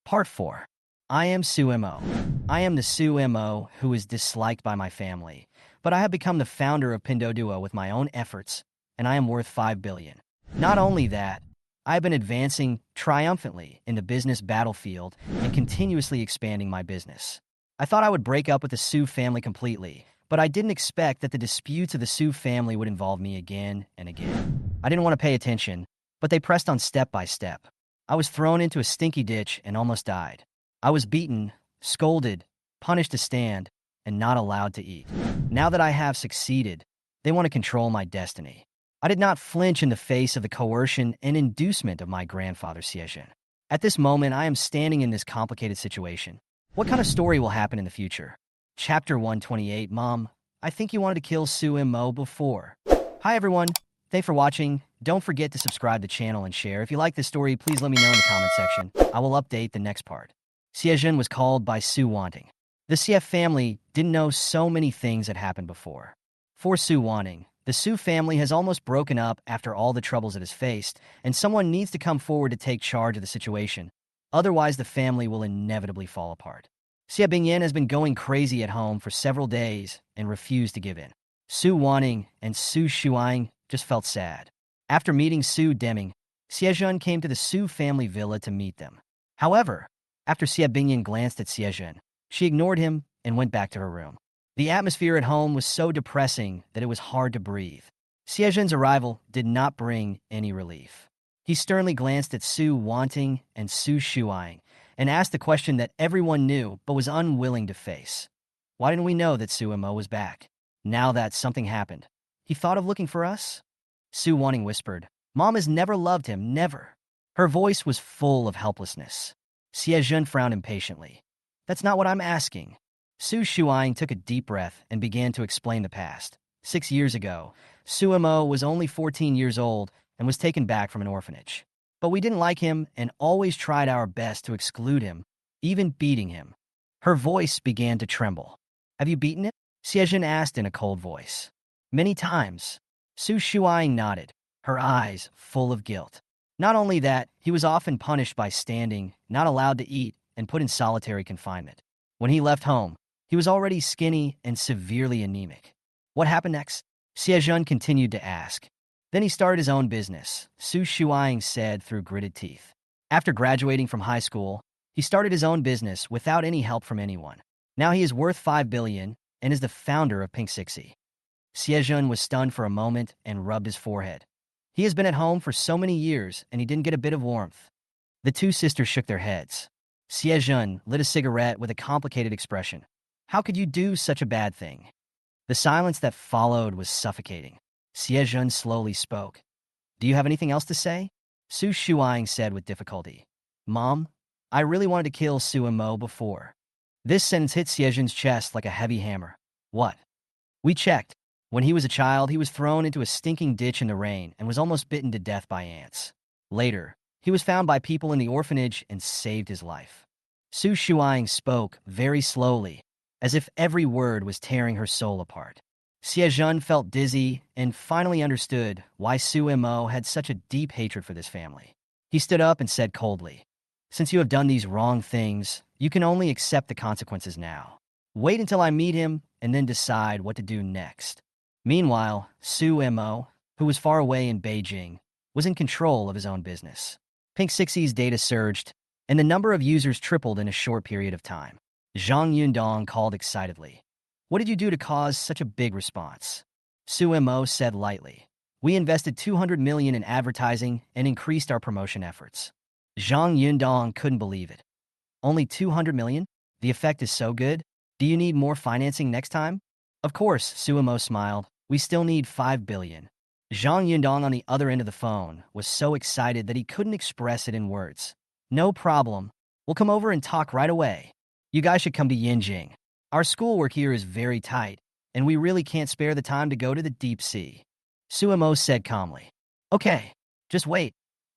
Part 4. I am Sumo. I am the Sumo who is disliked by my family, but I have become the founder of Pinduoduo with my own efforts, and I am worth 5 billion. Not only that, I have been advancing triumphantly in the business battlefield and continuously expanding my business. I thought I would break up with the Su family completely, but I didn't expect that the disputes of the Su family would involve me again and again. I didn't want to pay attention, but they pressed on step by step. I was thrown into a stinky ditch and almost died. I was beaten, scolded, punished to stand, and not allowed to eat. Now that I have succeeded, they want to control my destiny. I did not flinch in the face of the coercion and inducement of my grandfather Rejection. At this moment, I am standing in this complicated situation. What kind of story will happen in the future? Chapter 128, Mom, I think you wanted to kill Sumo before. Hi everyone, thanks for watching. Don't forget to subscribe to the channel and share. If you like this story, please let me know in the comment section. I will update the next part. Rejection was called by Su Wanting. The CF family didn't know so many things had happened before. For Su Wanting, the Su family has almost broken up after all the troubles it has faced, and someone needs to come forward to take charge of the situation. Otherwise, the family will inevitably fall apart. Xia Bingyan has been going crazy at home for several days and refused to give in. Su Wanting and Su Shuang just felt sad. After meeting Su Deming, Xie came to the Su family villa to meet them. However, after Xia Bingyan glanced at Xie, she ignored him and went back to her room. The atmosphere at home was so depressing that it was hard to breathe. Xie's arrival did not bring any relief. He sternly glanced at Su Wanting and Su Shuang and asked the question that everyone knew but was unwilling to face. Why didn't we know that Sumo was back? Now that something happened, he thought of looking for us? Su Wanting whispered, Mom has never loved him, never. Her voice was full of helplessness. Xie frowned impatiently. That's not what I'm asking. Su Shuang took a deep breath and began to explain the past. 6 years ago, Sumo was only 14 years old and was taken back from an orphanage. But we didn't like him and always tried our best to exclude him, even beating him. Her voice began to tremble. Have you beaten him? Xie asked in a cold voice. Many times. Su Shuang nodded, her eyes full of guilt. Not only that, he was often punished by standing, not allowed to eat, and put in solitary confinement. When he left home, he was already skinny and severely anemic. What happened next? Xie continued to ask. Then he started his own business, Su Shuang said through gritted teeth. After graduating from high school, he started his own business without any help from anyone. Now he is worth 5 billion and is the founder of Pink Sixy. Xie was stunned for a moment and rubbed his forehead. He has been at home for so many years and he didn't get a bit of warmth. The two sisters shook their heads. Xie lit a cigarette with a complicated expression. How could you do such a bad thing? The silence that followed was suffocating. Xie slowly spoke. Do you have anything else to say? Su Shuang said with difficulty. Mom, I really wanted to kill Sumo before. This sentence hit Xie's chest like a heavy hammer. What? We checked. When he was a child, he was thrown into a stinking ditch in the rain and was almost bitten to death by ants. Later, he was found by people in the orphanage and saved his life. Su Shuang spoke very slowly, as if every word was tearing her soul apart. Xie felt dizzy and finally understood why Sumo had such a deep hatred for this family. He stood up and said coldly, Since you have done these wrong things, you can only accept the consequences now. Wait until I meet him and then decide what to do next. Meanwhile, Sumo, who was far away in Beijing, was in control of his own business. Pink Sixy's data surged, and the number of users tripled in a short period of time. Zhang Yundong called excitedly. What did you do to cause such a big response? Sumo said lightly. We invested 200 million in advertising and increased our promotion efforts. Zhang Yundong couldn't believe it. Only 200 million? The effect is so good? Do you need more financing next time? Of course, Sumo smiled. We still need 5 billion. Zhang Yundong on the other end of the phone was so excited that he couldn't express it in words. No problem. We'll come over and talk right away. You guys should come to Yinjing. Our schoolwork here is very tight, and we really can't spare the time to go to the deep sea. Sumo said calmly. Okay, just wait.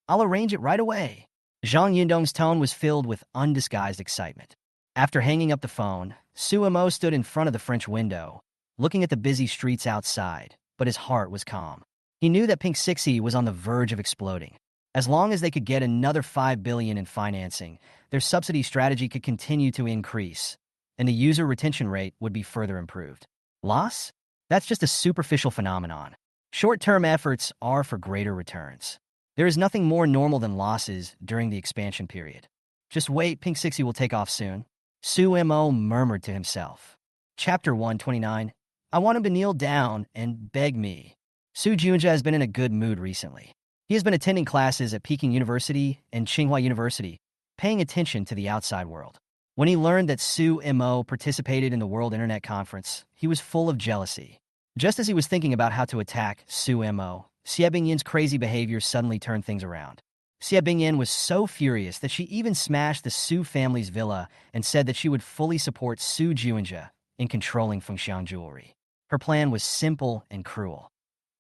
I'll arrange it right away. Zhang Yundong's tone was filled with undisguised excitement. After hanging up the phone, Sumo stood in front of the French window, looking at the busy streets outside, but his heart was calm. He knew that Pink Sixy was on the verge of exploding. As long as they could get another 5 billion in financing, their subsidy strategy could continue to increase, and the user retention rate would be further improved. Loss? That's just a superficial phenomenon. Short-term efforts are for greater returns. There is nothing more normal than losses during the expansion period. Just wait, Pink Sixie will take off soon. Sumo murmured to himself. Chapter 129. I want him to kneel down and beg me. Su Junja has been in a good mood recently. He has been attending classes at Peking University and Tsinghua University, paying attention to the outside world. When he learned that Su Mo participated in the World Internet Conference, he was full of jealousy. Just as he was thinking about how to attack Su Mo, Xie Bingyin's crazy behavior suddenly turned things around. Xie Bingyin was so furious that she even smashed the Su family's villa and said that she would fully support Su Junja in controlling Fengxiang jewelry. Her plan was simple and cruel.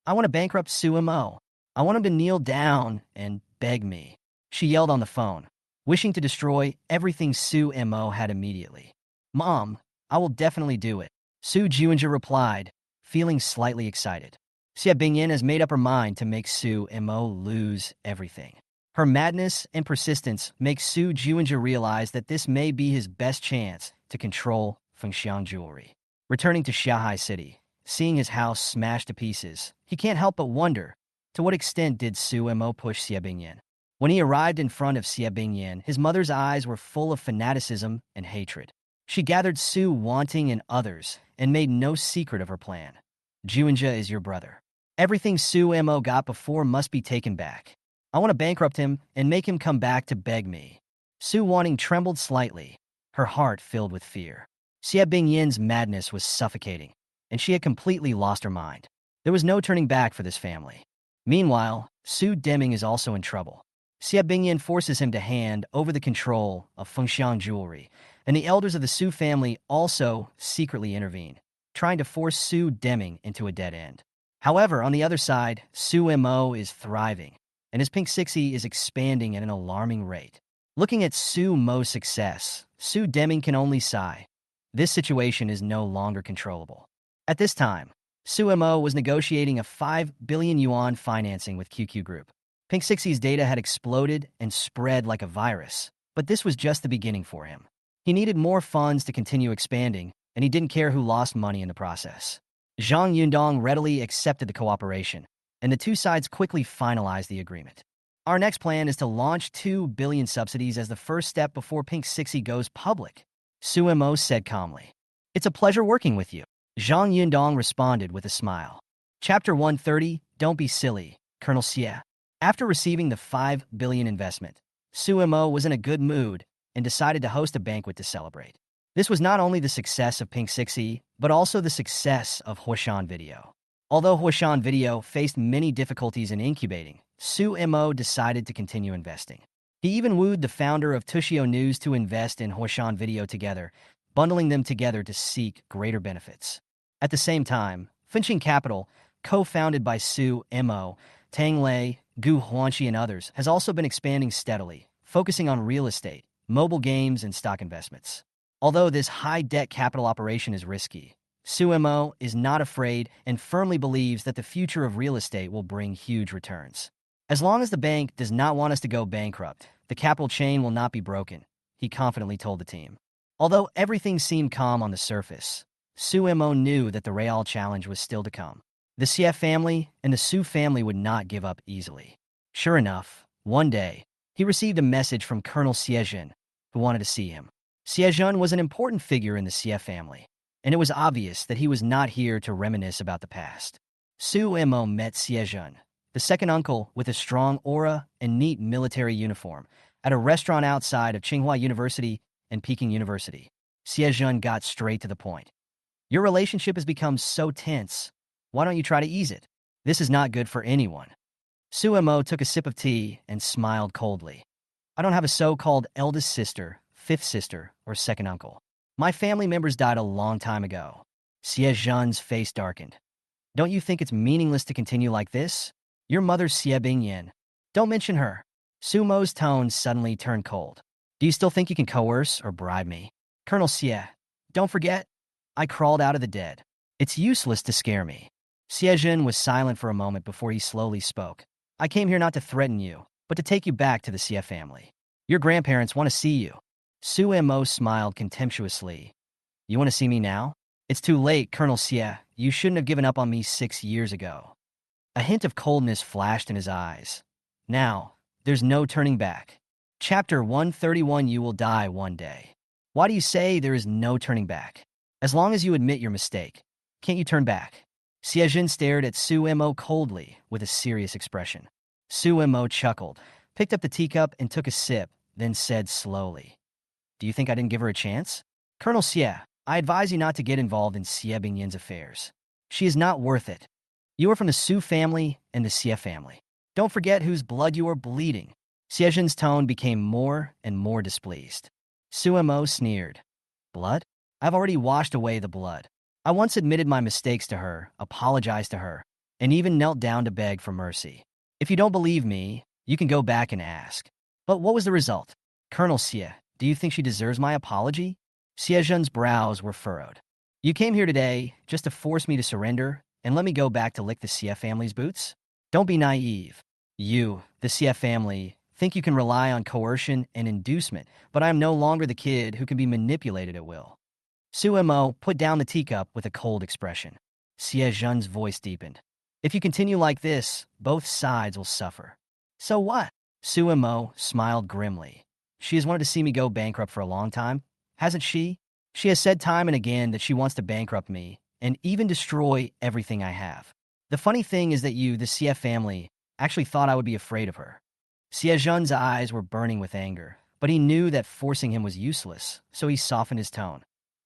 I want to bankrupt Su Mo. I want him to kneel down and beg me. She yelled on the phone, wishing to destroy everything Su Mo had immediately. Mom, I will definitely do it. Su Junja replied, feeling slightly excited. Xie Bingyin has made up her mind to make Su Mo lose everything. Her madness and persistence make Su Junja realize that this may be his best chance to control Fengxiang jewelry. Returning to Shanghai City, seeing his house smashed to pieces, he can't help but wonder, to what extent did Su Mo push Xie Bingyin? When he arrived in front of Xie Bingyin, his mother's eyes were full of fanaticism and hatred. She gathered Su Wanting and others and made no secret of her plan. Junja is your brother. Everything Su Mo got before must be taken back. I want to bankrupt him and make him come back to beg me. Su Wanting trembled slightly, her heart filled with fear. Xie Bingyin's madness was suffocating, and she had completely lost her mind. There was no turning back for this family. Meanwhile, Su Deming is also in trouble. Xie Bingyin forces him to hand over the control of Fengxiang jewelry, and the elders of the Su family also secretly intervene, trying to force Su Deming into a dead end. However, on the other side, Su Mo is thriving, and his Pink Sixie is expanding at an alarming rate. Looking at Su Mo's success, Su Deming can only sigh. This situation is no longer controllable. At this time, Su Mo was negotiating a 5 billion yuan financing with QQ Group. Pink Sixie's data had exploded and spread like a virus, but this was just the beginning for him. He needed more funds to continue expanding, and he didn't care who lost money in the process. Zhang Yundong readily accepted the cooperation, and the two sides quickly finalized the agreement. Our next plan is to launch 2 billion subsidies as the first step before Pink Sixie goes public, Su Mo said calmly. It's a pleasure working with you. Zhang Yundong responded with a smile. Chapter 130, Don't Be Silly, Colonel Xie. After receiving the 5 billion investment, Su Mo was in a good mood and decided to host a banquet to celebrate. This was not only the success of Pink Sixie, but also the success of Huashan Video. Although Huashan Video faced many difficulties in incubating, Su Mo decided to continue investing. He even wooed the founder of Tushio News to invest in Huashan Video together, bundling them together to seek greater benefits. At the same time, Finching Capital, co-founded by Su Mo, Tang Lei, Gu Huanqi, and others, has also been expanding steadily, focusing on real estate, mobile games, and stock investments. Although this high-debt capital operation is risky, Su Mo is not afraid and firmly believes that the future of real estate will bring huge returns. As long as the bank does not want us to go bankrupt, the capital chain will not be broken, he confidently told the team. Although everything seemed calm on the surface, Su Mo knew that the Real challenge was still to come. The Xie family and the Su family would not give up easily. Sure enough, one day, he received a message from Colonel Xiejun, who wanted to see him. Xiejun was an important figure in the Xie family, and it was obvious that he was not here to reminisce about the past. Su Mo met Xiejun, the second uncle with a strong aura and neat military uniform, at a restaurant outside of Tsinghua University and Peking University. Xiejun got straight to the point. Your relationship has become so tense. Why don't you try to ease it? This is not good for anyone. Su Mo took a sip of tea and smiled coldly. I don't have a so-called eldest sister, fifth sister, or second uncle. My family members died a long time ago. Xiejun's face darkened. Don't you think it's meaningless to continue like this? Your mother's Xie Bingyin. Don't mention her. Su Mo's tone suddenly turned cold. Do you still think you can coerce or bribe me? Colonel Xie, don't forget, I crawled out of the dead. It's useless to scare me. Xiejun was silent for a moment before he slowly spoke. I came here not to threaten you, but to take you back to the Xie family. Your grandparents want to see you. Su Mo smiled contemptuously. You want to see me now? It's too late, Colonel Xie. You shouldn't have given up on me 6 years ago. A hint of coldness flashed in his eyes. Now, there's no turning back. Chapter 131. You will die one day. Why do you say there is no turning back? As long as you admit your mistake, can't you turn back? Xie stared at Su Mo coldly, with a serious expression. Su Mo chuckled, picked up the teacup and took a sip, then said slowly, Do you think I didn't give her a chance? Colonel Xie, I advise you not to get involved in Xie Bingyin's affairs. She is not worth it. You are from the Su family and the Xie family. Don't forget whose blood you are bleeding. Xie tone became more and more displeased. Su Mo sneered. Blood? I've already washed away the blood. I once admitted my mistakes to her, apologized to her, and even knelt down to beg for mercy. If you don't believe me, you can go back and ask. But what was the result? Colonel Xie, do you think she deserves my apology? Xie brows were furrowed. You came here today just to force me to surrender and let me go back to lick the Xie family's boots? Don't be naive. You, the Xie family, think you can rely on coercion and inducement, but I am no longer the kid who can be manipulated at will. Su Mo put down the teacup with a cold expression. Xie voice deepened. If you continue like this, both sides will suffer. So what? Su Mo smiled grimly. She has wanted to see me go bankrupt for a long time, hasn't she? She has said time and again that she wants to bankrupt me and even destroy everything I have. The funny thing is that you, the Xie family, actually thought I would be afraid of her. Xie eyes were burning with anger, but he knew that forcing him was useless, so he softened his tone.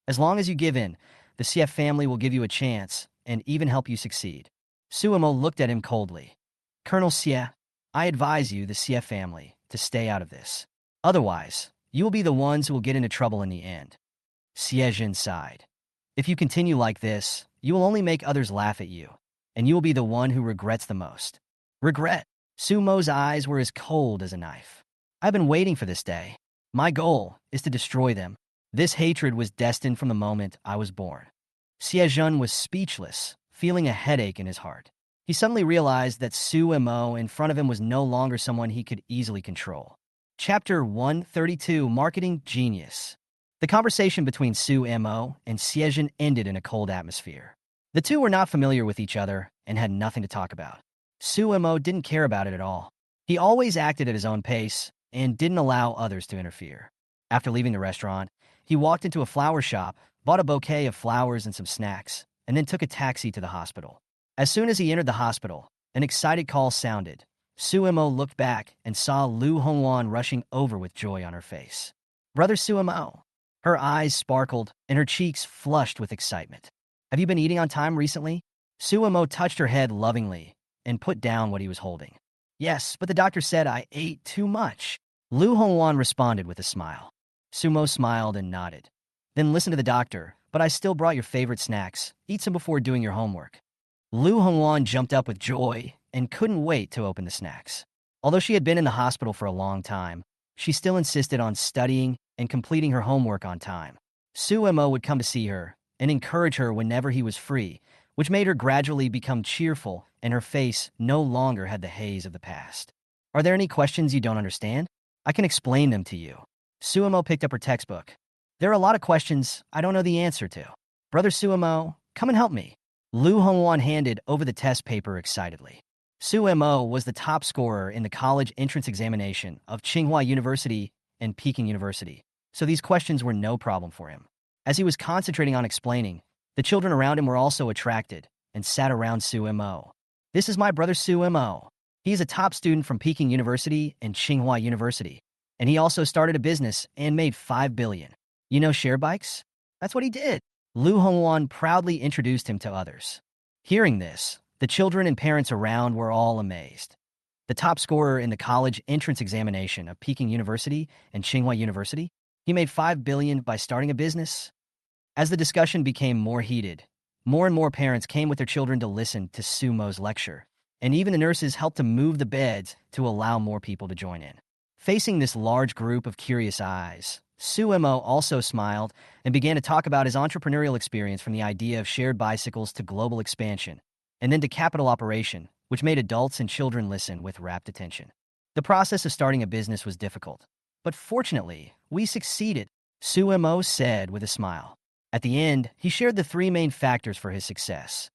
As long as you give in, the Xie family will give you a chance and even help you succeed. Su Mo looked at him coldly. Colonel Xie, I advise you, the Xie family, to stay out of this. Otherwise, you will be the ones who will get into trouble in the end. Xie sighed. If you continue like this, you will only make others laugh at you, and you will be the one who regrets the most. Regret? Su Mo's eyes were as cold as a knife. I've been waiting for this day. My goal is to destroy them. This hatred was destined from the moment I was born. Xie was speechless, feeling a headache in his heart. He suddenly realized that Su Mo in front of him was no longer someone he could easily control. Chapter 132. Marketing Genius. The conversation between Su Mo and Xie ended in a cold atmosphere. The two were not familiar with each other and had nothing to talk about. Su Mo didn't care about it at all. He always acted at his own pace and didn't allow others to interfere. After leaving the restaurant, he walked into a flower shop, bought a bouquet of flowers and some snacks, and then took a taxi to the hospital. As soon as he entered the hospital, an excited call sounded. Su Mo looked back and saw Lu Hongwan rushing over with joy on her face. Brother Su Mo. Her eyes sparkled and her cheeks flushed with excitement. Have you been eating on time recently? Su Mo touched her head lovingly and put down what he was holding. Yes, but the doctor said I ate too much. Lu Hongwan responded with a smile. Su Mo smiled and nodded. Then listen to the doctor, but I still brought your favorite snacks. Eat some before doing your homework. Lu Hongwan jumped up with joy and couldn't wait to open the snacks. Although she had been in the hospital for a long time, she still insisted on studying and completing her homework on time. Su Mo would come to see her and encourage her whenever he was free, which made her gradually become cheerful and her face no longer had the haze of the past. Are there any questions you don't understand? I can explain them to you. Su Mo picked up her textbook. There are a lot of questions I don't know the answer to. Brother Su Mo, come and help me. Lu Hongwan handed over the test paper excitedly. Su Mo was the top scorer in the college entrance examination of Tsinghua University and Peking University, so these questions were no problem for him. As he was concentrating on explaining, the children around him were also attracted and sat around Su Mo. This is my brother Su Mo. He is a top student from Peking University and Tsinghua University, and he also started a business and made 5 billion. You know share bikes? That's what he did. Lu Hongwan proudly introduced him to others. Hearing this, the children and parents around were all amazed. The top scorer in the college entrance examination of Peking University and Tsinghua University, he made 5 billion by starting a business. As the discussion became more heated, more and more parents came with their children to listen to Su Mo's lecture, and even the nurses helped to move the beds to allow more people to join in. Facing this large group of curious eyes, Su Mo also smiled and began to talk about his entrepreneurial experience from the idea of shared bicycles to global expansion, and then to capital operation, which made adults and children listen with rapt attention. The process of starting a business was difficult, but fortunately, we succeeded, Sumo said with a smile. At the end, he shared the three main factors for his success: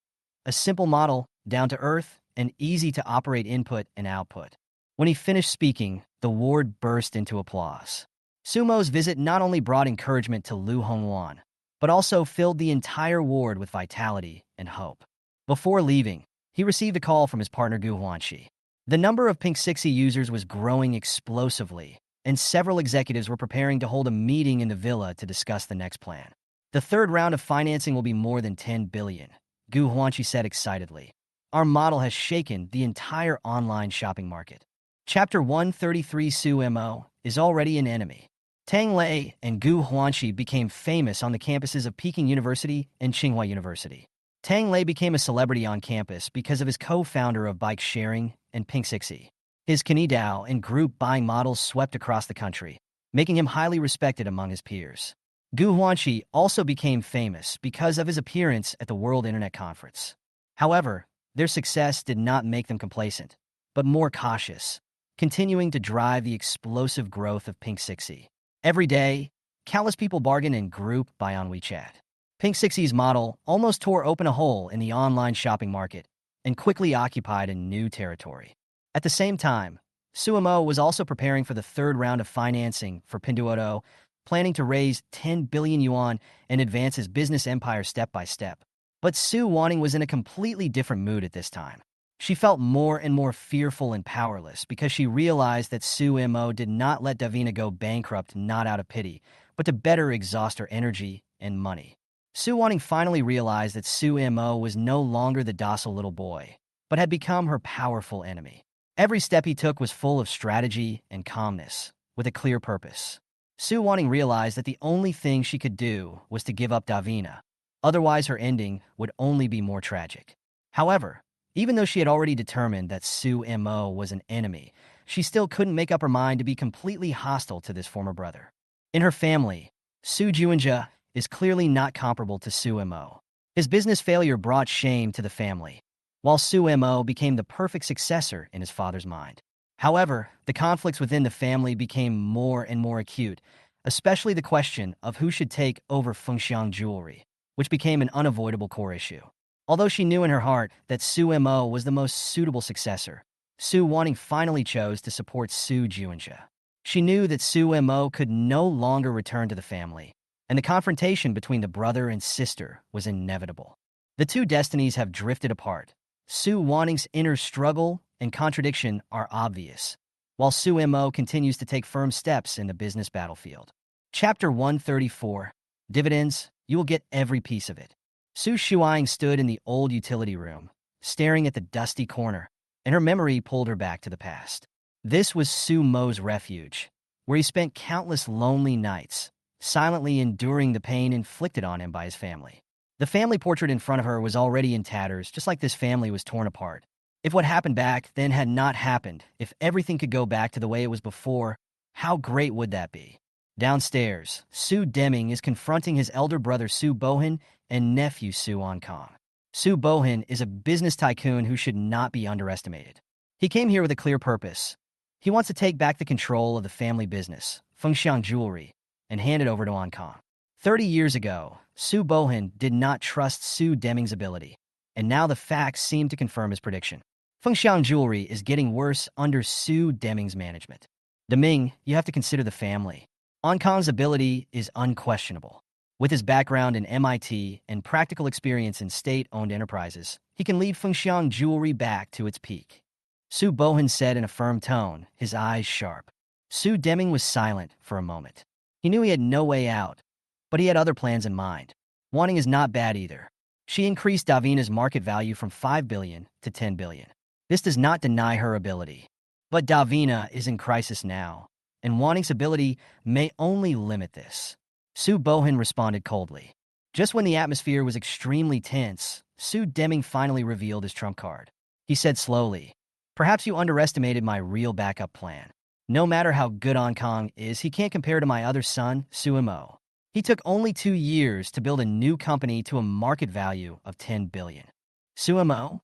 a simple model, down to earth, and easy to operate input and output. When he finished speaking, the ward burst into applause. Sumo's visit not only brought encouragement to Lu Hongwan, but also filled the entire ward with vitality and hope. Before leaving, he received a call from his partner Gu Huanxi. The number of Pink 60 users was growing explosively, and several executives were preparing to hold a meeting in the villa to discuss the next plan. The third round of financing will be more than 10 billion, Gu Huanxi said excitedly. Our model has shaken the entire online shopping market. Chapter 133 Sumo is already an enemy. Tang Lei and Gu Huanxi became famous on the campuses of Peking University and Tsinghua University. Tang Lei became a celebrity on campus because of his co-founder of bike sharing and Pink 60. His Kanidao and group buying models swept across the country, making him highly respected among his peers. Gu Huanxi also became famous because of his appearance at the World Internet Conference. However, their success did not make them complacent, but more cautious, continuing to drive the explosive growth of Pink 60. Every day, countless people bargain and group buy on WeChat. Pink 60's model almost tore open a hole in the online shopping market and quickly occupied a new territory. At the same time, Sumo was also preparing for the third round of financing for Pinduoduo, planning to raise 10 billion yuan and advance his business empire step by step. But Su Wanting was in a completely different mood at this time. She felt more and more fearful and powerless because she realized that Sumo did not let Davina go bankrupt not out of pity, but to better exhaust her energy and money. Su Wanting finally realized that Sumo was no longer the docile little boy, but had become her powerful enemy. Every step he took was full of strategy and calmness, with a clear purpose. Su Wanting realized that the only thing she could do was to give up Davina. Otherwise, her ending would only be more tragic. However, even though she had already determined that Sumo was an enemy, she still couldn't make up her mind to be completely hostile to this former brother. In her family, Su Juanja is clearly not comparable to Sumo. His business failure brought shame to the family, while Sumo became the perfect successor in his father's mind. However, the conflicts within the family became more and more acute, especially the question of who should take over Fengxiang jewelry, which became an unavoidable core issue. Although she knew in her heart that Sumo was the most suitable successor, Su Wanting finally chose to support Su Juanja. She knew that Sumo could no longer return to the family, and the confrontation between the brother and sister was inevitable. The two destinies have drifted apart. Su Wanting's inner struggle and contradiction are obvious, while Sumo continues to take firm steps in the business battlefield. Chapter 134, Dividends, you will get every piece of it. Su Shuang stood in the old utility room, staring at the dusty corner, and her memory pulled her back to the past. This was Su Mo's refuge, where he spent countless lonely nights, silently enduring the pain inflicted on him by his family. The family portrait in front of her was already in tatters, just like this family was torn apart. If what happened back then had not happened, if everything could go back to the way it was before, how great would that be? Downstairs, Su Deming is confronting his elder brother Su Bohan and nephew Su Ankong. Su Bohan is a business tycoon who should not be underestimated. He came here with a clear purpose. He wants to take back the control of the family business, Fengxiang Jewelry, and hand it over to Ankong. 30 years ago, Su Bohan did not trust Su Deming's ability, and now the facts seem to confirm his prediction. Fengxiang Jewelry is getting worse under Su Deming's management. Deming, you have to consider the family. Ankong's ability is unquestionable. With his background in MIT and practical experience in state-owned enterprises, he can lead Fengxiang Jewelry back to its peak. Su Bohan said in a firm tone, his eyes sharp. Su Deming was silent for a moment. He knew he had no way out, but he had other plans in mind. Wanting is not bad either. She increased Davina's market value from 5 billion to 10 billion. This does not deny her ability. But Davina is in crisis now, and Wanting's ability may only limit this. Su Bohan responded coldly. Just when the atmosphere was extremely tense, Su Deming finally revealed his trump card. He said slowly, "Perhaps you underestimated my real backup plan. No matter how good Ankong is, he can't compare to my other son, Sumo. He took only 2 years to build a new company to a market value of 10 billion. Sumo?"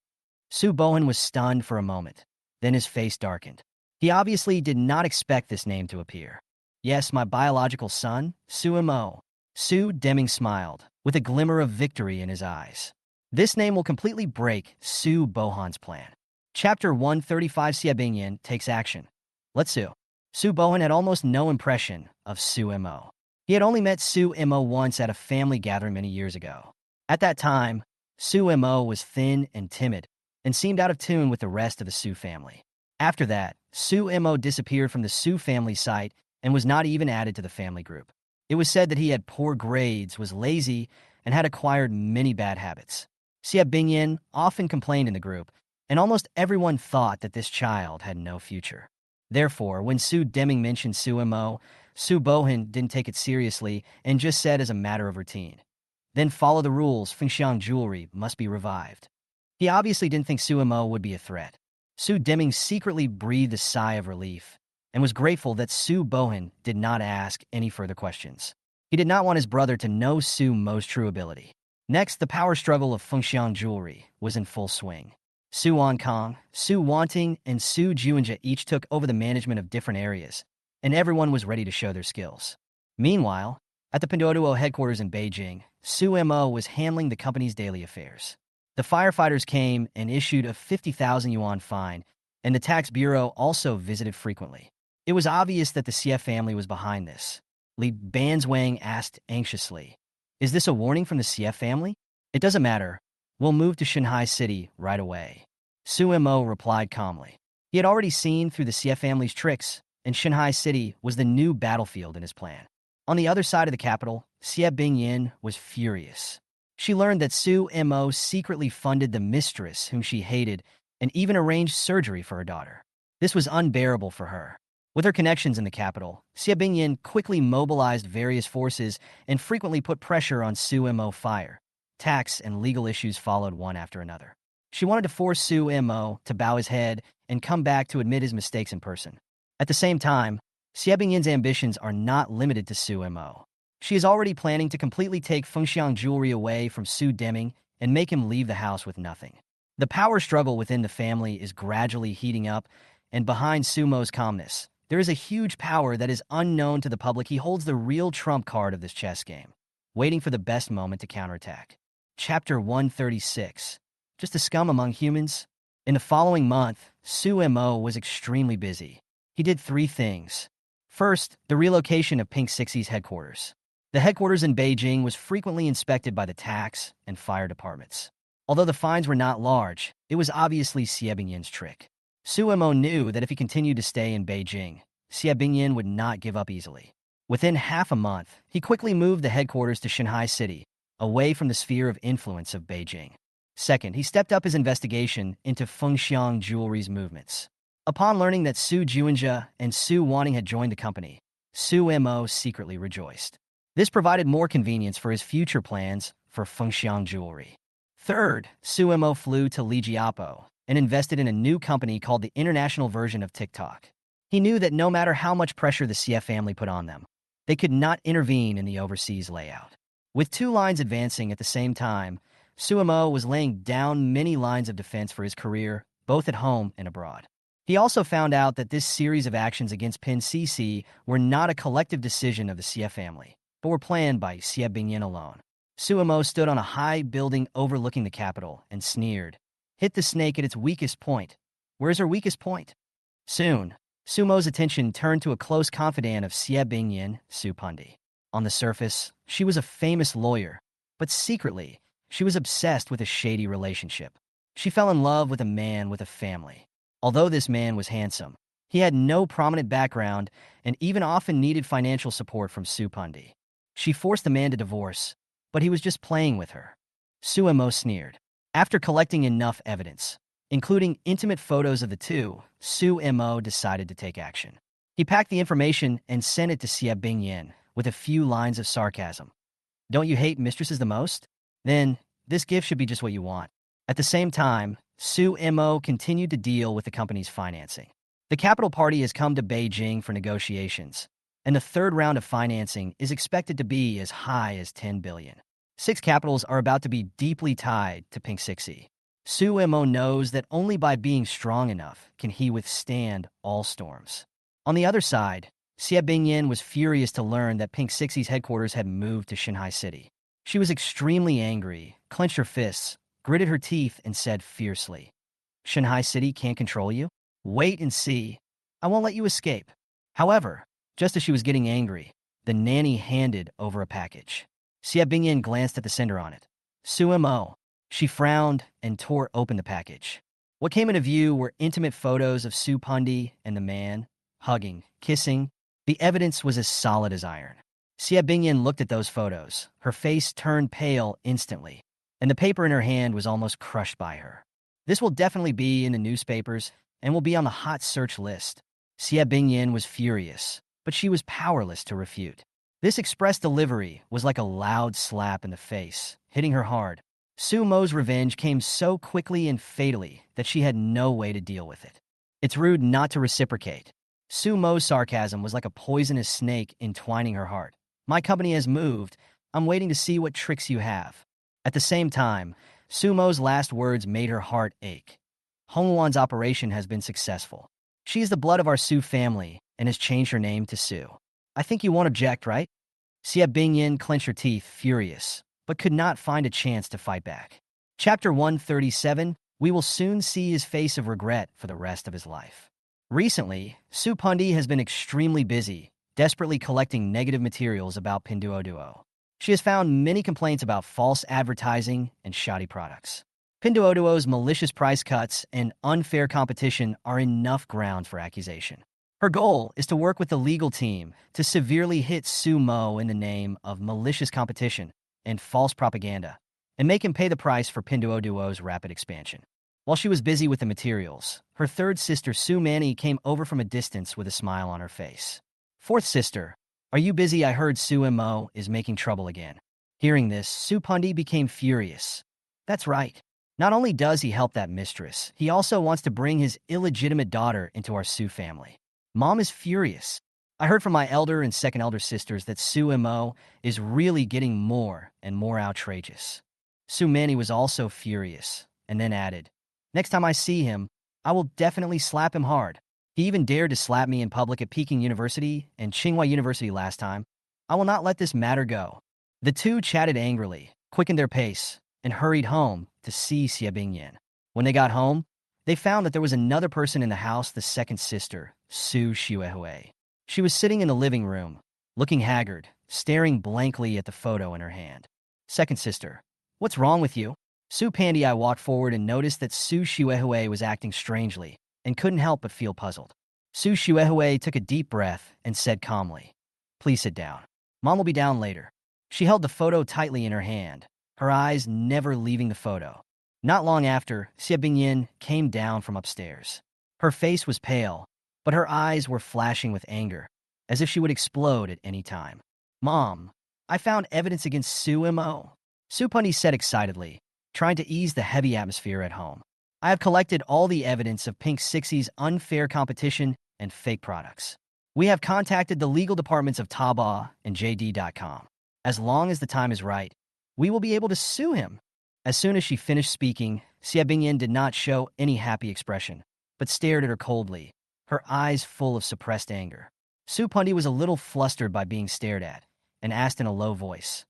Su Bohan was stunned for a moment. Then his face darkened. He obviously did not expect this name to appear. Yes, my biological son, Sumo. Su Deming smiled, with a glimmer of victory in his eyes. This name will completely break Su Bohan's plan. Chapter 135 Siebingyan takes action. Let's Su. Su Bohan had almost no impression of Su Mo. He had only met Su Mo once at a family gathering many years ago. At that time, Su Mo was thin and timid, and seemed out of tune with the rest of the Su family. After that, Su Mo disappeared from the Su family site and was not even added to the family group. It was said that he had poor grades, was lazy, and had acquired many bad habits. Xie Bingyan often complained in the group, and almost everyone thought that this child had no future. Therefore, when Su Deming mentioned Su Mo, Su Bohan didn't take it seriously and just said as a matter of routine. Then follow the rules, Fengxiang jewelry must be revived. He obviously didn't think Su Mo would be a threat. Su Deming secretly breathed a sigh of relief and was grateful that Su Bohan did not ask any further questions. He did not want his brother to know Su Mo's true ability. Next, the power struggle of Fengxiang jewelry was in full swing. Su Wankong, Su Wanting, and Su Juanja each took over the management of different areas, and everyone was ready to show their skills. Meanwhile, at the Pinduoduo headquarters in Beijing, Su Mo was handling the company's daily affairs. The firefighters came and issued a 50,000 yuan fine, and the tax bureau also visited frequently. It was obvious that the CF family was behind this. Li Banzwang asked anxiously, "Is this a warning from the CF family?" "It doesn't matter. We'll move to Shanghai City right away." Su Mo replied calmly. He had already seen through the CF family's tricks, and Shanghai City was the new battlefield in his plan. On the other side of the capital, Xie Bingyan was furious. She learned that Su Mo secretly funded the mistress whom she hated and even arranged surgery for her daughter. This was unbearable for her. With her connections in the capital, Xie Bingyan quickly mobilized various forces and frequently put pressure on Su Mo fire. Tax and legal issues followed one after another. She wanted to force Su Mo to bow his head and come back to admit his mistakes in person. At the same time, Xie Bingyan's ambitions are not limited to Su Mo. She is already planning to completely take Fengxiang jewelry away from Su Deming and make him leave the house with nothing. The power struggle within the family is gradually heating up, and behind Sumo's calmness, there is a huge power that is unknown to the public. He holds the real trump card of this chess game, waiting for the best moment to counterattack. Chapter 136. Just a scum among humans? In the following month, Su Mo was extremely busy. He did 3 things. First, the relocation of Pink Sixie's headquarters. The headquarters in Beijing was frequently inspected by the tax and fire departments. Although the fines were not large, it was obviously Xie Bingyan's trick. Su Mo knew that if he continued to stay in Beijing, Xie Bingyan would not give up easily. Within half a month, he quickly moved the headquarters to Shanghai City, away from the sphere of influence of Beijing. Second, he stepped up his investigation into Fengxiang Jewelry's movements. Upon learning that Su Juanja and Su Wanting had joined the company, Su Mo secretly rejoiced. This provided more convenience for his future plans for Fengxiang Jewelry. Third, Su Mo flew to Lijiapo and invested in a new company called the international version of TikTok. He knew that no matter how much pressure the CF family put on them, they could not intervene in the overseas layout. With 2 lines advancing at the same time, Su Mo was laying down many lines of defense for his career, both at home and abroad. He also found out that this series of actions against Pin CC were not a collective decision of the CF family, but were planned by Xie Bingyan alone. Su Mo stood on a high building overlooking the capital and sneered, "Hit the snake at its weakest point. Where's her weakest point?" Soon, Su Mo's attention turned to a close confidant of Xie Bingyan, Su Pundi. On the surface, she was a famous lawyer, but secretly, she was obsessed with a shady relationship. She fell in love with a man with a family. Although this man was handsome, he had no prominent background and even often needed financial support from Su Pundi. She forced the man to divorce, but he was just playing with her. Su Mo sneered. After collecting enough evidence, including intimate photos of the two, Su Mo decided to take action. He packed the information and sent it to Xie Bingyan with a few lines of sarcasm. "Don't you hate mistresses the most? Then, this gift should be just what you want." At the same time, Su Mo continued to deal with the company's financing. The capital party has come to Beijing for negotiations, and the third round of financing is expected to be as high as 10 billion. 6 capitals are about to be deeply tied to Pink Sixie. Sumo knows that only by being strong enough can he withstand all storms. On the other side, Xie Bingyin was furious to learn that Pink Sixie's headquarters had moved to Shanghai City. She was extremely angry, clenched her fists, gritted her teeth, and said fiercely, "Shanghai City can't control you? Wait and see. I won't let you escape." However, just as she was getting angry, the nanny handed over a package. Xie Bingyin glanced at the sender on it. Sumo. She frowned and tore open the package. What came into view were intimate photos of Su Pundi and the man, hugging, kissing. The evidence was as solid as iron. Xie Bingyin looked at those photos. Her face turned pale instantly, and the paper in her hand was almost crushed by her. This will definitely be in the newspapers and will be on the hot search list. Xie Bingyin was furious, but she was powerless to refute. This express delivery was like a loud slap in the face, hitting her hard. Sumo's revenge came so quickly and fatally that she had no way to deal with it. It's rude not to reciprocate. Sumo's sarcasm was like a poisonous snake entwining her heart. My company has moved. I'm waiting to see what tricks you have. At the same time, Sumo's last words made her heart ache. Hongwan's operation has been successful. She is the blood of our Su family and has changed her name to Su. I think you won't object, right? Xie Bingyin clenched her teeth, furious, but could not find a chance to fight back. Chapter 137, we will soon see his face of regret for the rest of his life. Recently, Su Pundi has been extremely busy, desperately collecting negative materials about Pinduoduo. She has found many complaints about false advertising and shoddy products. Pinduoduo's malicious price cuts and unfair competition are enough ground for accusation. Her goal is to work with the legal team to severely hit Sumo in the name of malicious competition and false propaganda, and make him pay the price for Pinduoduo's rapid expansion. While she was busy with the materials, her third sister Su Manny came over from a distance with a smile on her face. "Fourth sister, are you busy? I heard Sumo is making trouble again." Hearing this, Su Pundi became furious. That's right. Not only does he help that mistress, he also wants to bring his illegitimate daughter into our Su family. Mom is furious. I heard from my elder and second elder sisters that Sumo is really getting more and more outrageous. Su Manny was also furious, and then added, "Next time I see him, I will definitely slap him hard. He even dared to slap me in public at Peking University and Tsinghua University last time. I will not let this matter go." The two chatted angrily, quickened their pace, and hurried home to see Xie Bingyin. When they got home, they found that there was another person in the house, the second sister, Su Xuehui. She was sitting in the living room, looking haggard, staring blankly at the photo in her hand. "Second sister, what's wrong with you?" Su Pandai walked forward and noticed that Su Xuehui was acting strangely and couldn't help but feel puzzled. Su Xuehui took a deep breath and said calmly, "Please sit down. Mom will be down later." She held the photo tightly in her hand, her eyes never leaving the photo. Not long after, Xie Bingyin came down from upstairs. Her face was pale, but her eyes were flashing with anger, as if she would explode at any time. "Mom, I found evidence against Sumo," Su Pundi said excitedly, trying to ease the heavy atmosphere at home. "I have collected all the evidence of Pink Sixie's unfair competition and fake products. We have contacted the legal departments of Taobao and JD.com. As long as the time is right, we will be able to sue him." As soon as she finished speaking, Xie Bingyin did not show any happy expression, but stared at her coldly, her eyes full of suppressed anger. Su Pundi was a little flustered by being stared at, and asked in a low voice,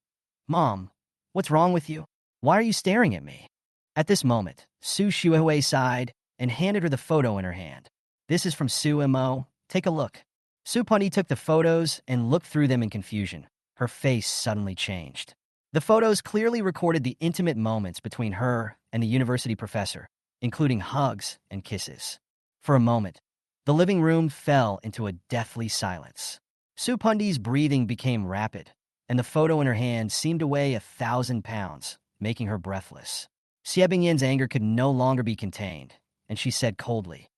"Mom, what's wrong with you? Why are you staring at me?" At this moment, Su Xuehui sighed and handed her the photo in her hand. "This is from Sumo. Take a look." Su Pundi took the photos and looked through them in confusion. Her face suddenly changed. The photos clearly recorded the intimate moments between her and the university professor, including hugs and kisses. For a moment, the living room fell into a deathly silence. Su Pundi's breathing became rapid, and the photo in her hand seemed to weigh 1,000 pounds, making her breathless. Xie Bingyin's anger could no longer be contained, and she said coldly,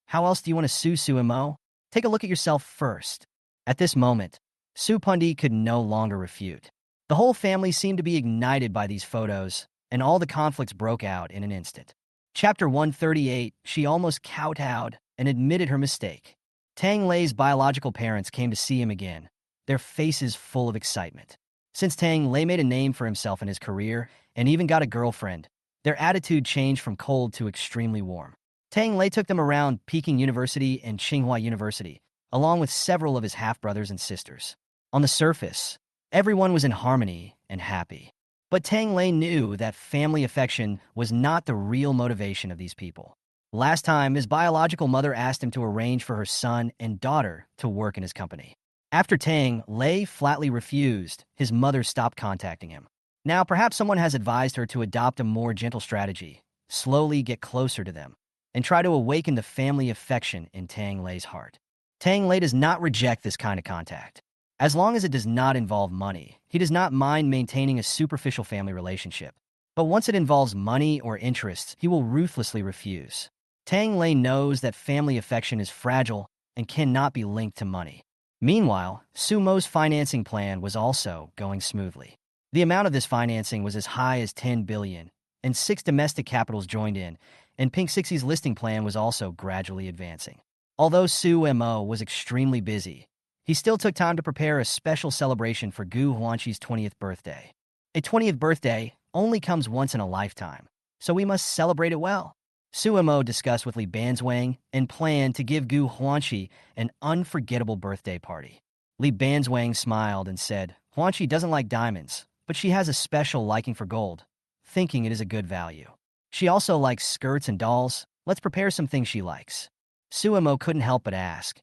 "How else do you want to sue Sumo? Take a look at yourself first." At this moment, Su Pundi could no longer refute. The whole family seemed to be ignited by these photos, and all the conflicts broke out in an instant. Chapter 138, she almost kowtowed and admitted her mistake. Tang Lei's biological parents came to see him again, their faces full of excitement. Since Tang Lei made a name for himself in his career and even got a girlfriend, Their attitude changed from cold to extremely warm. Tang Lei took them around Peking University and Tsinghua University, along with several of his half-brothers and sisters. On the surface, everyone was in harmony and happy. But Tang Lei knew that family affection was not the real motivation of these people. Last time, his biological mother asked him to arrange for her son and daughter to work in his company. After Tang Lei flatly refused, his mother stopped contacting him. Now, perhaps someone has advised her to adopt a more gentle strategy, slowly get closer to them, and try to awaken the family affection in Tang Lei's heart. Tang Lei does not reject this kind of contact. As long as it does not involve money, he does not mind maintaining a superficial family relationship. But once it involves money or interests, he will ruthlessly refuse. Tang Lei knows that family affection is fragile and cannot be linked to money. Meanwhile, Sumo's financing plan was also going smoothly. The amount of this financing was as high as 10 billion, and 6 domestic capitals joined in, and Pink Sixie's listing plan was also gradually advancing. Although Sumo was extremely busy, he still took time to prepare a special celebration for Gu Huanqi's 20th birthday. A 20th birthday only comes once in a lifetime, so we must celebrate it well. Sumo discussed with Li Banzwang and planned to give Gu Huanqi an unforgettable birthday party. Li Banzwang smiled and said, Huanqi doesn't like diamonds, but she has a special liking for gold, thinking it is a good value. She also likes skirts and dolls. Let's prepare some things she likes. Sumo couldn't help but ask,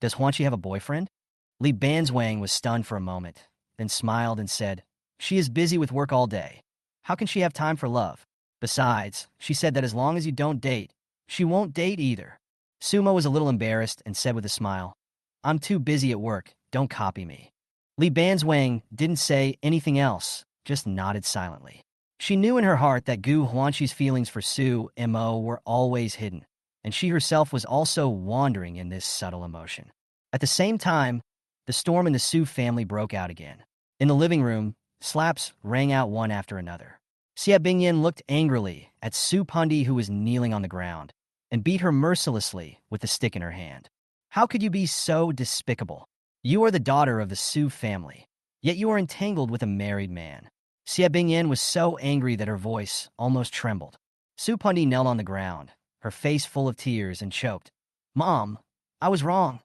does Huanqi have a boyfriend? Li Banzwang was stunned for a moment, then smiled and said, she is busy with work all day. How can she have time for love? Besides, she said that as long as you don't date, she won't date either. Sumo was a little embarrassed and said with a smile, I'm too busy at work, don't copy me. Li Banzwang didn't say anything else, just nodded silently. She knew in her heart that Gu Huanqi's feelings for Sumo were always hidden, and she herself was also wandering in this subtle emotion. At the same time, the storm in the Su family broke out again. In the living room, slaps rang out one after another. Xie Bingyan looked angrily at Su Pundi, who was kneeling on the ground, and beat her mercilessly with the stick in her hand. How could you be so despicable? You are the daughter of the Su family, yet you are entangled with a married man. Xie Bingyan was so angry that her voice almost trembled. Su Pundi knelt on the ground, her face full of tears, and choked. Mom, I was wrong.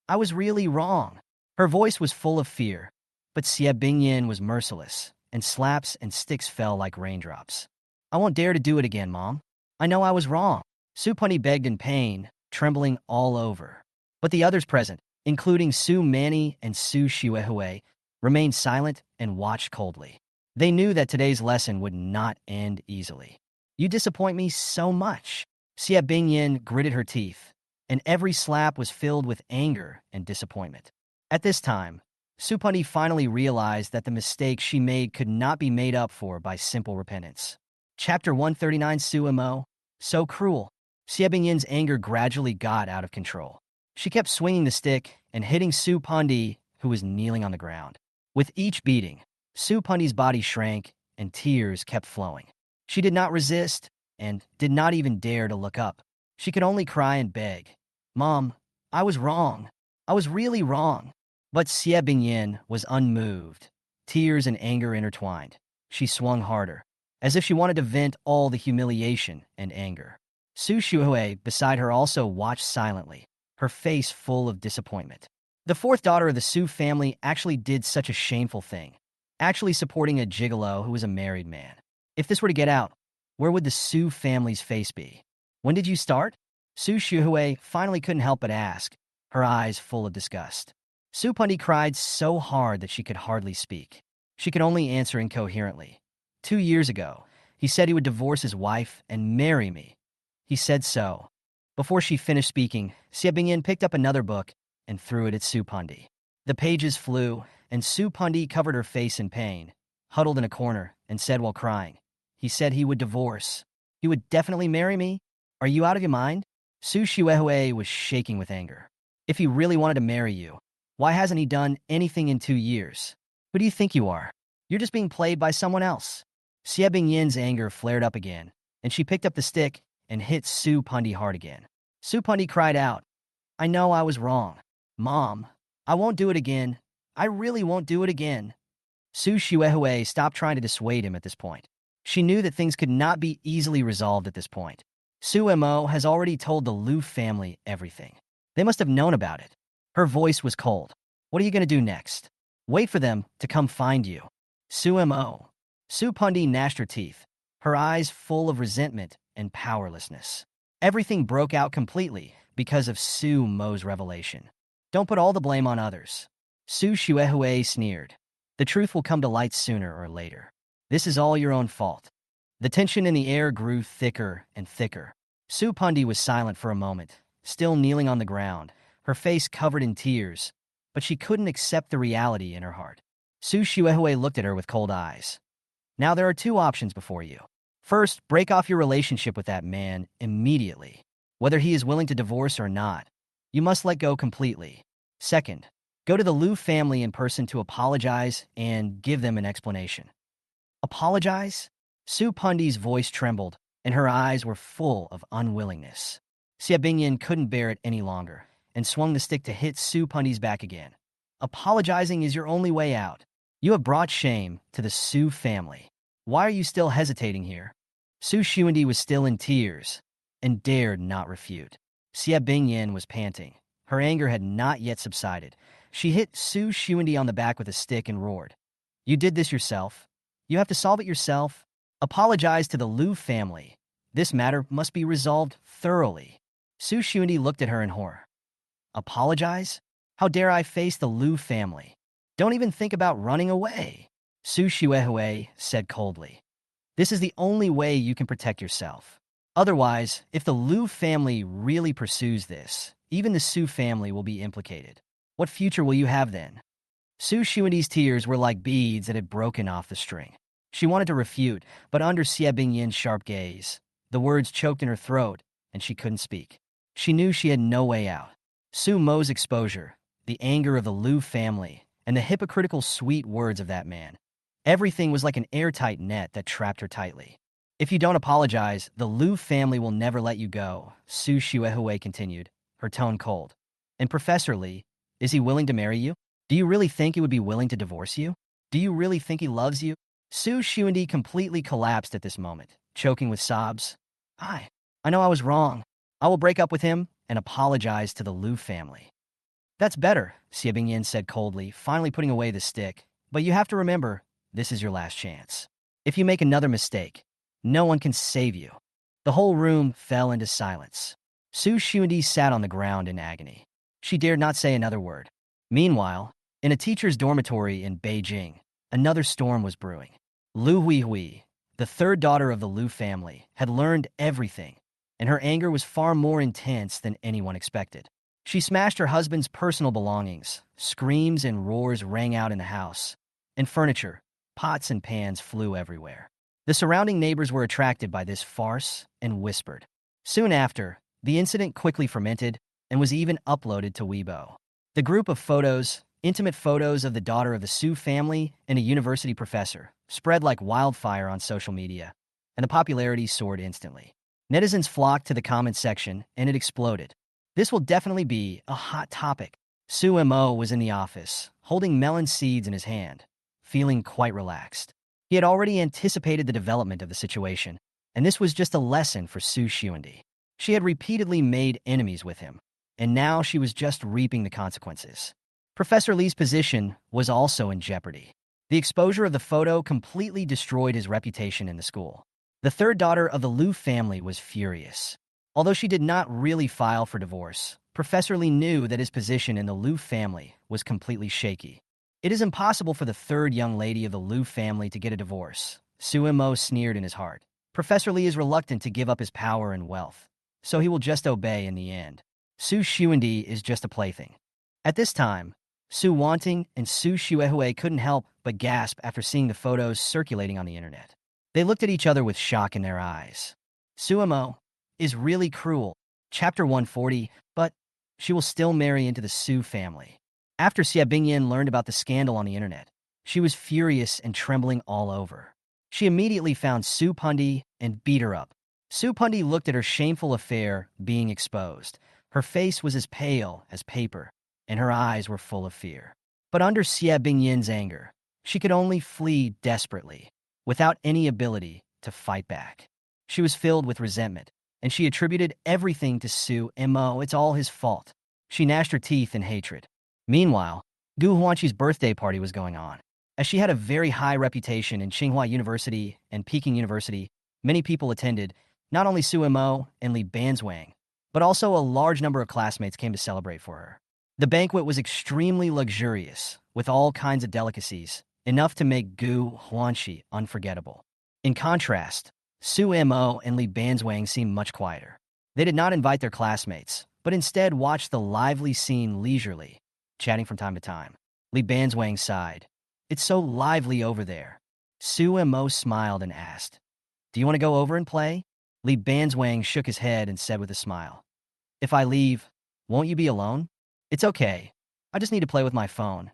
I was really wrong. Her voice was full of fear, but Xie Bingyan was merciless, and slaps and sticks fell like raindrops. I won't dare to do it again, Mom. I know I was wrong. Su Pundi begged in pain, trembling all over. But the others present, including Su Manny and Su Xuehue, remained silent and watched coldly. They knew that today's lesson would not end easily. You disappoint me so much. Xie Bingyan gritted her teeth, and every slap was filled with anger and disappointment. At this time, Su Pundi finally realized that the mistake she made could not be made up for by simple repentance. Chapter 139 Sumo, so cruel. Xie Bingyan's anger gradually got out of control. She kept swinging the stick and hitting Su Pundi, who was kneeling on the ground. With each beating, Su Pundi's body shrank and tears kept flowing. She did not resist and did not even dare to look up. She could only cry and beg, Mom, I was wrong. I was really wrong. But Xie Bingyan was unmoved. Tears and anger intertwined. She swung harder, as if she wanted to vent all the humiliation and anger. Su Xuehue beside her also watched silently, her face full of disappointment. The fourth daughter of the Su family actually did such a shameful thing, actually supporting a gigolo who was a married man. If this were to get out, where would the Su family's face be? When did you start? Su Xuehue finally couldn't help but ask, her eyes full of disgust. Su Pundi cried so hard that she could hardly speak. She could only answer incoherently. 2 years ago, he said he would divorce his wife and marry me. He said so. Before she finished speaking, Xie Bingyan picked up another book and threw it at Su Pundi. The pages flew, and Su Pundi covered her face in pain, huddled in a corner, and said while crying, he said he would divorce. He would definitely marry me? Are you out of your mind? Su Xuehue was shaking with anger. If he really wanted to marry you, why hasn't he done anything in 2 years? Who do you think you are? You're just being played by someone else. Xie Bingyan's anger flared up again, and she picked up the stick and hit Su Pundi hard again. Su Pundi cried out, I know I was wrong. Mom, I won't do it again. I really won't do it again. Su Xuehue stopped trying to dissuade him at this point. She knew that things could not be easily resolved at this point. Sumo has already told the Liu family everything. They must have known about it. Her voice was cold. What are you going to do next? Wait for them to come find you. Sumo. Pundi gnashed her teeth, her eyes full of resentment and powerlessness. Everything broke out completely because of Sumo's revelation. Don't put all the blame on others. Su Shuehue sneered. The truth will come to light sooner or later. This is all your own fault. The tension in the air grew thicker and thicker. Su Pundi was silent for a moment, still kneeling on the ground, her face covered in tears, but she couldn't accept the reality in her heart. Su Shuehue looked at her with cold eyes. Now there are two options before you. First, break off your relationship with that man immediately. Whether he is willing to divorce or not, you must let go completely. Second, go to the Liu family in person to apologize and give them an explanation. Apologize? Su Pundi's voice trembled, and her eyes were full of unwillingness. Xie Bingyan couldn't bear it any longer, and swung the stick to hit Su Pundi's back again. Apologizing is your only way out. You have brought shame to the Su family. Why are you still hesitating here? Su Xuandi was still in tears, and dared not refute. Xie Bingyan was panting. Her anger had not yet subsided. She hit Su Xuandi on the back with a stick and roared. You did this yourself. You have to solve it yourself. Apologize to the Liu family. This matter must be resolved thoroughly. Su Xuandi looked at her in horror. Apologize? How dare I face the Liu family? Don't even think about running away. Su Shuehue said coldly. This is the only way you can protect yourself. Otherwise, if the Liu family really pursues this, even the Su family will be implicated. What future will you have then? Su Xuandi's tears were like beads that had broken off the string. She wanted to refute, but under Xie Bingyan's sharp gaze, the words choked in her throat, and she couldn't speak. She knew she had no way out. Su Mo's exposure, the anger of the Liu family, and the hypocritical sweet words of that man. Everything was like an airtight net that trapped her tightly. If you don't apologize, the Liu family will never let you go, Su Shuehue continued, her tone cold. And Professor Li, is he willing to marry you? Do you really think he would be willing to divorce you? Do you really think he loves you? Su Xuandi completely collapsed at this moment, choking with sobs. I know I was wrong. I will break up with him and apologize to the Liu family. That's better, Xie Bingyan said coldly, finally putting away the stick. But you have to remember, this is your last chance. If you make another mistake, no one can save you. The whole room fell into silence. Su Xuandi sat on the ground in agony. She dared not say another word. Meanwhile, in a teacher's dormitory in Beijing, another storm was brewing. Liu Huihui, the third daughter of the Liu family, had learned everything, and her anger was far more intense than anyone expected. She smashed her husband's personal belongings. Screams and roars rang out in the house, and furniture, pots and pans flew everywhere. The surrounding neighbors were attracted by this farce and whispered. Soon after, the incident quickly fermented and was even uploaded to Weibo. The group of photos, intimate photos of the daughter of the Su family and a university professor, spread like wildfire on social media, and the popularity soared instantly. Netizens flocked to the comment section, and it exploded. This will definitely be a hot topic. Su Mo was in the office, holding melon seeds in his hand, feeling quite relaxed. He had already anticipated the development of the situation, and this was just a lesson for Su Xuandi. She had repeatedly made enemies with him, and now she was just reaping the consequences. Professor Li's position was also in jeopardy. The exposure of the photo completely destroyed his reputation in the school. The third daughter of the Liu family was furious. Although she did not really file for divorce, Professor Li knew that his position in the Liu family was completely shaky. It is impossible for the third young lady of the Liu family to get a divorce, Su Mo sneered in his heart. Professor Li is reluctant to give up his power and wealth, so he will just obey in the end. Su Xuandi is just a plaything. At this time, Su Wanting and Su Shuehue couldn't help but gasp after seeing the photos circulating on the internet. They looked at each other with shock in their eyes. Su Mo is really cruel. Chapter 140, but she will still marry into the Su family. After Xie Bingyan learned about the scandal on the internet, she was furious and trembling all over. She immediately found Su Pundi and beat her up. Su Pundi looked at her shameful affair being exposed. Her face was as pale as paper, and her eyes were full of fear. But under Xie Bingyan's anger, she could only flee desperately, without any ability to fight back. She was filled with resentment, and she attributed everything to Sumo. It's all his fault. She gnashed her teeth in hatred. Meanwhile, Gu Huanqi's birthday party was going on. As she had a very high reputation in Tsinghua University and Peking University, many people attended, not only Sumo and Li Banzwang, but also a large number of classmates came to celebrate for her. The banquet was extremely luxurious, with all kinds of delicacies, enough to make Gu Huanqi unforgettable. In contrast, Sumo and Li Banzwang seemed much quieter. They did not invite their classmates, but instead watched the lively scene leisurely, chatting from time to time. Li Banzwang sighed. "It's so lively over there." Sumo smiled and asked, "Do you want to go over and play?" Li Banzwang shook his head and said with a smile, "If I leave, won't you be alone?" "It's okay. I just need to play with my phone."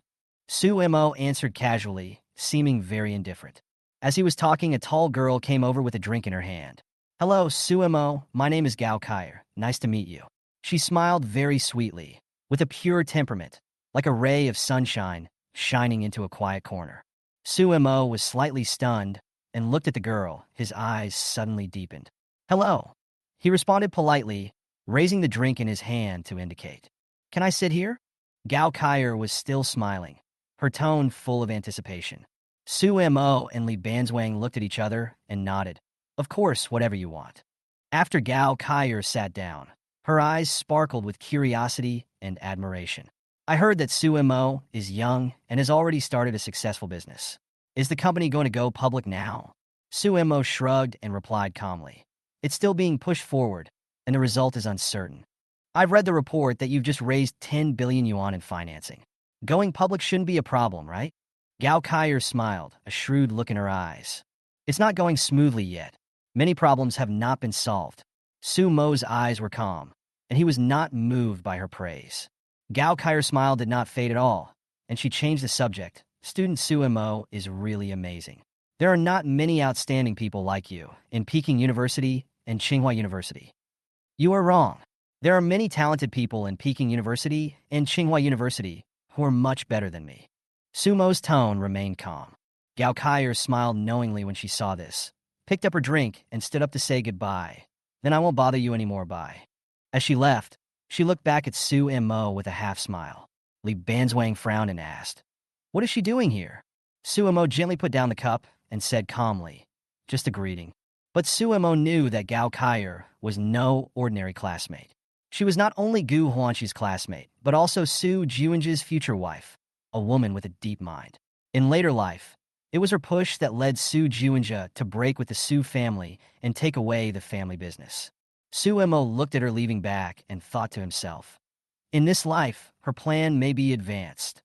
Sumo answered casually, seeming very indifferent. As he was talking, a tall girl came over with a drink in her hand. "Hello, Sumo. My name is Gao Kaier. Nice to meet you." She smiled very sweetly, with a pure temperament, like a ray of sunshine shining into a quiet corner. Sumo was slightly stunned and looked at the girl. His eyes suddenly deepened. "Hello." He responded politely, raising the drink in his hand to indicate. "Can I sit here?" Gao Kaier was still smiling, her tone full of anticipation. Sumo and Li Banzwang looked at each other and nodded. "Of course, whatever you want." After Gao Kaier sat down, her eyes sparkled with curiosity and admiration. "I heard that Sumo is young and has already started a successful business. Is the company going to go public now?" Sumo shrugged and replied calmly. "It's still being pushed forward, and the result is uncertain. I've read the report that you've just raised 10 billion yuan in financing. Going public shouldn't be a problem, right?" Gao Kaier smiled, a shrewd look in her eyes. "It's not going smoothly yet. Many problems have not been solved." Sumo's eyes were calm, and he was not moved by her praise. Gao Kaier's smile did not fade at all, and she changed the subject. "Student Sumo is really amazing. There are not many outstanding people like you in Peking University and Tsinghua University." "You are wrong. There are many talented people in Peking University and Tsinghua University who are much better than me." Sumo's tone remained calm. Gao Kaier smiled knowingly when she saw this, picked up her drink, and stood up to say goodbye. "Then I won't bother you anymore, bye." As she left, she looked back at Sumo with a half smile. Li Banzwang frowned and asked, "What is she doing here?" Sumo gently put down the cup and said calmly, "Just a greeting." But Sumo knew that Gao Kaier was no ordinary classmate. She was not only Gu Huanqi's classmate, but also Su Juinji's future wife, a woman with a deep mind. In later life, it was her push that led Su Juinja to break with the Su family and take away the family business. Sumo looked at her leaving back and thought to himself, in this life, her plan may be advanced.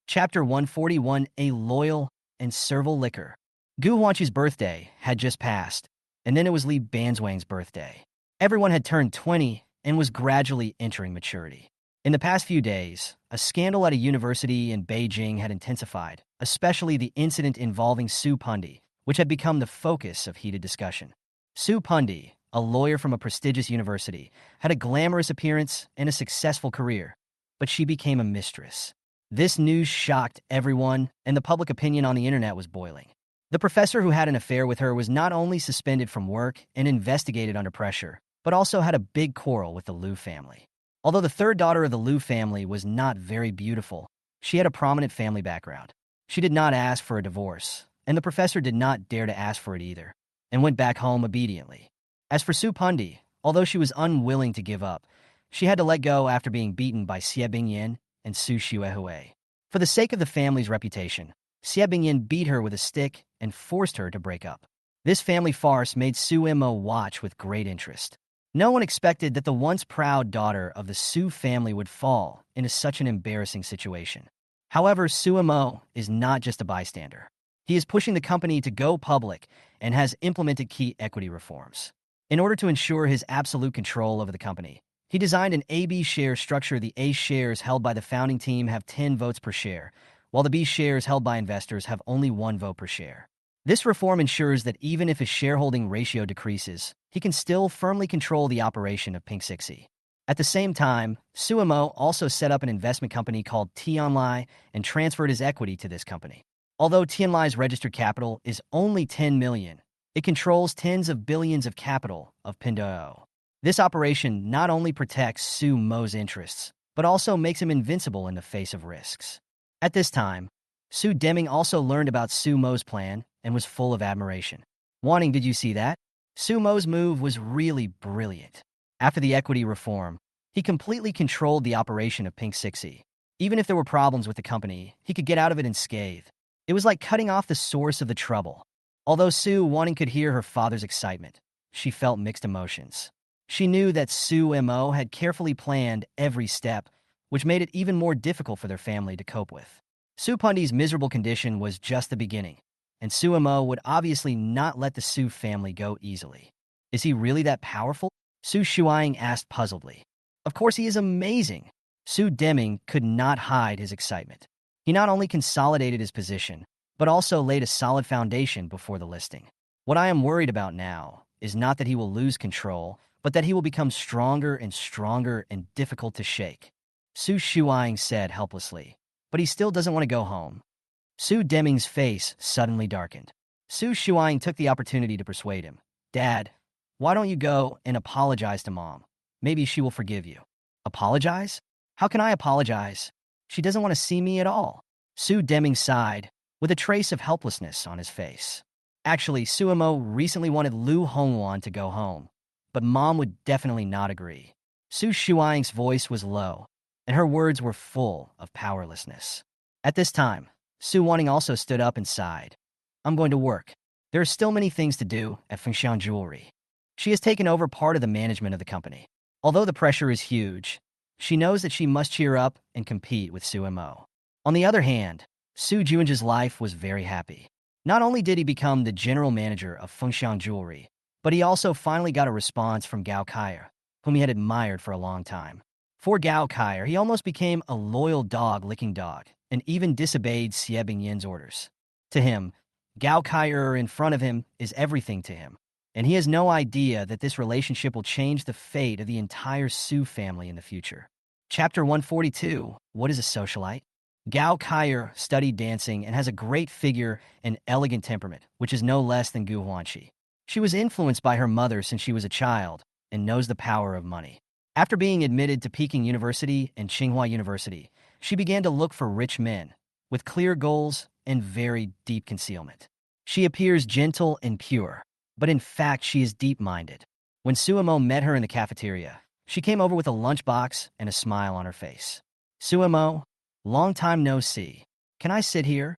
Chapter 141, A Loyal and Servile Liquor. Gu Huanqi's birthday had just passed, and then it was Li Banzwang's birthday. Everyone had turned 20 and was gradually entering maturity. In the past few days, a scandal at a university in Beijing had intensified, especially the incident involving Su Pundi, which had become the focus of heated discussion. Su Pundi, a lawyer from a prestigious university, had a glamorous appearance and a successful career, but she became a mistress. This news shocked everyone, and the public opinion on the internet was boiling. The professor who had an affair with her was not only suspended from work and investigated under pressure, but also had a big quarrel with the Liu family. Although the third daughter of the Liu family was not very beautiful, she had a prominent family background. She did not ask for a divorce, and the professor did not dare to ask for it either, and went back home obediently. As for Su Pundi, although she was unwilling to give up, she had to let go after being beaten by Xie Bingyan and Su Xuehue. For the sake of the family's reputation, Xie Bingyan beat her with a stick and forced her to break up. This family farce made Sumo watch with great interest. No one expected that the once proud daughter of the Su family would fall into such an embarrassing situation. However, Sumo is not just a bystander. He is pushing the company to go public and has implemented key equity reforms. In order to ensure his absolute control over the company, he designed an AB share structure. The A shares held by the founding team have 10 votes per share, while the B shares held by investors have only 1 vote per share. This reform ensures that even if his shareholding ratio decreases, he can still firmly control the operation of Pink Sixy. At the same time, Sumo also set up an investment company called Tianlai and transferred his equity to this company. Although Tianlai's registered capital is only 10 million, It controls tens of billions of capital of Pinduoduo. This operation not only protects Su Mo's interests, but also makes him invincible in the face of risks. At this time, Su Deming also learned about Su Mo's plan and was full of admiration. Wanting, did you see that? Su Mo's move was really brilliant. After the equity reform, he completely controlled the operation of Pink Sixy. Even if there were problems with the company, he could get out of it unscathed. It was like cutting off the source of the trouble. Although Su Wanting could hear her father's excitement, she felt mixed emotions. She knew that Su Mo had carefully planned every step, which made it even more difficult for their family to cope with. Su Pundi's miserable condition was just the beginning, and Su Mo would obviously not let the Su family go easily. Is he really that powerful? Su Shuang asked puzzledly. Of course he is amazing. Su Deming could not hide his excitement. He not only consolidated his position, but also laid a solid foundation before the listing. What I am worried about now is not that he will lose control, but that he will become stronger and difficult to shake. Su Shuang said helplessly, but he still doesn't want to go home. Su Deming's face suddenly darkened. Su Shuang took the opportunity to persuade him. Dad, why don't you go and apologize to Mom? Maybe she will forgive you. Apologize? How can I apologize? She doesn't want to see me at all. Su Deming sighed, with a trace of helplessness on his face. Actually, Su Mo recently wanted Lu Hongwan to go home, but Mom would definitely not agree. Su Shuang's voice was low, and her words were full of powerlessness. At this time, Su Wanting also stood up and sighed. I'm going to work. There are still many things to do at Fengshan Jewelry. She has taken over part of the management of the company. Although the pressure is huge, she knows that she must cheer up and compete with Su Mo. On the other hand, Su Junja's life was very happy. Not only did he become the general manager of Fengshan Jewelry, but he also finally got a response from Gao Kaier, whom he had admired for a long time. For Gao Kaier, he almost became a loyal dog-licking dog, and even disobeyed Xie Bingyin's orders. To him, Gao Kaier in front of him is everything to him, and he has no idea that this relationship will change the fate of the entire Su family in the future. Chapter 142, What is a Socialite? Gao Kaier studied dancing and has a great figure and elegant temperament, which is no less than Gu Huanqi. She was influenced by her mother since she was a child and knows the power of money. After being admitted to Peking University and Tsinghua University, she began to look for rich men with clear goals and very deep concealment. She appears gentle and pure, but in fact she is deep-minded. When Suemo met her in the cafeteria, she came over with a lunchbox and a smile on her face. Suemo, long time no see. Can I sit here?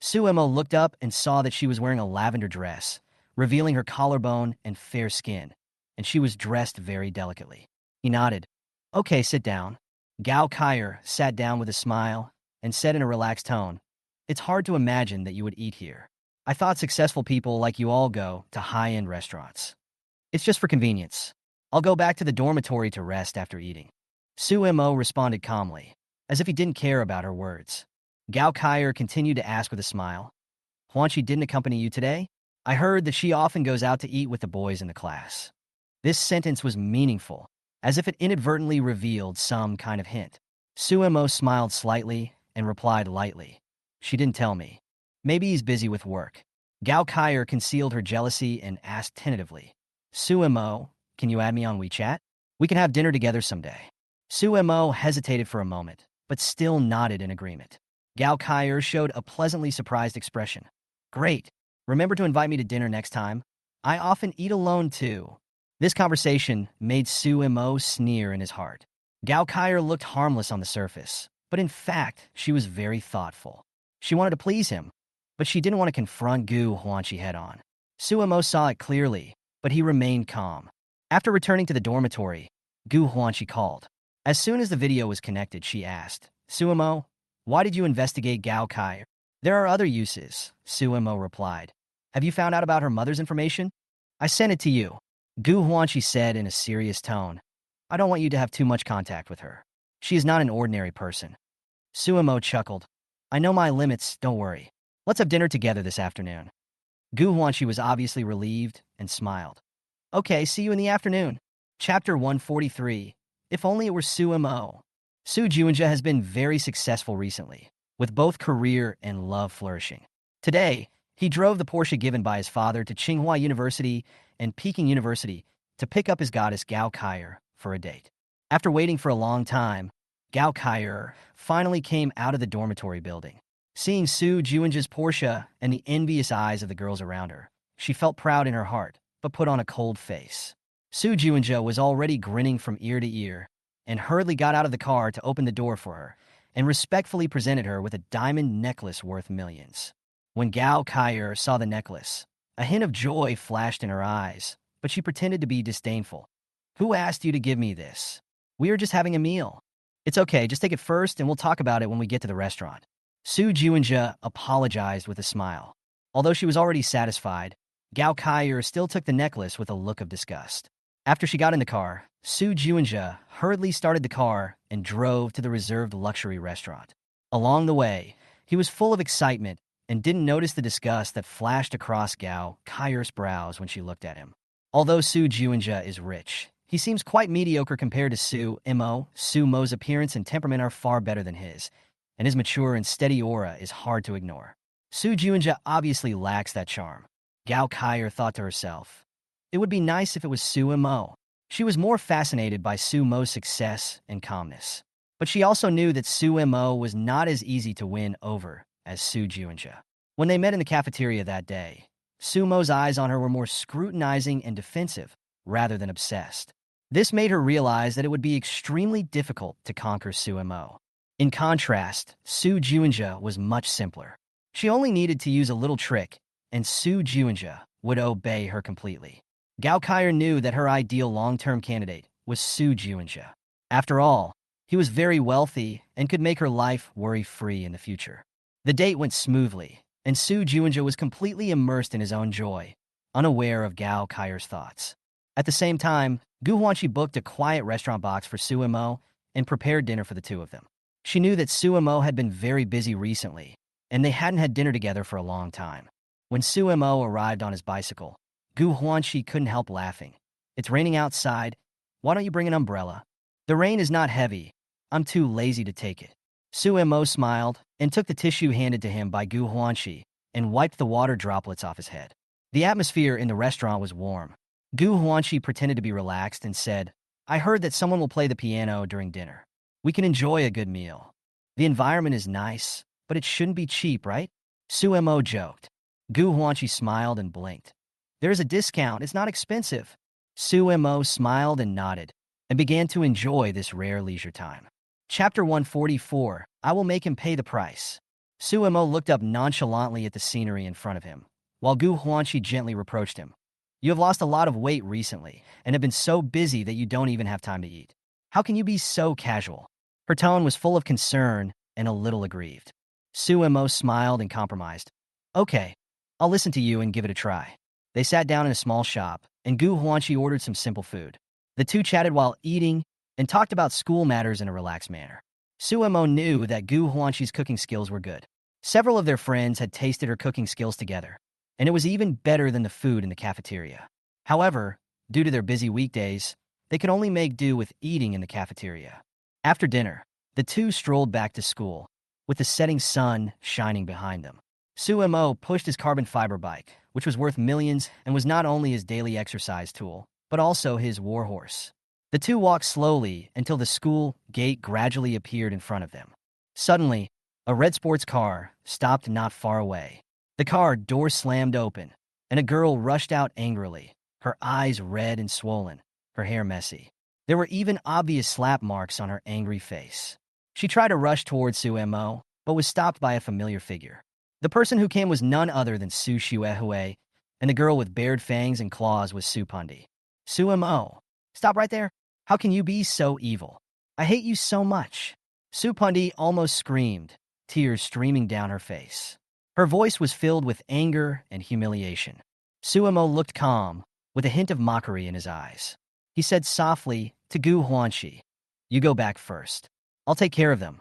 Suemo looked up and saw that she was wearing a lavender dress, revealing her collarbone and fair skin, and she was dressed very delicately. He nodded. Okay, sit down. Gao Kaier sat down with a smile and said in a relaxed tone, It's hard to imagine that you would eat here. I thought successful people like you all go to high-end restaurants. It's just for convenience. I'll go back to the dormitory to rest after eating. Suemo responded calmly, as if he didn't care about her words. Gao Kaier continued to ask with a smile, Huanqi didn't accompany you today? I heard that she often goes out to eat with the boys in the class. This sentence was meaningful, as if it inadvertently revealed some kind of hint. Suemo smiled slightly and replied lightly, She didn't tell me. Maybe he's busy with work. Gao Kaier concealed her jealousy and asked tentatively, Suemo, can you add me on WeChat? We can have dinner together someday. Suemo hesitated for a moment, but still nodded in agreement. Gao Kaier showed a pleasantly surprised expression. Great. Remember to invite me to dinner next time. I often eat alone too. This conversation made Suemo sneer in his heart. Gao Kaier looked harmless on the surface, but in fact, she was very thoughtful. She wanted to please him, but she didn't want to confront Gu Huanqi head-on. Suemo saw it clearly, but he remained calm. After returning to the dormitory, Gu Huanqi called. As soon as the video was connected, she asked, Suemo, why did you investigate Gao Kaier? There are other uses, Suemo replied. Have you found out about her mother's information? I sent it to you. Gu Huanqi said in a serious tone. I don't want you to have too much contact with her. She is not an ordinary person. Suemo chuckled. I know my limits, don't worry. Let's have dinner together this afternoon. Gu Huanqi was obviously relieved and smiled. Okay, see you in the afternoon. Chapter 143. If only it were Suemo. Su Junja has been very successful recently, with both career and love flourishing. Today, He drove the Porsche given by his father to Tsinghua University and Peking University to pick up his goddess Gao Kaier for a date. After waiting for a long time, Gao Kaier finally came out of the dormitory building. Seeing Su Juinja's Porsche and the envious eyes of the girls around her, she felt proud in her heart, but put on a cold face. Su Juinja was already grinning from ear to ear and hurriedly got out of the car to open the door for her and respectfully presented her with a diamond necklace worth millions. When Gao Kaier saw the necklace, a hint of joy flashed in her eyes, but she pretended to be disdainful. "Who asked you to give me this? We are just having a meal." "It's okay, just take it first and we'll talk about it when we get to the restaurant." Su Juinja apologized with a smile. Although she was already satisfied, Gao Kaier still took the necklace with a look of disgust. After she got in the car, Su Juinja hurriedly started the car and drove to the reserved luxury restaurant. Along the way, he was full of excitement and didn't notice the disgust that flashed across Gao Kaier's brows when she looked at him. Although Su Juinja is rich, he seems quite mediocre compared to Su Mo. Su Mo's appearance and temperament are far better than his, and his mature and steady aura is hard to ignore. Su Juinja obviously lacks that charm. Gao Kaier thought to herself, it would be nice if it was Su Mo. She was more fascinated by Su Mo's success and calmness. But she also knew that Su Mo was not as easy to win over as Su Juinja. When they met in the cafeteria that day, Su Mo's eyes on her were more scrutinizing and defensive rather than obsessed. This made her realize that it would be extremely difficult to conquer Su Mo. In contrast, Su Juinja was much simpler. She only needed to use a little trick, and Su Juinja would obey her completely. Gao Kaier knew that her ideal long-term candidate was Su Juinja. After all, he was very wealthy and could make her life worry-free in the future. The date went smoothly, and Su Juinja was completely immersed in his own joy, unaware of Gao Kaier's thoughts. At the same time, Gu Huanqi booked a quiet restaurant box for Su Mo and prepared dinner for the two of them. She knew that Su Mo had been very busy recently, and they hadn't had dinner together for a long time. When Su Mo arrived on his bicycle, Gu Huanqi couldn't help laughing. "It's raining outside. Why don't you bring an umbrella?" "The rain is not heavy. I'm too lazy to take it." Su Mo smiled and took the tissue handed to him by Gu Huanqi and wiped the water droplets off his head. The atmosphere in the restaurant was warm. Gu Huanqi pretended to be relaxed and said, "I heard that someone will play the piano during dinner. We can enjoy a good meal. The environment is nice, but it shouldn't be cheap, right?" Su Mo joked. Gu Huanqi smiled and blinked. "There's a discount. It's not expensive." Su Mo smiled and nodded and began to enjoy this rare leisure time. Chapter 144, I will make him pay the price. Su Mo looked up nonchalantly at the scenery in front of him, while Gu Huanqi gently reproached him. "You have lost a lot of weight recently and have been so busy that you don't even have time to eat. How can you be so casual?" Her tone was full of concern and a little aggrieved. Su Mo smiled and compromised. "Okay, I'll listen to you and give it a try." They sat down in a small shop, and Gu Huanqi ordered some simple food. The two chatted while eating and talked about school matters in a relaxed manner. Su Mo knew that Gu Huanqi's cooking skills were good. Several of their friends had tasted her cooking skills together, and it was even better than the food in the cafeteria. However, due to their busy weekdays, they could only make do with eating in the cafeteria. After dinner, the two strolled back to school, with the setting sun shining behind them. Su Mo pushed his carbon fiber bike, which was worth millions and was not only his daily exercise tool, but also his warhorse. The two walked slowly until the school gate gradually appeared in front of them. Suddenly, a red sports car stopped not far away. The car door slammed open, and a girl rushed out angrily, her eyes red and swollen, her hair messy. There were even obvious slap marks on her angry face. She tried to rush towards Su Mo, but was stopped by a familiar figure. The person who came was none other than Su Xuehue, and the girl with bared fangs and claws was Su Pundi. "Su Mo, stop right there. How can you be so evil? I hate you so much." Su Pundi almost screamed, tears streaming down her face. Her voice was filled with anger and humiliation. Su Mo looked calm, with a hint of mockery in his eyes. He said softly to Gu Huanqi, "You go back first. I'll take care of them."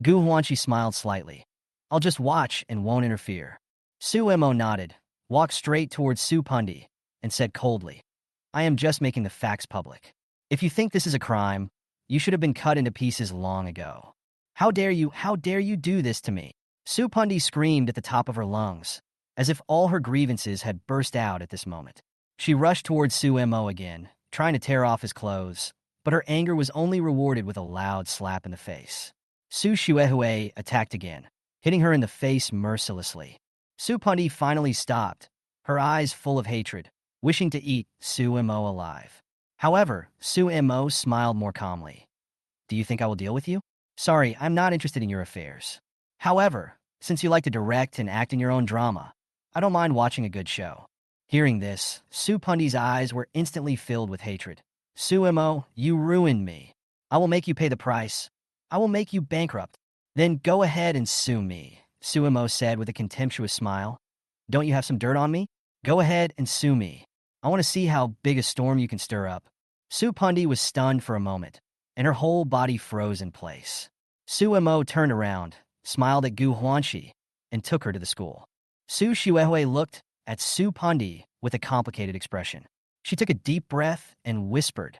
Gu Huanqi smiled slightly. "I'll just watch and won't interfere." Su Mo nodded, walked straight towards Su Pundi, and said coldly, "I am just making the facts public. If you think this is a crime, you should have been cut into pieces long ago. How dare you do this to me?" Su Pundi screamed at the top of her lungs. as if all her grievances had burst out at this moment. She rushed towards Sumo again, trying to tear off his clothes, but her anger was only rewarded with a loud slap in the face. Su Shuehue attacked again, hitting her in the face mercilessly. Su Pundi finally stopped, her eyes full of hatred, wishing to eat Sumo alive. However, Sumo smiled more calmly. Do you think I will deal with you? Sorry, I'm not interested in your affairs. However, since you like to direct and act in your own drama, I don't mind watching a good show. Hearing this, Su Pundi's eyes were instantly filled with hatred. Sumo, you ruined me. I will make you pay the price. I will make you bankrupt. Then go ahead and sue me, Sumo said with a contemptuous smile. Don't you have some dirt on me? Go ahead and sue me. I want to see how big a storm you can stir up. Su Pundi was stunned for a moment, and her whole body froze in place. Sumo turned around, smiled at Gu Huanxi, and took her to the school. Su Shuehue looked at Su Pundi with a complicated expression. She took a deep breath and whispered,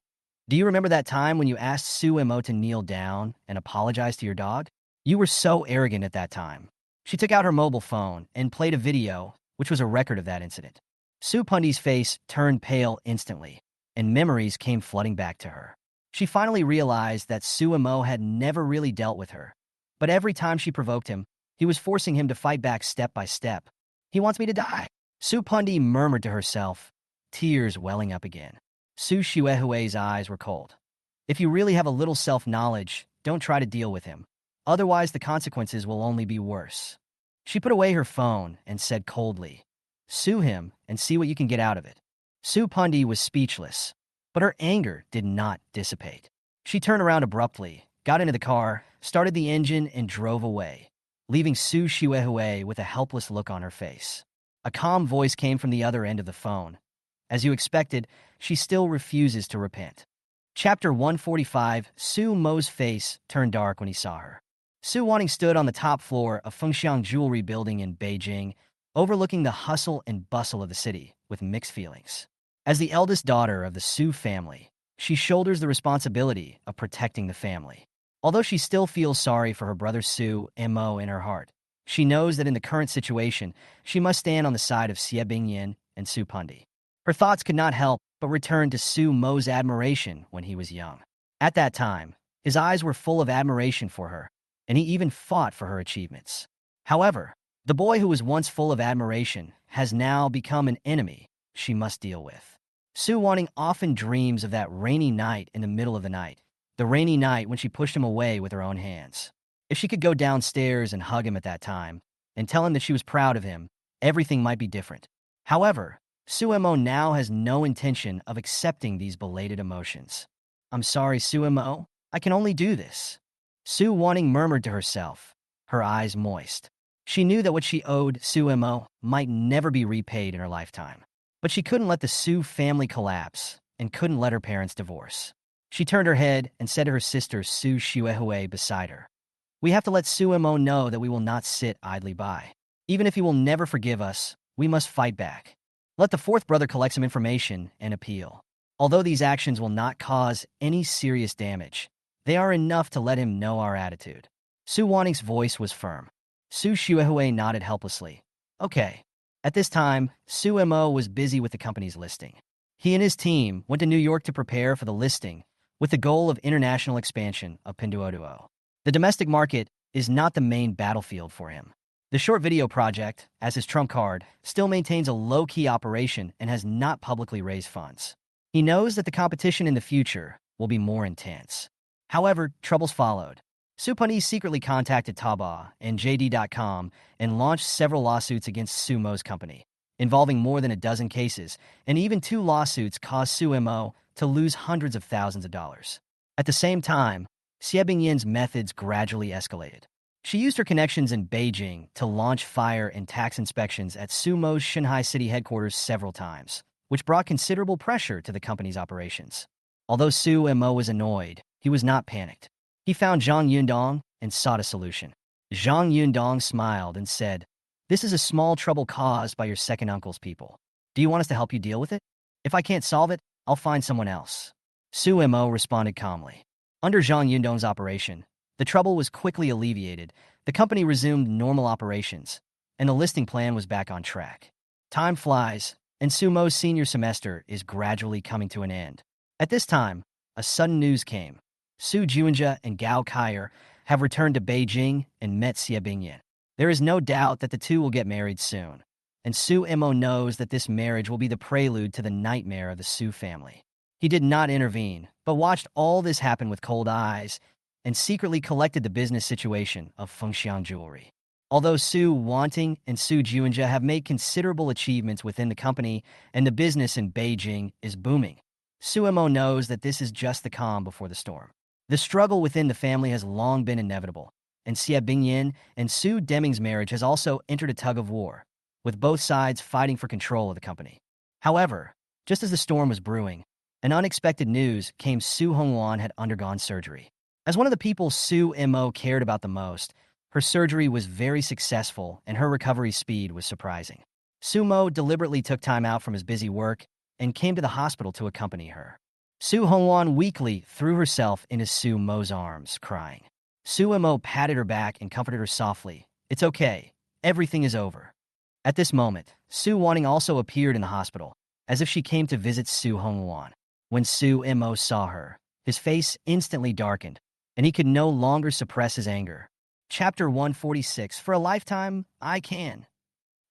Do you remember that time when you asked Sumo to kneel down and apologize to your dog? You were so arrogant at that time. She took out her mobile phone and played a video, which was a record of that incident. Su Pundi's face turned pale instantly, and memories came flooding back to her. She finally realized that Sumo had never really dealt with her, but every time she provoked him, he was forcing him to fight back step by step. He wants me to die, Su Pundi murmured to herself, tears welling up again. Su Shuehue's eyes were cold. If you really have a little self-knowledge, don't try to deal with him. Otherwise, the consequences will only be worse. She put away her phone and said coldly, Sue him and see what you can get out of it. Su Pundi was speechless, but her anger did not dissipate. She turned around abruptly, got into the car, started the engine, and drove away, leaving Su Shuehue with a helpless look on her face. A calm voice came from the other end of the phone. As you expected, she still refuses to repent. Chapter 145, Su Mo's face turned dark when he saw her. Su Wanning stood on the top floor of Fengxiang Jewelry Building in Beijing, overlooking the hustle and bustle of the city with mixed feelings. As the eldest daughter of the Su family, she shoulders the responsibility of protecting the family. Although she still feels sorry for her brother Su Mo in her heart, she knows that in the current situation, she must stand on the side of Xie Bingyan and Su Pundi. Her thoughts could not help but return to Su Mo's admiration when he was young. At that time, his eyes were full of admiration for her, and he even fought for her achievements. However, the boy who was once full of admiration has now become an enemy she must deal with. Su Wanting often dreams of that rainy night in the middle of the night, the rainy night when she pushed him away with her own hands. If she could go downstairs and hug him at that time, and tell him that she was proud of him, everything might be different. However, Sumo now has no intention of accepting these belated emotions. I'm sorry, Sumo. I can only do this. Su Wanting murmured to herself, her eyes moist. She knew that what she owed Sumo might never be repaid in her lifetime. But she couldn't let the Su family collapse and couldn't let her parents divorce. She turned her head and said to her sister Su Shuehue beside her, We have to let Sumo know that we will not sit idly by. Even if he will never forgive us, we must fight back. Let the fourth brother collect some information and appeal. Although these actions will not cause any serious damage, they are enough to let him know our attitude. Su Wanting's voice was firm. Su Shuehue nodded helplessly. Okay. At this time, Su Mo was busy with the company's listing. He and his team went to New York to prepare for the listing with the goal of international expansion of Pinduoduo. The domestic market is not the main battlefield for him. The short video project, as his trump card, still maintains a low-key operation and has not publicly raised funds. He knows that the competition in the future will be more intense. However, troubles followed. Su Pundi secretly contacted Taobao and JD.com and launched several lawsuits against Sumo's company, involving more than a dozen cases, and even 2 lawsuits caused Sumo to lose hundreds of thousands of dollars. At the same time, Xie Bingyan's methods gradually escalated. She used her connections in Beijing to launch fire and tax inspections at Sumo's Shanghai city headquarters several times, which brought considerable pressure to the company's operations. Although Sumo was annoyed, he was not panicked. He found Zhang Yundong and sought a solution. Zhang Yundong smiled and said, This is a small trouble caused by your second uncle's people. Do you want us to help you deal with it? If I can't solve it, I'll find someone else. Sumo responded calmly. Under Zhang Yundong's operation, the trouble was quickly alleviated, the company resumed normal operations, and the listing plan was back on track. Time flies, and Sumo's senior semester is gradually coming to an end. At this time, a sudden news came. Su Juanja and Gao Kaier have returned to Beijing and met Xie Bingyan. There is no doubt that the two will get married soon, and Su Mo knows that this marriage will be the prelude to the nightmare of the Su family. He did not intervene, but watched all this happen with cold eyes and secretly collected the business situation of Fengxiang Jewelry. Although Su Wanting and Su Juanja have made considerable achievements within the company and the business in Beijing is booming, Su Mo knows that this is just the calm before the storm. The struggle within the family has long been inevitable, and Xie Bingyan and Su Deming's marriage has also entered a tug of war, with both sides fighting for control of the company. However, just as the storm was brewing, an unexpected news came. Su Hongwan had undergone surgery. As one of the people Su Mo cared about the most, her surgery was very successful and her recovery speed was surprising. Su Mo deliberately took time out from his busy work and came to the hospital to accompany her. Su Hongwan weakly threw herself into Su Mo's arms, crying. Su Mo patted her back and comforted her softly. "It's okay. Everything is over." At this moment, Su Wanting also appeared in the hospital, as if she came to visit Su Hongwan. When Su Mo saw her, his face instantly darkened, and he could no longer suppress his anger. Chapter 146, For a Lifetime, I Can.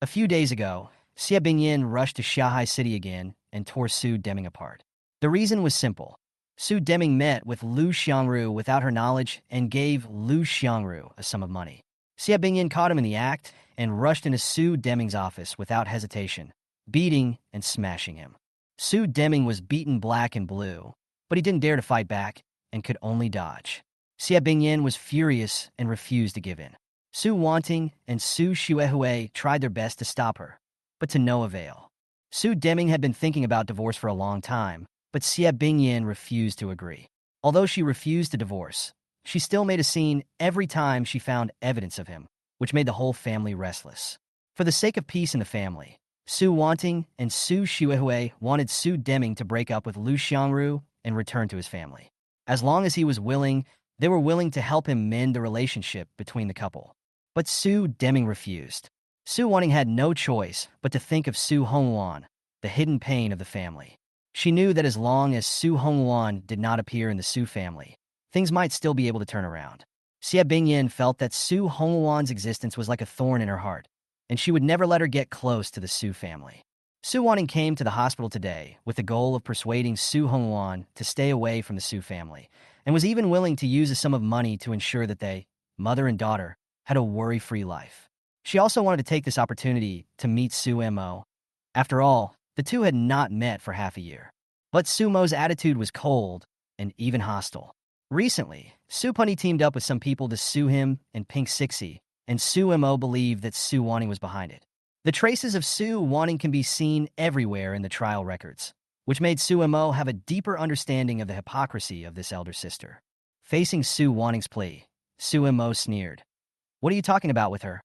A few days ago, Xie Bingyan rushed to Shanghai City again and tore Su Deming apart. The reason was simple. Su Deming met with Lu Xiangru without her knowledge and gave Lu Xiangru a sum of money. Xie Bingyan caught him in the act and rushed into Su Deming's office without hesitation, beating and smashing him. Su Deming was beaten black and blue, but he didn't dare to fight back and could only dodge. Xie Bingyan was furious and refused to give in. Su Wanting and Su Xuehui tried their best to stop her, but to no avail. Su Deming had been thinking about divorce for a long time, but Xie Bingyan refused to agree. Although she refused to divorce, she still made a scene every time she found evidence of him, which made the whole family restless. For the sake of peace in the family, Su Wanting and Su Xuehui wanted Su Deming to break up with Lu Xiangru and return to his family. As long as he was willing, they were willing to help him mend the relationship between the couple. But Su Deming refused. Su Wanting had no choice but to think of Su Hongwan, the hidden pain of the family. She knew that as long as Su Hongwan did not appear in the Su family, things might still be able to turn around. Xie Bingyan felt that Su Hongwan's existence was like a thorn in her heart, and she would never let her get close to the Su family. Su Wanting came to the hospital today with the goal of persuading Su Hongwan to stay away from the Su family, and was even willing to use a sum of money to ensure that they, mother and daughter, had a worry-free life. She also wanted to take this opportunity to meet Su Mo. After all, the two had not met for half a year. But Su Mo's attitude was cold and even hostile. Recently, Su Pundi teamed up with some people to sue him and Pink Sixie, and Su Mo believed that Su Wanting was behind it. The traces of Su Wanting can be seen everywhere in the trial records, which made Su Mo have a deeper understanding of the hypocrisy of this elder sister. Facing Su Wanting's plea, Su Mo sneered. "What are you talking about with her?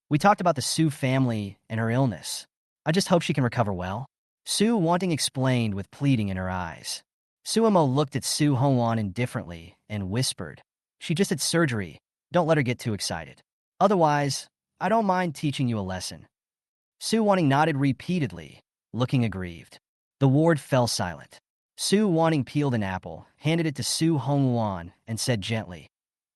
We talked about the Su family and her illness. I just hope she can recover well." Su Wanting explained with pleading in her eyes. Su Mo looked at Su Hongwan indifferently and whispered, "She just had surgery. Don't let her get too excited. Otherwise, I don't mind teaching you a lesson." Su Wanting nodded repeatedly, looking aggrieved. The ward fell silent. Su Wanting peeled an apple, handed it to Su Hongwan, and said gently,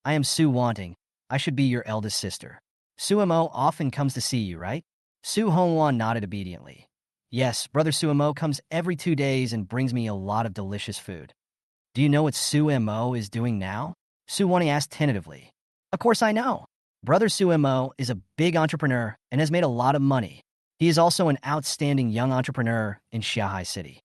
"I am Su Wanting. I should be your eldest sister. Su Mo often comes to see you, right?" Su Hongwan nodded obediently. "Yes, Brother Su Mo comes every 2 days and brings me a lot of delicious food." "Do you know what Su Mo is doing now?" Su Wanting asked tentatively. "Of course I know. Brother Su Mo is a big entrepreneur and has made a lot of money. He is also an outstanding young entrepreneur in Shanghai City."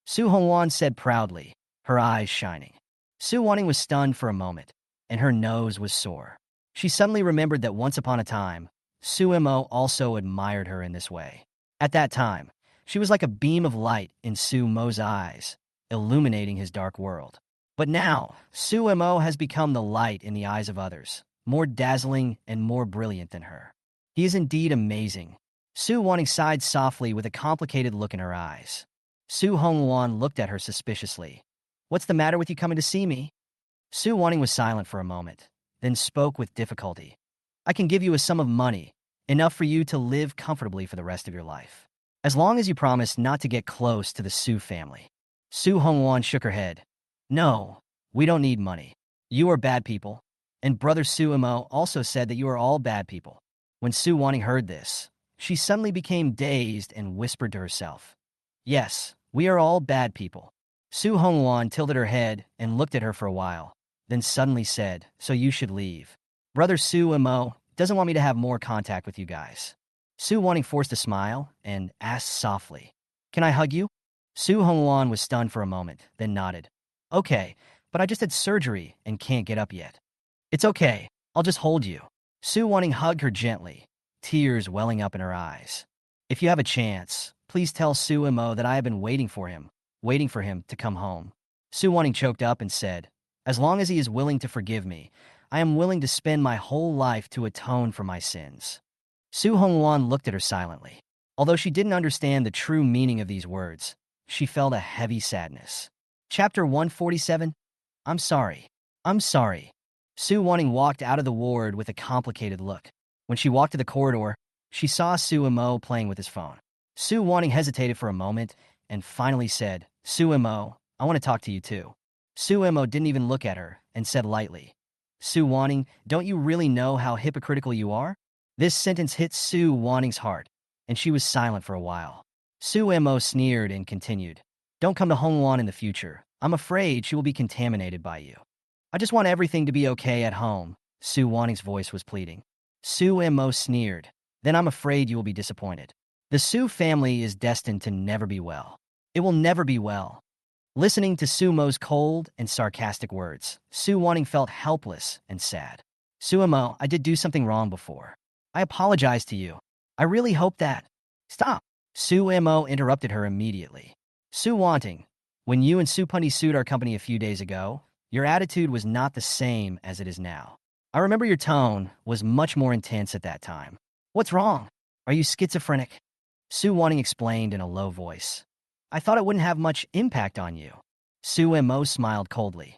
Su Hongwan said proudly, her eyes shining. Su Wanting was stunned for a moment, and her nose was sore. She suddenly remembered that once upon a time, Su Mo also admired her in this way. At that time, she was like a beam of light in Su Mo's eyes, illuminating his dark world. But now, Su Mo has become the light in the eyes of others, more dazzling and more brilliant than her. He is indeed amazing. Su Wanting sighed softly with a complicated look in her eyes. Su Hongwan looked at her suspiciously. "What's the matter with you coming to see me?" Su Wanting was silent for a moment, then spoke with difficulty. "I can give you a sum of money Enough for you to live comfortably for the rest of your life. As long as you promise not to get close to the Su family. Su Hongwan shook her head. No, we don't need money. You are bad people. And Brother Su Imo also said that you are all bad people. When Su Wanting heard this, she suddenly became dazed and whispered to herself. Yes, we are all bad people. Su Hongwan tilted her head and looked at her for a while, then suddenly said, so you should leave. Brother Su Imo doesn't want me to have more contact with you guys. Su Wanting forced a smile and asked softly, can I hug you? Su Hongwan was stunned for a moment, then nodded. Okay, but I just had surgery and can't get up yet. It's okay, I'll just hold you. Su Wanting hugged her gently, tears welling up in her eyes. If you have a chance, please tell Su Imo that I have been waiting for him to come home. Su Wanting choked up and said, as long as he is willing to forgive me, I am willing to spend my whole life to atone for my sins. Su Hongwan looked at her silently. Although she didn't understand the true meaning of these words, she felt a heavy sadness. Chapter 147. I'm sorry. I'm sorry. Su Wanting walked out of the ward with a complicated look. When she walked to the corridor, she saw Su Imo playing with his phone. Su Wanting hesitated for a moment and finally said, Su Imo, I want to talk to you too. Su Imo didn't even look at her and said lightly, Su Wanting, don't you really know how hypocritical you are? This sentence hit Su Wanting's heart, and she was silent for a while. Su Imo sneered and continued, don't come to Hongwan in the future. I'm afraid she will be contaminated by you. I just want everything to be okay at home, Su Wanting's voice was pleading. Su Imo sneered, then I'm afraid you will be disappointed. The Su family is destined to never be well. It will never be well. Listening to Su Mo's cold and sarcastic words, Su Wanting felt helpless and sad. Su Imo, I did do something wrong before. I apologize to you. I really hope that... Stop. Su Imo interrupted her immediately. Su Wanting, when you and Su Pundi sued our company a few days ago, your attitude was not the same as it is now. I remember your tone was much more intense at that time. What's wrong? Are you schizophrenic? Su Wanting explained in a low voice. I thought it wouldn't have much impact on you. Su Imo smiled coldly.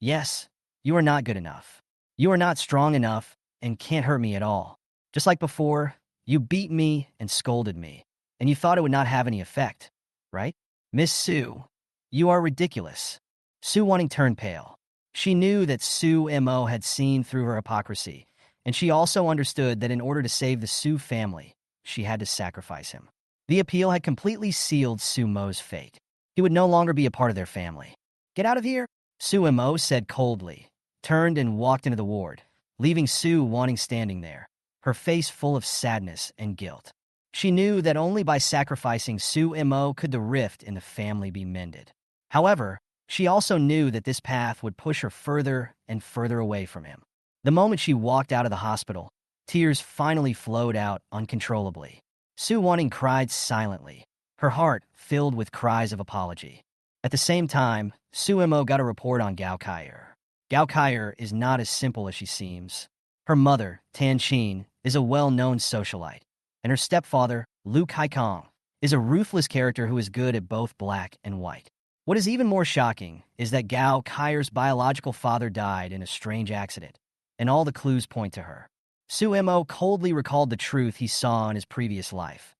Yes, you are not good enough. You are not strong enough and can't hurt me at all. Just like before, you beat me and scolded me, and you thought it would not have any effect, right? Miss Su, you are ridiculous. Su Wanting turned pale. She knew that Su Imo had seen through her hypocrisy, and she also understood that in order to save the Su family, she had to sacrifice him. The appeal had completely sealed Su Mo's fate. He would no longer be a part of their family. Get out of here, Su Imo said coldly, turned and walked into the ward, leaving Su Wanting standing there, her face full of sadness and guilt. She knew that only by sacrificing Su Imo could the rift in the family be mended. However, she also knew that this path would push her further and further away from him. The moment she walked out of the hospital, tears finally flowed out uncontrollably. Su Wanting cried silently, her heart filled with cries of apology. At the same time, Su Imo got a report on Gao Kaier. Gao Kaier is not as simple as she seems. Her mother, Tan Qin, is a well-known socialite, and her stepfather, Lu Kaikong, is a ruthless character who is good at both black and white. What is even more shocking is that Gao Kaier's biological father died in a strange accident, and all the clues point to her. Su Imo coldly recalled the truth he saw in his previous life.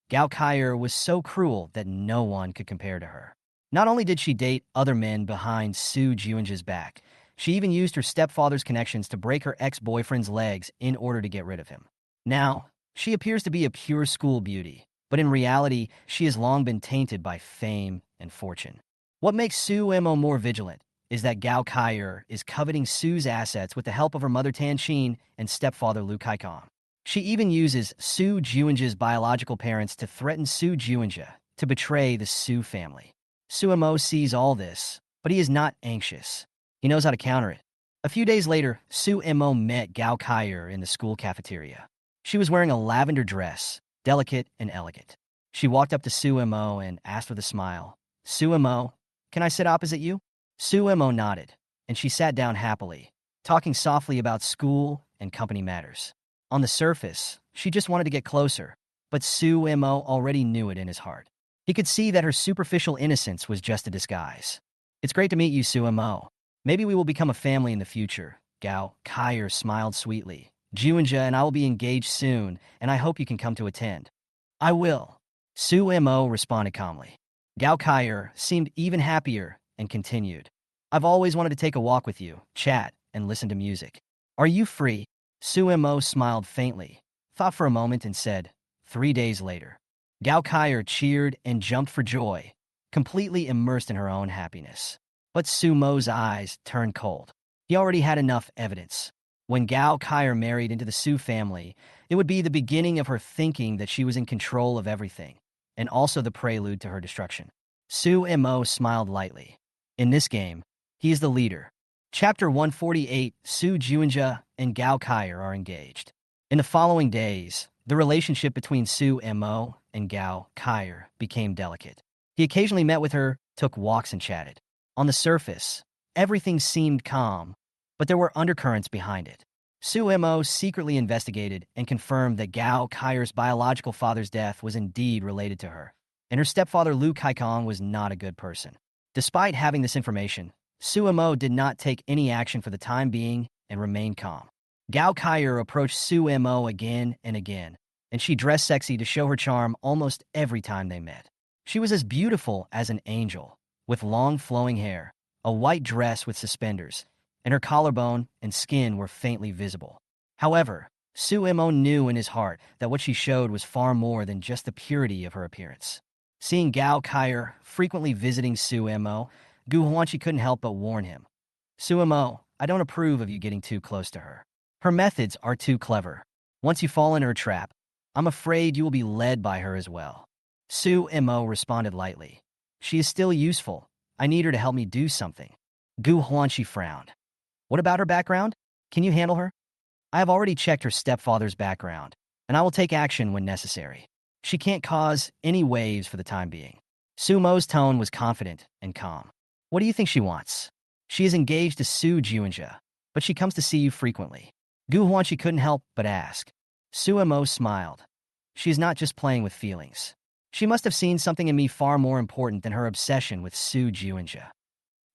Gao Kaier was so cruel that no one could compare to her. Not only did she date other men behind Su Juinja's back, she even used her stepfather's connections to break her ex-boyfriend's legs in order to get rid of him. Now, she appears to be a pure school beauty, but in reality, she has long been tainted by fame and fortune. What makes Su Imo more vigilant is that Gao Kaier is coveting Su's assets with the help of her mother Tan Qin and stepfather Lu Kaikong. She even uses Su Juinja's biological parents to threaten Su Juinja to betray the Su family. Su Imo sees all this, but he is not anxious. He knows how to counter it. A few days later, Su Imo met Gao Kaier in the school cafeteria. She was wearing a lavender dress, delicate and elegant. She walked up to Su Imo and asked with a smile, Su Imo, can I sit opposite you? Su Imo nodded, and she sat down happily, talking softly about school and company matters. On the surface, she just wanted to get closer, but Su Imo already knew it in his heart. He could see that her superficial innocence was just a disguise. It's great to meet you, Su Imo. Maybe we will become a family in the future. Gao Kaier smiled sweetly, Juinja and I will be engaged soon, and I hope you can come to attend. I will. Su Mo responded calmly. Gao Kaier seemed even happier and continued. I've always wanted to take a walk with you, chat, and listen to music. Are you free? Su Mo smiled faintly, thought for a moment, and said, 3 days later. Gao Kaier cheered and jumped for joy, completely immersed in her own happiness. But Su Mo's eyes turned cold. He already had enough evidence. When Gao Kaier married into the Su family, it would be the beginning of her thinking that she was in control of everything, and also the prelude to her destruction. Su Mo smiled lightly. In this game, he is the leader. Chapter 148, Su Juinja and Gao Kaier are engaged. In the following days, the relationship between Su Mo and Gao Kaier became delicate. He occasionally met with her, took walks, and chatted. On the surface, everything seemed calm, but there were undercurrents behind it. Su Mo secretly investigated and confirmed that Gao Kaier's biological father's death was indeed related to her, and her stepfather Lu Kaikong was not a good person. Despite having this information, Su Mo did not take any action for the time being and remained calm. Gao Kaier approached Su Mo again and again, and she dressed sexy to show her charm almost every time they met. She was as beautiful as an angel, with long flowing hair, a white dress with suspenders, and her collarbone and skin were faintly visible. However, Su Mo knew in his heart that what she showed was far more than just the purity of her appearance. Seeing Gao Kaier frequently visiting Su Mo, Gu Huanqi couldn't help but warn him. Su Mo, I don't approve of you getting too close to her. Her methods are too clever. Once you fall in her trap, I'm afraid you will be led by her as well. Su Mo responded lightly. She is still useful. I need her to help me do something. Gu Huanqi frowned. What about her background? Can you handle her? I have already checked her stepfather's background, and I will take action when necessary. She can't cause any waves for the time being. Su Mo's tone was confident and calm. What do you think she wants? She is engaged to Su Juinja, but she comes to see you frequently. Gu Huanqi couldn't help but ask. Su Mo smiled. She is not just playing with feelings. She must have seen something in me far more important than her obsession with Su Juinja.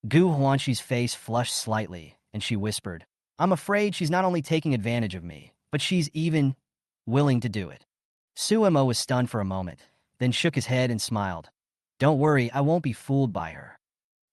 Gu Huanqi's face flushed slightly, and she whispered, I'm afraid she's not only taking advantage of me, but she's even willing to do it. Su Mo was stunned for a moment, then shook his head and smiled. Don't worry, I won't be fooled by her.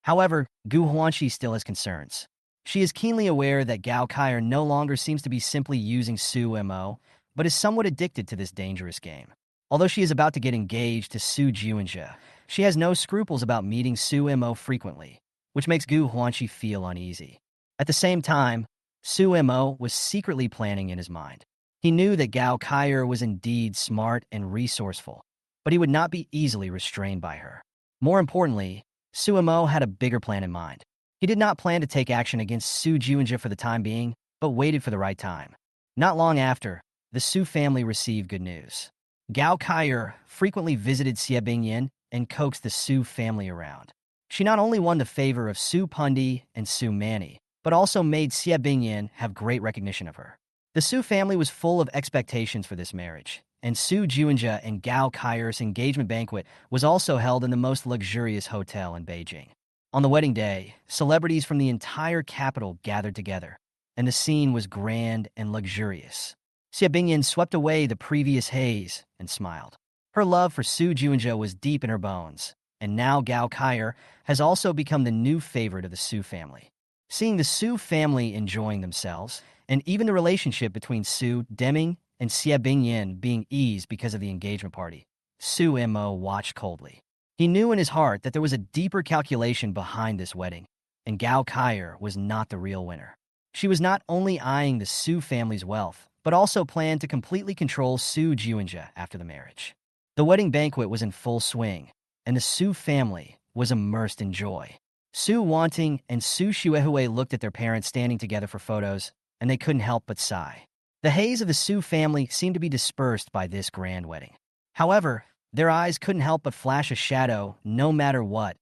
However, Gu Huanqi still has concerns. She is keenly aware that Gao Kaier no longer seems to be simply using Su Mo, but is somewhat addicted to this dangerous game. Although she is about to get engaged to Su Juinja, she has no scruples about meeting Su Mo frequently, which makes Gu Huanqi feel uneasy. At the same time, Su Mo was secretly planning in his mind. He knew that Gao Kaier was indeed smart and resourceful, but he would not be easily restrained by her. More importantly, Su Mo had a bigger plan in mind. He did not plan to take action against Su Juinja for the time being, but waited for the right time. Not long after, the Su family received good news. Gao Kaier frequently visited Xie Bingyan and coaxed the Su family around. She not only won the favor of Su Pundi and Su Manny, but also made Xie Bingyan have great recognition of her. The Su family was full of expectations for this marriage, and Su Juinja and Gao Kaier's engagement banquet was also held in the most luxurious hotel in Beijing. On the wedding day, celebrities from the entire capital gathered together, and the scene was grand and luxurious. Xie Bingyan swept away the previous haze and smiled. Her love for Su Juinja was deep in her bones, and now Gao Kaier has also become the new favorite of the Su family. Seeing the Su family enjoying themselves, and even the relationship between Su Deming and Xie Bingyan being eased because of the engagement party, Su Mo watched coldly. He knew in his heart that there was a deeper calculation behind this wedding, and Gao Kaier was not the real winner. She was not only eyeing the Su family's wealth, but also planned to completely control Su Juinja after the marriage. The wedding banquet was in full swing, and the Su family was immersed in joy. Su Wanting and Su Xuehue looked at their parents standing together for photos, and they couldn't help but sigh. The haze of the Su family seemed to be dispersed by this grand wedding. However, their eyes couldn't help but flash a shadow no matter what.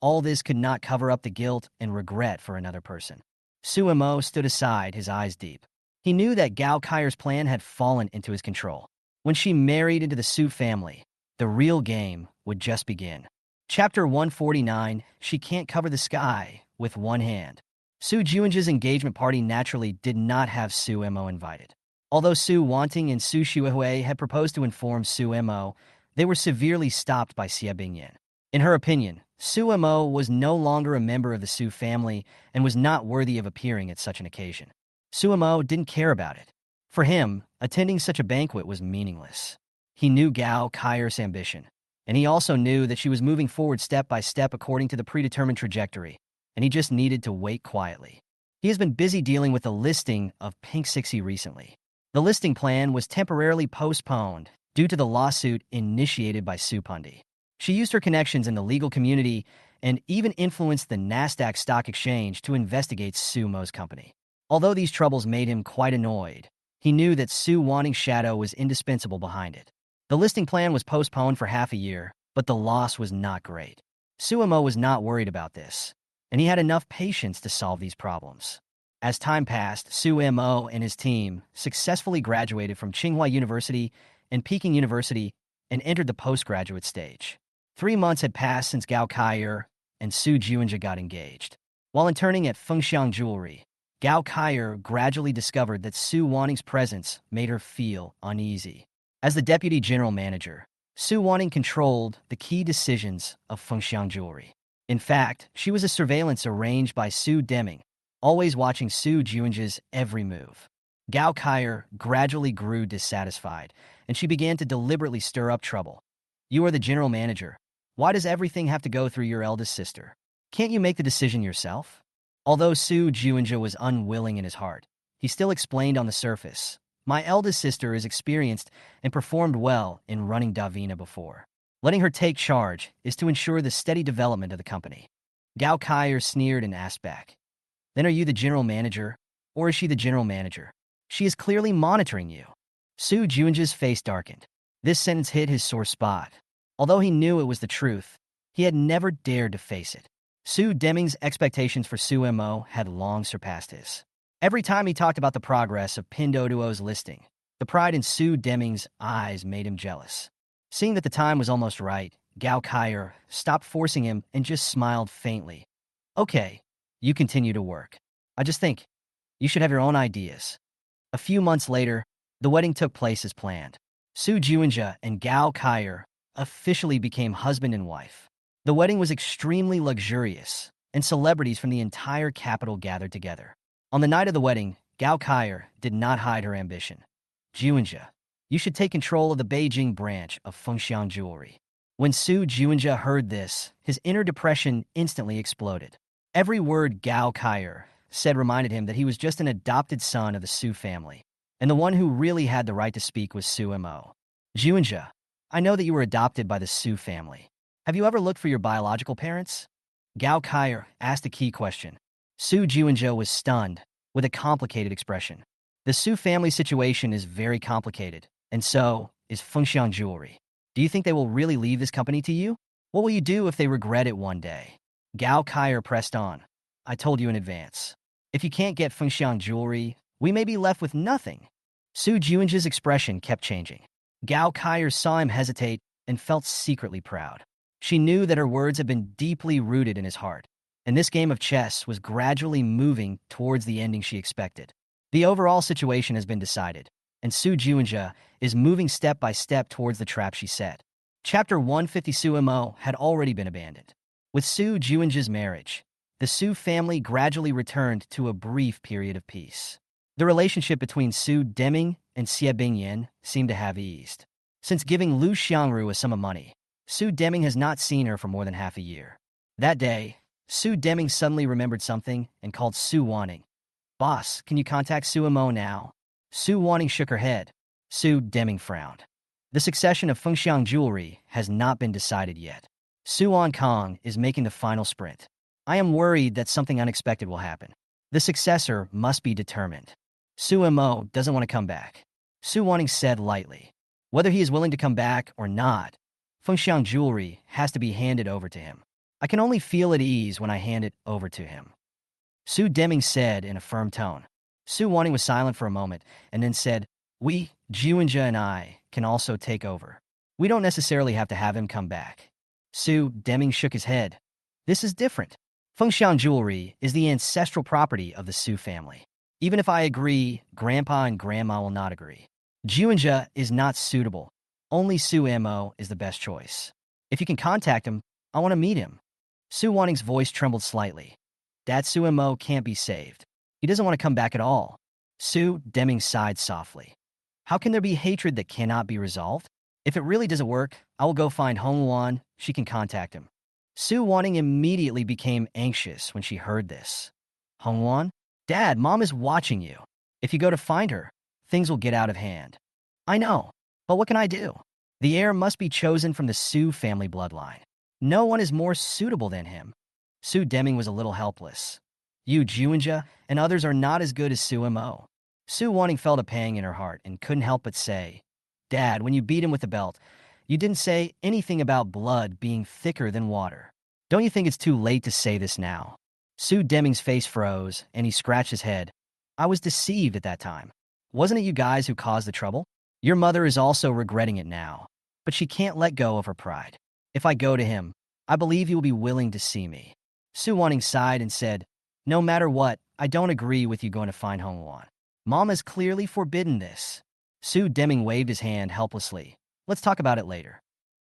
All this could not cover up the guilt and regret for another person. Su Mo stood aside, his eyes deep. He knew that Gao Kaier's plan had fallen into his control. When she married into the Su family, the real game would just begin. Chapter 149, She Can't Cover the Sky with One Hand. Su Juinja's engagement party naturally did not have Su Mo invited. Although Su Wanting and Su Shuihui had proposed to inform Su Mo, they were severely stopped by Xie Bingyan. In her opinion, Su Mo was no longer a member of the Su family and was not worthy of appearing at such an occasion. Su Mo didn't care about it. For him, attending such a banquet was meaningless. He knew Gao Kaier's ambition, and he also knew that she was moving forward step by step according to the predetermined trajectory, and he just needed to wait quietly. He has been busy dealing with the listing of Pink Sixie recently. The listing plan was temporarily postponed due to the lawsuit initiated by Su Pundi. She used her connections in the legal community and even influenced the Nasdaq Stock Exchange to investigate Su Mo's company. Although these troubles made him quite annoyed, he knew that Su Wanting's shadow was indispensable behind it. The listing plan was postponed for half a year, but the loss was not great. Su Mo was not worried about this, and he had enough patience to solve these problems. As time passed, Su Mo and his team successfully graduated from Tsinghua University and Peking University and entered the postgraduate stage. 3 months had passed since Gao Kaier and Su Juinja got engaged. While interning at Fengxiang Jewelry, Gao Kaier gradually discovered that Su Wanting's presence made her feel uneasy. As the deputy general manager, Su Wanting controlled the key decisions of Fengxiang Jewelry. In fact, she was a surveillance arranged by Su Deming, always watching Su Juinja's every move. Gao Kaier gradually grew dissatisfied, and she began to deliberately stir up trouble. "You are the general manager. Why does everything have to go through your eldest sister? Can't you make the decision yourself?" Although Su Juinja was unwilling in his heart, he still explained on the surface, "My eldest sister is experienced and performed well in running Davina before. Letting her take charge is to ensure the steady development of the company." Gao Kaier sneered and asked back, "Then are you the general manager, or is she the general manager? She is clearly monitoring you." Su Juinja's face darkened. This sentence hit his sore spot. Although he knew it was the truth, he had never dared to face it. Su Deming's expectations for Su Mo had long surpassed his. Every time he talked about the progress of Pinduoduo's listing, the pride in Su Deming's eyes made him jealous. Seeing that the time was almost right, Gao Kaier stopped forcing him and just smiled faintly. "Okay, you continue to work. I just think you should have your own ideas." A few months later, the wedding took place as planned. Su Juinja and Gao Kaier officially became husband and wife. The wedding was extremely luxurious, and celebrities from the entire capital gathered together. On the night of the wedding, Gao Kaier did not hide her ambition. "Juinja, you should take control of the Beijing branch of Fengxiang Jewelry." When Su Juinja heard this, his inner depression instantly exploded. Every word Gao Kaier said reminded him that he was just an adopted son of the Su family, and the one who really had the right to speak was Su Mo. "Juinja, I know that you were adopted by the Su family. Have you ever looked for your biological parents?" Gao Kaier asked a key question. Su Juinja was stunned, with a complicated expression. "The Su family situation is very complicated, and so is Fengxiang Jewelry. Do you think they will really leave this company to you? What will you do if they regret it one day?" Gao Kaier pressed on. "I told you in advance. If you can't get Fengxiang Jewelry, we may be left with nothing." Su Juinja's expression kept changing. Gao Kaier saw him hesitate and felt secretly proud. She knew that her words had been deeply rooted in his heart, and this game of chess was gradually moving towards the ending she expected. The overall situation has been decided, and Su Juinja is moving step by step towards the trap she set. Chapter 150 Su Mo had already been abandoned. With Su Juinja's marriage, the Su family gradually returned to a brief period of peace. The relationship between Su Deming and Xie Bingyan seemed to have eased. Since giving Lu Xiangru a sum of money, Su Deming has not seen her for more than half a year. That day, Su Deming suddenly remembered something and called Su Wanting. "Boss, can you contact Su Mo now?" Su Wanting shook her head. Su Deming frowned. "The succession of Fengxiang Jewelry has not been decided yet. Su Kong is making the final sprint. I am worried that something unexpected will happen. The successor must be determined. Su Mo doesn't want to come back." Su Wanting said lightly. "Whether he is willing to come back or not, Fengxiang Jewelry has to be handed over to him. I can only feel at ease when I hand it over to him." Su Deming said in a firm tone. Su Wanting was silent for a moment and then said, "We, Juinja and I, can also take over. We don't necessarily have to have him come back." Su Deming shook his head. "This is different. Fengxiang Jewelry is the ancestral property of the Su family. Even if I agree, Grandpa and Grandma will not agree. Juinja is not suitable. Only Su Mo is the best choice. If you can contact him, I want to meet him. Su Wanning's voice trembled slightly. That Su Mo can't be saved. He doesn't want to come back at all. Su Deming sighed softly. How can there be hatred that cannot be resolved? If it really doesn't work, I will go find Hong Wan. She can contact him. Su Wanning immediately became anxious when she heard this. Hong Wan? Dad, Mom is watching you. If you go to find her, things will get out of hand. I know, but what can I do? The heir must be chosen from the Su family bloodline. No one is more suitable than him. Su Deming was a little helpless. You, Juinja, and others are not as good as Su Mo. Su Wanning felt a pang in her heart and couldn't help but say, Dad, when you beat him with the belt, you didn't say anything about blood being thicker than water. Don't you think it's too late to say this now? Su Deming's face froze, and he scratched his head. I was deceived at that time. Wasn't it you guys who caused the trouble? Your mother is also regretting it now, but she can't let go of her pride. If I go to him, I believe he will be willing to see me. Su Wanning sighed and said, No matter what, I don't agree with you going to find Hong Wan. Mom has clearly forbidden this. Su Deming waved his hand helplessly. Let's talk about it later.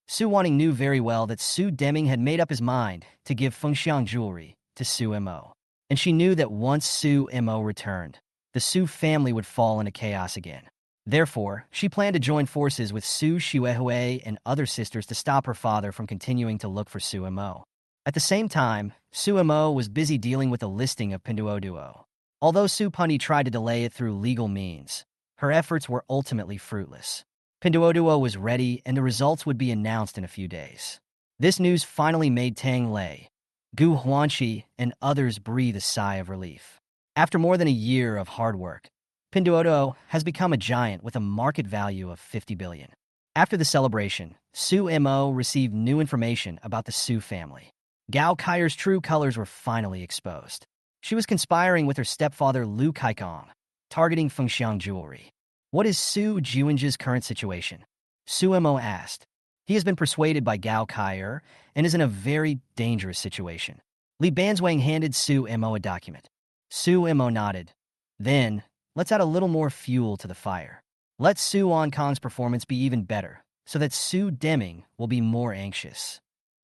Su Wanning knew very well that Su Deming had made up his mind to give Fengxiang jewelry to Su Mo. And she knew that once Su Mo returned, the Su family would fall into chaos again. Therefore, she planned to join forces with Su Xuehui and other sisters to stop her father from continuing to look for Su Mo. At the same time, Su Mo was busy dealing with the listing of Pinduoduo. Although Su Pundi tried to delay it through legal means, her efforts were ultimately fruitless. Pinduoduo was ready, and the results would be announced in a few days. This news finally made Tang Lei, Gu Huanqi, and others breathe a sigh of relief. After more than a year of hard work, Pinduoduo has become a giant with a market value of 50 billion. After the celebration, Su Mo received new information about the Su family. Gao Kaier's true colors were finally exposed. She was conspiring with her stepfather Lu Kaikong, targeting Fengxiang jewelry. What is Su Juinja's current situation? Su Mo asked. He has been persuaded by Gao Kaier and is in a very dangerous situation. Li Banzwang handed Su Mo a document. Su Mo nodded. Then, let's add a little more fuel to the fire. Let Su Kong's performance be even better, so that Su Deming will be more anxious.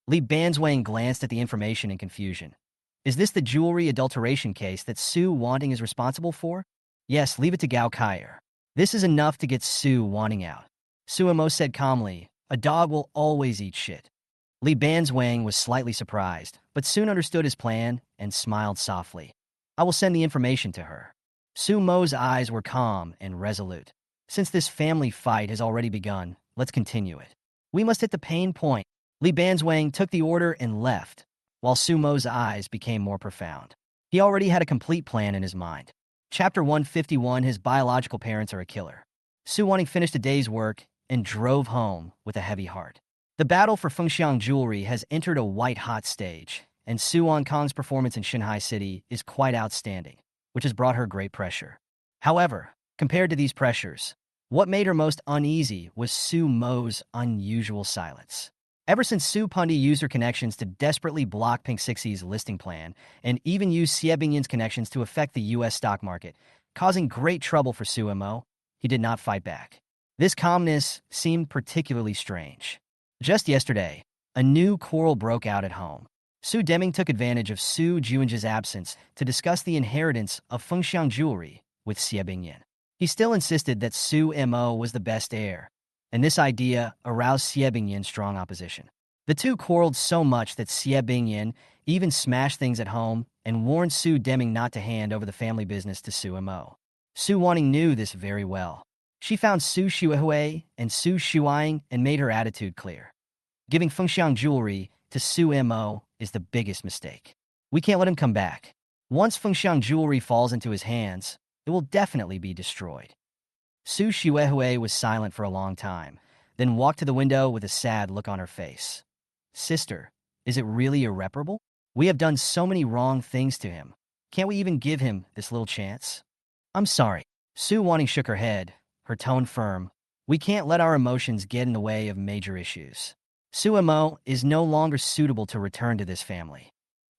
Li Banzwang glanced at the information in confusion. Is this the jewelry adulteration case that Su Wanting is responsible for? Yes, leave it to Gao Kaier. This is enough to get Su Wanting out. Su Mo said calmly, a dog will always eat shit. Li Banzwang was slightly surprised, but soon understood his plan and smiled softly. I will send the information to her. Su Mo's eyes were calm and resolute. Since this family fight has already begun, let's continue it. We must hit the pain point. Li Banzwang took the order and left, while Su Mo's eyes became more profound. He already had a complete plan in his mind. Chapter 151, His biological parents are a killer. Su Wanting finished a day's work and drove home with a heavy heart. The battle for Fengxiang jewelry has entered a white-hot stage, and Su Kong's performance in Shanghai City is quite outstanding, which has brought her great pressure. However, compared to these pressures, what made her most uneasy was Su Mo's unusual silence. Ever since Su Pundi used her connections to desperately block Pink Sixie's listing plan, and even used Xie Bingyin's connections to affect the U.S. stock market, causing great trouble for Su Mo, he did not fight back. This calmness seemed particularly strange. Just yesterday, a new quarrel broke out at home. Su Deming took advantage of Su Juinja's absence to discuss the inheritance of Fengxiang jewelry with Xie Bingyin. He still insisted that Su Mo was the best heir, and this idea aroused Xie Bingyin's strong opposition. The two quarreled so much that Xie Bingyin even smashed things at home and warned Su Deming not to hand over the family business to Su Mo. Su Wanting knew this very well. She found Su Xuehui and Su Shuang and made her attitude clear. Giving Fengxiang jewelry to Su Mo is the biggest mistake. We can't let him come back. Once Fengxiang jewelry falls into his hands, it will definitely be destroyed. Su Xuehui was silent for a long time, then walked to the window with a sad look on her face. Sister, is it really irreparable? We have done so many wrong things to him. Can't we even give him this little chance? I'm sorry. Su Wanting shook her head, her tone firm. We can't let our emotions get in the way of major issues. Su Mo is no longer suitable to return to this family.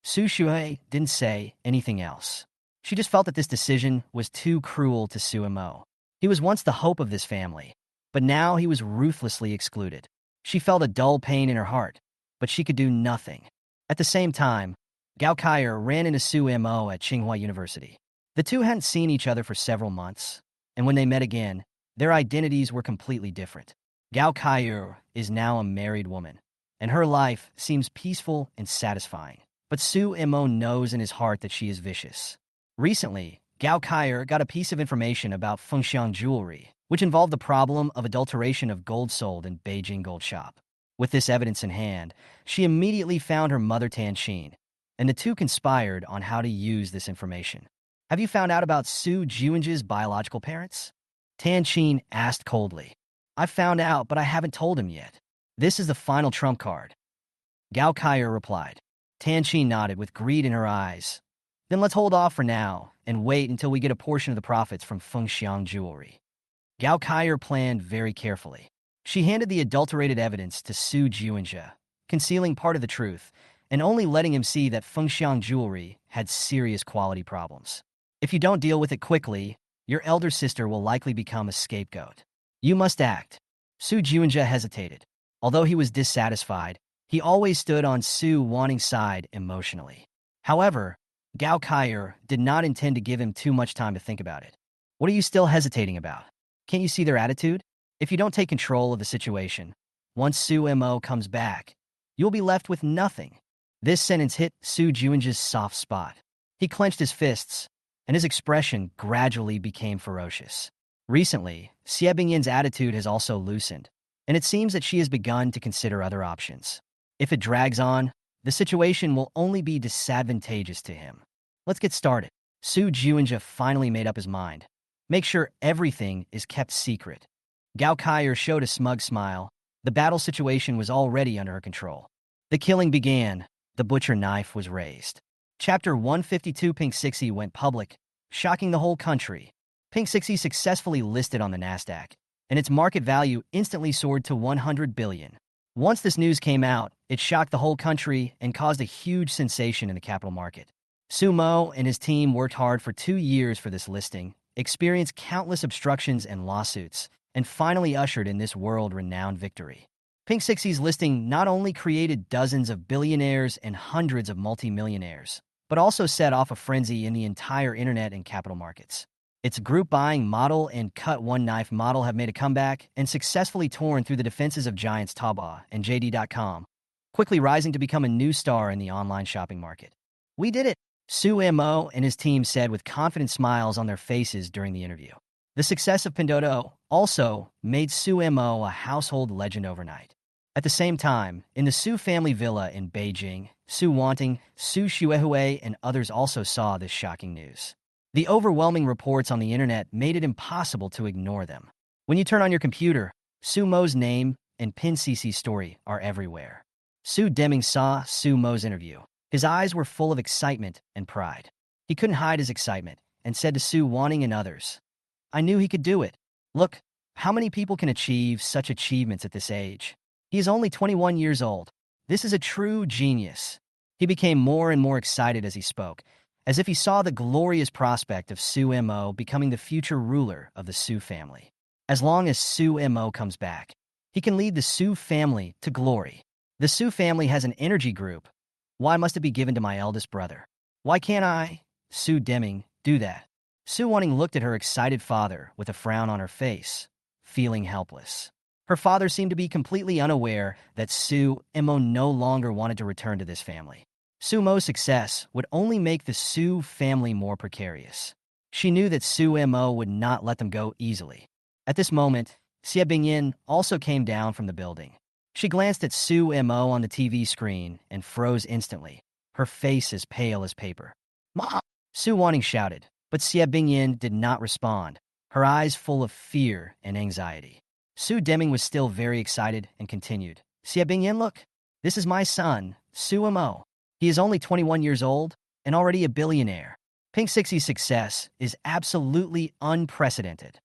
Su Shuei didn't say anything else. She just felt that this decision was too cruel to Suemo. He was once the hope of this family, but now he was ruthlessly excluded. She felt a dull pain in her heart, but she could do nothing. At the same time, Gao Kaier ran into Suemo at Tsinghua University. The two hadn't seen each other for several months, and when they met again, their identities were completely different. Gao Kaier is now a married woman, and her life seems peaceful and satisfying. But Suemo knows in his heart that she is vicious. Recently, Gao Kaier got a piece of information about Fengxiang jewelry, which involved the problem of adulteration of gold sold in Beijing gold shop. With this evidence in hand, she immediately found her mother Tanqin, and the two conspired on how to use this information. Have you found out about Su Juinja's biological parents? Tanqin asked coldly. I found out, but I haven't told him yet. This is the final trump card. Gao Kaier replied. Tanqin nodded with greed in her eyes. Then let's hold off for now and wait until we get a portion of the profits from Fengxiang jewelry. Gao Kaier planned very carefully. She handed the adulterated evidence to Su Juinja, concealing part of the truth, and only letting him see that Fengxiang jewelry had serious quality problems. If you don't deal with it quickly, your elder sister will likely become a scapegoat. You must act. Su Juinja hesitated. Although he was dissatisfied, he always stood on Su Wanting's side emotionally. However, Gao Kaier did not intend to give him too much time to think about it. What are you still hesitating about? Can't you see their attitude? If you don't take control of the situation, once Suemo comes back, you'll be left with nothing. This sentence hit Su Juinja's soft spot. He clenched his fists, and his expression gradually became ferocious. Recently, Xie Bingyin's attitude has also loosened, and it seems that she has begun to consider other options. If it drags on, the situation will only be disadvantageous to him. Let's get started. Su Juinja finally made up his mind. Make sure everything is kept secret. Gao Kaier showed a smug smile. The battle situation was already under her control. The killing began. The butcher knife was raised. Chapter 152 Pink 60 went public, shocking the whole country. Pink 60 successfully listed on the Nasdaq, and its market value instantly soared to 100 billion. Once this news came out, it shocked the whole country and caused a huge sensation in the capital market. Sumo and his team worked hard for 2 years for this listing, experienced countless obstructions and lawsuits, and finally ushered in this world-renowned victory. Pink 60's listing not only created dozens of billionaires and hundreds of multimillionaires, but also set off a frenzy in the entire internet and capital markets. Its group buying model and cut one knife model have made a comeback and successfully torn through the defenses of giants Taobao and JD.com, quickly rising to become a new star in the online shopping market. We did it, Suemo and his team said with confident smiles on their faces during the interview. The success of Pinduoduo also made Suemo a household legend overnight. At the same time, in the Su family villa in Beijing, Su Wanting, Su Xuehui, and others also saw this shocking news. The overwhelming reports on the internet made it impossible to ignore them. When you turn on your computer, Su Mo's name and Pin CC's story are everywhere. Su Deming saw Su Mo's interview. His eyes were full of excitement and pride. He couldn't hide his excitement and said to Su Wanting and others, I knew he could do it. Look, how many people can achieve such achievements at this age? He is only 21 years old. This is a true genius. He became more and more excited as he spoke, as if he saw the glorious prospect of Su Mo becoming the future ruler of the Su family. As long as Su Mo comes back, he can lead the Su family to glory. The Su family has an energy group. Why must it be given to my eldest brother? Why can't I, Su Deming, do that? Su Wanting looked at her excited father with a frown on her face, feeling helpless. Her father seemed to be completely unaware that Su Mo no longer wanted to return to this family. Su Mo's success would only make the Su family more precarious. She knew that Su Mo would not let them go easily. At this moment, Xie Bingyin also came down from the building. She glanced at Su Mo on the TV screen and froze instantly, her face as pale as paper. Mom! Su Wanting shouted, but Xie Bingyin did not respond, her eyes full of fear and anxiety. Su Deming was still very excited and continued. Xie Bingyin, look, this is my son, Su Mo. He is only 21 years old and already a billionaire. Pink 60's success is absolutely unprecedented.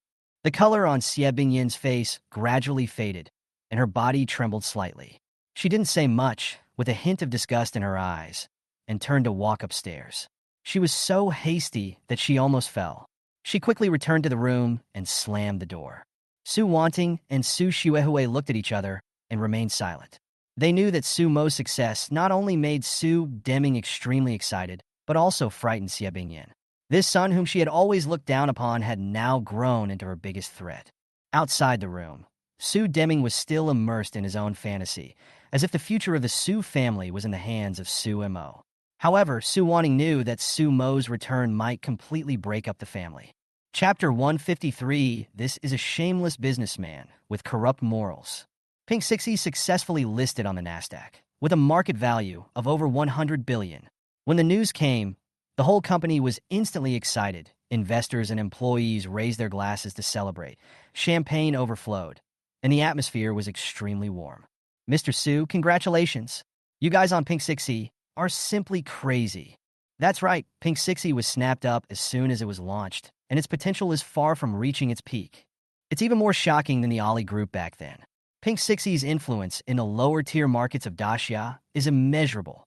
The color on Xie Bingyin's face gradually faded, and her body trembled slightly. She didn't say much, with a hint of disgust in her eyes, and turned to walk upstairs. She was so hasty that she almost fell. She quickly returned to the room and slammed the door. Su Wanting and Su Xuehue looked at each other and remained silent. They knew that Su Mo's success not only made Su Deming extremely excited, but also frightened Xie Bingyan. This son whom she had always looked down upon had now grown into her biggest threat. Outside the room, Su Deming was still immersed in his own fantasy, as if the future of the Su family was in the hands of Su Mo. However, Su Wanting knew that Su Mo's return might completely break up the family. Chapter 153, This is a shameless businessman with corrupt morals. Pink 60 successfully listed on the Nasdaq, with a market value of over 100 billion. When the news came, the whole company was instantly excited. Investors and employees raised their glasses to celebrate. Champagne overflowed, and the atmosphere was extremely warm. Mr. Su, congratulations. You guys on Pink 60 are simply crazy. That's right, Pink 60 was snapped up as soon as it was launched, and its potential is far from reaching its peak. It's even more shocking than the Ali Group back then. Pink 60's influence in the lower-tier markets of Daxia is immeasurable.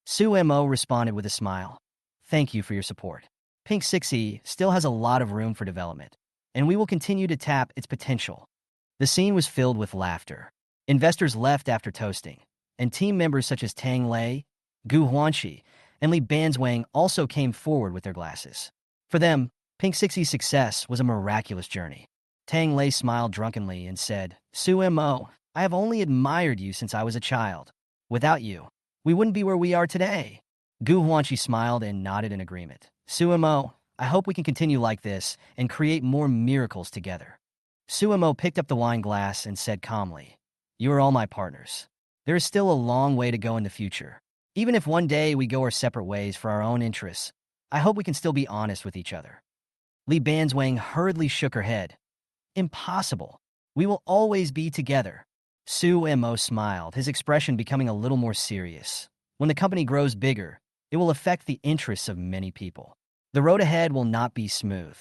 Su Mo responded with a smile. Thank you for your support. Pink 60 still has a lot of room for development, and we will continue to tap its potential. The scene was filled with laughter. Investors left after toasting, and team members such as Tang Lei, Gu Huanxi, and Li Banzwang also came forward with their glasses. For them, Pink 60's success was a miraculous journey. Tang Lei smiled drunkenly and said, Su Mo, I have only admired you since I was a child. Without you, we wouldn't be where we are today. Gu Huanxi smiled and nodded in agreement. Su Mo, I hope we can continue like this and create more miracles together. Su Mo picked up the wine glass and said calmly, You are all my partners. There is still a long way to go in the future. Even if one day we go our separate ways for our own interests, I hope we can still be honest with each other. Li Banzwang hurriedly shook her head. Impossible. We will always be together. Su Mo smiled, his expression becoming a little more serious. When the company grows bigger, it will affect the interests of many people. The road ahead will not be smooth.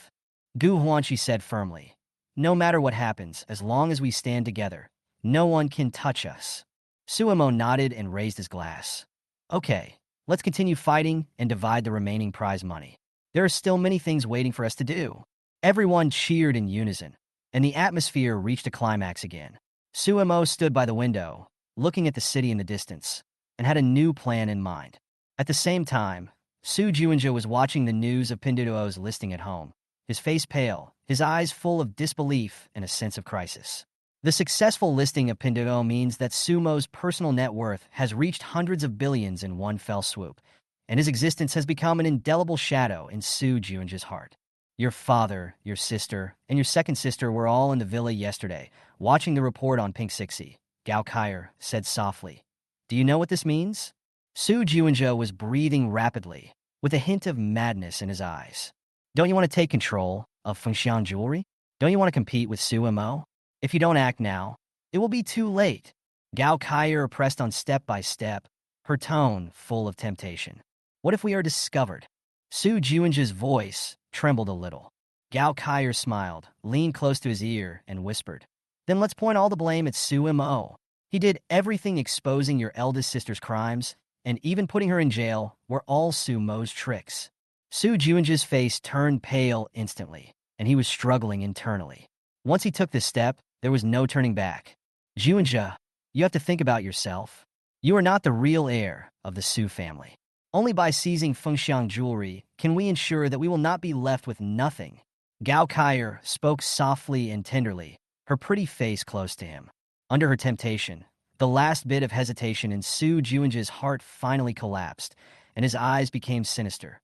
Gu Huanxi said firmly, No matter what happens, as long as we stand together, no one can touch us. Su Mo nodded and raised his glass. Okay, let's continue fighting and divide the remaining prize money. There are still many things waiting for us to do. Everyone cheered in unison, and the atmosphere reached a climax again. Su Mo stood by the window, looking at the city in the distance, and had a new plan in mind. At the same time, Su Juinja was watching the news of Pinduoduo's listing at home, his face pale, his eyes full of disbelief and a sense of crisis. The successful listing of Pinduoduo means that Su Mo's personal net worth has reached hundreds of billions in one fell swoop, and his existence has become an indelible shadow in Su Juinja's heart. Your father, your sister, and your second sister were all in the villa yesterday, watching the report on Pink 60. Gao Kaier said softly. Do you know what this means? Su Juinja was breathing rapidly, with a hint of madness in his eyes. Don't you want to take control of Fengxiang Jewelry? Don't you want to compete with Su Mo? If you don't act now, it will be too late. Gao Kaier pressed on step by step, her tone full of temptation. What if we are discovered? Su Juinja's voice trembled a little. Gao Kaier smiled, leaned close to his ear, and whispered, Then let's point all the blame at Su Mo. He did everything exposing your eldest sister's crimes, and even putting her in jail were all Su Mo's tricks. Su Juinja's face turned pale instantly, and he was struggling internally. Once he took this step, there was no turning back. Juinja, you have to think about yourself. You are not the real heir of the Su family. Only by seizing Fengxiang Jewelry can we ensure that we will not be left with nothing. Gao Kaier spoke softly and tenderly, her pretty face close to him. Under her temptation, the last bit of hesitation in Su Juinja's heart finally collapsed, and his eyes became sinister.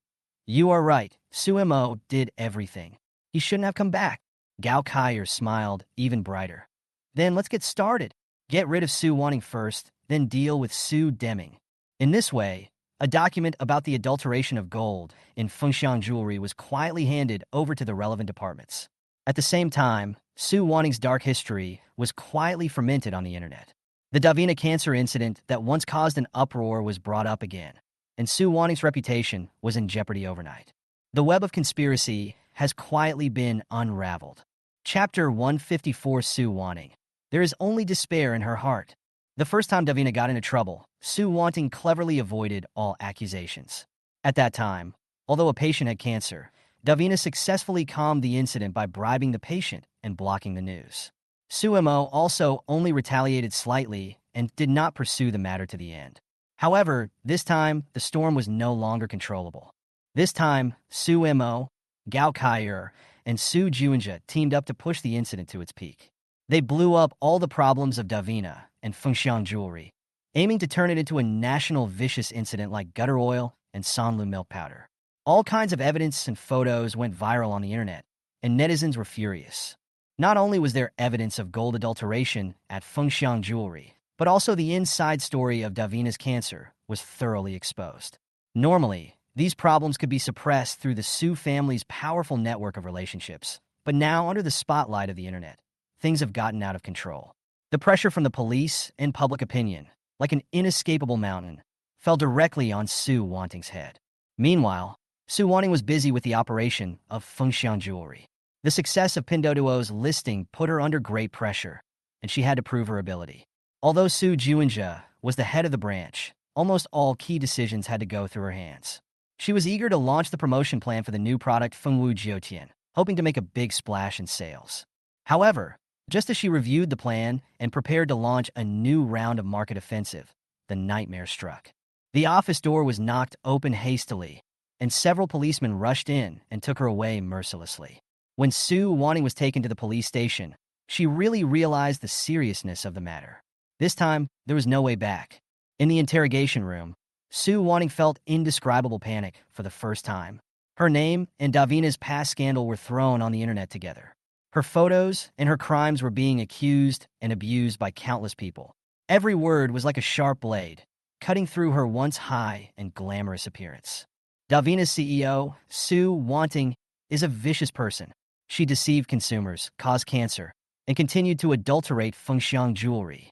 You are right, Su Mo did everything. He shouldn't have come back. Gao Kaier smiled even brighter. Then let's get started. Get rid of Su Wanting first, then deal with Su Deming. In this way, a document about the adulteration of gold in Fengxiang Jewelry was quietly handed over to the relevant departments. At the same time, Su Wanting's dark history was quietly fermented on the internet. The Davina cancer incident that once caused an uproar was brought up again, and Su Wanting's reputation was in jeopardy overnight. The web of conspiracy has quietly been unraveled. Chapter 154 Su Wanting. There is only despair in her heart. The first time Davina got into trouble, Su Wanting cleverly avoided all accusations. At that time, Although a patient had cancer, Davina successfully calmed the incident by bribing the patient and blocking the news. Suemo also only retaliated slightly and did not pursue the matter to the end. However, this time, the storm was no longer controllable. This time, Suemo, Gao Kaier, and Su Juanja teamed up to push the incident to its peak. They blew up all the problems of Davina and Fengxiang jewelry, aiming to turn it into a national vicious incident like gutter oil and Sanlu milk powder. All kinds of evidence and photos went viral on the internet, and netizens were furious. Not only was there evidence of gold adulteration at Fengxiang jewelry, but also the inside story of Davina's cancer was thoroughly exposed. Normally, these problems could be suppressed through the Su family's powerful network of relationships, but now under the spotlight of the internet, things have gotten out of control. The pressure from the police and public opinion, like an inescapable mountain, fell directly on Su Wanting's head. Meanwhile, Su Wanting was busy with the operation of Fengxiang jewelry. The success of Pinduoduo's listing put her under great pressure, and she had to prove her ability. Although Su Juanja was the head of the branch, almost all key decisions had to go through her hands. She was eager to launch the promotion plan for the new product Fengwu Jiutian, hoping to make a big splash in sales. However, just as she reviewed the plan and prepared to launch a new round of market offensive, the nightmare struck. The office door was knocked open hastily, and several policemen rushed in and took her away mercilessly. When Su Wanting was taken to the police station, she really realized the seriousness of the matter. This time, there was no way back. In the interrogation room, Su Wanting felt indescribable panic for the first time. Her name and Davina's past scandal were thrown on the internet together. Her photos and her crimes were being accused and abused by countless people. Every word was like a sharp blade, cutting through her once high and glamorous appearance. Davina's CEO, Su Wanting, is a vicious person. She deceived consumers, caused cancer, and continued to adulterate Fengxiang jewelry.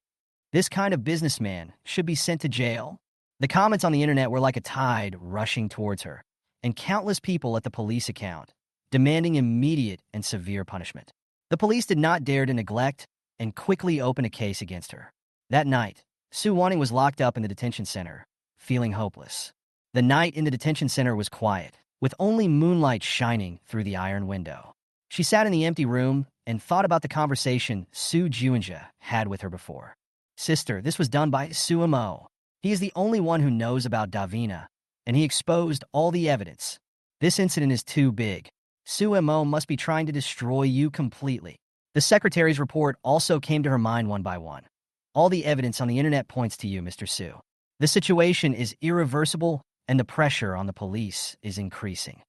This kind of businessman should be sent to jail. The comments on the internet were like a tide rushing towards her, and countless people at the police account, demanding immediate and severe punishment. The police did not dare to neglect and quickly opened a case against her. That night, Su Wanting was locked up in the detention center, feeling hopeless. The night in the detention center was quiet, with only moonlight shining through the iron window. She sat in the empty room and thought about the conversation Su Juanja had with her before. Sister, this was done by Suemo. He is the only one who knows about Davina, and he exposed all the evidence. This incident is too big. Suemo must be trying to destroy you completely. The secretary's report also came to her mind one by one. All the evidence on the internet points to you, Mr. Su. The situation is irreversible, and the pressure on the police is increasing.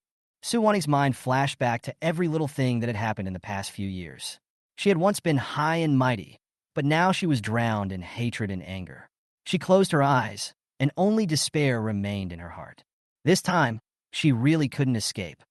Su Wanting's mind flashed back to every little thing that had happened in the past few years. She had once been high and mighty, but now she was drowned in hatred and anger. She closed her eyes, and only despair remained in her heart. This time, she really couldn't escape.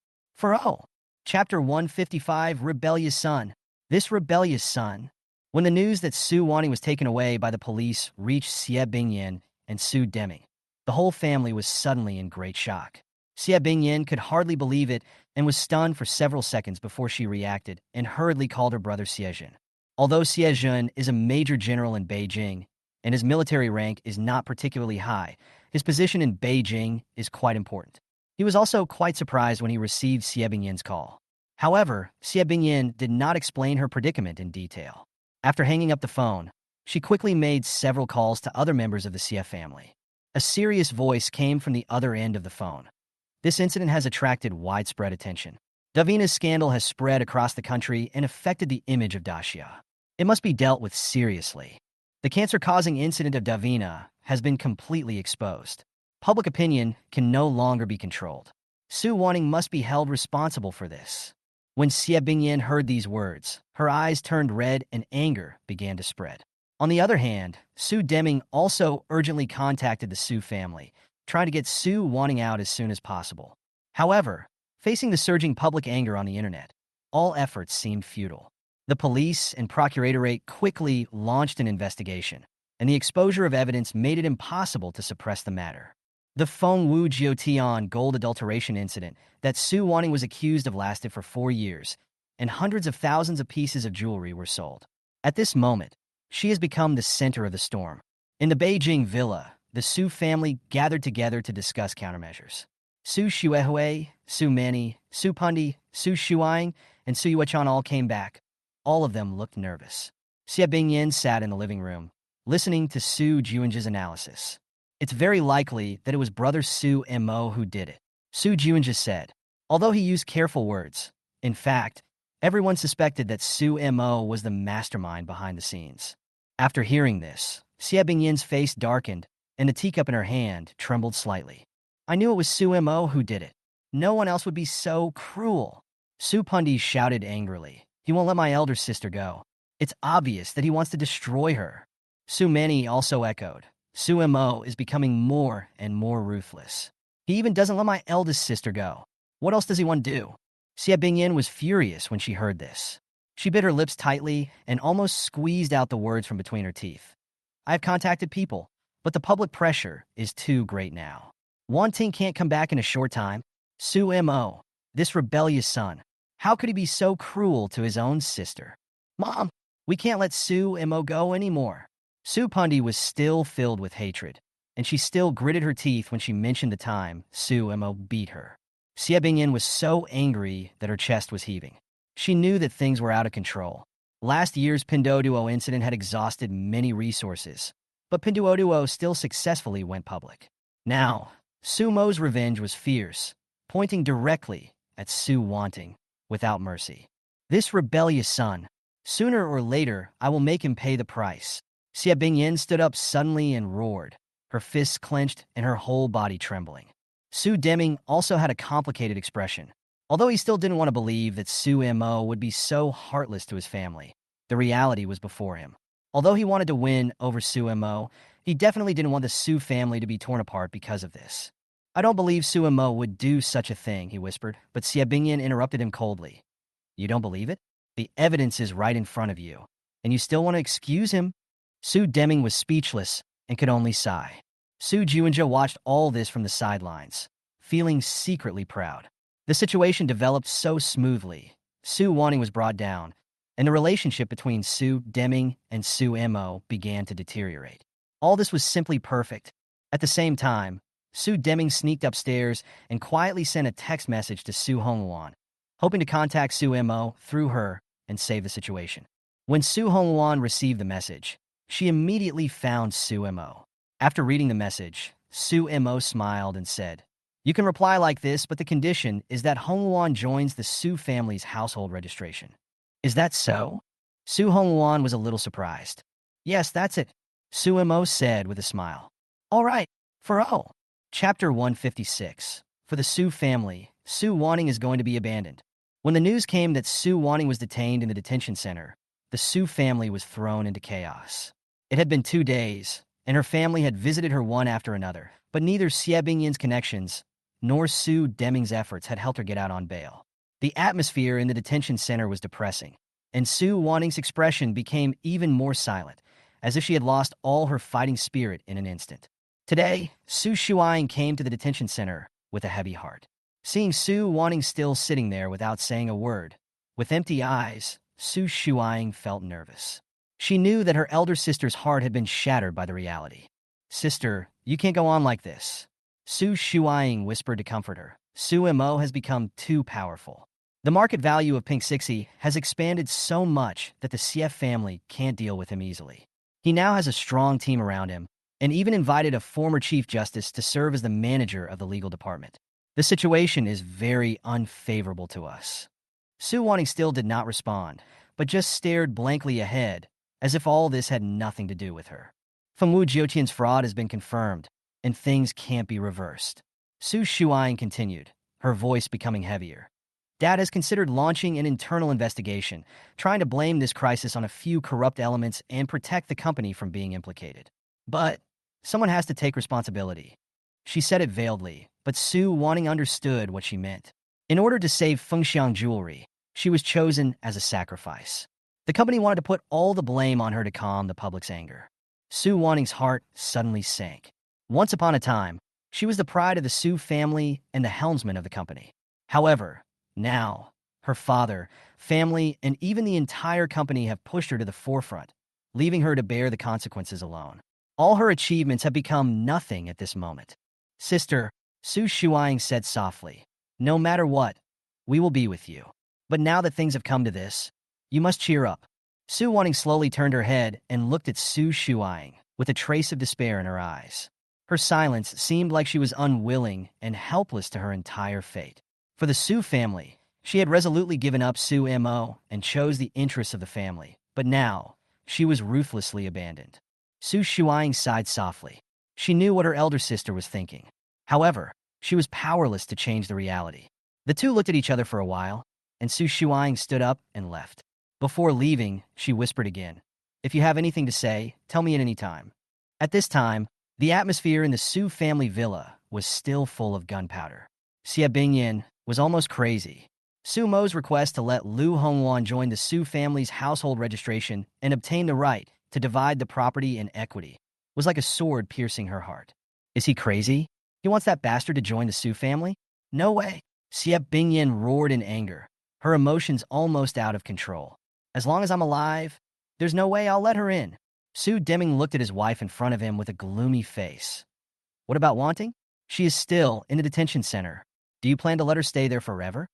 Chapter 155, Rebellious Son. This rebellious son. When the news that Su Wanting was taken away by the police reached Xie Bingyan and Su Deming, the whole family was suddenly in great shock. Xie Bingyan could hardly believe it and was stunned for several seconds before she reacted and hurriedly called her brother Xiejun. Although Xiejun is a major general in Beijing, and his military rank is not particularly high, his position in Beijing is quite important. He was also quite surprised when he received Xie Bingyan's call. However, Xie Bingyan did not explain her predicament in detail. After hanging up the phone, she quickly made several calls to other members of the Xie family. A serious voice came from the other end of the phone. This incident has attracted widespread attention. Davina's scandal has spread across the country and affected the image of Daxia. It must be dealt with seriously. The cancer-causing incident of Davina has been completely exposed. Public opinion can no longer be controlled. Su Wanting must be held responsible for this. When Xie Bingyan heard these words, her eyes turned red and anger began to spread. On the other hand, Su Deming also urgently contacted the Su family, trying to get Su Wanting out as soon as possible. However, facing the surging public anger on the internet, all efforts seemed futile. The police and procuratorate quickly launched an investigation, and the exposure of evidence made it impossible to suppress the matter. The Fengwu Jiutian gold adulteration incident that Su Wanting was accused of lasted for 4 years, and hundreds of thousands of pieces of jewelry were sold. At this moment, she has become the center of the storm. In the Beijing villa, the Su family gathered together to discuss countermeasures. Su Shuehui, Su Mani, Su Pundi, Su Shuang, and Su Yuechan all came back. All of them looked nervous. Xie Bingyin sat in the living room, listening to Su Juanji's analysis. It's very likely that it was brother Su Mo who did it, Su Juanji said, although he used careful words. In fact, everyone suspected that Su Mo was the mastermind behind the scenes. After hearing this, Xie Bingyin's face darkened, and the teacup in her hand trembled slightly. I knew it was Su Mo who did it. No one else would be so cruel. Su Pundi shouted angrily. He won't let my elder sister go. It's obvious that he wants to destroy her. Su Mani also echoed. Su Mo is becoming more and more ruthless. He even doesn't let my eldest sister go. What else does he want to do? Xie Bingyin was furious when she heard this. She bit her lips tightly and almost squeezed out the words from between her teeth. I have contacted people, but the public pressure is too great now. Wanting can't come back in a short time. Su Mo, this rebellious son, how could he be so cruel to his own sister? Mom, we can't let Su Mo go anymore. Su Pundi was still filled with hatred, and she still gritted her teeth when she mentioned the time Su Mo beat her. Xie Bingyin was so angry that her chest was heaving. She knew that things were out of control. Last year's Pinduoduo incident had exhausted many resources, but Pinduoduo still successfully went public. Now, Su Mo's revenge was fierce, pointing directly at Su Wanting, without mercy. This rebellious son, sooner or later I will make him pay the price. Xie Bingyin stood up suddenly and roared, her fists clenched and her whole body trembling. Su Deming also had a complicated expression. Although he still didn't want to believe that Su Mo would be so heartless to his family, the reality was before him. Although he wanted to win over Su Mo, he definitely didn't want the Su family to be torn apart because of this. I don't believe Su Mo would do such a thing, he whispered, but Xie Bingyin interrupted him coldly. You don't believe it? The evidence is right in front of you, and you still want to excuse him? Su Deming was speechless and could only sigh. Su Juanji watched all this from the sidelines, feeling secretly proud. The situation developed so smoothly. Su Wanting was brought down, and the relationship between Su Deming and Su Mo began to deteriorate. All this was simply perfect. At the same time, Su Deming sneaked upstairs and quietly sent a text message to Su Hongluan, hoping to contact Su Mo through her and save the situation. When Su Hongluan received the message, she immediately found Su Mo. After reading the message, Su Mo smiled and said, You can reply like this, but the condition is that Hongluan joins the Su family's household registration. Is that so? Su Hongluan was a little surprised. Yes, that's it, Su Mo said with a smile. All right, for O. Chapter 156. For the Su family, Su Wanting is going to be abandoned. When the news came that Su Wanting was detained in the detention center, the Su family was thrown into chaos. It had been 2 days, and her family had visited her one after another, but neither Xie Bingyin's connections nor Su Deming's efforts had helped her get out on bail. The atmosphere in the detention center was depressing, and Su Wanting's expression became even more silent, as if she had lost all her fighting spirit in an instant. Today, Su Shuang came to the detention center with a heavy heart. Seeing Su Wanting still sitting there without saying a word, with empty eyes, Su Shuang felt nervous. She knew that her elder sister's heart had been shattered by the reality. Sister, you can't go on like this. Su Shuang whispered to comfort her. Su Mo has become too powerful. The market value of Pink Sixie has expanded so much that the CF family can't deal with him easily. He now has a strong team around him, and even invited a former Chief Justice to serve as the manager of the legal department. The situation is very unfavorable to us. Su Wanting still did not respond, but just stared blankly ahead, as if all this had nothing to do with her. Fengwu Jiuqian's fraud has been confirmed, and things can't be reversed. Su Shuang continued, her voice becoming heavier. Dad has considered launching an internal investigation, trying to blame this crisis on a few corrupt elements and protect the company from being implicated. But someone has to take responsibility. She said it veiledly, but Su Wanting understood what she meant. In order to save Fengxiang Jewelry, she was chosen as a sacrifice. The company wanted to put all the blame on her to calm the public's anger. Su Wanting's heart suddenly sank. Once upon a time, she was the pride of the Su family and the helmsman of the company. However, now, her father, family, and even the entire company have pushed her to the forefront, leaving her to bear the consequences alone. All her achievements have become nothing at this moment. Sister, Su Shuang said softly. No matter what, we will be with you. But now that things have come to this, you must cheer up. Su Wanting slowly turned her head and looked at Su Shuang with a trace of despair in her eyes. Her silence seemed like she was unwilling and helpless to her entire fate. For the Su family, she had resolutely given up Su Mo and chose the interests of the family. But now, she was ruthlessly abandoned. Su Shuang sighed softly. She knew what her elder sister was thinking. However, she was powerless to change the reality. The two looked at each other for a while, and Su Shuang stood up and left. Before leaving, she whispered again, "If you have anything to say, tell me at any time." At this time, the atmosphere in the Su family villa was still full of gunpowder. Xie Bingyan was almost crazy. Su Mo's request to let Lu Hongwan join the Su family's household registration and obtain the right to divide the property in equity was like a sword piercing her heart. Is he crazy? He wants that bastard to join the Su family? No way. Xie Bingyan roared in anger, her emotions almost out of control. As long as I'm alive, there's no way I'll let her in. Su Deming looked at his wife in front of him with a gloomy face. What about Wanting? She is still in the detention center. Do you plan to let her stay there forever?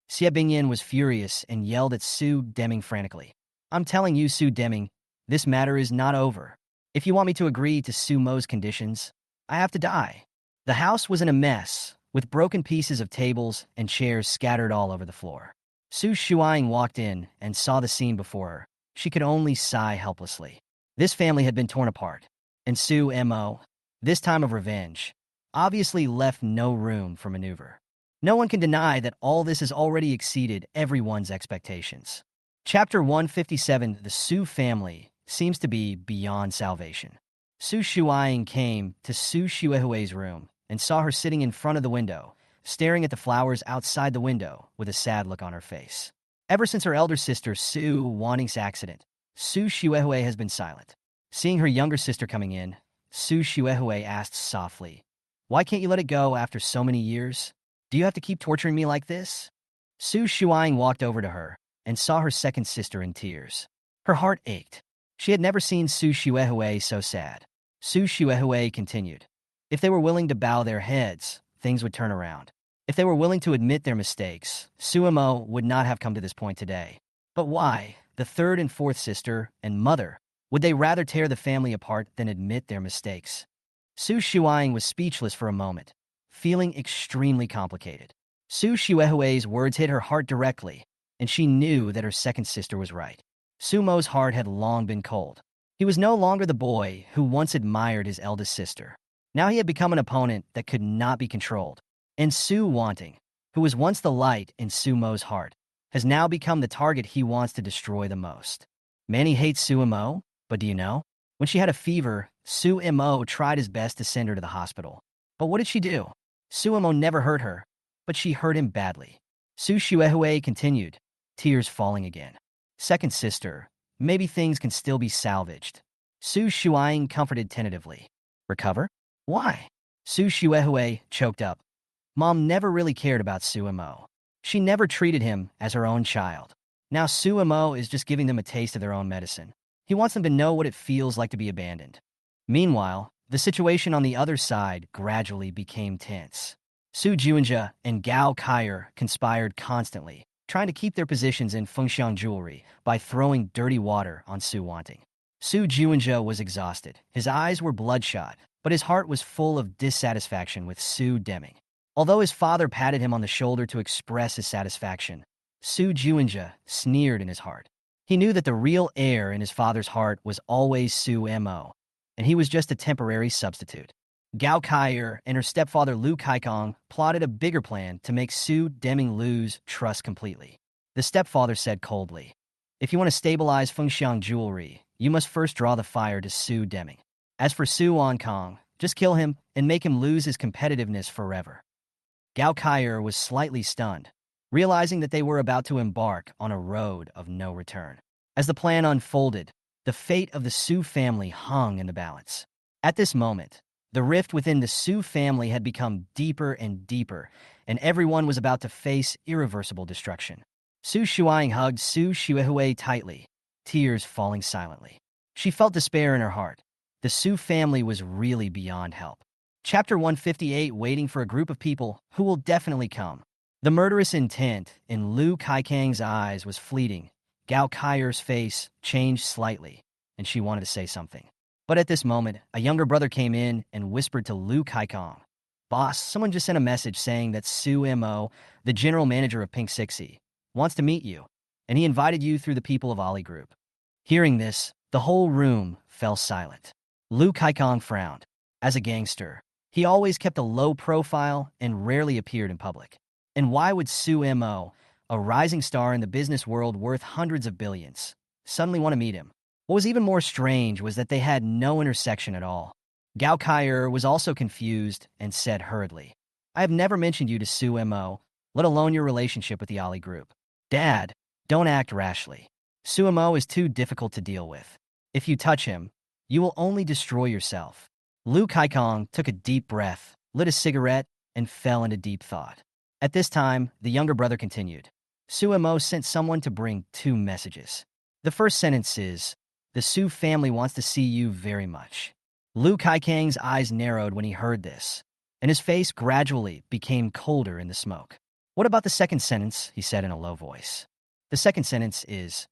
Xie Bingyan was furious and yelled at Su Deming frantically. I'm telling you, Su Deming, this matter is not over. If you want me to agree to Su Mo's conditions, I have to die. The house was in a mess, with broken pieces of tables and chairs scattered all over the floor. Su Shuang walked in and saw the scene before her. She could only sigh helplessly. This family had been torn apart, and Su Mo, this time of revenge, obviously left no room for maneuver. No one can deny that all this has already exceeded everyone's expectations. Chapter 157, The Su Family, seems to be beyond salvation. Su Shuang came to Su Xuehui's room and saw her sitting in front of the window, staring at the flowers outside the window with a sad look on her face. Ever since her elder sister Su Wanting's accident, Su Xuehui has been silent. Seeing her younger sister coming in, Su Xuehui asked softly, "Why can't you let it go after so many years? Do you have to keep torturing me like this?" Su Shuang walked over to her and saw her second sister in tears. Her heart ached. She had never seen Su Xuehui so sad. Su Xuehui continued, "If they were willing to bow their heads, things would turn around. If they were willing to admit their mistakes, Su Mo would not have come to this point today. But why, the third and fourth sister and mother, would they rather tear the family apart than admit their mistakes?" Su Shuang was speechless for a moment, feeling extremely complicated. Su Xuehui's words hit her heart directly, and she knew that her second sister was right. Su Mo's heart had long been cold. He was no longer the boy who once admired his eldest sister. Now he had become an opponent that could not be controlled. And Su Wanting, who was once the light in Su Mo's heart, has now become the target he wants to destroy the most. Manny hates Su Mo, but do you know? When she had a fever, Su Mo tried his best to send her to the hospital. But what did she do? Su Mo never hurt her, but she hurt him badly. Su Xuehui continued, tears falling again. Second sister, maybe things can still be salvaged. Su Shuang comforted tentatively. Recover? Why? Su Xuehui choked up. Mom never really cared about Su Mo. She never treated him as her own child. Now Su Mo is just giving them a taste of their own medicine. He wants them to know what it feels like to be abandoned. Meanwhile, the situation on the other side gradually became tense. Su Juanja and Gao Kaier conspired constantly, trying to keep their positions in Fengxiang jewelry by throwing dirty water on Su Wanting. Su Juanja was exhausted. His eyes were bloodshot, but his heart was full of dissatisfaction with Su Deming. Although his father patted him on the shoulder to express his satisfaction, Su Juanja sneered in his heart. He knew that the real heir in his father's heart was always Su Mo, and he was just a temporary substitute. Gao Kaier and her stepfather Lu Kaikong plotted a bigger plan to make Su Deming lose trust completely. The stepfather said coldly, "If you want to stabilize Fengxiang jewelry, you must first draw the fire to Su Deming. As for Su Wankong, just kill him and make him lose his competitiveness forever." Gao Kaier was slightly stunned, realizing that they were about to embark on a road of no return. As the plan unfolded, the fate of the Su family hung in the balance. At this moment, the rift within the Su family had become deeper and deeper, and everyone was about to face irreversible destruction. Su Shuang hugged Su Xuehui tightly, tears falling silently. She felt despair in her heart. The Su family was really beyond help. Chapter 158, Waiting for a Group of People Who Will Definitely Come. The murderous intent in Lu Kaikang's eyes was fleeting. Gao Kaier's face changed slightly, and she wanted to say something. But at this moment, a younger brother came in and whispered to Lu Kaikang, "Boss, someone just sent a message saying that Su Mo, the general manager of Pink Sixie, wants to meet you, and he invited you through the people of Ali Group." Hearing this, the whole room fell silent. Lu Kaikang frowned. As a gangster, he always kept a low profile and rarely appeared in public. And why would Su Mo, a rising star in the business world worth hundreds of billions, suddenly want to meet him? What was even more strange was that they had no intersection at all. Gao Kaier was also confused and said hurriedly, "I have never mentioned you to Su Mo, let alone your relationship with the Ali Group. Dad, don't act rashly. Su Mo is too difficult to deal with. If you touch him, you will only destroy yourself." Lu Kaikong took a deep breath, lit a cigarette, and fell into deep thought. At this time, the younger brother continued. Su Mo sent someone to bring 2 messages. The first sentence is, "The Su family wants to see you very much." Lu Kaikang's eyes narrowed when he heard this, and his face gradually became colder in the smoke. "What about the second sentence?" he said in a low voice. "The second sentence is,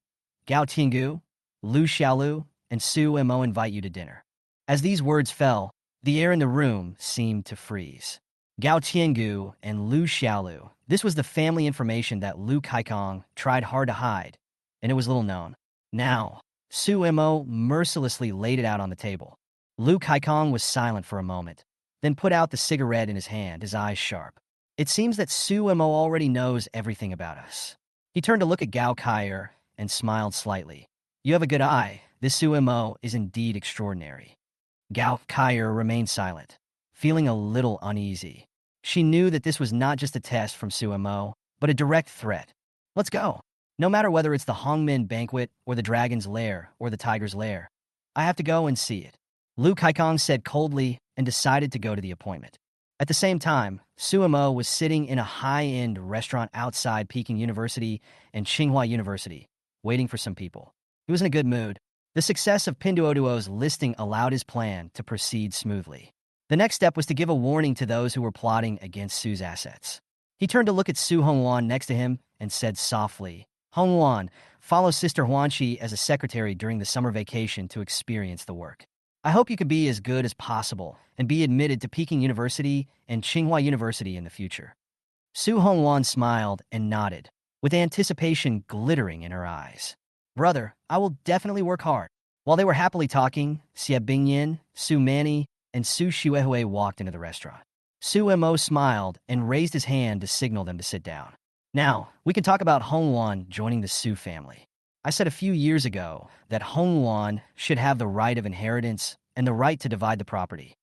Gao Tinggu, Lu Xiaolu, and Su Mo invite you to dinner." As these words fell, the air in the room seemed to freeze. Gao Tiangu and Lu Xiaolu. This was the family information that Lu Kaikong tried hard to hide, and it was little known. Now, Su Mo mercilessly laid it out on the table. Lu Kaikong was silent for a moment, then put out the cigarette in his hand, his eyes sharp. "It seems that Su Mo already knows everything about us." He turned to look at Gao Kaier and smiled slightly. "You have a good eye. This Su Mo is indeed extraordinary." Gao Kaier remained silent, feeling a little uneasy. She knew that this was not just a test from Su Mo, but a direct threat. "Let's go. No matter whether it's the Hongmen banquet or the dragon's lair or the tiger's lair, I have to go and see it." Lu Kaikong said coldly and decided to go to the appointment. At the same time, Su Mo was sitting in a high-end restaurant outside Peking University and Tsinghua University, waiting for some people. He was in a good mood. The success of Pinduoduo's listing allowed his plan to proceed smoothly. The next step was to give a warning to those who were plotting against Su's assets. He turned to look at Su Hongwan next to him and said softly, "Hongwan, follow Sister Huanqi as a secretary during the summer vacation to experience the work. I hope you can be as good as possible and be admitted to Peking University and Tsinghua University in the future." Su Hongwan smiled and nodded, with anticipation glittering in her eyes. "Brother, I will definitely work hard." While they were happily talking, Xie Bingyin, Su Manny, and Su Xuehui walked into the restaurant. Su Mo smiled and raised his hand to signal them to sit down. "Now, we can talk about Hongwan joining the Su family. I said a few years ago that Hongwan should have the right of inheritance and the right to divide the property."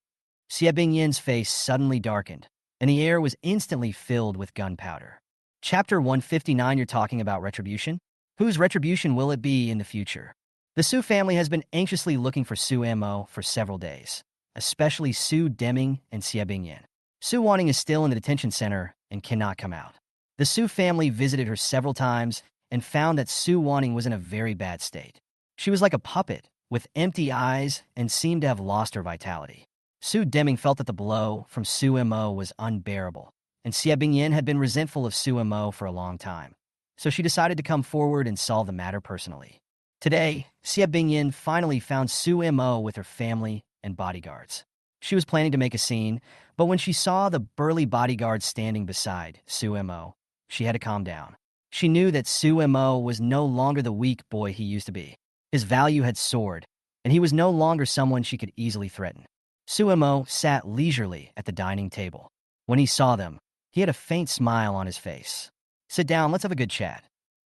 Xie Bingyin's face suddenly darkened, and the air was instantly filled with gunpowder. Chapter 159, you're talking about retribution? Whose retribution will it be in the future? The Su family has been anxiously looking for Su Mo for several days, especially Su Deming and Xie Bingyin. Su Wanning is still in the detention center and cannot come out. The Su family visited her several times and found that Su Wanning was in a very bad state. She was like a puppet, with empty eyes, and seemed to have lost her vitality. Su Deming felt that the blow from Su Mo was unbearable, and Xie Bingyin had been resentful of Su Mo for a long time. So she decided to come forward and solve the matter personally. Today, Xie Bingyin finally found Su Mo with her family and bodyguards. She was planning to make a scene, but when she saw the burly bodyguard standing beside Su Mo, she had to calm down. She knew that Su Mo was no longer the weak boy he used to be. His value had soared, and he was no longer someone she could easily threaten. Su Mo sat leisurely at the dining table. When he saw them, he had a faint smile on his face. "Sit down, let's have a good chat."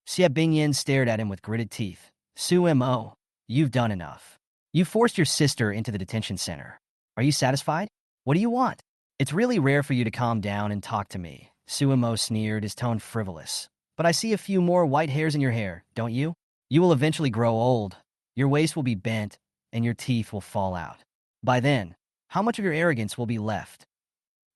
Xie Bingyin stared at him with gritted teeth. "Su Mo, you've done enough. You forced your sister into the detention center. Are you satisfied? What do you want?" "It's really rare for you to calm down and talk to me," Su Mo sneered, his tone frivolous. "But I see a few more white hairs in your hair, don't you? You will eventually grow old. Your waist will be bent, and your teeth will fall out. By then, how much of your arrogance will be left?"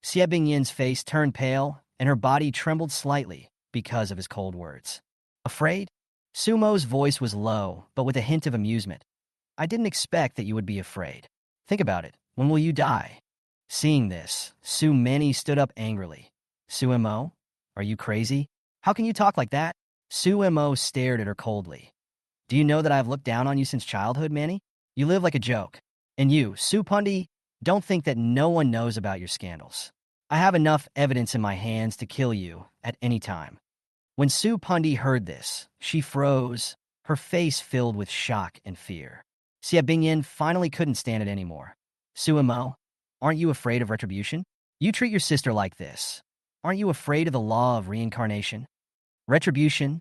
Xie Bingyin's face turned pale, and her body trembled slightly because of his cold words. "Afraid?" Sumo's voice was low, but with a hint of amusement. "I didn't expect that you would be afraid. Think about it. When will you die?" Seeing this, Su Manny stood up angrily. Su Mo, are you crazy? How can you talk like that? Su Mo stared at her coldly. Do you know that I have looked down on you since childhood, Manny? You live like a joke. And you, Su Pundi, don't think that no one knows about your scandals. I have enough evidence in my hands to kill you at any time. When Su Pundi heard this, she froze, her face filled with shock and fear. Xie Bingyin finally couldn't stand it anymore. Su Mo, aren't you afraid of retribution? You treat your sister like this. Aren't you afraid of the law of reincarnation? Retribution?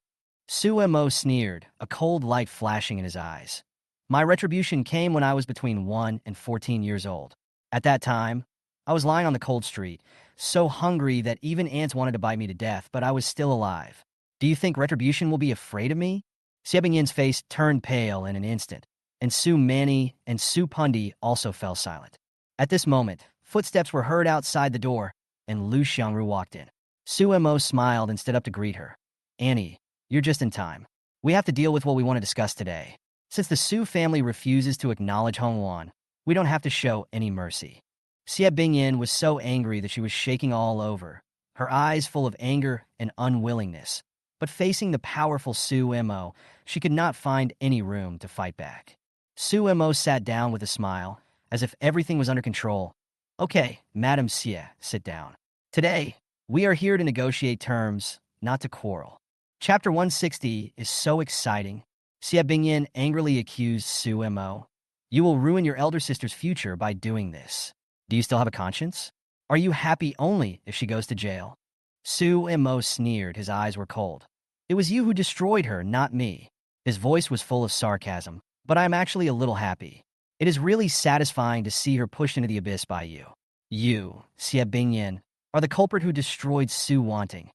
Su Mo sneered, a cold light flashing in his eyes. My retribution came when I was between 1 and 14 years old. At that time, I was lying on the cold street, so hungry that even ants wanted to bite me to death, but I was still alive. Do you think retribution will be afraid of me? Xie Bingyin's face turned pale in an instant, and Su Manny and Su Pundi also fell silent. At this moment, footsteps were heard outside the door, and Lu Xiangru walked in. Su Mo smiled and stood up to greet her. Annie, you're just in time. We have to deal with what we want to discuss today. Since the Su family refuses to acknowledge Hongwan, we don't have to show any mercy. Xie Bingyin was so angry that she was shaking all over, her eyes full of anger and unwillingness. But facing the powerful Su Mo, she could not find any room to fight back. Su Mo sat down with a smile, as if everything was under control. Okay, Madam Xie, sit down. Today, we are here to negotiate terms, not to quarrel. Chapter 160 is so exciting. Xie Bingyin angrily accused Su Mo. You will ruin your elder sister's future by doing this. Do you still have a conscience? Are you happy only if she goes to jail? Su Mo sneered, his eyes were cold. It was you who destroyed her, not me. His voice was full of sarcasm, but I am actually a little happy. It is really satisfying to see her pushed into the abyss by you. You, Xie Bingyin, are the culprit who destroyed Su Wanting.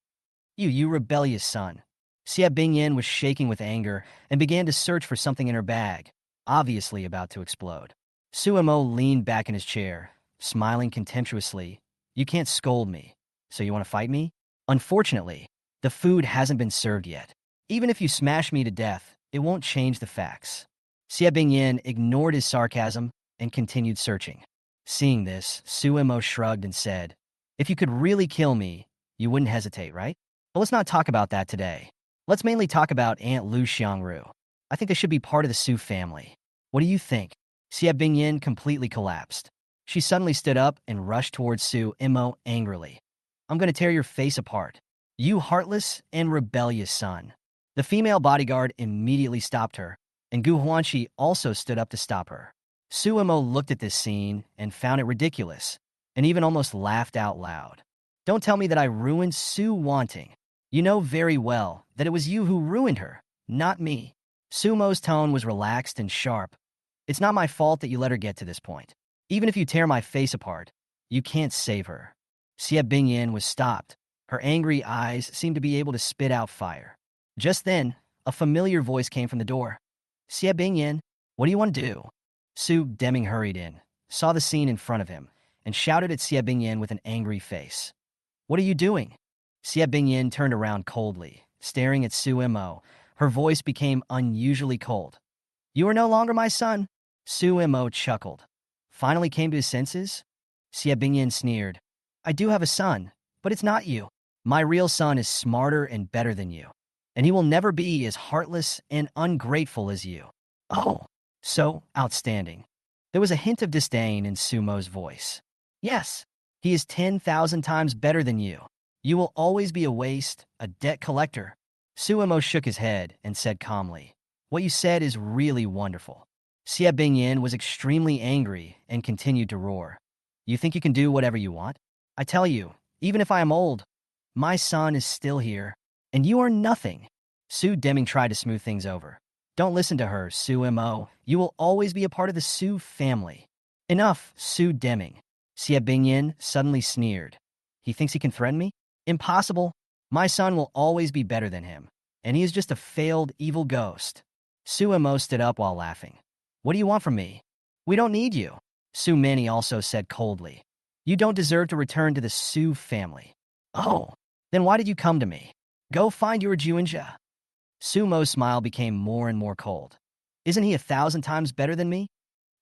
You rebellious son. Xie Bingyin was shaking with anger and began to search for something in her bag, obviously about to explode. Su Mo leaned back in his chair, smiling contemptuously. You can't scold me. So you want to fight me? Unfortunately, the food hasn't been served yet. Even if you smash me to death, it won't change the facts. Xie Bingyin ignored his sarcasm and continued searching. Seeing this, Su Mo shrugged and said, If you could really kill me, you wouldn't hesitate, right? But let's not talk about that today. Let's mainly talk about Aunt Lu Xiangru. I think they should be part of the Su family. What do you think? Xie Bingyin completely collapsed. She suddenly stood up and rushed towards Su Mo angrily. I'm going to tear your face apart. You heartless and rebellious son. The female bodyguard immediately stopped her, and Gu Huanqi also stood up to stop her. Su Mo looked at this scene and found it ridiculous, and even almost laughed out loud. Don't tell me that I ruined Su Wanting. You know very well that it was you who ruined her, not me. Su Mo's tone was relaxed and sharp. It's not my fault that you let her get to this point. Even if you tear my face apart, you can't save her. Xie Bingyin was stopped. Her angry eyes seemed to be able to spit out fire. Just then, a familiar voice came from the door. Xie Bingyin, what do you want to do? Su Deming hurried in, saw the scene in front of him, and shouted at Xie Bingyin with an angry face. What are you doing? Xie Bingyin turned around coldly, staring at Su Mo. Her voice became unusually cold. You are no longer my son. Su Mo chuckled. Finally came to his senses? Xie Bingyin sneered. I do have a son, but it's not you. My real son is smarter and better than you, and he will never be as heartless and ungrateful as you. Oh, so outstanding. There was a hint of disdain in Su Mo's voice. Yes, he is 10,000 times better than you. You will always be a waste, a debt collector. Su Mo shook his head and said calmly, What you said is really wonderful. Xie Bingyin was extremely angry and continued to roar. You think you can do whatever you want? I tell you, even if I am old, my son is still here, and you are nothing. Su Deming tried to smooth things over. Don't listen to her, Su Mo. You will always be a part of the Su family. Enough, Su Deming. Xie Bingyin suddenly sneered. He thinks he can threaten me? Impossible. My son will always be better than him, and he is just a failed evil ghost. Su Mo stood up while laughing. What do you want from me? We don't need you. Su Manny also said coldly. You don't deserve to return to the Su family. Oh, then why did you come to me? Go find your Juinja. Su Mo's smile became more and more cold. Isn't he 1,000 times better than me?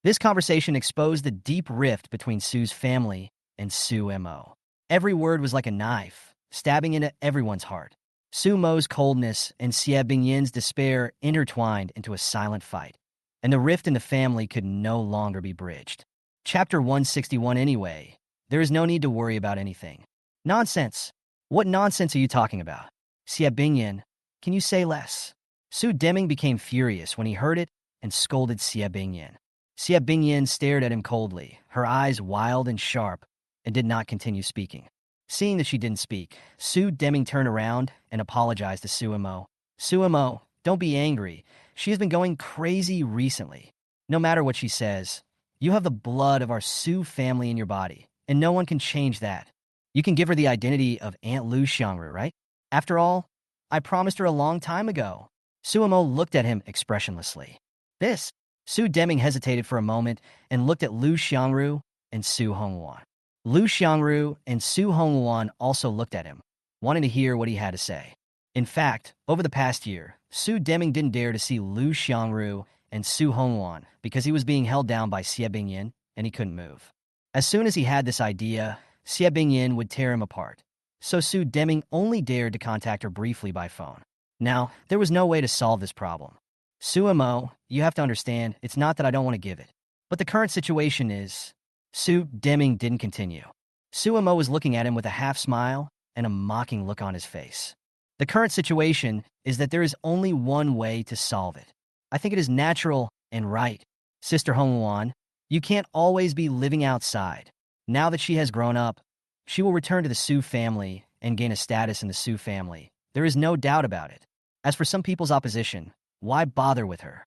This conversation exposed the deep rift between Su's family and Sumo. Every word was like a knife, stabbing into everyone's heart. Sumo's coldness and Xie Bingyin's despair intertwined into a silent fight, and the rift in the family could no longer be bridged. Chapter 161 anyway. There is no need to worry about anything. Nonsense. What nonsense are you talking about? Xie Bingyin, can you say less? Su Deming became furious when he heard it and scolded Xie Bingyin. Xie Bingyin stared at him coldly, her eyes wild and sharp, and did not continue speaking. Seeing that she didn't speak, Su Deming turned around and apologized to Sumo. Sumo, don't be angry. She has been going crazy recently. No matter what she says, you have the blood of our Su family in your body, and no one can change that. You can give her the identity of Aunt Lu Xiangru, right? After all, I promised her a long time ago. Sumo looked at him expressionlessly. This? Su Deming hesitated for a moment and looked at Lu Xiangru and Su Hongwan. Lu Xiangru and Su Hongwan also looked at him, wanting to hear what he had to say. In fact, over the past year, Su Deming didn't dare to see Lu Xiangru and Su Hongwan because he was being held down by Xie Bingyin and he couldn't move. As soon as he had this idea, Xie Bingyin would tear him apart, so Su Deming only dared to contact her briefly by phone. Now, there was no way to solve this problem. Sumo, you have to understand, it's not that I don't want to give it, but the current situation is... Su Deming didn't continue. Sumo was looking at him with a half smile and a mocking look on his face. The current situation is that there is only one way to solve it. I think it is natural and right. Sister Hongwan, you can't always be living outside. Now that she has grown up, she will return to the Su family and gain a status in the Su family. There is no doubt about it. As for some people's opposition, why bother with her?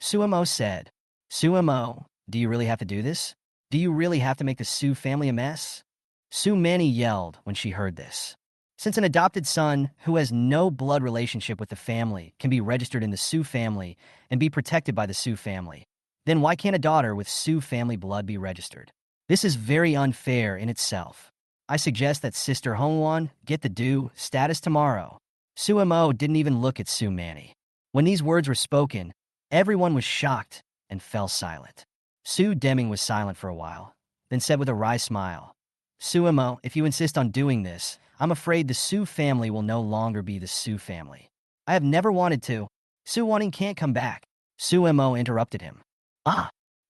Sumo said, Sumo, do you really have to do this? Do you really have to make the Su family a mess? Su Manny yelled when she heard this. Since an adopted son who has no blood relationship with the family can be registered in the Su family and be protected by the Su family, then why can't a daughter with Su family blood be registered? This is very unfair in itself. I suggest that Sister Hongwan get the due status tomorrow. Sumo didn't even look at Su Manny. When these words were spoken, everyone was shocked and fell silent. Su Deming was silent for a while, then said with a wry smile, Sumo, if you insist on doing this, I'm afraid the Su family will no longer be the Su family. I have never wanted to. Su Wanting can't come back. Sumo interrupted him.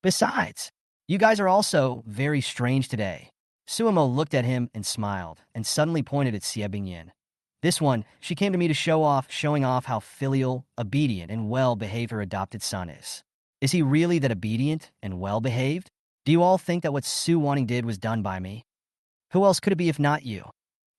Besides, you guys are also very strange today. Sumo looked at him and smiled, and suddenly pointed at Xie Bingyin. This one, she came to me to showing off how filial, obedient, and well-behaved her adopted son is. Is he really that obedient and well-behaved? Do you all think that what Su Wanting did was done by me? Who else could it be if not you?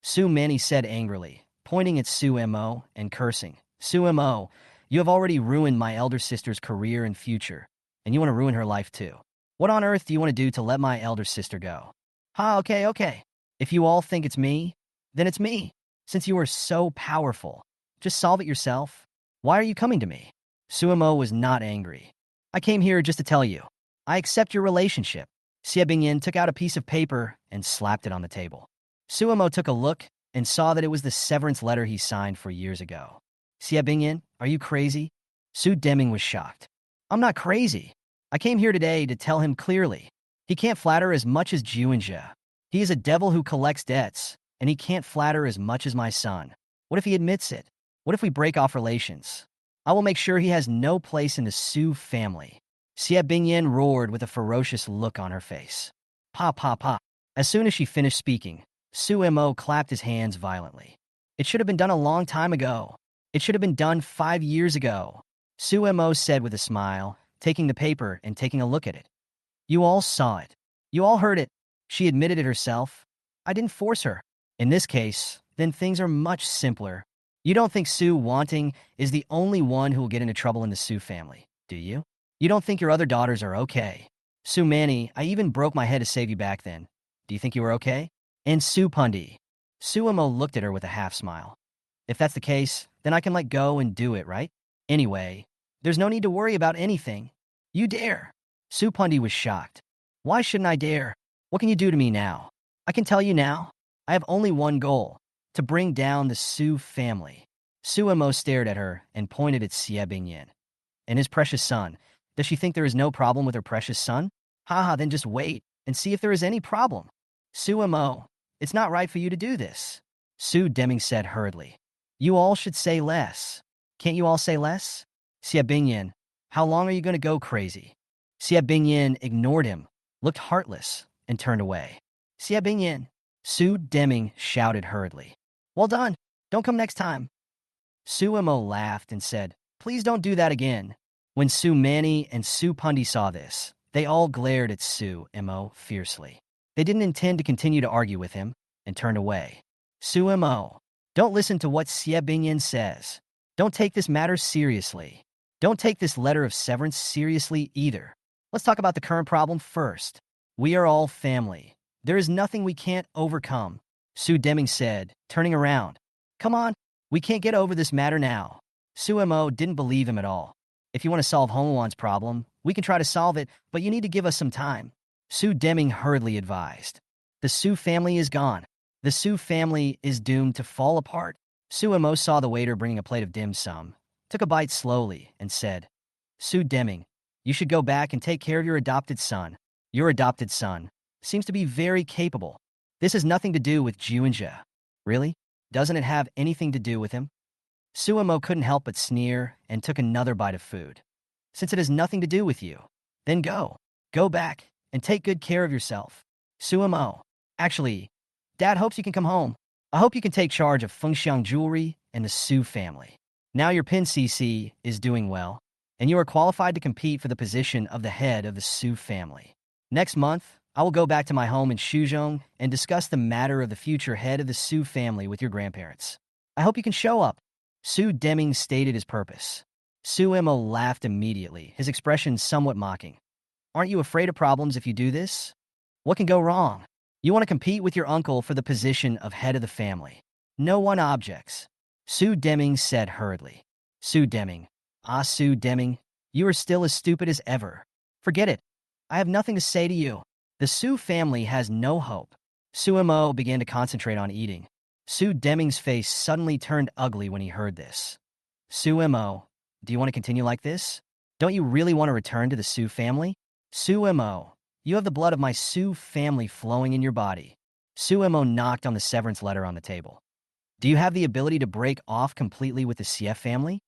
Su Manny said angrily, pointing at Sumo and cursing. Sumo, you have already ruined my elder sister's career and future, and you want to ruin her life too. What on earth do you want to do to let my elder sister go? Okay. If you all think it's me, then it's me. Since you are so powerful, just solve it yourself. Why are you coming to me? Sumo was not angry. I came here just to tell you. I accept your relationship. Xie Bingyin took out a piece of paper and slapped it on the table. Sumo took a look and saw that it was the severance letter he signed 4 years ago. Xie Bingyin, are you crazy? Su Deming was shocked. I'm not crazy. I came here today to tell him clearly. He can't flatter as much as Juinjia. He is a devil who collects debts, and he can't flatter as much as my son. What if he admits it? What if we break off relations? I will make sure he has no place in the Su family. Xie Bingyin roared with a ferocious look on her face. Pa. As soon as she finished speaking, Sumo clapped his hands violently. It should have been done a long time ago. It should have been done 5 years ago. Sumo said with a smile, taking the paper and taking a look at it. You all saw it. You all heard it. She admitted it herself. I didn't force her. In this case, then things are much simpler. You don't think Su Wanting is the only one who will get into trouble in the Su family, do you? You don't think your other daughters are okay? Su Manny, I even broke my head to save you back then. Do you think you were okay? And Su Pundi. Sumo looked at her with a half smile. If that's the case, then I can let go and do it, right? Anyway, there's no need to worry about anything. You dare. Su Pundi was shocked. Why shouldn't I dare? What can you do to me now? I can tell you now. I have only one goal. To bring down the Su family. Sumo stared at her and pointed at Xie Bingyin. And his precious son. Does she think there is no problem with her precious son? Then just wait and see if there is any problem. Sumo, it's not right for you to do this. Su Deming said hurriedly. You all should say less. Can't you all say less? Xie Bingyan, how long are you going to go crazy? Xie Bingyan ignored him, looked heartless, and turned away. Xie Bingyan, Su Deming shouted hurriedly. Well done. Don't come next time. Sumo laughed and said, please don't do that again. When Su Manny and Su Pundi saw this, they all glared at Sumo fiercely. They didn't intend to continue to argue with him and turned away. Sumo, don't listen to what Xie Bingyan says. Don't take this matter seriously. Don't take this letter of severance seriously either. Let's talk about the current problem first. We are all family. There is nothing we can't overcome, Su Deming said, turning around. Come on, we can't get over this matter now. Sumo didn't believe him at all. If you want to solve Hongwan's problem, we can try to solve it, but you need to give us some time. Su Deming hurriedly advised. The Su family is gone. The Su family is doomed to fall apart. Sumo saw the waiter bringing a plate of dim sum, took a bite slowly, and said, Su Deming, you should go back and take care of your adopted son. Your adopted son seems to be very capable. This has nothing to do with Juinja. Really? Doesn't it have anything to do with him? Sumo couldn't help but sneer and took another bite of food. Since it has nothing to do with you, then go. Go back and take good care of yourself. Sumo, actually, Dad hopes you can come home. I hope you can take charge of Fengxiang Jewelry and the Su family. Now your Pin CC is doing well, and you are qualified to compete for the position of the head of the Su family. Next month, I will go back to my home in Shuzhong and discuss the matter of the future head of the Su family with your grandparents. I hope you can show up. Su Deming stated his purpose. Sumo laughed immediately, his expression somewhat mocking. Aren't you afraid of problems if you do this? What can go wrong? You want to compete with your uncle for the position of head of the family. No one objects. Su Deming said hurriedly. Su Deming. Su Deming, you are still as stupid as ever. Forget it. I have nothing to say to you. The Su family has no hope. Sumo began to concentrate on eating. Su Deming's face suddenly turned ugly when he heard this. Sumo, do you want to continue like this? Don't you really want to return to the Su family? Sumo, you have the blood of my Su family flowing in your body. Sumo knocked on the severance letter on the table. Do you have the ability to break off completely with the CF family?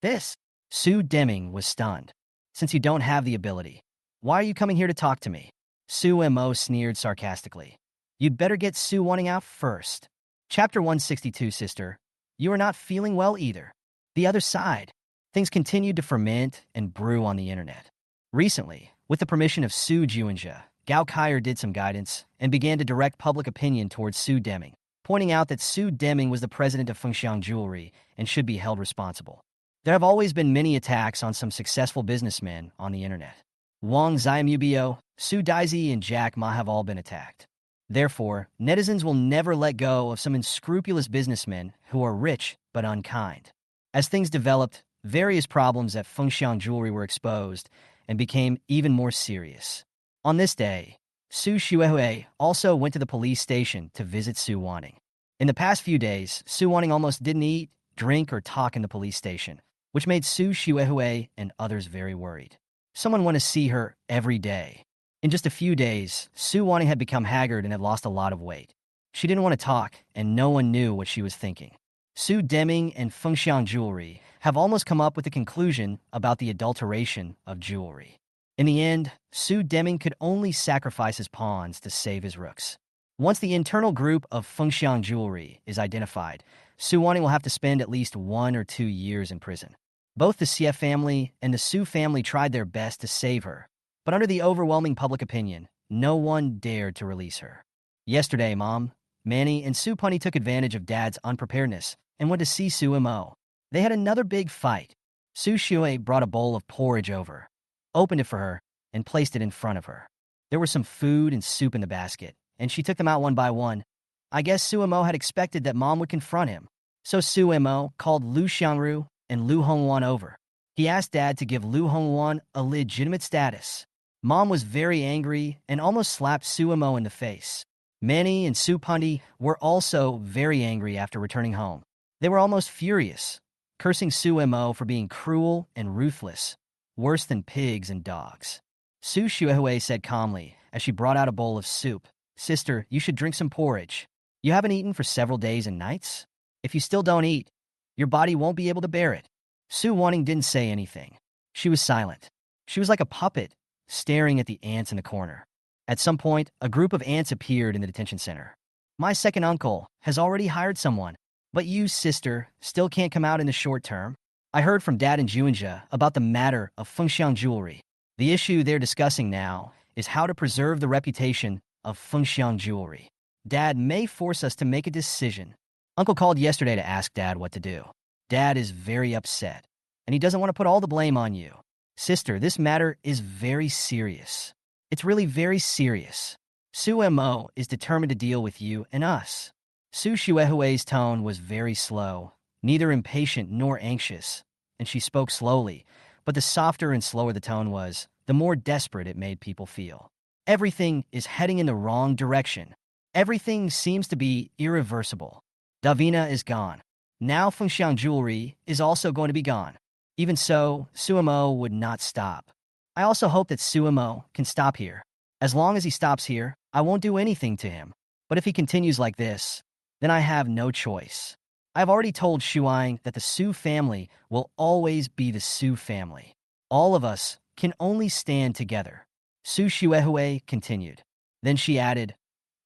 This. Su Deming was stunned. Since you don't have the ability, why are you coming here to talk to me? Sumo sneered sarcastically. You'd better get Su wanting out first. Chapter 162, sister. You are not feeling well either. The other side. Things continued to ferment and brew on the internet. Recently, with the permission of Su Juinja, Gao Kaier did some guidance and began to direct public opinion towards Su Deming, pointing out that Su Deming was the president of Fengxiang Jewelry and should be held responsible. There have always been many attacks on some successful businessmen on the internet. Wang Xiaomubio, Su Daizi, and Jack Ma have all been attacked. Therefore, netizens will never let go of some unscrupulous businessmen who are rich but unkind. As things developed, various problems at Fengxiang Jewelry were exposed and became even more serious. On this day, Su Shuehui also went to the police station to visit Su Wanning. In the past few days, Su Wanning almost didn't eat, drink, or talk in the police station, which made Su Shuehui and others very worried. Someone wanted to see her every day. In just a few days, Su Wanning had become haggard and had lost a lot of weight. She didn't want to talk, and no one knew what she was thinking. Su Deming and Fengxiang Jewelry have almost come up with a conclusion about the adulteration of jewelry. In the end, Su Deming could only sacrifice his pawns to save his rooks. Once the internal group of Fengxiang Jewelry is identified, Su Wanning will have to spend at least 1 or 2 years in prison. Both the Xie family and the Su family tried their best to save her, but under the overwhelming public opinion, no one dared to release her. Yesterday, Mom, Manny, and Su Punny took advantage of Dad's unpreparedness and went to see Sumo. They had another big fight. Su Shui brought a bowl of porridge over, opened it for her, and placed it in front of her. There was some food and soup in the basket, and she took them out one by one. I guess Sumo had expected that Mom would confront him. So Sumo called Lu Xiangru and Lu Hongwan over. He asked Dad to give Lu Hongwan a legitimate status. Mom was very angry and almost slapped Sumo in the face. Manny and Su Pundi were also very angry after returning home. They were almost furious, cursing Sumo for being cruel and ruthless, worse than pigs and dogs. Su Shuehui said calmly as she brought out a bowl of soup. Sister, you should drink some porridge. You haven't eaten for several days and nights? If you still don't eat, your body won't be able to bear it. Su Wanting didn't say anything. She was silent. She was like a puppet, staring at the ants in the corner. At some point, a group of ants appeared in the detention center. My second uncle has already hired someone, but you, sister, still can't come out in the short term. I heard from Dad and Juanja about the matter of Fengxiang jewelry. The issue they're discussing now is how to preserve the reputation of Fengxiang jewelry. Dad may force us to make a decision. Uncle called yesterday to ask Dad what to do. Dad is very upset, and he doesn't want to put all the blame on you. Sister, this matter is very serious. It's really very serious. Su Mo is determined to deal with you and us. Su Xuehui's tone was very slow, neither impatient nor anxious, and she spoke slowly, but the softer and slower the tone was, the more desperate it made people feel. Everything is heading in the wrong direction. Everything seems to be irreversible. Davina is gone. Now Fengxiang jewelry is also going to be gone. Even so, Suemo would not stop. I also hope that Suemo can stop here. As long as he stops here, I won't do anything to him. But if he continues like this, then I have no choice. I've already told Shuang that the Su family will always be the Su family. All of us can only stand together. Su Xuehue continued. Then she added,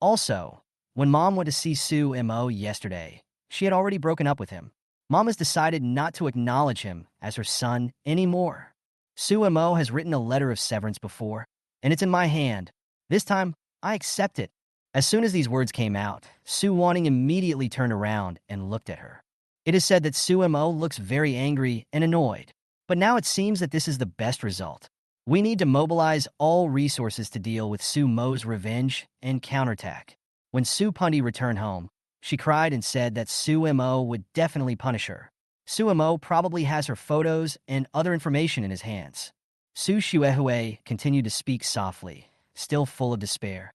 also, when Mom went to see Su Mo yesterday, she had already broken up with him. Mom has decided not to acknowledge him as her son anymore. Su Mo has written a letter of severance before, and it's in my hand. This time, I accept it. As soon as these words came out, Su Wanting immediately turned around and looked at her. It is said that Su Mo looks very angry and annoyed, but now it seems that this is the best result. We need to mobilize all resources to deal with Su Mo's revenge and counterattack. When Su Pundi returned home, she cried and said that Su Mo would definitely punish her. Su Mo probably has her photos and other information in his hands. Su Xuehue continued to speak softly, still full of despair.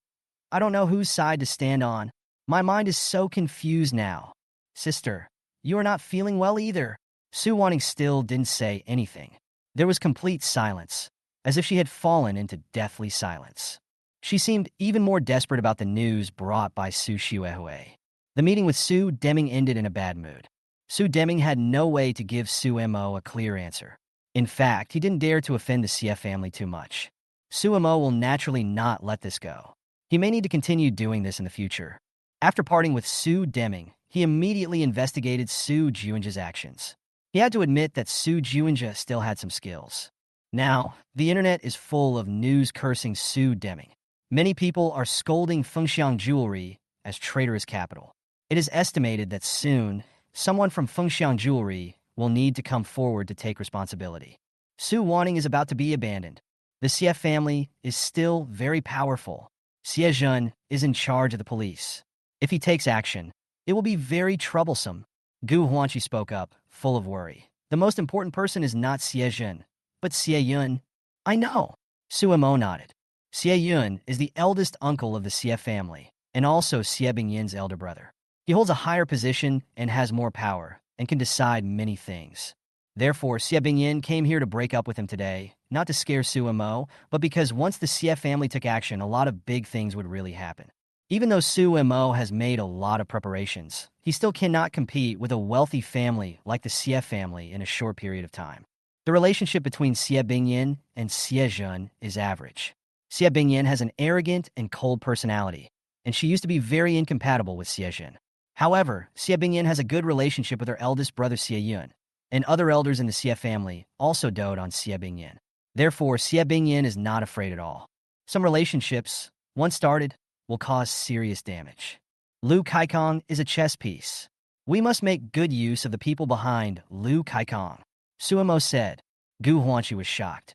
I don't know whose side to stand on. My mind is so confused now. Sister, you are not feeling well either. Su Wanting still didn't say anything. There was complete silence, as if she had fallen into deathly silence. She seemed even more desperate about the news brought by Su Xuehue. The meeting with Su Deming ended in a bad mood. Su Deming had no way to give Su Mo a clear answer. In fact, he didn't dare to offend the Xie family too much. Su Mo will naturally not let this go. He may need to continue doing this in the future. After parting with Su Deming, he immediately investigated Su Juanja's actions. He had to admit that Su Juanja still had some skills. Now, the internet is full of news cursing Su Deming. Many people are scolding Fengxiang Jewelry as traitorous capital. It is estimated that soon, someone from Fengxiang Jewelry will need to come forward to take responsibility. Su Wanting is about to be abandoned. The Xie family is still very powerful. Xie Zhen is in charge of the police. If he takes action, it will be very troublesome. Gu Huanqi spoke up, full of worry. The most important person is not Xie Zhen, but Xie Yun. I know. Su Mo nodded. Xie Yun is the eldest uncle of the Xie family, and also Xie Bingyin's elder brother. He holds a higher position and has more power, and can decide many things. Therefore, Xie Bingyin came here to break up with him today, not to scare Su Mo, but because once the Xie family took action, a lot of big things would really happen. Even though Su Mo has made a lot of preparations, he still cannot compete with a wealthy family like the Xie family in a short period of time. The relationship between Xie Bingyin and Xie Zhen is average. Xie Bingyin has an arrogant and cold personality, and she used to be very incompatible with Xie Zhen. However, Xie Bingyin has a good relationship with her eldest brother Xie Yun, and other elders in the Xie family also dote on Xie Bingyin. Therefore, Xie Bingyin is not afraid at all. Some relationships, once started, will cause serious damage. Lu Kaikong is a chess piece. We must make good use of the people behind Lu Kaikong. Suemo said. Gu Huanqi was shocked.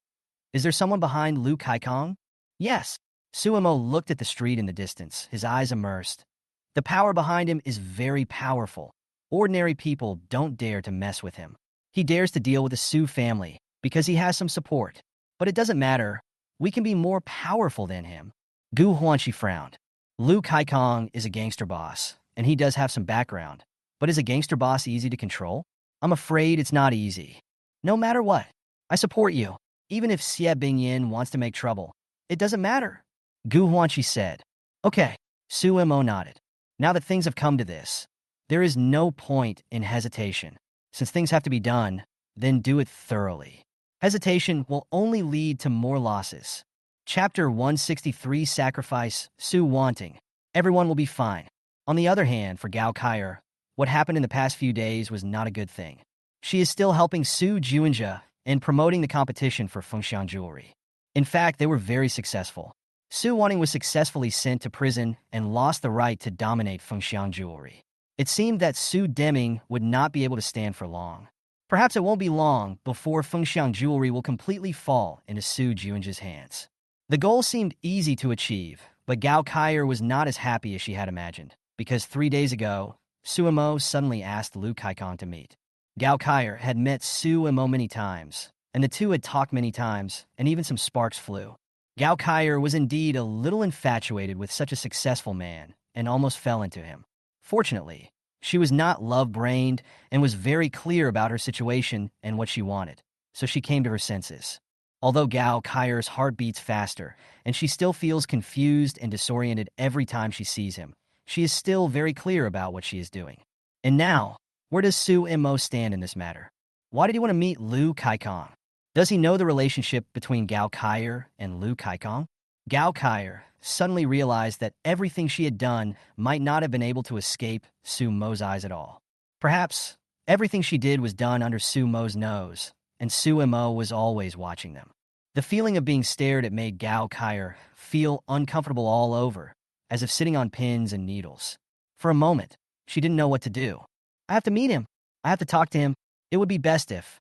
Is there someone behind Lu Kaikong? Yes. Suemo looked at the street in the distance, his eyes immersed. The power behind him is very powerful. Ordinary people don't dare to mess with him. He dares to deal with the Su family because he has some support. But it doesn't matter. We can be more powerful than him. Gu Huanqi frowned. Lu Kaikong is a gangster boss, and he does have some background. But is a gangster boss easy to control? I'm afraid it's not easy. No matter what, I support you. Even if Xie Bingyin wants to make trouble, it doesn't matter. Gu Huanqi said. Okay, Suemo nodded. Now that things have come to this, there is no point in hesitation. Since things have to be done, then do it thoroughly. Hesitation will only lead to more losses. Chapter 163 Sacrifice, Su wanting. Everyone will be fine. On the other hand, for Gao Kaier, what happened in the past few days was not a good thing. She is still helping Su Juinja in promoting the competition for Fengshan jewelry. In fact, they were very successful. Su Wanting was successfully sent to prison and lost the right to dominate Fengshan jewelry. It seemed that Su Deming would not be able to stand for long. Perhaps it won't be long before Fengshan jewelry will completely fall into Su Juinja's hands. The goal seemed easy to achieve, but Gao Kaier was not as happy as she had imagined, because 3 days ago, Suemo suddenly asked Lu Kaikong to meet. Gao Kaier had met Suemo many times, and the two had talked many times, and even some sparks flew. Gao Kaier was indeed a little infatuated with such a successful man, and almost fell into him. Fortunately, she was not love-brained and was very clear about her situation and what she wanted, so she came to her senses. Although Gao Kaier's heart beats faster, and she still feels confused and disoriented every time she sees him, she is still very clear about what she is doing. And now, where does Su Mo stand in this matter? Why did he want to meet Lu Kaikong? Does he know the relationship between Gao Kaier and Lu Kaikong? Gao Kaier suddenly realized that everything she had done might not have been able to escape Su Mo's eyes at all. Perhaps everything she did was done under Su Mo's nose, and Su Mo was always watching them. The feeling of being stared at made Gao Kaier feel uncomfortable all over, as if sitting on pins and needles. For a moment, she didn't know what to do. I have to meet him. I have to talk to him. It would be best if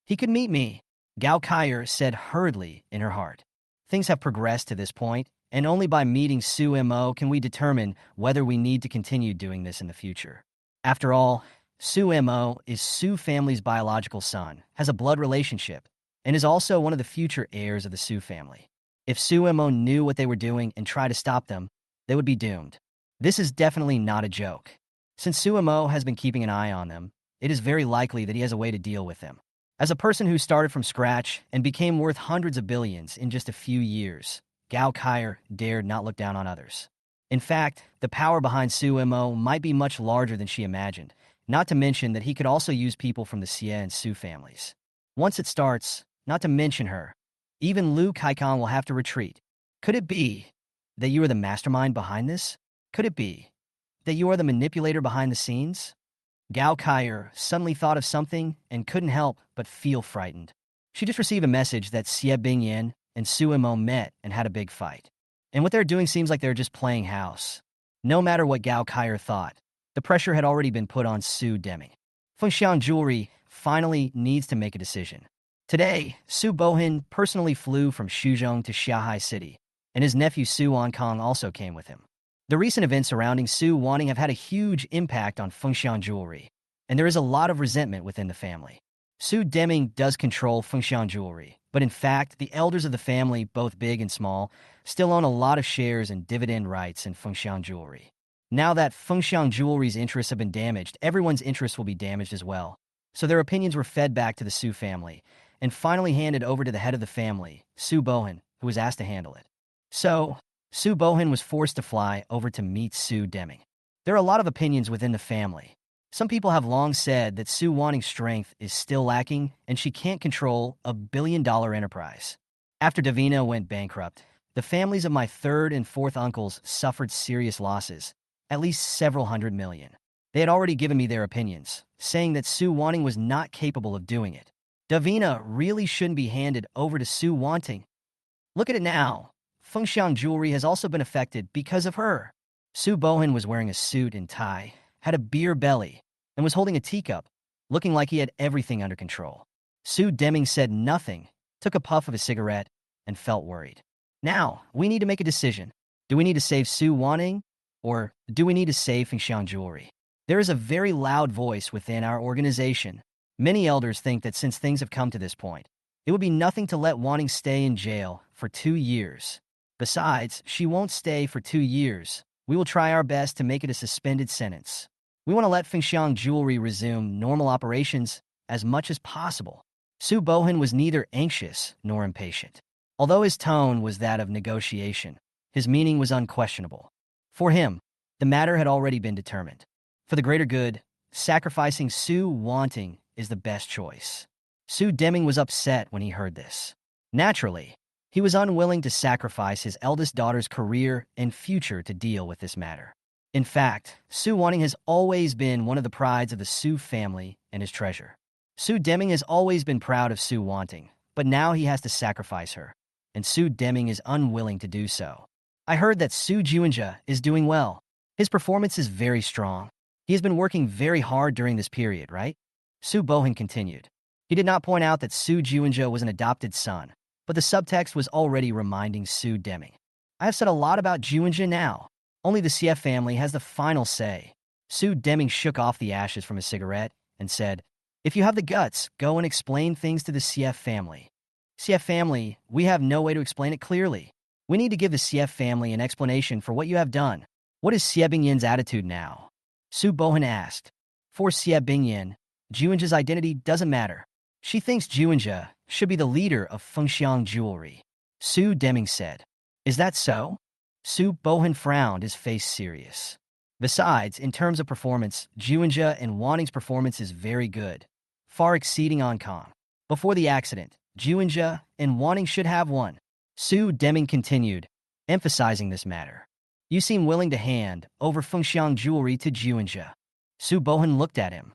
he could meet me, Gao Kaier said hurriedly in her heart. Things have progressed to this point, and only by meeting Su Mo can we determine whether we need to continue doing this in the future. After all, Su Mo is Su family's biological son, has a blood relationship, and is also one of the future heirs of the Su family. If Su Mo knew what they were doing and tried to stop them, they would be doomed. This is definitely not a joke. Since Su Mo has been keeping an eye on them, it is very likely that he has a way to deal with them. As a person who started from scratch and became worth hundreds of billions in just a few years, Gao Kaier dared not look down on others. In fact, the power behind Su Mo might be much larger than she imagined, not to mention that he could also use people from the Xie and Su families. Once it starts, not to mention her, even Lu Kaikong will have to retreat. Could it be that you are the mastermind behind this? Could it be that you are the manipulator behind the scenes? Gao Kaier suddenly thought of something and couldn't help but feel frightened. She just received a message that Xie Bingyan and Su Mo met and had a big fight. And what they're doing seems like they're just playing house. No matter what Gao Kaier thought, the pressure had already been put on Su Deming. Fengshan Jewelry finally needs to make a decision. Today, Su Bohin personally flew from Shuzhong to Xiahai City, and his nephew Su Ankong also came with him. The recent events surrounding Su Wanting have had a huge impact on Fengshan Jewelry, and there is a lot of resentment within the family. Su Deming does control Fengshan Jewelry, but in fact, the elders of the family, both big and small, still own a lot of shares and dividend rights in Fengshan Jewelry. Now that Fengshan Jewelry's interests have been damaged, everyone's interests will be damaged as well. So their opinions were fed back to the Su family, and finally handed over to the head of the family, Su Bohin, who was asked to handle it. So, Su Bohin was forced to fly over to meet Su Deming. There are a lot of opinions within the family. Some people have long said that Su Wanting's strength is still lacking and she can't control a billion-dollar enterprise. After Davina went bankrupt, the families of my third and fourth uncles suffered serious losses, at least several hundred million. They had already given me their opinions, saying that Su Wanting was not capable of doing it. Davina really shouldn't be handed over to Su Wanting. Look at it now. Fengshan Jewelry has also been affected because of her. Su Bohin was wearing a suit and tie, had a beer belly, and was holding a teacup, looking like he had everything under control. Su Deming said nothing, took a puff of a cigarette, and felt worried. Now, we need to make a decision. Do we need to save Su Wanting, or do we need to save Fengshan Jewelry? There is a very loud voice within our organization. Many elders think that since things have come to this point, it would be nothing to let Wanting stay in jail for 2 years. Besides, she won't stay for 2 years. We will try our best to make it a suspended sentence. We want to let Fengshan Jewelry resume normal operations as much as possible. Su Bohin was neither anxious nor impatient. Although his tone was that of negotiation, his meaning was unquestionable. For him, the matter had already been determined. For the greater good, sacrificing Su Wanting is the best choice. Su Deming was upset when he heard this. Naturally, he was unwilling to sacrifice his eldest daughter's career and future to deal with this matter. In fact, Su Wanting has always been one of the prides of the Su family and his treasure. Su Deming has always been proud of Su Wanting, but now he has to sacrifice her, and Su Deming is unwilling to do so. I heard that Su Juinja is doing well. His performance is very strong. He has been working very hard during this period, right? Su Bohan continued. He did not point out that Su Juinja was an adopted son, but the subtext was already reminding Su Deming. I have said a lot about Juinja now. Only the CF family has the final say. Su Deming shook off the ashes from his cigarette and said, "If you have the guts, go and explain things to the CF family." CF family, we have no way to explain it clearly. We need to give the CF family an explanation for what you have done. What is Xie Bingyan's attitude now? Su Bohan asked. For Xie Bingyan, Juinja's identity doesn't matter. She thinks Juinja should be the leader of Fengxiang Jewelry. Su Deming said. Is that so? Su Bohan frowned, his face serious. Besides, in terms of performance, Juinja and Wanting's performance is very good, far exceeding Ankang. Before the accident, Juinja and Wanting should have won. Su Deming continued, emphasizing this matter. You seem willing to hand over Fengxiang Jewelry to Juinja. Su Bohan looked at him.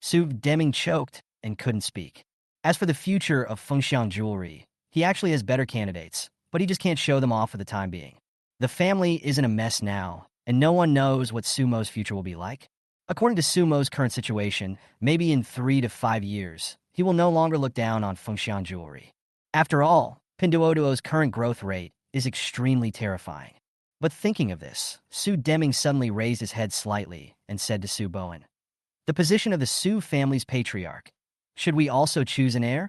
Su Deming choked and couldn't speak. As for the future of Fengxiang Jewelry, he actually has better candidates, but he just can't show them off for the time being. The family is in a mess now, and no one knows what Sumo's future will be like. According to Sumo's current situation, maybe in 3 to 5 years, he will no longer look down on Fengxiang Jewelry. After all, Pinduoduo's current growth rate is extremely terrifying. But thinking of this, Su Deming suddenly raised his head slightly and said to Su Bohan, the position of the Su family's patriarch. Should we also choose an heir?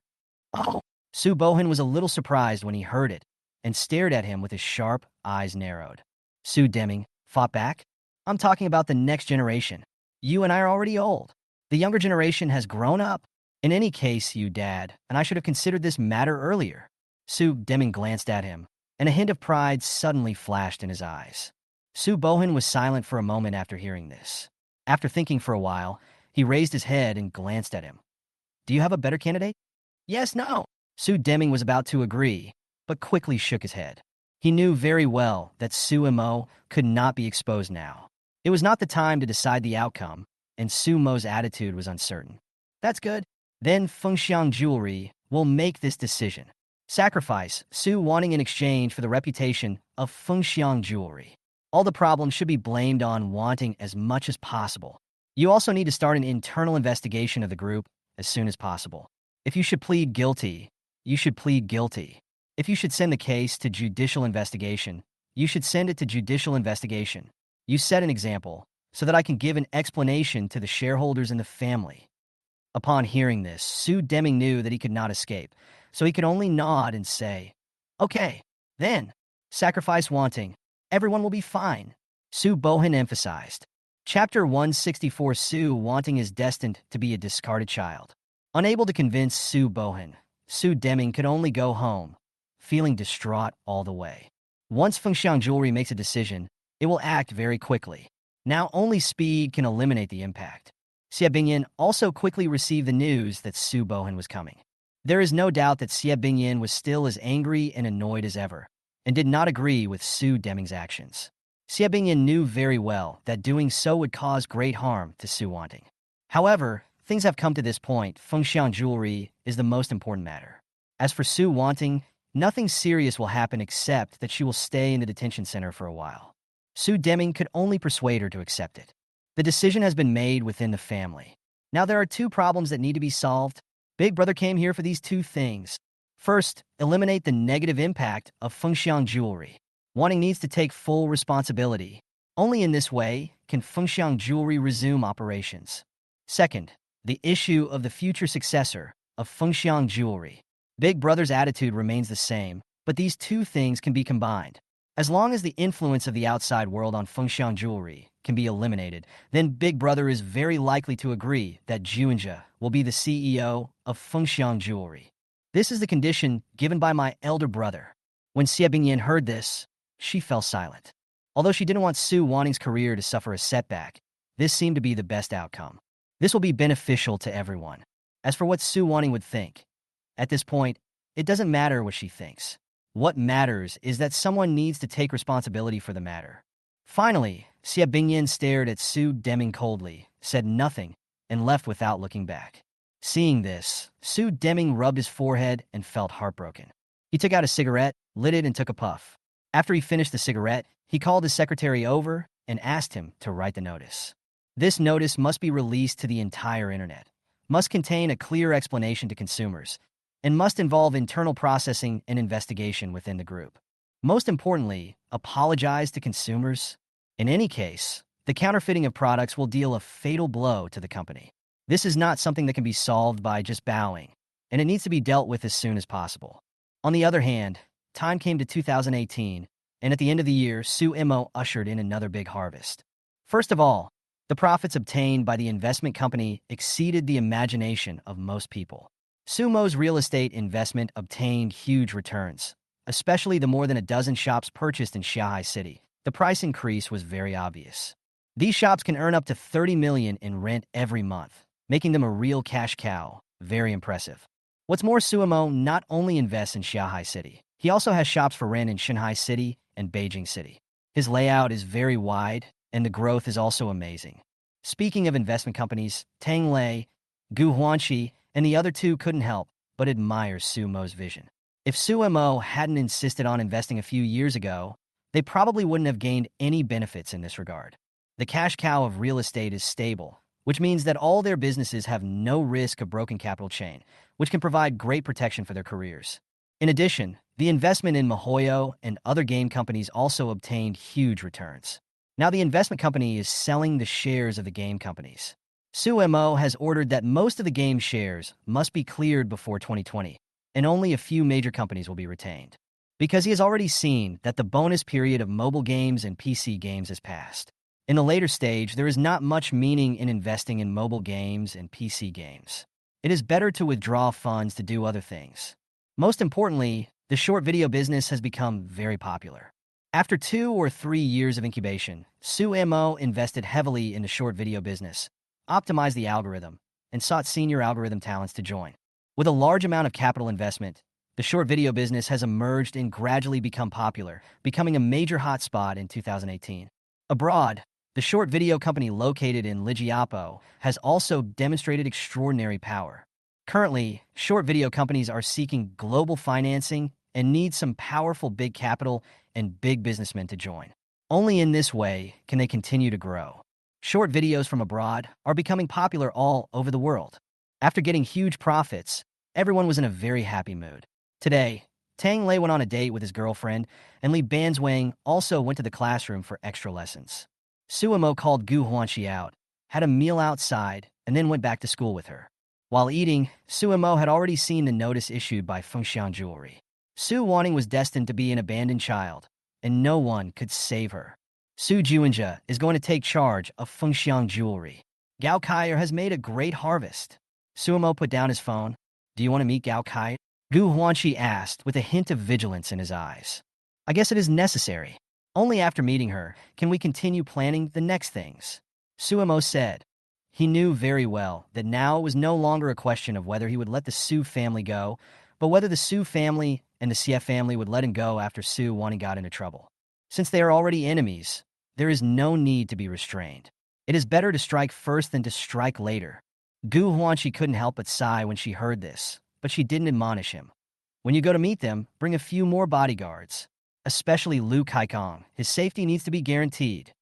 Oh! Su Bohan was a little surprised when he heard it and stared at him with his sharp eyes narrowed. Su Deming fought back. I'm talking about the next generation. You and I are already old. The younger generation has grown up. In any case, you dad, and I should have considered this matter earlier. Su Deming glanced at him, and a hint of pride suddenly flashed in his eyes. Su Bohan was silent for a moment after hearing this. After thinking for a while, he raised his head and glanced at him. Do you have a better candidate? Yes, no. Su Deming was about to agree, but quickly shook his head. He knew very well that Su Mo could not be exposed now. It was not the time to decide the outcome, and Su Mo's attitude was uncertain. That's good. Then Fengxiang Jewelry will make this decision. Sacrifice Su Wanting in exchange for the reputation of Fengxiang Jewelry. All the problems should be blamed on Wanting as much as possible. You also need to start an internal investigation of the group as soon as possible. If you should plead guilty, you should plead guilty. If you should send the case to judicial investigation, you should send it to judicial investigation. You set an example so that I can give an explanation to the shareholders in the family. Upon hearing this, Su Deming knew that he could not escape, so he could only nod and say, okay, then, sacrifice Wanting. Everyone will be fine. Su Bohan emphasized. Chapter 164. Su Wanting is destined to be a discarded child. Unable to convince Su Bohan, Su Deming could only go home, feeling distraught all the way. Once Fengxiang Jewelry makes a decision, it will act very quickly. Now only speed can eliminate the impact. Xie Bingyan also quickly received the news that Su Bohan was coming. There is no doubt that Xie Bingyan was still as angry and annoyed as ever, and did not agree with Su Deming's actions. Xie Bingyan knew very well that doing so would cause great harm to Su Wanting. However, things have come to this point. Fengxiang Jewelry is the most important matter. As for Su Wanting, nothing serious will happen except that she will stay in the detention center for a while. Su Deming could only persuade her to accept it. The decision has been made within the family. Now there are 2 problems that need to be solved. Big Brother came here for these 2 things. First, eliminate the negative impact of Fengxiang Jewelry. Wanting needs to take full responsibility. Only in this way can Fengxiang Jewelry resume operations. Second, the issue of the future successor of Fengxiang Jewelry. Big Brother's attitude remains the same, but these 2 things can be combined. As long as the influence of the outside world on Fengxiang Jewelry can be eliminated, then Big Brother is very likely to agree that Juinja will be the CEO of Fengxiang Jewelry. This is the condition given by my elder brother. When Xie Bingyan heard this, she fell silent. Although she didn't want Su Wanning's career to suffer a setback, this seemed to be the best outcome. This will be beneficial to everyone. As for what Su Wanning would think, at this point, it doesn't matter what she thinks. What matters is that someone needs to take responsibility for the matter. Finally, Xia Bingyan stared at Su Deming coldly, said nothing, and left without looking back. Seeing this, Su Deming rubbed his forehead and felt heartbroken. He took out a cigarette, lit it, and took a puff. After he finished the cigarette, he called his secretary over and asked him to write the notice. This notice must be released to the entire internet, must contain a clear explanation to consumers, and must involve internal processing and investigation within the group. Most importantly, apologize to consumers. In any case, the counterfeiting of products will deal a fatal blow to the company. This is not something that can be solved by just bowing, and it needs to be dealt with as soon as possible. On the other hand, time came to 2018, and at the end of the year, Sumo ushered in another big harvest. First of all, the profits obtained by the investment company exceeded the imagination of most people. Sumo's real estate investment obtained huge returns, especially the more than a dozen shops purchased in Shanghai City. The price increase was very obvious. These shops can earn up to 30 million in rent every month, making them a real cash cow. Very impressive. What's more, Sumo not only invests in Shanghai City, he also has shops for rent in Shanghai City and Beijing City. His layout is very wide, and the growth is also amazing. Speaking of investment companies, Tang Lei, Gu Huanqi, and the other two couldn't help but admire Sumo's vision. If Sumo hadn't insisted on investing a few years ago, they probably wouldn't have gained any benefits in this regard. The cash cow of real estate is stable, which means that all their businesses have no risk of broken capital chain, which can provide great protection for their careers. In addition, the investment in MiHoYo and other game companies also obtained huge returns. Now the investment company is selling the shares of the game companies. Sumo has ordered that most of the game shares must be cleared before 2020, and only a few major companies will be retained. Because he has already seen that the bonus period of mobile games and PC games has passed. In a later stage, there is not much meaning in investing in mobile games and PC games. It is better to withdraw funds to do other things. Most importantly, the short video business has become very popular. After 2 or 3 years of incubation, Sumo invested heavily in the short video business, optimized the algorithm, and sought senior algorithm talents to join. With a large amount of capital investment, the short video business has emerged and gradually become popular, becoming a major hotspot in 2018. Abroad, the short video company located in Lijiapo has also demonstrated extraordinary power. Currently, short video companies are seeking global financing and need some powerful big capital and big businessmen to join. Only in this way can they continue to grow. Short videos from abroad are becoming popular all over the world. After getting huge profits, everyone was in a very happy mood. Today, Tang Lei went on a date with his girlfriend, and Li Banzwang also went to the classroom for extra lessons. Sumo called Gu Huanqi out, had a meal outside, and then went back to school with her. While eating, Sumo had already seen the notice issued by Fengxiang Jewelry. Su Wanning was destined to be an abandoned child, and no one could save her. Su Juanjia is going to take charge of Fengxiang Jewelry. Gao Kaier has made a great harvest. Sumo put down his phone. Do you want to meet Gao Kaier? Gu Huanqi asked with a hint of vigilance in his eyes. I guess it is necessary. Only after meeting her can we continue planning the next things. Sumo said. He knew very well that now it was no longer a question of whether he would let the Su family go, but whether the Su family and the Xie family would let him go after Su Wanning got into trouble. Since they are already enemies, there is no need to be restrained. It is better to strike first than to strike later. Gu Huanqi couldn't help but sigh when she heard this, but she didn't admonish him. When you go to meet them, bring a few more bodyguards, especially Lu Kaikong. His safety needs to be guaranteed.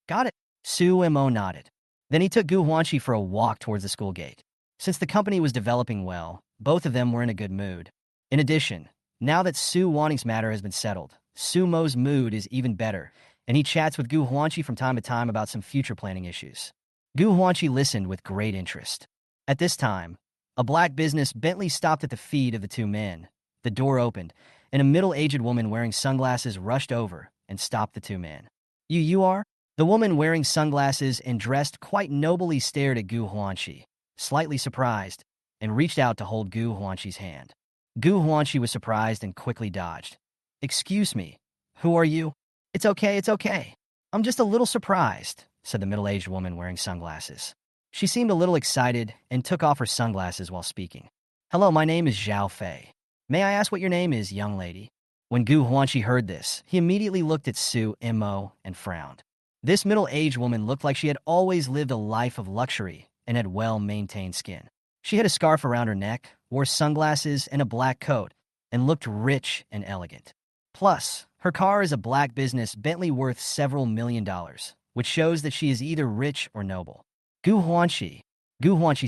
Got it. Sumo nodded. Then he took Gu Huanqi for a walk towards the school gate. Since the company was developing well, both of them were in a good mood. In addition, now that Su Wanning's matter has been settled, Sumo's mood is even better, and he chats with Gu Huanqi from time to time about some future planning issues. Gu Huanqi listened with great interest. At this time, a black business Bentley stopped at the feet of the two men. The door opened, and a middle-aged woman wearing sunglasses rushed over and stopped the two men. You are? The woman wearing sunglasses and dressed quite nobly stared at Gu Huanqi, slightly surprised, and reached out to hold Gu Huanqi's hand. Gu Huanqi was surprised and quickly dodged. Excuse me, who are you? It's okay. I'm just a little surprised, said the middle-aged woman wearing sunglasses. She seemed a little excited and took off her sunglasses while speaking. Hello, my name is Zhao Fei. May I ask what your name is, young lady? When Gu Huanqi heard this, he immediately looked at Su Mo and frowned. This middle-aged woman looked like she had always lived a life of luxury and had well-maintained skin. She had a scarf around her neck, wore sunglasses and a black coat, and looked rich and elegant. Plus, her car is a black business Bentley worth several $1,000,000, which shows that she is either rich or noble. Gu Huanqi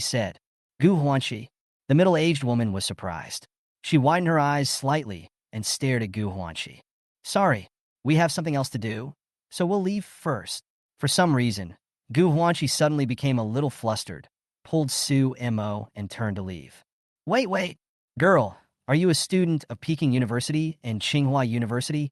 said. Gu Huanqi. The middle-aged woman was surprised. She widened her eyes slightly and stared at Gu Huanqi. Sorry, we have something else to do, so we'll leave first. For some reason, Gu Huanqi suddenly became a little flustered, pulled Su Mo and turned to leave. Wait. Girl, are you a student of Peking University and Tsinghua University?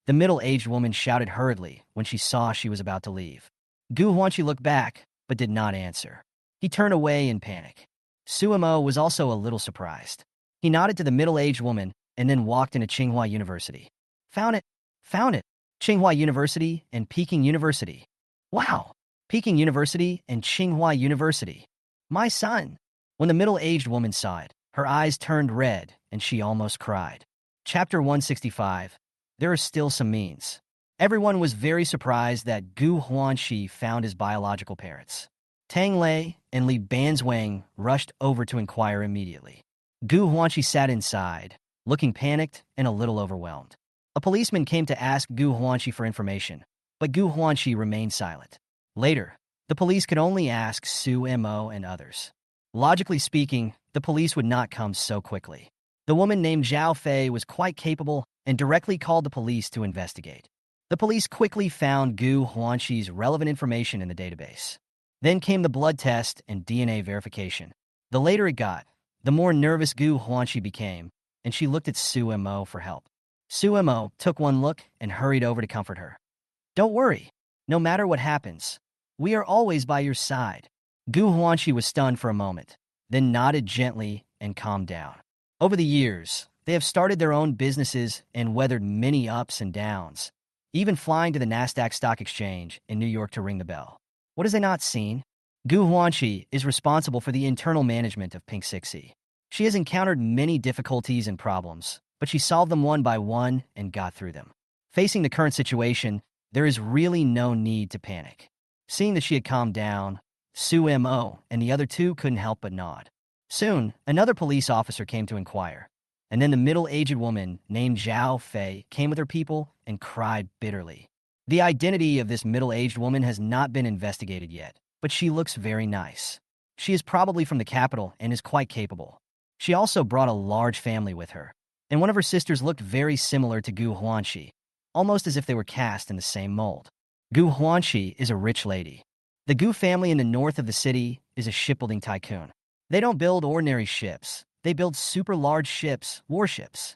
The middle-aged woman shouted hurriedly when she saw she was about to leave. Gu Huanqi looked back, but did not answer. He turned away in panic. Su Mo was also a little surprised. He nodded to the middle-aged woman and then walked into Tsinghua University. Found it. Tsinghua University and Peking University. Wow. Peking University and Tsinghua University. My son. When the middle-aged woman sighed, her eyes turned red and she almost cried. Chapter 165. There are still some means. Everyone was very surprised that Gu Huanqi found his biological parents. Tang Lei and Li Banzwang rushed over to inquire immediately. Gu Huanqi sat inside, looking panicked and a little overwhelmed. A policeman came to ask Gu Huanqi for information, but Gu Huanqi remained silent. Later, the police could only ask Su Mo and others. Logically speaking, the police would not come so quickly. The woman named Zhao Fei was quite capable and directly called the police to investigate. The police quickly found Gu Huanqi's relevant information in the database. Then came the blood test and DNA verification. The later it got, the more nervous Gu Huanqi became, and she looked at Su Mo for help. Su Mo took one look and hurried over to comfort her. Don't worry. No matter what happens, we are always by your side. Gu Huanqi was stunned for a moment, then nodded gently and calmed down. Over the years, they have started their own businesses and weathered many ups and downs, even flying to the Nasdaq Stock Exchange in New York to ring the bell. What has they not seen? Gu Huanqi is responsible for the internal management of Pink Sixy. She has encountered many difficulties and problems, but she solved them one by one and got through them. Facing the current situation, there is really no need to panic. Seeing that she had calmed down, Su Mo and the other two couldn't help but nod. Soon, another police officer came to inquire, and then the middle-aged woman named Zhao Fei came with her people and cried bitterly. The identity of this middle-aged woman has not been investigated yet, but she looks very nice. She is probably from the capital and is quite capable. She also brought a large family with her, and one of her sisters looked very similar to Gu Huanqi, almost as if they were cast in the same mold. Gu Huanqi is a rich lady. The Gu family in the north of the city is a shipbuilding tycoon. They don't build ordinary ships. They build super large ships, warships.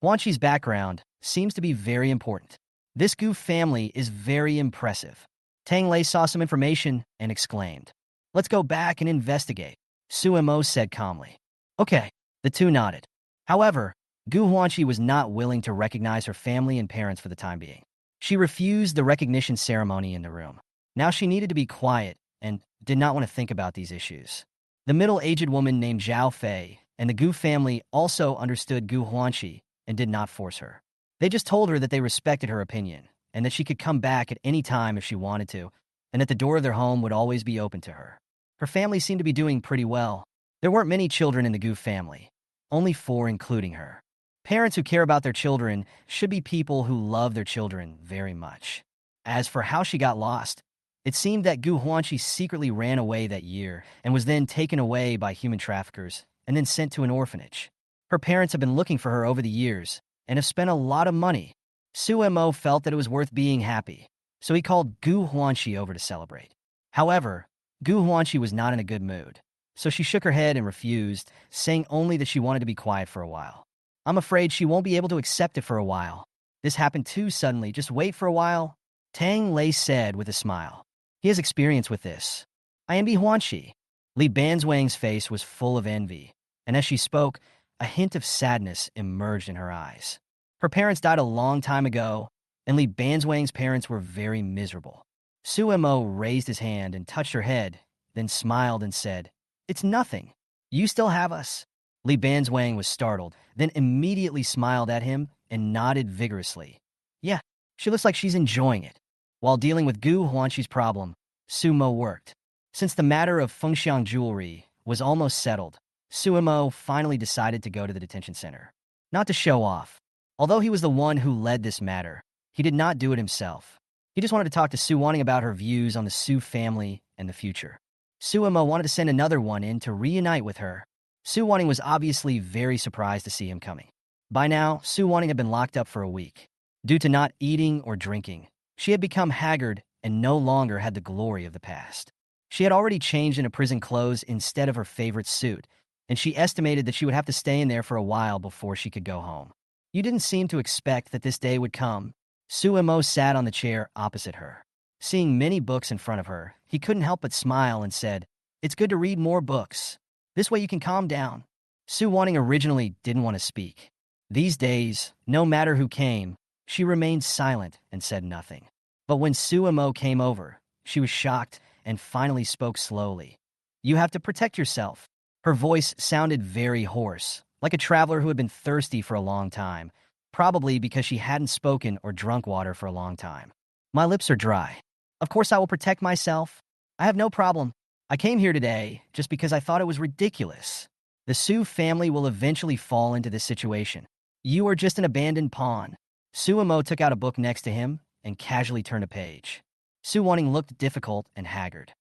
Huanqi's background seems to be very important. This Gu family is very impressive. Tang Lei saw some information and exclaimed, "Let's go back and investigate," Su Mo said calmly. Okay, the two nodded. However, Gu Huanqi was not willing to recognize her family and parents for the time being. She refused the recognition ceremony in the room. Now she needed to be quiet and did not want to think about these issues. The middle-aged woman named Zhao Fei and the Gu family also understood Gu Huanqi and did not force her. They just told her that they respected her opinion and that she could come back at any time if she wanted to, and that the door of their home would always be open to her. Her family seemed to be doing pretty well. There weren't many children in the Gu family, only 4 including her. Parents who care about their children should be people who love their children very much. As for how she got lost, it seemed that Gu Huanqi secretly ran away that year and was then taken away by human traffickers and then sent to an orphanage. Her parents have been looking for her over the years and have spent a lot of money. Su Mo felt that it was worth being happy, so he called Gu Huanqi over to celebrate. However, Gu Huanqi was not in a good mood, so she shook her head and refused, saying only that she wanted to be quiet for a while. I'm afraid she won't be able to accept it for a while. This happened too suddenly. Just wait for a while, Tang Lei said with a smile. He has experience with this. I am Huanqi. Li Banzwang's face was full of envy, and as she spoke, a hint of sadness emerged in her eyes. Her parents died a long time ago, and Li Banzwang's parents were very miserable. Su Mo raised his hand and touched her head, then smiled and said, "It's nothing. You still have us." Li Banzwang was startled, then immediately smiled at him and nodded vigorously. "Yeah, she looks like she's enjoying it." While dealing with Gu Huanshi's problem, Su Mo worked. Since the matter of Fengxiang jewelry was almost settled, Su Mo finally decided to go to the detention center. Not to show off. Although he was the one who led this matter, he did not do it himself. He just wanted to talk to Su Wanting about her views on the Su family and the future. Su Mo wanted to send another one in to reunite with her. Su Wanting was obviously very surprised to see him coming. By now, Su Wanting had been locked up for a week. Due to not eating or drinking, she had become haggard and no longer had the glory of the past. She had already changed into prison clothes instead of her favorite suit, and she estimated that she would have to stay in there for a while before she could go home. You didn't seem to expect that this day would come. Su Mo sat on the chair opposite her. Seeing many books in front of her, he couldn't help but smile and said, "It's good to read more books. This way you can calm down." Su Wanting originally didn't want to speak. These days, no matter who came, she remained silent and said nothing. But when Su Mo came over, she was shocked and finally spoke slowly. "You have to protect yourself." Her voice sounded very hoarse, like a traveler who had been thirsty for a long time, probably because she hadn't spoken or drunk water for a long time. "My lips are dry. Of course I will protect myself. I have no problem. I came here today just because I thought it was ridiculous. The Su family will eventually fall into this situation. You are just an abandoned pawn." Su Mo took out a book next to him and casually turned a page. Su Wanting looked difficult and haggard.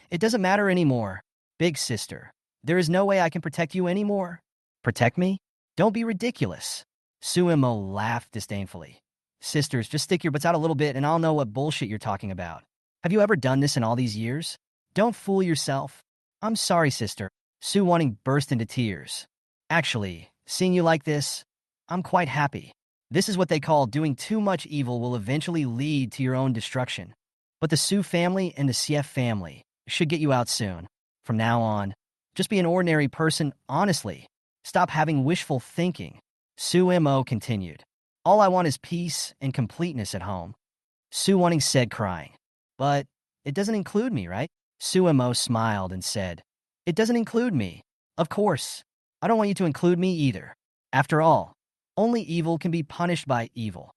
It doesn't matter anymore. Big sister, there is no way I can protect you anymore." "Protect me? Don't be ridiculous." Su Mo laughed disdainfully. "Sisters, just stick your butts out a little bit and I'll know what bullshit you're talking about. Have you ever done this in all these years? Don't fool yourself." "I'm sorry, sister." Su Wanting burst into tears. "Actually, seeing you like this, I'm quite happy. This is what they call doing too much evil will eventually lead to your own destruction. But the Su family and the Sief family should get you out soon. From now on, just be an ordinary person honestly. Stop having wishful thinking." Su Mo continued. "All I want is peace and completeness at home." Su Wanting said, crying. "But it doesn't include me, right?" Su Mo smiled and said, "It doesn't include me. Of course. I don't want you to include me either. After all, only evil can be punished by evil."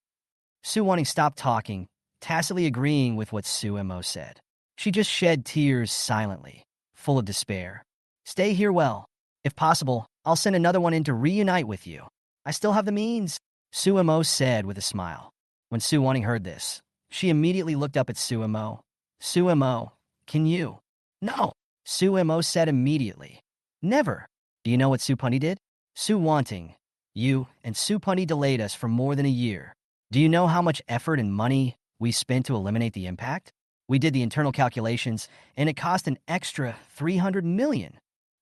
Su Wanting stopped talking, tacitly agreeing with what Su Mo said. She just shed tears silently, full of despair. "Stay here well. If possible, I'll send another one in to reunite with you. I still have the means," Su Mo said with a smile. When Su Wanting heard this, she immediately looked up at Su Mo. "Su Mo, can you?" "No," Su Mo said immediately. "Never." "Do you know what Su Pundi did?" "Su Wanting, you and Su Pundi delayed us for more than a year. Do you know how much effort and money we spent to eliminate the impact? We did the internal calculations, and it cost an extra 300 million.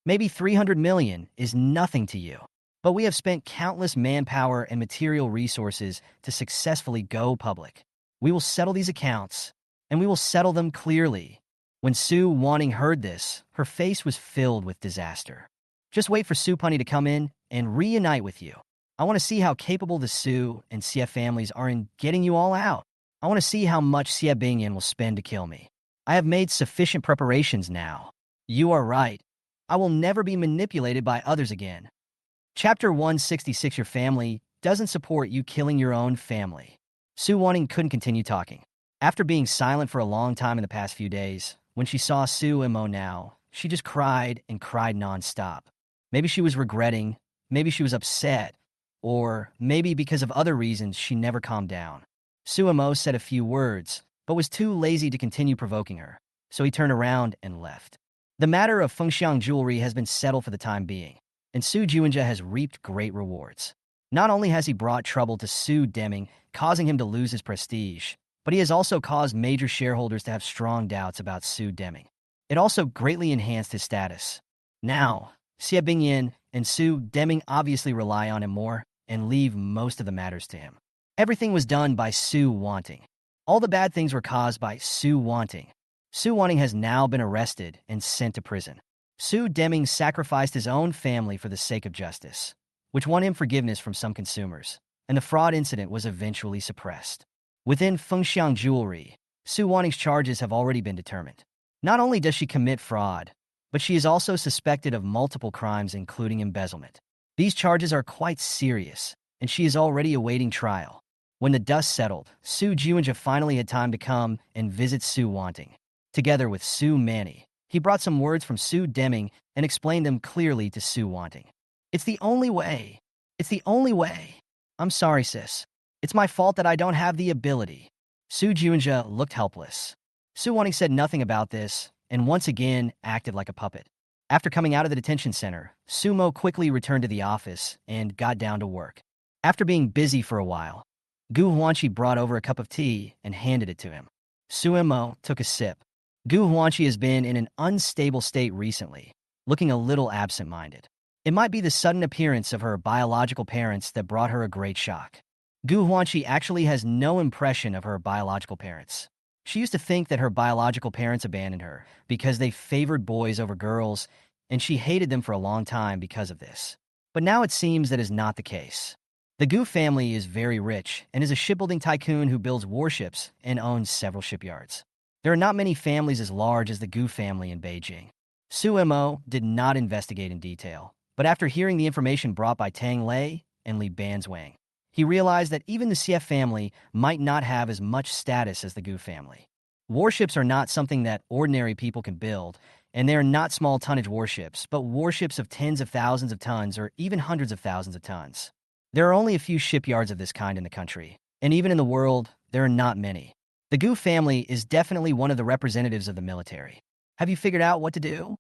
Maybe 300 million is nothing to you, but we have spent countless manpower and material resources to successfully go public. We will settle these accounts, and we will settle them clearly." When Su Wanting heard this, her face was filled with disaster. "Just wait for Su Pundi to come in and reunite with you. I want to see how capable the Su and Xie families are in getting you all out. I want to see how much Xie Bingyan will spend to kill me. I have made sufficient preparations now. You are right. I will never be manipulated by others again." Chapter 166. Your family doesn't support you killing your own family. Su Wanting couldn't continue talking. After being silent for a long time in the past few days, when she saw Su Mo now, she just cried and cried nonstop. Maybe she was regretting, maybe she was upset, or maybe because of other reasons she never calmed down. Su Mo said a few words, but was too lazy to continue provoking her, so he turned around and left. The matter of Fengxiang jewelry has been settled for the time being, and Su Juinja has reaped great rewards. Not only has he brought trouble to Su Deming, causing him to lose his prestige, but he has also caused major shareholders to have strong doubts about Su Deming. It also greatly enhanced his status. Now, Xie Bingyan and Su Deming obviously rely on him more and leave most of the matters to him. Everything was done by Su Wanting. All the bad things were caused by Su Wanting. Su Wanting has now been arrested and sent to prison. Su Deming sacrificed his own family for the sake of justice, which won him forgiveness from some consumers, and the fraud incident was eventually suppressed. Within Fengxiang Jewelry, Su Wanting's charges have already been determined. Not only does she commit fraud, but she is also suspected of multiple crimes including embezzlement. These charges are quite serious, and she is already awaiting trial. When the dust settled, Su Juanja finally had time to come and visit Su Wanting. Together with Su Manny, he brought some words from Su Deming and explained them clearly to Su Wanting. It's the only way. It's the only way. I'm sorry, sis. It's my fault that I don't have the ability. Su Juanja looked helpless. Su Wanting said nothing about this, and once again acted like a puppet. After coming out of the detention center, Sumo quickly returned to the office and got down to work. After being busy for a while, Gu Huanqi brought over a cup of tea and handed it to him. Suemo took a sip. Gu Huanqi has been in an unstable state recently, looking a little absent-minded. It might be the sudden appearance of her biological parents that brought her a great shock. Gu Huanqi actually has no impression of her biological parents. She used to think that her biological parents abandoned her because they favored boys over girls, and she hated them for a long time because of this. But now it seems that is not the case. The Goof family is very rich and is a shipbuilding tycoon who builds warships and owns several shipyards. There are not many families as large as the Goof family in Beijing. Su Mo did not investigate in detail, but after hearing the information brought by Tang Lei and Li Banzwang, he realized that even the CF family might not have as much status as the Goof family. Warships are not something that ordinary people can build, and they are not small tonnage warships, but warships of tens of thousands of tons or even hundreds of thousands of tons. There are only a few shipyards of this kind in the country, and even in the world, there are not many. The Goof family is definitely one of the representatives of the military. Have you figured out what to do?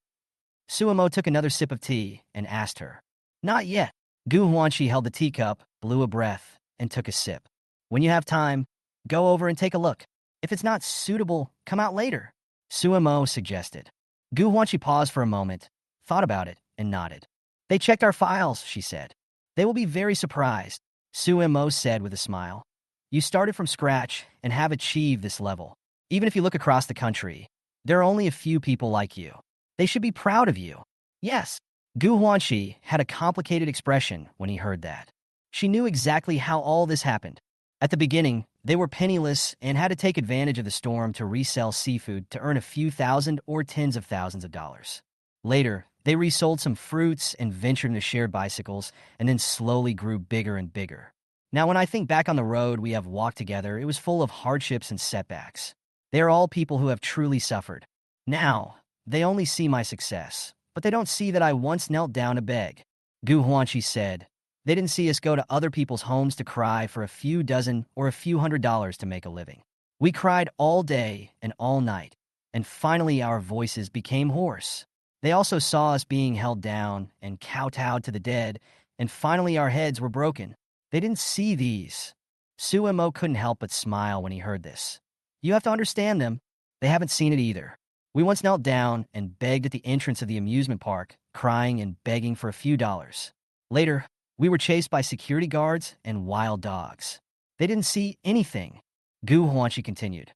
Suemo took another sip of tea and asked her. Not yet. Gu Huanqi held the teacup, blew a breath, and took a sip. When you have time, go over and take a look. If it's not suitable, come out later, Suemo suggested. Gu Huanqi paused for a moment, thought about it, and nodded. They checked our files, she said. They will be very surprised, Suemo said with a smile. You started from scratch and have achieved this level. Even if you look across the country, there are only a few people like you. They should be proud of you. Yes. Gu Huanqi had a complicated expression when he heard that. She knew exactly how all this happened. At the beginning, they were penniless and had to take advantage of the storm to resell seafood to earn a few thousand or tens of thousands of dollars. Later, they resold some fruits and ventured into shared bicycles and then slowly grew bigger and bigger. Now, when I think back on the road we have walked together, it was full of hardships and setbacks. They are all people who have truly suffered. Now, they only see my success, but they don't see that I once knelt down to beg. Gu Huanqi said, they didn't see us go to other people's homes to cry for a few dozen or a few $100s to make a living. We cried all day and all night, and finally our voices became hoarse. They also saw us being held down and kowtowed to the dead, and finally our heads were broken. They didn't see these. Suemo couldn't help but smile when he heard this. You have to understand them. They haven't seen it either. We once knelt down and begged at the entrance of the amusement park, crying and begging for a few dollars. Later, we were chased by security guards and wild dogs. They didn't see anything. Gu Huanqi continued.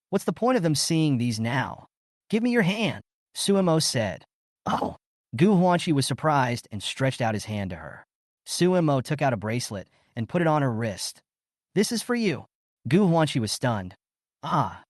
What's the point of them seeing these now? Give me your hand, Suemo said. Oh. Gu Huanqi was surprised and stretched out his hand to her. Suemo took out a bracelet and put it on her wrist. This is for you. Gu Huanqi was stunned. Ah.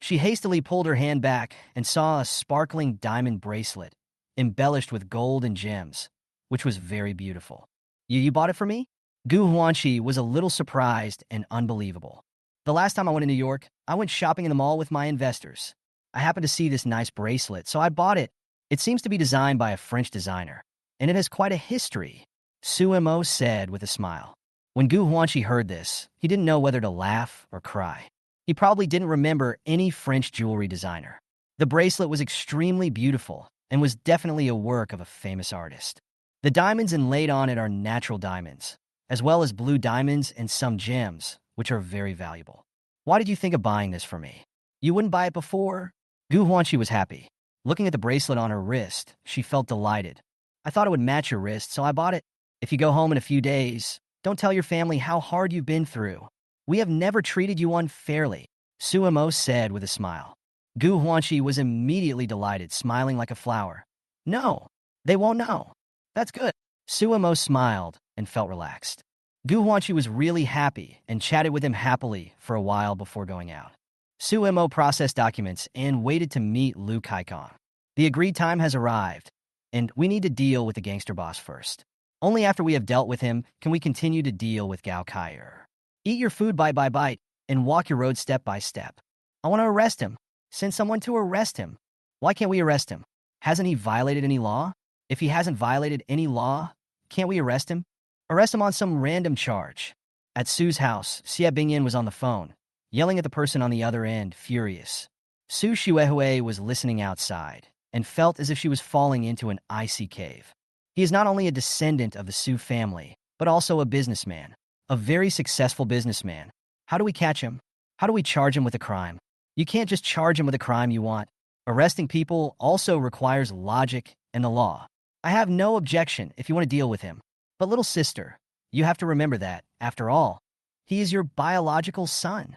She hastily pulled her hand back and saw a sparkling diamond bracelet, embellished with gold and gems, which was very beautiful. You bought it for me? Gu Huanqi was a little surprised and unbelievable. The last time I went to New York, I went shopping in the mall with my investors. I happened to see this nice bracelet, so I bought it. It seems to be designed by a French designer, and it has quite a history, Suemo said with a smile. When Gu Huanqi heard this, he didn't know whether to laugh or cry. He probably didn't remember any French jewelry designer. The bracelet was extremely beautiful and was definitely a work of a famous artist. The diamonds inlaid on it are natural diamonds, as well as blue diamonds and some gems, which are very valuable. Why did you think of buying this for me? You wouldn't buy it before? Gu Huanqi was happy. Looking at the bracelet on her wrist, she felt delighted. I thought it would match your wrist, so I bought it. If you go home in a few days, don't tell your family how hard you've been through. We have never treated you unfairly, Suemo said with a smile. Gu Huanqi was immediately delighted, smiling like a flower. No, they won't know. That's good. Suemo smiled and felt relaxed. Guhuanchi was really happy and chatted with him happily for a while before going out. Su Mo processed documents and waited to meet Lu Kaikong. The agreed time has arrived, and we need to deal with the gangster boss first. Only after we have dealt with him can we continue to deal with Gao Kaier. Eat your food bite by bite and walk your road step by step. I want to arrest him. Send someone to arrest him. Why can't we arrest him? Hasn't he violated any law? If he hasn't violated any law, can't we arrest him? Arrest him on some random charge. At Su's house, Xie Bingyan was on the phone, yelling at the person on the other end, furious. Su Shuehui was listening outside and felt as if she was falling into an icy cave. He is not only a descendant of the Su family, but also a businessman, a very successful businessman. How do we catch him? How do we charge him with a crime? You can't just charge him with a crime you want. Arresting people also requires logic and the law. I have no objection if you want to deal with him. But little sister, you have to remember that, after all, he is your biological son.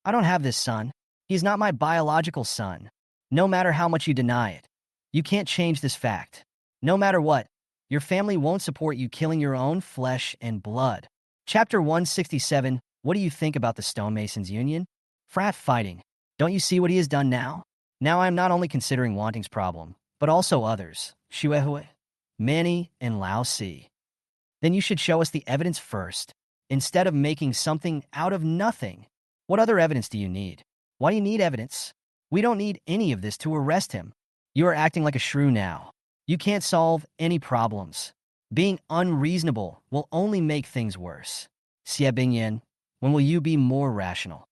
I don't have this son. He is not my biological son. No matter how much you deny it, you can't change this fact. No matter what, your family won't support you killing your own flesh and blood. Chapter 167, what do you think about the stonemasons' union? Frat fighting. Don't you see what he has done now? Now I am not only considering Wanting's problem, but also others, Shuehui, Manny, and Lao Si. Then you should show us the evidence first, instead of making something out of nothing. What other evidence do you need? Why do you need evidence? We don't need any of this to arrest him. You are acting like a shrew now. You can't solve any problems. Being unreasonable will only make things worse. Xie Bingyan, when will you be more rational?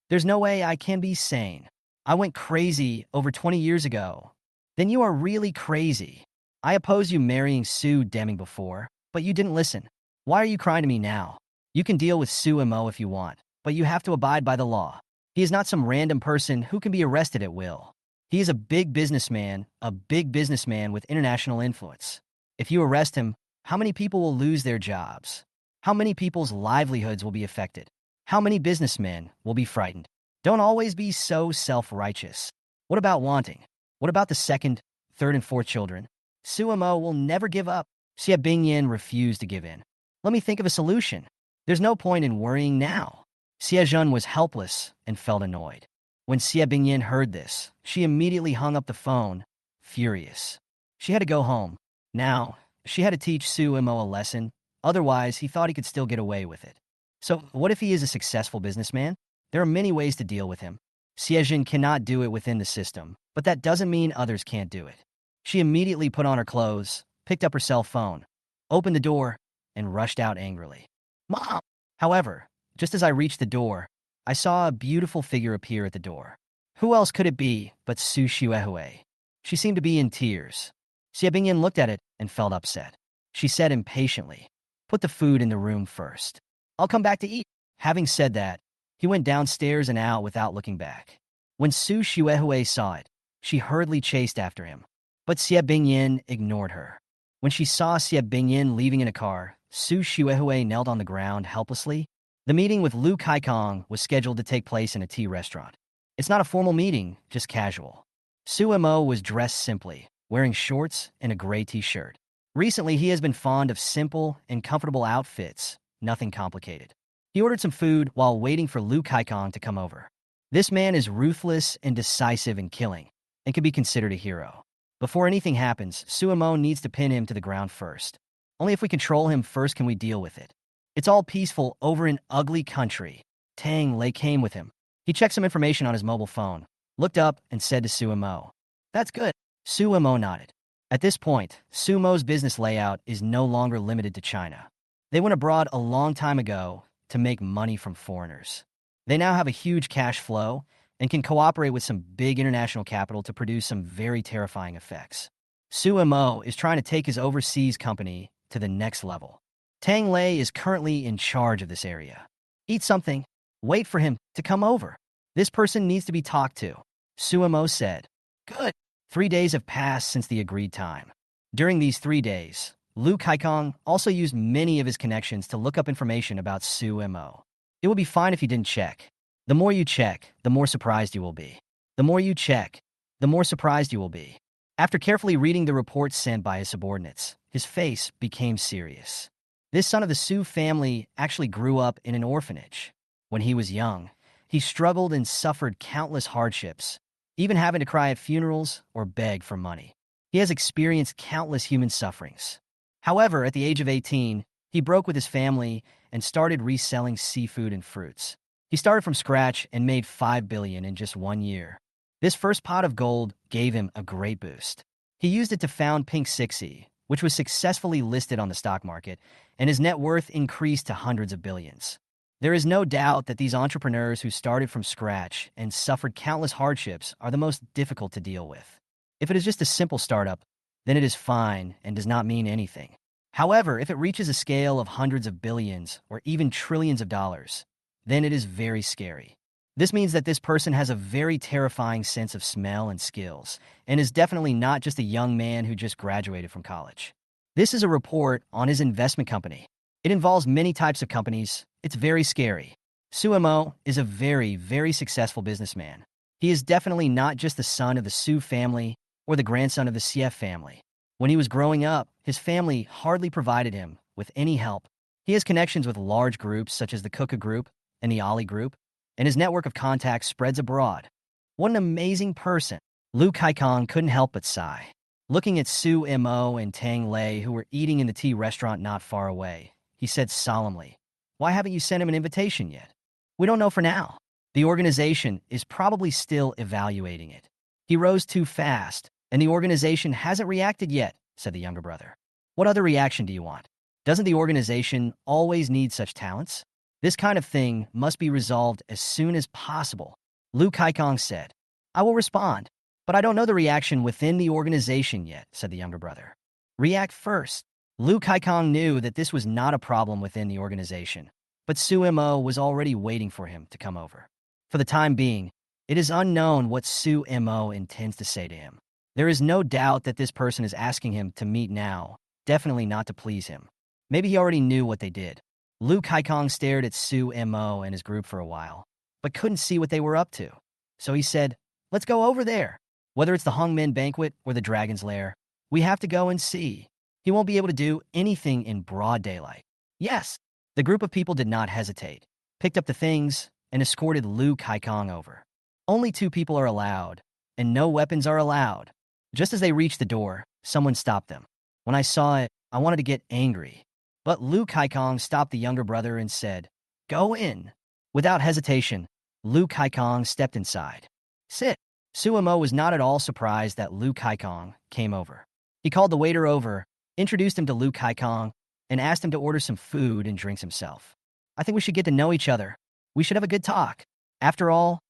There's no way I can be sane. I went crazy over 20 years ago. Then you are really crazy. I oppose you marrying Su Deming before, but you didn't listen. Why are you crying to me now? You can deal with Su Mo if you want, but you have to abide by the law. He is not some random person who can be arrested at will. He is a big businessman with international influence. If you arrest him, how many people will lose their jobs? How many people's livelihoods will be affected? How many businessmen will be frightened? Don't always be so self-righteous. What about Wanting? What about the second, third, and fourth children? Su Mo will never give up. Xie Bingyan refused to give in. Let me think of a solution. There's no point in worrying now. Xie Zhen was helpless and felt annoyed. When Xie Bingyan heard this, she immediately hung up the phone, furious. She had to go home. Now, she had to teach Su Mo a lesson, otherwise he thought he could still get away with it. So, what if he is a successful businessman? There are many ways to deal with him. Xie Zhen cannot do it within the system, but that doesn't mean others can't do it. She immediately put on her clothes, picked up her cell phone, opened the door, and rushed out angrily. Mom! However, just as I reached the door, I saw a beautiful figure appear at the door. Who else could it be but Su Shuehui? She seemed to be in tears. Xie Bingyan looked at it and felt upset. She said impatiently, "Put the food in the room first. I'll come back to eat." Having said that, he went downstairs and out without looking back. When Su Shuehui saw it, she hurriedly chased after him. But Xie Bingyan ignored her. When she saw Xie Bingyan leaving in a car, Su Shuehui knelt on the ground helplessly. The meeting with Lu Kaikong was scheduled to take place in a tea restaurant. It's not a formal meeting, just casual. Su Mo was dressed simply, wearing shorts and a gray t-shirt. Recently, he has been fond of simple and comfortable outfits, nothing complicated. He ordered some food while waiting for Lu Kaikong to come over. This man is ruthless and decisive in killing, and can be considered a hero. Before anything happens, Su Mo needs to pin him to the ground first. Only if we control him first can we deal with it. It's all peaceful over an ugly country. Tang Lei came with him. He checked some information on his mobile phone, looked up, and said to Su Mo, "That's good." Su Mo nodded. At this point, Su Mo's business layout is no longer limited to China. They went abroad a long time ago to make money from foreigners. They now have a huge cash flow and can cooperate with some big international capital to produce some very terrifying effects. Su Mo is trying to take his overseas company to the next level. Tang Lei is currently in charge of this area. Eat something. Wait for him to come over. This person needs to be talked to, Su Mo said. Good. 3 days have passed since the agreed time. During these 3 days, Lu Kaikong also used many of his connections to look up information about Su Mo. It would be fine if you didn't check. The more you check, the more surprised you will be. The more you check, the more surprised you will be. After carefully reading the reports sent by his subordinates, his face became serious. This son of the Su family actually grew up in an orphanage. When he was young, he struggled and suffered countless hardships, even having to cry at funerals or beg for money. He has experienced countless human sufferings. However, at the age of 18, he broke with his family and started reselling seafood and fruits. He started from scratch and made 5 billion in just 1 year. This first pot of gold gave him a great boost. He used it to found Pink Sixy, which was successfully listed on the stock market, and his net worth increased to hundreds of billions. There is no doubt that these entrepreneurs who started from scratch and suffered countless hardships are the most difficult to deal with. If it is just a simple startup, then it is fine and does not mean anything. However, if it reaches a scale of hundreds of billions or even trillions of dollars, then it is very scary. This means that this person has a very terrifying sense of smell and skills, and is definitely not just a young man who just graduated from college. This is a report on his investment company. It involves many types of companies. It's very scary. Suemo is a very, very successful businessman. He is definitely not just the son of the Su family or the grandson of the Sief family. When he was growing up, his family hardly provided him with any help. He has connections with large groups such as the Kuka Group and the Ali Group, and his network of contacts spreads abroad. What an amazing person. Lu Kaikong couldn't help but sigh. Looking at Su Mo and Tang Lei, who were eating in the tea restaurant not far away, he said solemnly, "Why haven't you sent him an invitation yet?" "We don't know for now. The organization is probably still evaluating it. He rose too fast, and the organization hasn't reacted yet," said the younger brother. "What other reaction do you want? Doesn't the organization always need such talents? This kind of thing must be resolved as soon as possible." Lu Kaikong said, "I will respond, but I don't know the reaction within the organization yet," said the younger brother. "React first." Lu Kaikong knew that this was not a problem within the organization, but Suemo was already waiting for him to come over. For the time being, it is unknown what Suemo intends to say to him. There is no doubt that this person is asking him to meet now, definitely not to please him. Maybe he already knew what they did. Lu Kaikong stared at Suemo and his group for a while, but couldn't see what they were up to. So he said, "Let's go over there. Whether it's the Hongmen banquet or the Dragon's Lair, we have to go and see. He won't be able to do anything in broad daylight." "Yes." The group of people did not hesitate, picked up the things, and escorted Lu Kaikong over. Only 2 people are allowed, and no weapons are allowed. Just as they reached the door, someone stopped them. When I saw it, I wanted to get angry. But Lu Kaikong stopped the younger brother and said, "Go in." Without hesitation, Lu Kaikong stepped inside. "Sit." Suemo was not at all surprised that Lu Kaikong came over. He called the waiter over, introduced him to Lu Kaikong, and asked him to order some food and drinks himself. "I think we should get to know each other. We should have a good talk. After all,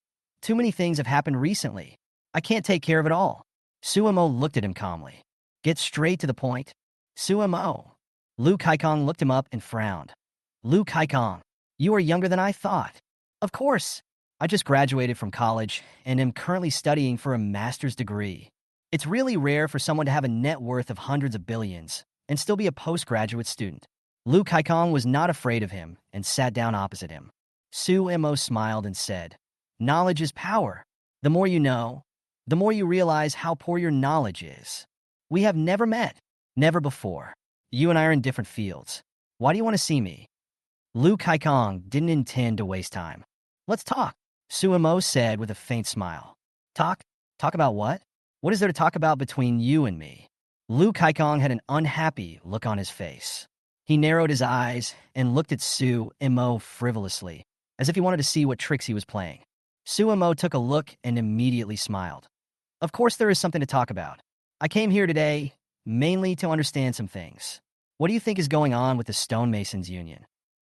too many things have happened recently. I can't take care of it all." Suemo looked at him calmly. "Get straight to the point." "Suemo." Lu Kaikong looked him up and frowned. "Lu Kaikong, you are younger than I thought." "Of course. I just graduated from college and am currently studying for a master's degree. It's really rare for someone to have a net worth of hundreds of billions and still be a postgraduate student." Lu Kaikong was not afraid of him and sat down opposite him. Suemo smiled and said, "Knowledge is power. The more you know, the more you realize how poor your knowledge is. We have never met. Never before. You and I are in different fields. Why do you want to see me?" Lu Kaikong didn't intend to waste time. "Let's talk," Suemo said with a faint smile. "Talk? Talk about what? What is there to talk about between you and me?" Lu Kaikong had an unhappy look on his face. He narrowed his eyes and looked at Suemo frivolously, as if he wanted to see what tricks he was playing. Suemo took a look and immediately smiled. "Of course there is something to talk about. I came here today mainly to understand some things. What do you think is going on with the Stonemasons Union?"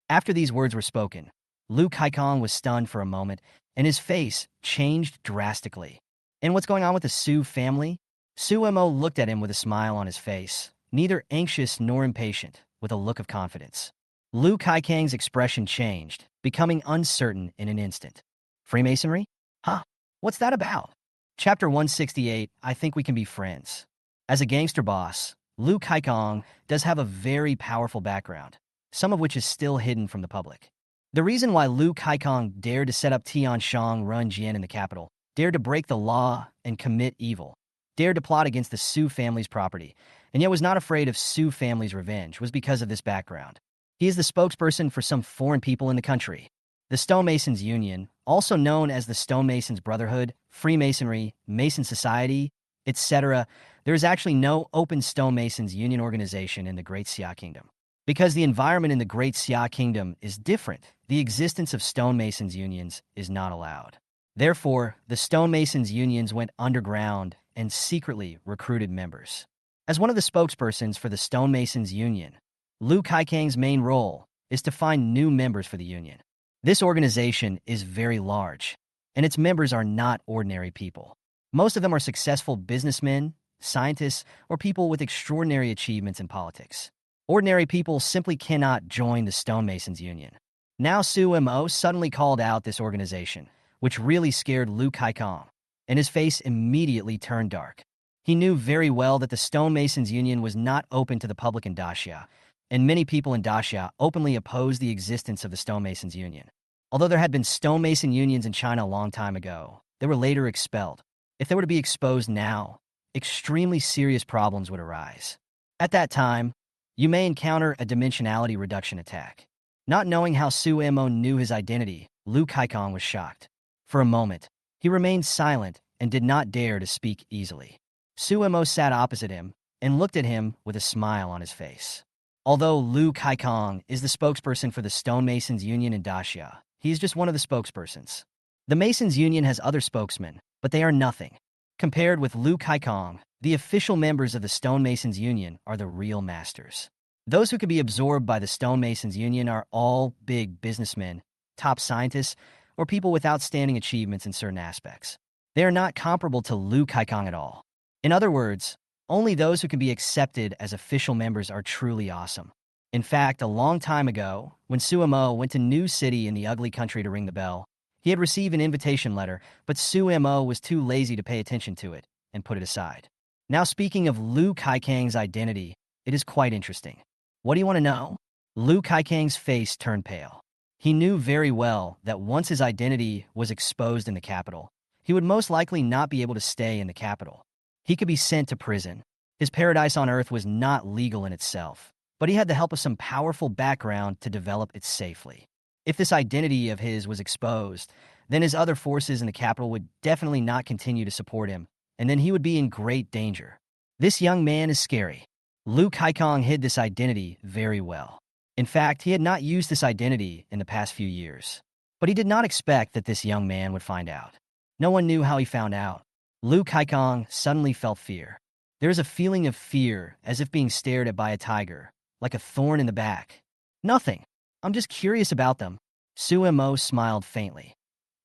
After these words were spoken, Lu Kaikong was stunned for a moment, and his face changed drastically. "And what's going on with the Su family?" Suemo looked at him with a smile on his face, neither anxious nor impatient, with a look of confidence. Lu Kaikong's expression changed, becoming uncertain in an instant. "Freemasonry? Huh? What's that about?" Chapter 168, I think we can be friends. As a gangster boss, Lu Kaikong does have a very powerful background, some of which is still hidden from the public. The reason why Lu Kaikong dared to set up Tianshang Run Jian in the capital, dared to break the law and commit evil, dared to plot against the Su family's property, and yet was not afraid of Su family's revenge, was because of this background. He is the spokesperson for some foreign people in the country. The Stonemasons Union, also known as the Stonemasons Brotherhood, Freemasonry, Mason Society, etc., there is actually no open Stonemasons Union organization in the Great Xia Kingdom. Because the environment in the Great Xia Kingdom is different, the existence of Stonemasons Unions is not allowed. Therefore, the Stonemasons Unions went underground and secretly recruited members. As one of the spokespersons for the Stonemasons Union, Lu Kaikang's main role is to find new members for the union. This organization is very large, and its members are not ordinary people. Most of them are successful businessmen, scientists, or people with extraordinary achievements in politics. Ordinary people simply cannot join the Stonemasons Union. Now Su Mo suddenly called out this organization, which really scared Lu Kaikang, and his face immediately turned dark. He knew very well that the Stonemasons Union was not open to the public in Daxia, and many people in Daxia openly opposed the existence of the Stonemasons Union. Although there had been stonemason unions in China a long time ago, they were later expelled. If they were to be exposed now, extremely serious problems would arise. At that time, you may encounter a dimensionality reduction attack. Not knowing how Su Mo knew his identity, Lu Kaikang was shocked. For a moment, he remained silent and did not dare to speak easily. Su Mo sat opposite him and looked at him with a smile on his face. Although Lu Kaikang is the spokesperson for the Stonemasons Union in Daxia, he is just one of the spokespersons. The Masons Union has other spokesmen, but they are nothing. Compared with Lu Kaikang, the official members of the Stonemasons Union are the real masters. Those who can be absorbed by the Stonemasons Union are all big businessmen, top scientists, or people with outstanding achievements in certain aspects. They are not comparable to Lu Kaikang at all. In other words, only those who can be accepted as official members are truly awesome. In fact, a long time ago, when Su Mo went to New City in the ugly country to ring the bell, he had received an invitation letter, but Su Mo was too lazy to pay attention to it and put it aside. Now speaking of Lu Kaikang's identity, it is quite interesting. What do you want to know? Lu Kaikang's face turned pale. He knew very well that once his identity was exposed in the capital, he would most likely not be able to stay in the capital. He could be sent to prison. His paradise on Earth was not legal in itself, but he had the help of some powerful background to develop it safely. If this identity of his was exposed, then his other forces in the capital would definitely not continue to support him, and then he would be in great danger. This young man is scary. Lu Kaikang hid this identity very well. In fact, he had not used this identity in the past few years. But he did not expect that this young man would find out. No one knew how he found out. Lu Kaikang suddenly felt fear. There is a feeling of fear, as if being stared at by a tiger, like a thorn in the back. Nothing. I'm just curious about them. Su Mo smiled faintly.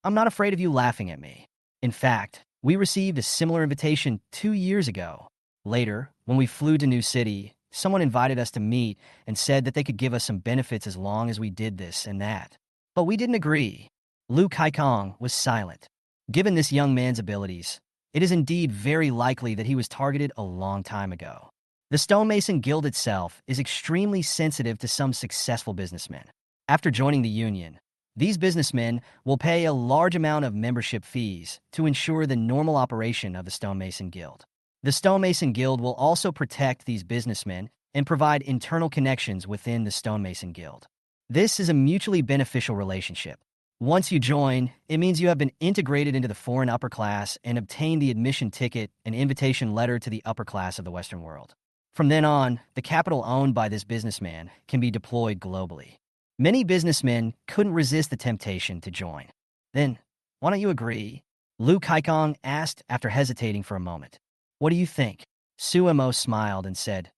I'm not afraid of you laughing at me. In fact, we received a similar invitation 2 years ago. Later, when we flew to New City, someone invited us to meet and said that they could give us some benefits as long as we did this and that. But we didn't agree. Lu Kaikang was silent. Given this young man's abilities, it is indeed very likely that he was targeted a long time ago. The Stonemason Guild itself is extremely sensitive to some successful businessmen. After joining the union, these businessmen will pay a large amount of membership fees to ensure the normal operation of the Stonemason Guild. The Stonemason Guild will also protect these businessmen and provide internal connections within the Stonemason Guild. This is a mutually beneficial relationship. Once you join, it means you have been integrated into the foreign upper class and obtained the admission ticket and invitation letter to the upper class of the Western world. From then on, the capital owned by this businessman can be deployed globally. Many businessmen couldn't resist the temptation to join. Then, why don't you agree? Lu Kaikang asked after hesitating for a moment. What do you think? Su Mo smiled and said,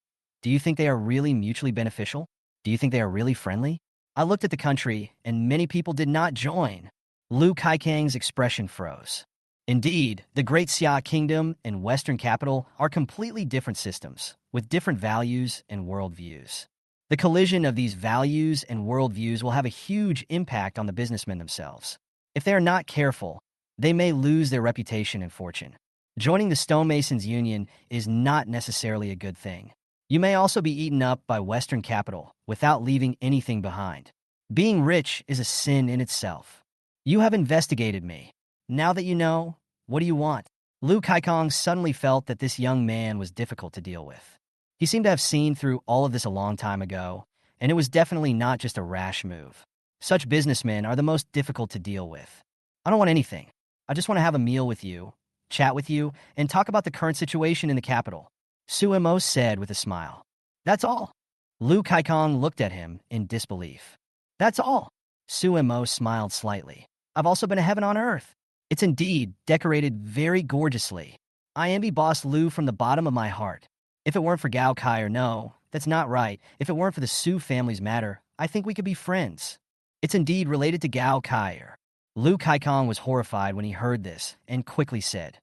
Do you think they are really mutually beneficial? Do you think they are really friendly? I looked at the country, and many people did not join. Lu Kaikang's expression froze. Indeed, the Great Xia Kingdom and Western capital are completely different systems, with different values and worldviews. The collision of these values and worldviews will have a huge impact on the businessmen themselves. If they are not careful, they may lose their reputation and fortune. Joining the Stonemasons Union is not necessarily a good thing. You may also be eaten up by Western capital without leaving anything behind. Being rich is a sin in itself. You have investigated me. Now that you know, what do you want? Lu Kaikang suddenly felt that this young man was difficult to deal with. He seemed to have seen through all of this a long time ago, and it was definitely not just a rash move. Such businessmen are the most difficult to deal with. I don't want anything. I just want to have a meal with you, chat with you, and talk about the current situation in the capital, Suemo said with a smile. That's all. Lu Kaikong looked at him in disbelief. That's all. Suemo smiled slightly. I've also been to heaven on earth. It's indeed decorated very gorgeously. I envy Boss Lu from the bottom of my heart. If it weren't for Gao Kai or no, that's not right. If it weren't for the Su family's matter, I think we could be friends. It's indeed related to Gao Kai. Lu Kaikong was horrified when he heard this and quickly said,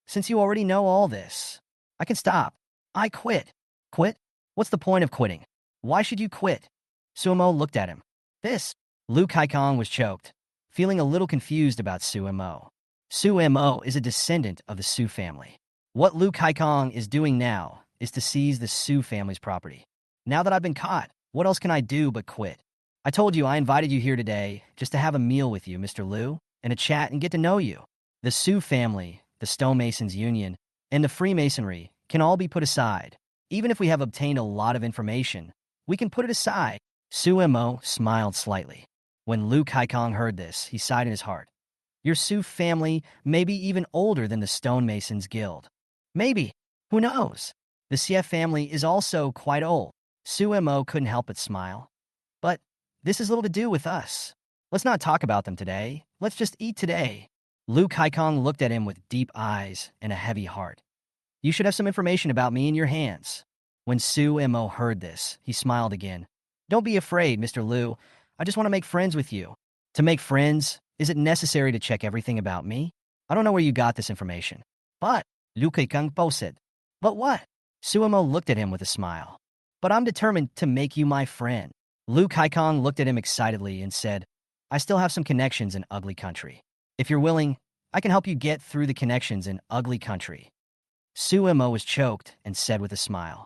Since you already know all this, I can stop. I quit. Quit? What's the point of quitting? Why should you quit? Suemo looked at him. This. Lu Kaikong was choked, feeling a little confused about Suemo. Suemo is a descendant of the Su family. What Lu Kaikong is doing now is to seize the Su family's property. Now that I've been caught, what else can I do but quit? I told you I invited you here today just to have a meal with you, Mr. Lu, and a chat and get to know you. The Su family, the Stonemasons Union, and the Freemasonry can all be put aside. Even if we have obtained a lot of information, we can put it aside. Suemo smiled slightly. When Lu Kaikong heard this, he sighed in his heart. Your Su family may be even older than the Stonemasons Guild. Maybe. Who knows? The Xie family is also quite old. Suemo couldn't help but smile. But this has little to do with us. Let's not talk about them today. Let's just eat today. Lu Kaikong looked at him with deep eyes and a heavy heart. You should have some information about me in your hands. When Suemo heard this, he smiled again. Don't be afraid, Mr. Lu. I just want to make friends with you. To make friends, is it necessary to check everything about me? I don't know where you got this information. But, Lu Kaikong said. But what? Suemo looked at him with a smile. But I'm determined to make you my friend. Lu Kaikong looked at him excitedly and said, I still have some connections in Ugly Country. If you're willing, I can help you get through the connections in Ugly Country. Suemo was choked and said with a smile,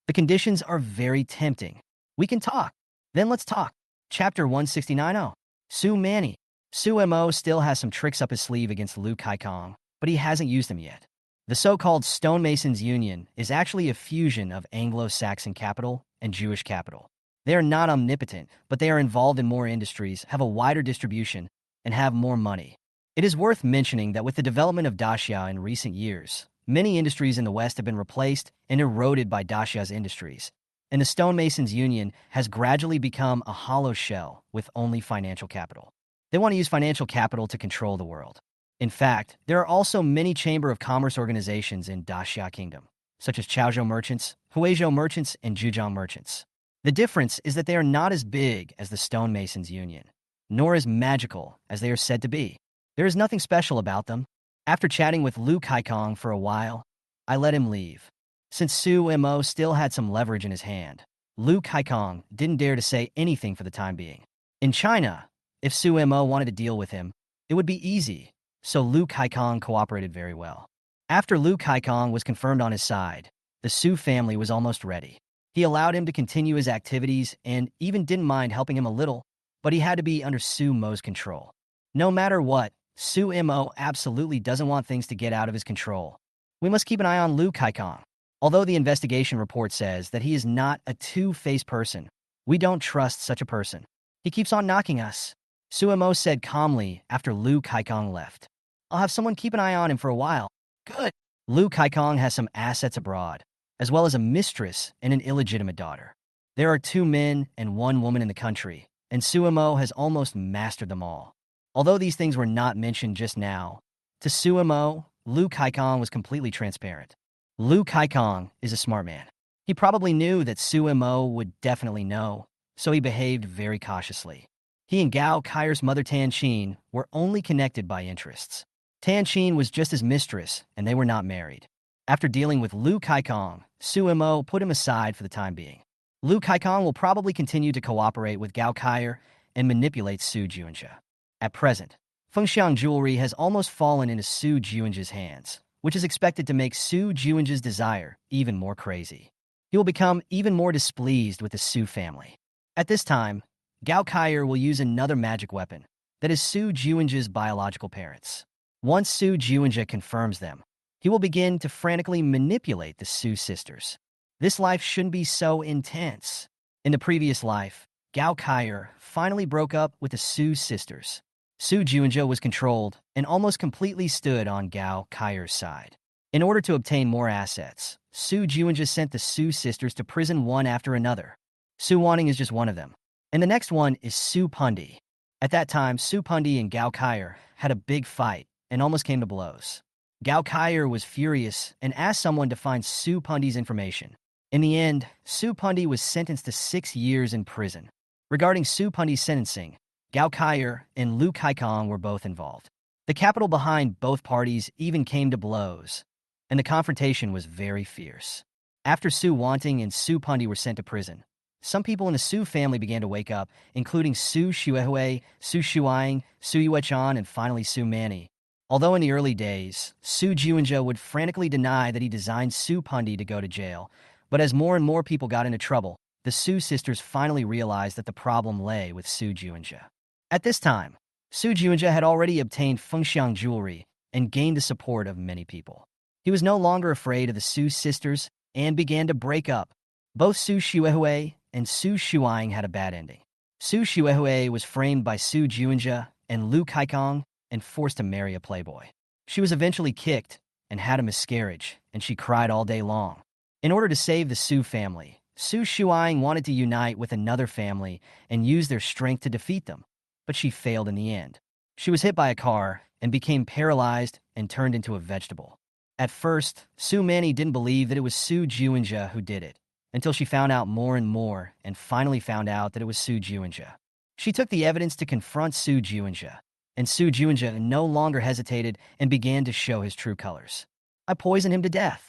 The conditions are very tempting. We can talk. Then let's talk. Chapter 169. Su Manny. Suemo still has some tricks up his sleeve against Lu Kaikong, but he hasn't used them yet. The so-called Stonemasons Union is actually a fusion of Anglo-Saxon capital and Jewish capital. They are not omnipotent, but they are involved in more industries, have a wider distribution, and have more money. It is worth mentioning that with the development of daxia in recent years, many industries in the West have been replaced and eroded by daxia's industries, and the Stonemasons Union has gradually become a hollow shell with only financial capital. They want to use financial capital to control the world. In fact, there are also many Chamber of Commerce organizations in Daxia Kingdom, such as Chaozhou Merchants, Huizhou Merchants, and Zhujiang Merchants. The difference is that they are not as big as the Stonemasons Union, nor as magical as they are said to be. There is nothing special about them. After chatting with Lu Kaikong for a while, I let him leave. Since Suemo still had some leverage in his hand, Lu Kaikong didn't dare to say anything for the time being. In China, if Suemo wanted to deal with him, it would be easy, so Lu Kaikong cooperated very well. After Lu Kaikong was confirmed on his side, the Su family was almost ready. He allowed him to continue his activities and even didn't mind helping him a little, but he had to be under Suemo's control. No matter what, Suemo absolutely doesn't want things to get out of his control. We must keep an eye on Lu Kaikong. Although the investigation report says that he is not a two-faced person, we don't trust such a person. He keeps on knocking us, Suemo said calmly after Lu Kaikong left. I'll have someone keep an eye on him for a while. Good. Lu Kaikong has some assets abroad, as well as a mistress and an illegitimate daughter. There are 2 men and 1 woman in the country, and Suemo has almost mastered them all. Although these things were not mentioned just now, to Suemo, Lu Kaikong was completely transparent. Lu Kaikong is a smart man. He probably knew that Suemo would definitely know, so he behaved very cautiously. He and Gao Kai's mother Tan Qin were only connected by interests. Tan Qin was just his mistress, and they were not married. After dealing with Lu Kaikong, Suemo put him aside for the time being. Lu Kaikong will probably continue to cooperate with Gao Kai and manipulate Su Juanjia. At present, Fengxiang jewelry has almost fallen into Su Juanjia's hands, which is expected to make Su Juanjia's desire even more crazy. He will become even more displeased with the Su family. At this time, Gao Kai will use another magic weapon that is Su Juanjia's biological parents. Once Su Juanjia confirms them, he will begin to frantically manipulate the Su sisters. This life shouldn't be so intense. In the previous life, Gao Kaier finally broke up with the Su sisters. Su Juinja was controlled and almost completely stood on Gao Kaier's side. In order to obtain more assets, Su Juinja sent the Su sisters to prison one after another. Su Wanting is just one of them. And the next one is Su Pundi. At that time, Su Pundi and Gao Kaier had a big fight and almost came to blows. Gao Kaier was furious and asked someone to find Su Pundi's information. In the end, Su Pundi was sentenced to 6 years in prison. Regarding Su Pundi's sentencing, Gao Kaier and Lu Kaikong were both involved. The capital behind both parties even came to blows, and the confrontation was very fierce. After Su Wanting and Su Pundi were sent to prison, some people in the Su family began to wake up, including Su Xuehui, Su Shuang, Su Yuechan, and finally Su Manny. Although in the early days, Su Juinja would frantically deny that he designed Su Pundi to go to jail, but as more and more people got into trouble, the Su sisters finally realized that the problem lay with Su Juinja. At this time, Su Juinja had already obtained Fengxiang jewelry and gained the support of many people. He was no longer afraid of the Su sisters and began to break up. Both Su Xuehui and Su Shuang had a bad ending. Su Xuehui was framed by Su Juinja and Lu Kaikong and forced to marry a playboy. She was eventually kicked and had a miscarriage, and she cried all day long. In order to save the Su family, Su Shuang wanted to unite with another family and use their strength to defeat them, but she failed in the end. She was hit by a car and became paralyzed and turned into a vegetable. At first, Su Manny didn't believe that it was Su Juinja who did it, until she found out more and more and finally found out that it was Su Juinja. She took the evidence to confront Su Juinja, and Su Juinja no longer hesitated and began to show his true colors. I poisoned him to death,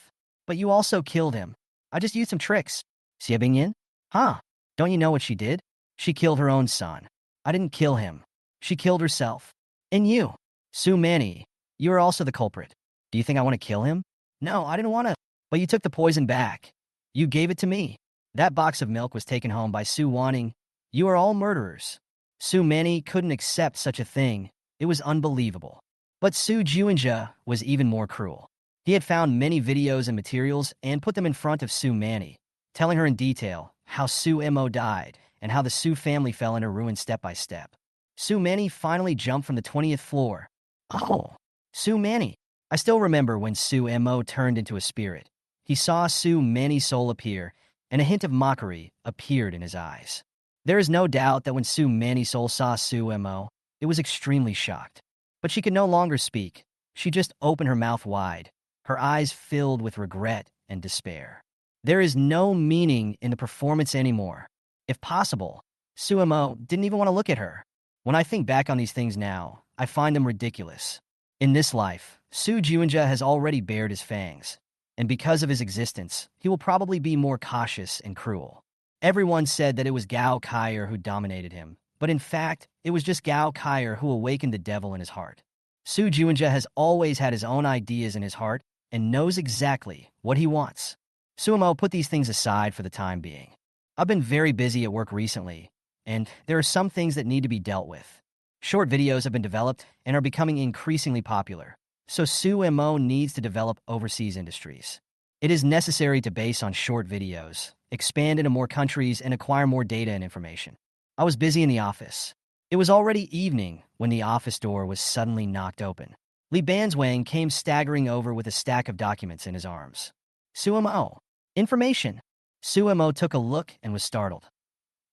but you also killed him. I just used some tricks. Xie Bingyan? Huh? Don't you know what she did? She killed her own son. I didn't kill him. She killed herself. And you, Su Manny, you are also the culprit. Do you think I want to kill him? No, I didn't want to. But you took the poison back. You gave it to me. That box of milk was taken home by Su Wanting. You are all murderers. Su Manny couldn't accept such a thing. It was unbelievable. But Su Juinja was even more cruel. He had found many videos and materials and put them in front of Su Manny, telling her in detail how Su Mo died and how the Su family fell into ruin step by step. Su Manny finally jumped from the 20th floor. Oh, Su Manny. I still remember when Su Mo turned into a spirit. He saw Su Manny's soul appear, and a hint of mockery appeared in his eyes. There is no doubt that when Su Manny's soul saw Su Mo, it was extremely shocked. But she could no longer speak. She just opened her mouth wide, her eyes filled with regret and despair. There is no meaning in the performance anymore. If possible, Su Mo didn't even want to look at her. When I think back on these things now, I find them ridiculous. In this life, Su Juinja has already bared his fangs, and because of his existence, he will probably be more cautious and cruel. Everyone said that it was Gao Kaier who dominated him, but in fact, it was just Gao Kaier who awakened the devil in his heart. Su Juinja has always had his own ideas in his heart and knows exactly what he wants. Sumo put these things aside for the time being. I've been very busy at work recently, and there are some things that need to be dealt with. Short videos have been developed and are becoming increasingly popular, so Su Mo needs to develop overseas industries. It is necessary to base on short videos, expand into more countries, and acquire more data and information. I was busy in the office. It was already evening when the office door was suddenly knocked open. Li Banzwang came staggering over with a stack of documents in his arms. Sumo. Information. Sumo took a look and was startled.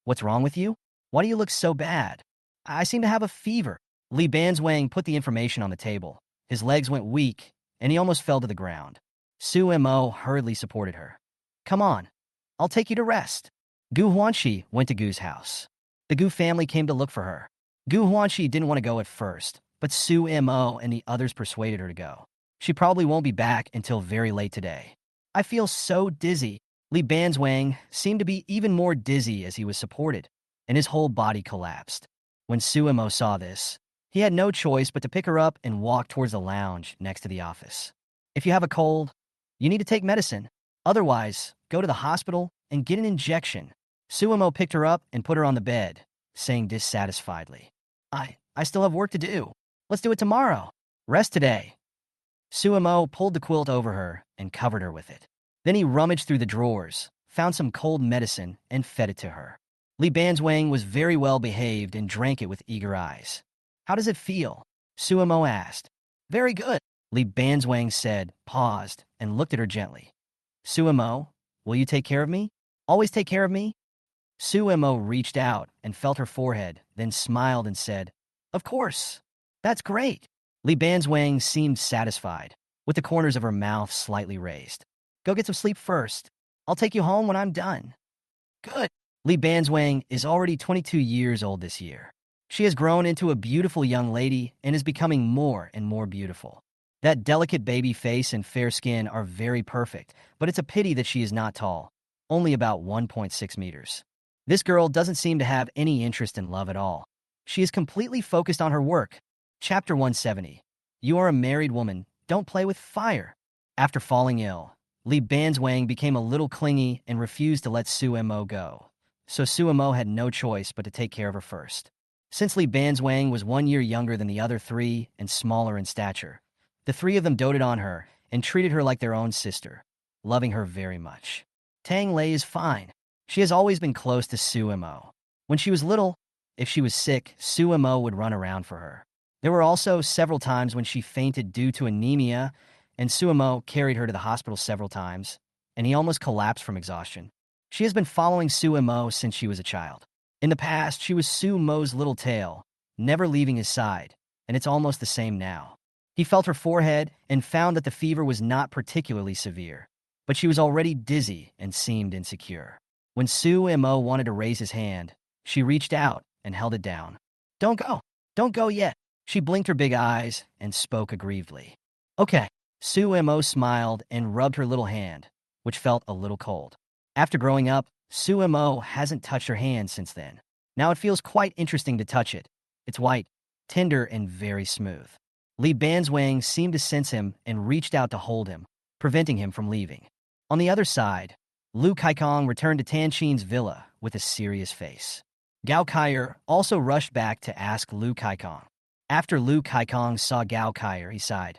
What's wrong with you? Why do you look so bad? I seem to have a fever. Li Banzwang put the information on the table. His legs went weak, and he almost fell to the ground. Sumo hurriedly supported her. Come on. I'll take you to rest. Gu Huanxi went to Gu's house. The Gu family came to look for her. Gu Huanxi didn't want to go at first, but Su Mo and the others persuaded her to go. She probably won't be back until very late today. I feel so dizzy. Li Banzwang seemed to be even more dizzy as he was supported, and his whole body collapsed. When Su Mo saw this, he had no choice but to pick her up and walk towards the lounge next to the office. If you have a cold, you need to take medicine. Otherwise, go to the hospital and get an injection. Sumo picked her up and put her on the bed, saying dissatisfiedly, I still have work to do. Let's do it tomorrow. Rest today. Sumo pulled the quilt over her and covered her with it. Then he rummaged through the drawers, found some cold medicine, and fed it to her. Li Banzwang was very well behaved and drank it with eager eyes. How does it feel? Suemo asked. Very good, Li Banzwang said, paused, and looked at her gently. Suemo, will you take care of me? Always take care of me? Suemo reached out and felt her forehead, then smiled and said, Of course. That's great. Li Banzwang seemed satisfied, with the corners of her mouth slightly raised. Go get some sleep first. I'll take you home when I'm done. Good. Li Banzwang is already 22 years old this year. She has grown into a beautiful young lady and is becoming more and more beautiful. That delicate baby face and fair skin are very perfect, but it's a pity that she is not tall, only about 1.6 meters. This girl doesn't seem to have any interest in love at all. She is completely focused on her work. Chapter 170. You are a married woman. Don't play with fire. After falling ill, Li Banzwang became a little clingy and refused to let Suemo go. So Suemo had no choice but to take care of her first. Since Li Banzwang was 1 year younger than the other three and smaller in stature, the three of them doted on her and treated her like their own sister, loving her very much. Tang Lei is fine. She has always been close to Suemo. When she was little, if she was sick, Suemo would run around for her. There were also several times when she fainted due to anemia, and Suemo carried her to the hospital several times, and he almost collapsed from exhaustion. She has been following Suemo since she was a child. In the past, she was Suemo's little tail, never leaving his side, and it's almost the same now. He felt her forehead and found that the fever was not particularly severe, but she was already dizzy and seemed insecure. When Suemo wanted to raise his hand, she reached out and held it down. Don't go. Don't go yet. She blinked her big eyes and spoke aggrievedly. Okay. Suemo smiled and rubbed her little hand, which felt a little cold. After growing up, Suemo hasn't touched her hand since then. Now it feels quite interesting to touch it. It's white, tender, and very smooth. Li Banzwang seemed to sense him and reached out to hold him, preventing him from leaving. On the other side, Lu Kaikong returned to Tanxin's villa with a serious face. Gao Kaier also rushed back to ask Lu Kaikong. After Lu Kaikong saw Gao Kaier, he sighed.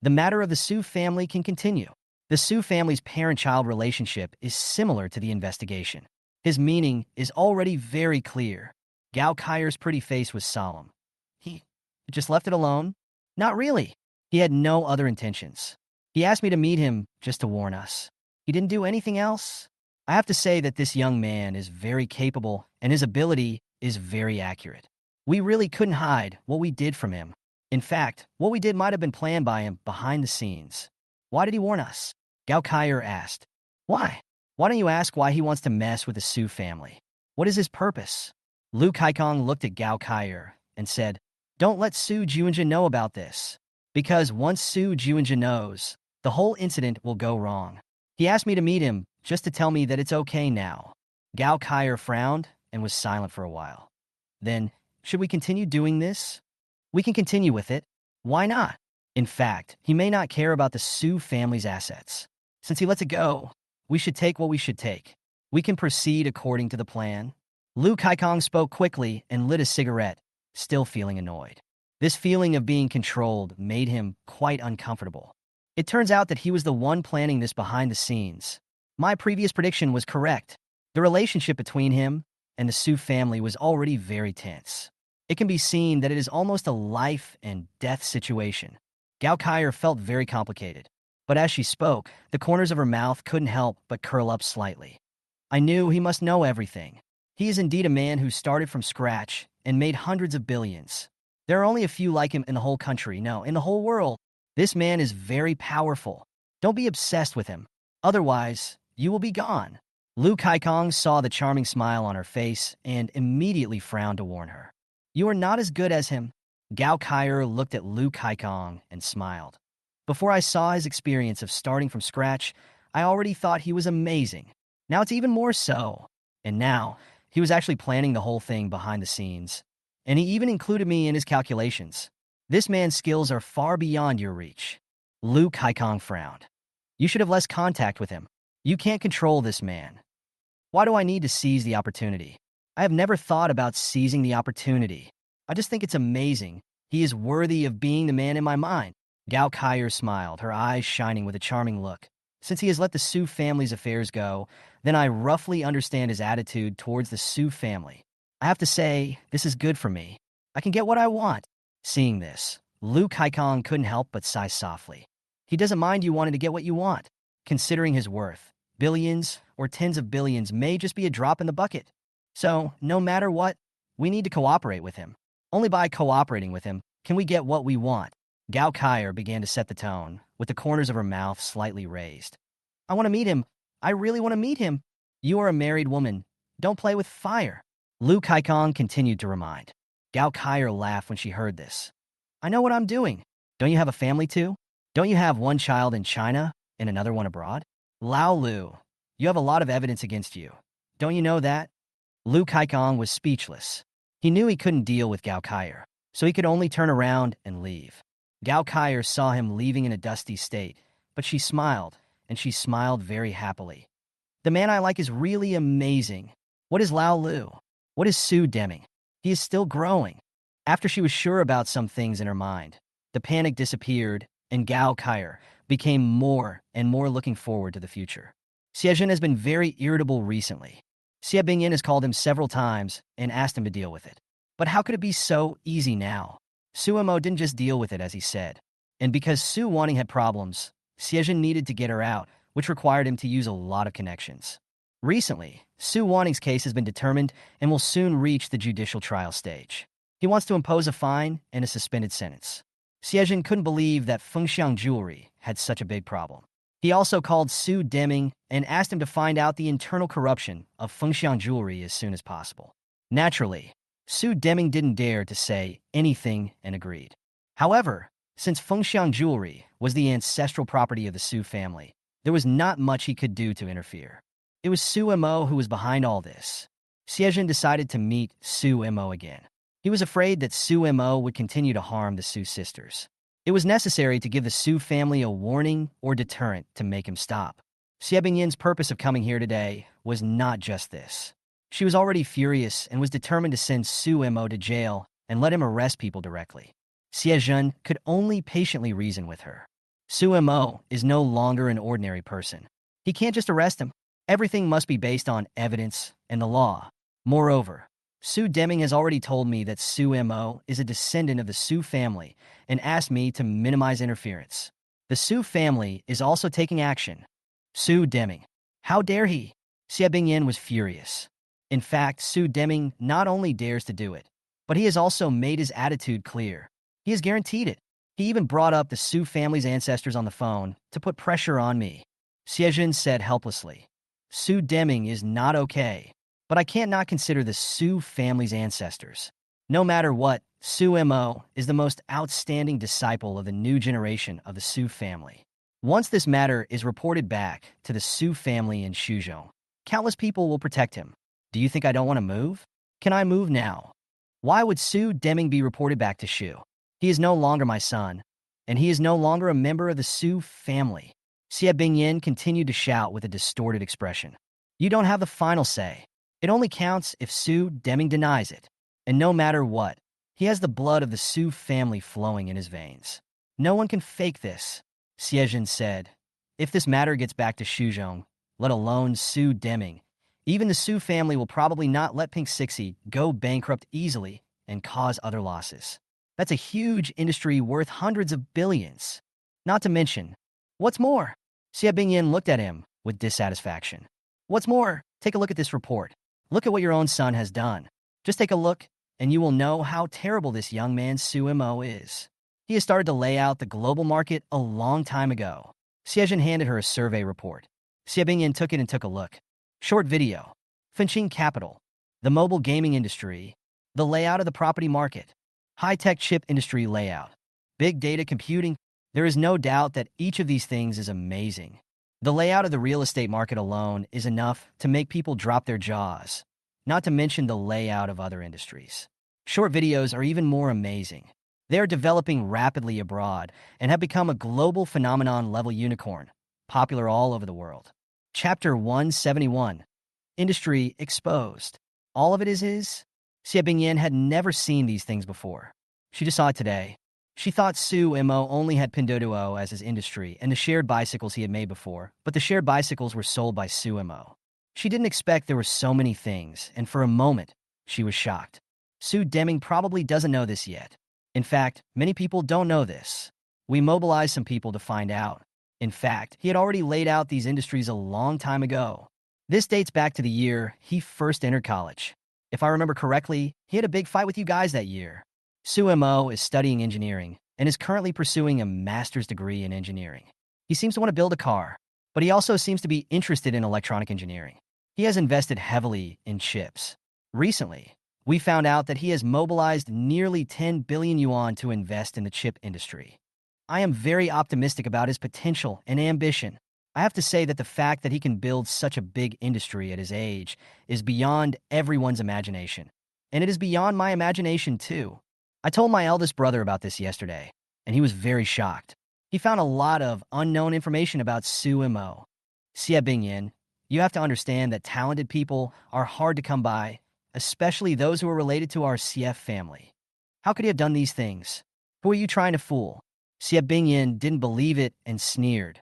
The matter of the Su family can continue. The Su family's parent-child relationship is similar to the investigation. His meaning is already very clear. Gao Kaier's pretty face was solemn. He just left it alone? Not really. He had no other intentions. He asked me to meet him just to warn us. He didn't do anything else. I have to say that this young man is very capable and his ability is very accurate. We really couldn't hide what we did from him. In fact, what we did might have been planned by him behind the scenes. Why did he warn us? Gao Kaier asked. Why? Why don't you ask why he wants to mess with the Su family? What is his purpose? Lu Kaikong looked at Gao Kaier and said, Don't let Su Juanjia know about this. Because once Su Juanjia knows, the whole incident will go wrong. He asked me to meet him just to tell me that it's okay now. Gao Kaier frowned and was silent for a while. Then, should we continue doing this? We can continue with it. Why not? In fact, he may not care about the Su family's assets. Since he lets it go, we should take what we should take. We can proceed according to the plan. Lu Kaikong spoke quickly and lit a cigarette, still feeling annoyed. This feeling of being controlled made him quite uncomfortable. It turns out that he was the one planning this behind the scenes. My previous prediction was correct. The relationship between him and the Su family was already very tense. It can be seen that it is almost a life and death situation. Gao Kaier felt very complicated, but as she spoke, the corners of her mouth couldn't help but curl up slightly. I knew he must know everything. He is indeed a man who started from scratch and made hundreds of billions. There are only a few like him in the whole country, no, in the whole world. This man is very powerful. Don't be obsessed with him. Otherwise, you will be gone. Lu Kaikong saw the charming smile on her face and immediately frowned to warn her. You are not as good as him. Gao Kaier looked at Lu Kaikong and smiled. Before I saw his experience of starting from scratch, I already thought he was amazing. Now it's even more so. And now, he was actually planning the whole thing behind the scenes. And he even included me in his calculations. This man's skills are far beyond your reach. Lu Kaikong frowned. You should have less contact with him. You can't control this man. Why do I need to seize the opportunity? I have never thought about seizing the opportunity. I just think it's amazing. He is worthy of being the man in my mind. Gao Kaier smiled, her eyes shining with a charming look. Since he has let the Su family's affairs go, then I roughly understand his attitude towards the Su family. I have to say, this is good for me. I can get what I want. Seeing this, Liu Kaikong couldn't help but sigh softly. He doesn't mind you wanting to get what you want. Considering his worth, billions or tens of billions may just be a drop in the bucket. So, no matter what, we need to cooperate with him. Only by cooperating with him can we get what we want. Gao Kaier began to set the tone, with the corners of her mouth slightly raised. I want to meet him. I really want to meet him. You are a married woman. Don't play with fire. Liu Kaikong continued to remind. Gao Kaier laughed when she heard this. I know what I'm doing. Don't you have a family too? Don't you have one child in China and another one abroad? Lao Lu, you have a lot of evidence against you. Don't you know that? Liu Kaikong was speechless. He knew he couldn't deal with Gao Kaier, so he could only turn around and leave. Gao Kaier saw him leaving in a dusty state, but she smiled, and she smiled very happily. The man I like is really amazing. What is Lao Lu? What is Su Deming? He is still growing. After she was sure about some things in her mind, the panic disappeared, and Gao Kaier became more and more looking forward to the future. Xiejun has been very irritable recently. Xie Bingyan has called him several times and asked him to deal with it. But how could it be so easy now? Suemo didn't just deal with it as he said. And because Su Wanting had problems, Xiejun needed to get her out, which required him to use a lot of connections. Recently, Su Wanting's case has been determined and will soon reach the judicial trial stage. He wants to impose a fine and a suspended sentence. Xiejun couldn't believe that Fengxiang Jewelry had such a big problem. He also called Su Deming and asked him to find out the internal corruption of Fengxiang Jewelry as soon as possible. Naturally, Su Deming didn't dare to say anything and agreed. However, since Fengxiang Jewelry was the ancestral property of the Su family, there was not much he could do to interfere. It was Su Mo who was behind all this. Xiejun decided to meet Su Mo again. He was afraid that Su Mo would continue to harm the Su sisters. It was necessary to give the Su family a warning or deterrent to make him stop. Xie Bingyan's purpose of coming here today was not just this. She was already furious and was determined to send Su Mo to jail and let him arrest people directly. Xiejun could only patiently reason with her. Su Mo is no longer an ordinary person. He can't just arrest him. Everything must be based on evidence and the law. Moreover, Su Deming has already told me that Su Mo is a descendant of the Su family and asked me to minimize interference. The Su family is also taking action. Su Deming. How dare he? Xie Bingyan was furious. In fact, Su Deming not only dares to do it, but he has also made his attitude clear. He has guaranteed it. He even brought up the Su family's ancestors on the phone to put pressure on me. Xiejun said helplessly. Su Deming is not okay, but I can't not consider the Su family's ancestors. No matter what, Su Mo is the most outstanding disciple of the new generation of the Su family. Once this matter is reported back to the Su family in Shuzhou, countless people will protect him. Do you think I don't want to move? Can I move now? Why would Su Deming be reported back to Shu? He is no longer my son, and he is no longer a member of the Su family. Xie Bingyan continued to shout with a distorted expression. You don't have the final say. It only counts if Su Deming denies it. And no matter what, he has the blood of the Su family flowing in his veins. No one can fake this, Xiejun said. If this matter gets back to Shuzhou, let alone Su Deming, even the Su family will probably not let Pink Sixie go bankrupt easily and cause other losses. That's a huge industry worth hundreds of billions. Not to mention, what's more? Xie Bingyan looked at him with dissatisfaction. What's more, take a look at this report. Look at what your own son has done. Just take a look, and you will know how terrible this young man Su Mo is. He has started to lay out the global market a long time ago. Xiejun handed her a survey report. Xie Bingyan took it and took a look. Short video. Finching Capital. The mobile gaming industry. The layout of the property market. High-tech chip industry layout. Big data computing. There is no doubt that each of these things is amazing. The layout of the real estate market alone is enough to make people drop their jaws, not to mention the layout of other industries. Short videos are even more amazing. They are developing rapidly abroad and have become a global phenomenon-level unicorn, popular all over the world. Chapter 171. Industry Exposed. All of it is his? Xie Bingyan had never seen these things before. She just saw it today. She thought Su Mo only had Pinduoduo as his industry and the shared bicycles he had made before, but the shared bicycles were sold by Su Mo. She didn't expect there were so many things, and for a moment, she was shocked. Su Deming probably doesn't know this yet. In fact, many people don't know this. We mobilized some people to find out. In fact, he had already laid out these industries a long time ago. This dates back to the year he first entered college. If I remember correctly, he had a big fight with you guys that year. Su Mo is studying engineering and is currently pursuing a master's degree in engineering. He seems to want to build a car, but he also seems to be interested in electronic engineering. He has invested heavily in chips. Recently, we found out that he has mobilized nearly 10 billion yuan to invest in the chip industry. I am very optimistic about his potential and ambition. I have to say that the fact that he can build such a big industry at his age is beyond everyone's imagination. And it is beyond my imagination, too. I told my eldest brother about this yesterday, and he was very shocked. He found a lot of unknown information about Su Mo. Xie Bingyan, you have to understand that talented people are hard to come by, especially those who are related to our CF family. How could he have done these things? Who are you trying to fool? Xie Bingyan didn't believe it and sneered.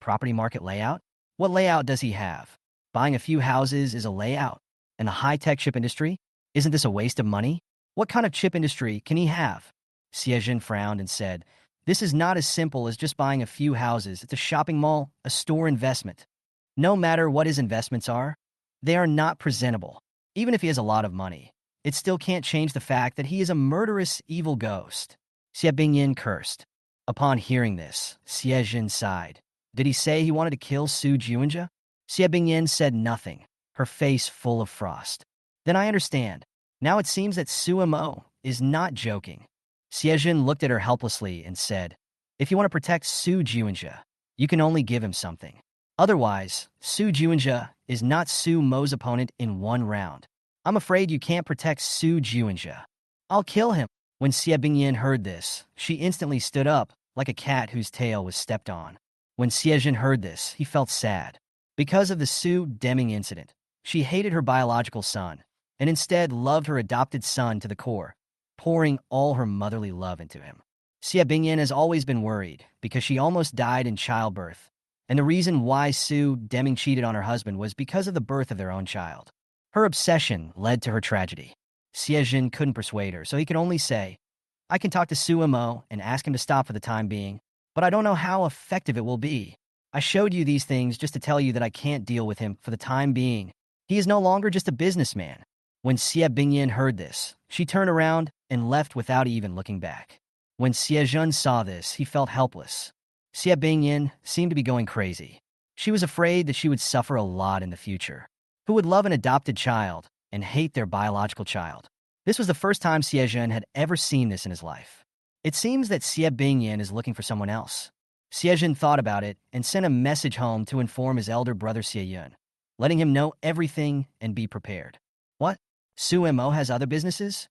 Property market layout? What layout does he have? Buying a few houses is a layout. And the high-tech chip industry? Isn't this a waste of money? What kind of chip industry can he have? Xie frowned and said, this is not as simple as just buying a few houses. It's a shopping mall, a store investment. No matter what his investments are, they are not presentable. Even if he has a lot of money, it still can't change the fact that he is a murderous, evil ghost. Xie Bingyan cursed. Upon hearing this, Xie sighed. Did he say he wanted to kill Su Juanja? Xie Bingyan said nothing, her face full of frost. Then I understand. Now it seems that Su Mo is not joking. Xie looked at her helplessly and said, if you want to protect Su Juanja, you can only give him something. Otherwise, Su Juanja is not Su Mo's opponent in one round. I'm afraid you can't protect Su Juanja. I'll kill him. When Xie Bingyan heard this, she instantly stood up, like a cat whose tail was stepped on. When Xie heard this, he felt sad. Because of the Su Deming incident, she hated her biological son, and instead loved her adopted son to the core, pouring all her motherly love into him. Xie Bingyan has always been worried, because she almost died in childbirth, and the reason why Su Deming cheated on her husband was because of the birth of their own child. Her obsession led to her tragedy. Xie couldn't persuade her, so he could only say, I can talk to Su Mo and ask him to stop for the time being, but I don't know how effective it will be. I showed you these things just to tell you that I can't deal with him for the time being. He is no longer just a businessman. When Xie Bingyan heard this, she turned around and left without even looking back. When Xie saw this, he felt helpless. Xie Bingyan seemed to be going crazy. She was afraid that she would suffer a lot in the future. Who would love an adopted child and hate their biological child? This was the first time Xie had ever seen this in his life. It seems that Xie Bingyan is looking for someone else. Xie thought about it and sent a message home to inform his elder brother Xie, letting him know everything and be prepared. What? Su Mo has other businesses?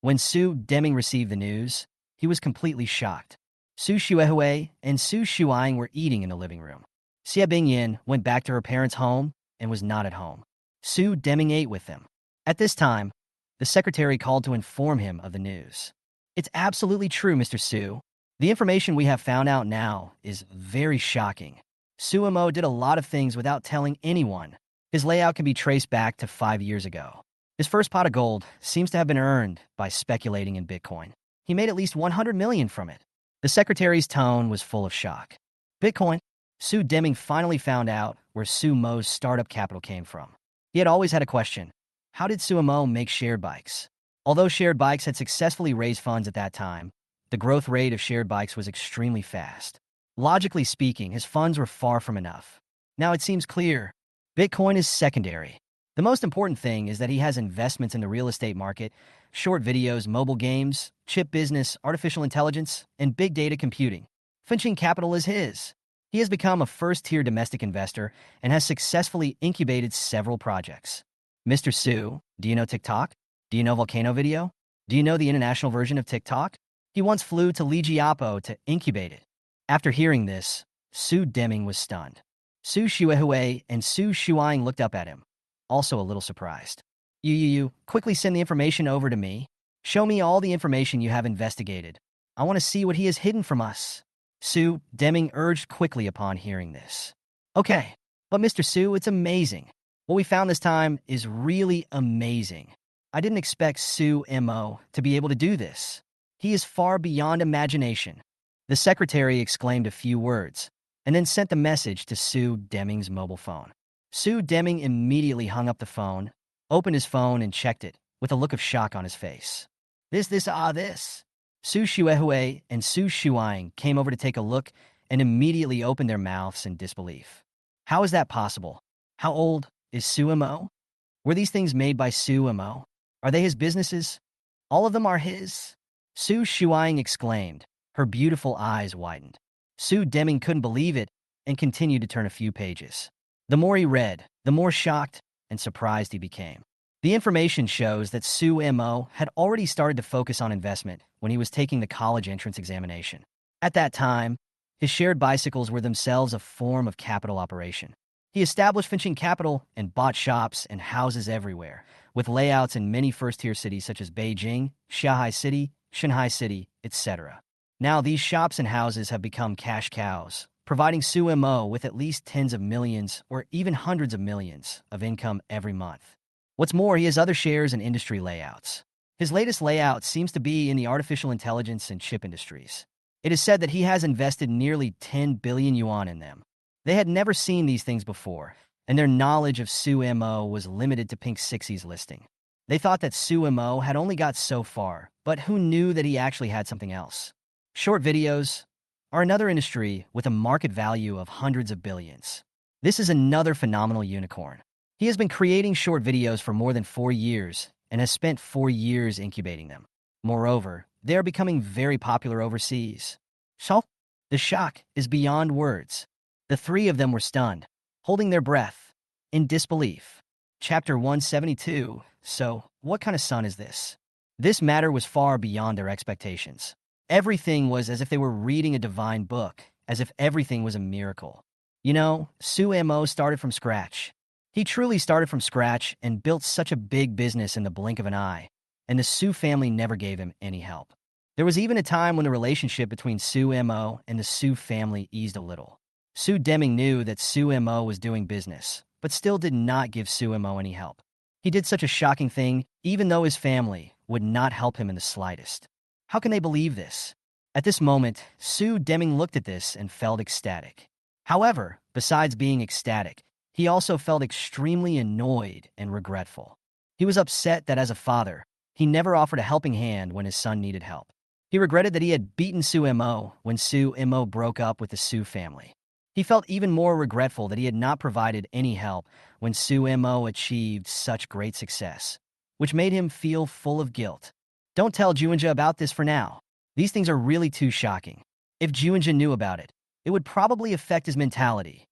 When Su Deming received the news, he was completely shocked. Su Xuehui and Su Shuang were eating in the living room. Xie Bingyan went back to her parents' home and was not at home. Su Deming ate with them. At this time, the secretary called to inform him of the news. It's absolutely true, Mr. Su. The information we have found out now is very shocking. Su Mo did a lot of things without telling anyone. His layout can be traced back to 5 years ago. His first pot of gold seems to have been earned by speculating in Bitcoin. He made at least 100 million from it. The secretary's tone was full of shock. Bitcoin? Su Deming finally found out where Su Mo's startup capital came from. He had always had a question. How did Su Mo make shared bikes? Although shared bikes had successfully raised funds at that time, the growth rate of shared bikes was extremely fast. Logically speaking, his funds were far from enough. Now it seems clear. Bitcoin is secondary. The most important thing is that he has investments in the real estate market, short videos, mobile games, chip business, artificial intelligence, and big data computing. Finching capital is his. He has become a first-tier domestic investor and has successfully incubated several projects. Mr. Su, do you know TikTok? Do you know Volcano Video? Do you know the international version of TikTok? He once flew to Lijiapo to incubate it. After hearing this, Su Deming was stunned. Su Xuehui and Su Shuang looked up at him, also a little surprised. You, quickly send the information over to me. Show me all the information you have investigated. I want to see what he has hidden from us. Su Deming urged quickly upon hearing this. Okay, but Mr. Su, it's amazing. What we found this time is really amazing. I didn't expect Su Mo to be able to do this. He is far beyond imagination. The secretary exclaimed a few words, and then sent the message to Su Deming's mobile phone. Su Deming immediately hung up the phone, opened his phone, and checked it, with a look of shock on his face. This. Su Xuehue and Su Shuang came over to take a look and immediately opened their mouths in disbelief. How is that possible? How old is Su Mo? Were these things made by Su Mo? Are they his businesses? All of them are his? Su Shuang exclaimed. Her beautiful eyes widened. Su Deming couldn't believe it and continued to turn a few pages. The more he read, the more shocked and surprised he became. The information shows that Su Mo had already started to focus on investment when he was taking the college entrance examination. At that time, his shared bicycles were themselves a form of capital operation. He established finching capital and bought shops and houses everywhere, with layouts in many first-tier cities such as Beijing, Shanghai City, etc. Now these shops and houses have become cash cows, providing Su Mo with at least tens of millions or even hundreds of millions of income every month. What's more, he has other shares in industry layouts. His latest layout seems to be in the artificial intelligence and chip industries. It is said that he has invested nearly 10 billion yuan in them. They had never seen these things before, and their knowledge of Su Mo was limited to Pink Sixie's listing. They thought that Su Mo had only got so far, but who knew that he actually had something else? Short videos are another industry with a market value of hundreds of billions. This is another phenomenal unicorn. He has been creating short videos for more than 4 years and has spent 4 years incubating them. Moreover, they are becoming very popular overseas. So, the shock is beyond words. The three of them were stunned, holding their breath, in disbelief. Chapter 172. So, what kind of son is this? This matter was far beyond their expectations. Everything was as if they were reading a divine book, as if everything was a miracle. You know, Su Mo started from scratch. He truly started from scratch and built such a big business in the blink of an eye, and the Su family never gave him any help. There was even a time when the relationship between Su Mo and the Su family eased a little. Su Deming knew that Su Mo was doing business, but still did not give Su Mo any help. He did such a shocking thing, even though his family would not help him in the slightest. How can they believe this? At this moment, Su Deming looked at this and felt ecstatic. However, besides being ecstatic, he also felt extremely annoyed and regretful. He was upset that as a father, he never offered a helping hand when his son needed help. He regretted that he had beaten Su Mo when Su Mo broke up with the Su family. He felt even more regretful that he had not provided any help when Su Mo achieved such great success, which made him feel full of guilt. Don't tell Juinja about this for now. These things are really too shocking. If Juinja knew about it, it would probably affect his mentality.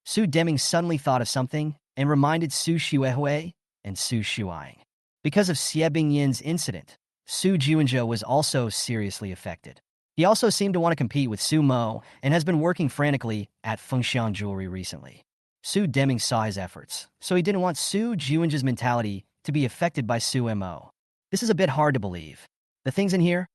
Su Deming suddenly thought of something and reminded Su Xuehue and Su Shuang. Because of Xie Bingyin's incident, Su Juinja was also seriously affected. He also seemed to want to compete with Su Mo and has been working frantically at Fengxiang Jewelry recently. Su Deming saw his efforts, so he didn't want Su Juinja's mentality to be affected by Su Mo. This is a bit hard to believe. The things in here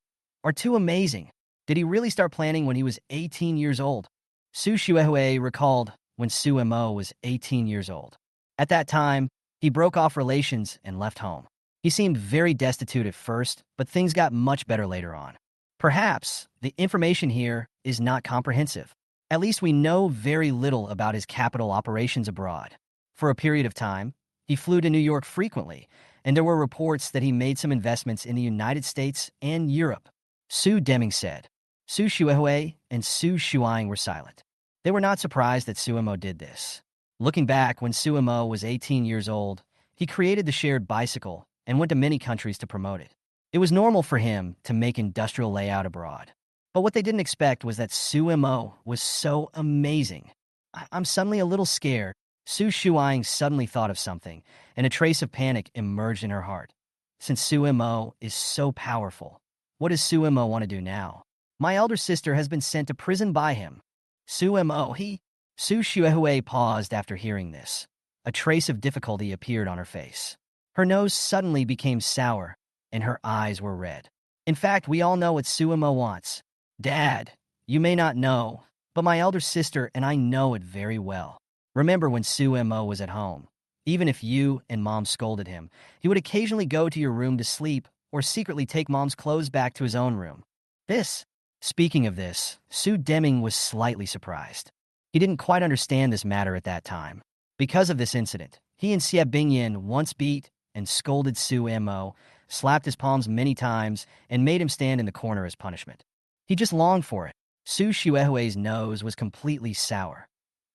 are too amazing. Did he really start planning when he was 18 years old? Su Xuehue recalled when Su Mo was 18 years old. At that time, he broke off relations and left home. He seemed very destitute at first, but things got much better later on. Perhaps the information here is not comprehensive. At least we know very little about his capital operations abroad. For a period of time, he flew to New York frequently, and there were reports that he made some investments in the United States and Europe. Su Deming said. Su Xuehue and Su Shuang were silent. They were not surprised that Su Mo did this. Looking back, when Su Mo was 18 years old, he created the shared bicycle and went to many countries to promote it. It was normal for him to make industrial layout abroad. But what they didn't expect was that Su Mo was so amazing. I'm suddenly a little scared. Su Shuang suddenly thought of something, and a trace of panic emerged in her heart. Since Su Mo is so powerful, what does Su Mo want to do now? My elder sister has been sent to prison by him. Su Xuehue paused after hearing this. A trace of difficulty appeared on her face. Her nose suddenly became sour, and her eyes were red. In fact, we all know what Suemo wants. Dad, you may not know, but my elder sister and I know it very well. Remember when Suemo was at home? Even if you and Mom scolded him, he would occasionally go to your room to sleep or secretly take Mom's clothes back to his own room. This. Speaking of this, Su Deming was slightly surprised. He didn't quite understand this matter at that time. Because of this incident, he and Xie Bingyan once beat and scolded Su Mo, slapped his palms many times, and made him stand in the corner as punishment. He just longed for it. Su Xuehui's nose was completely sour.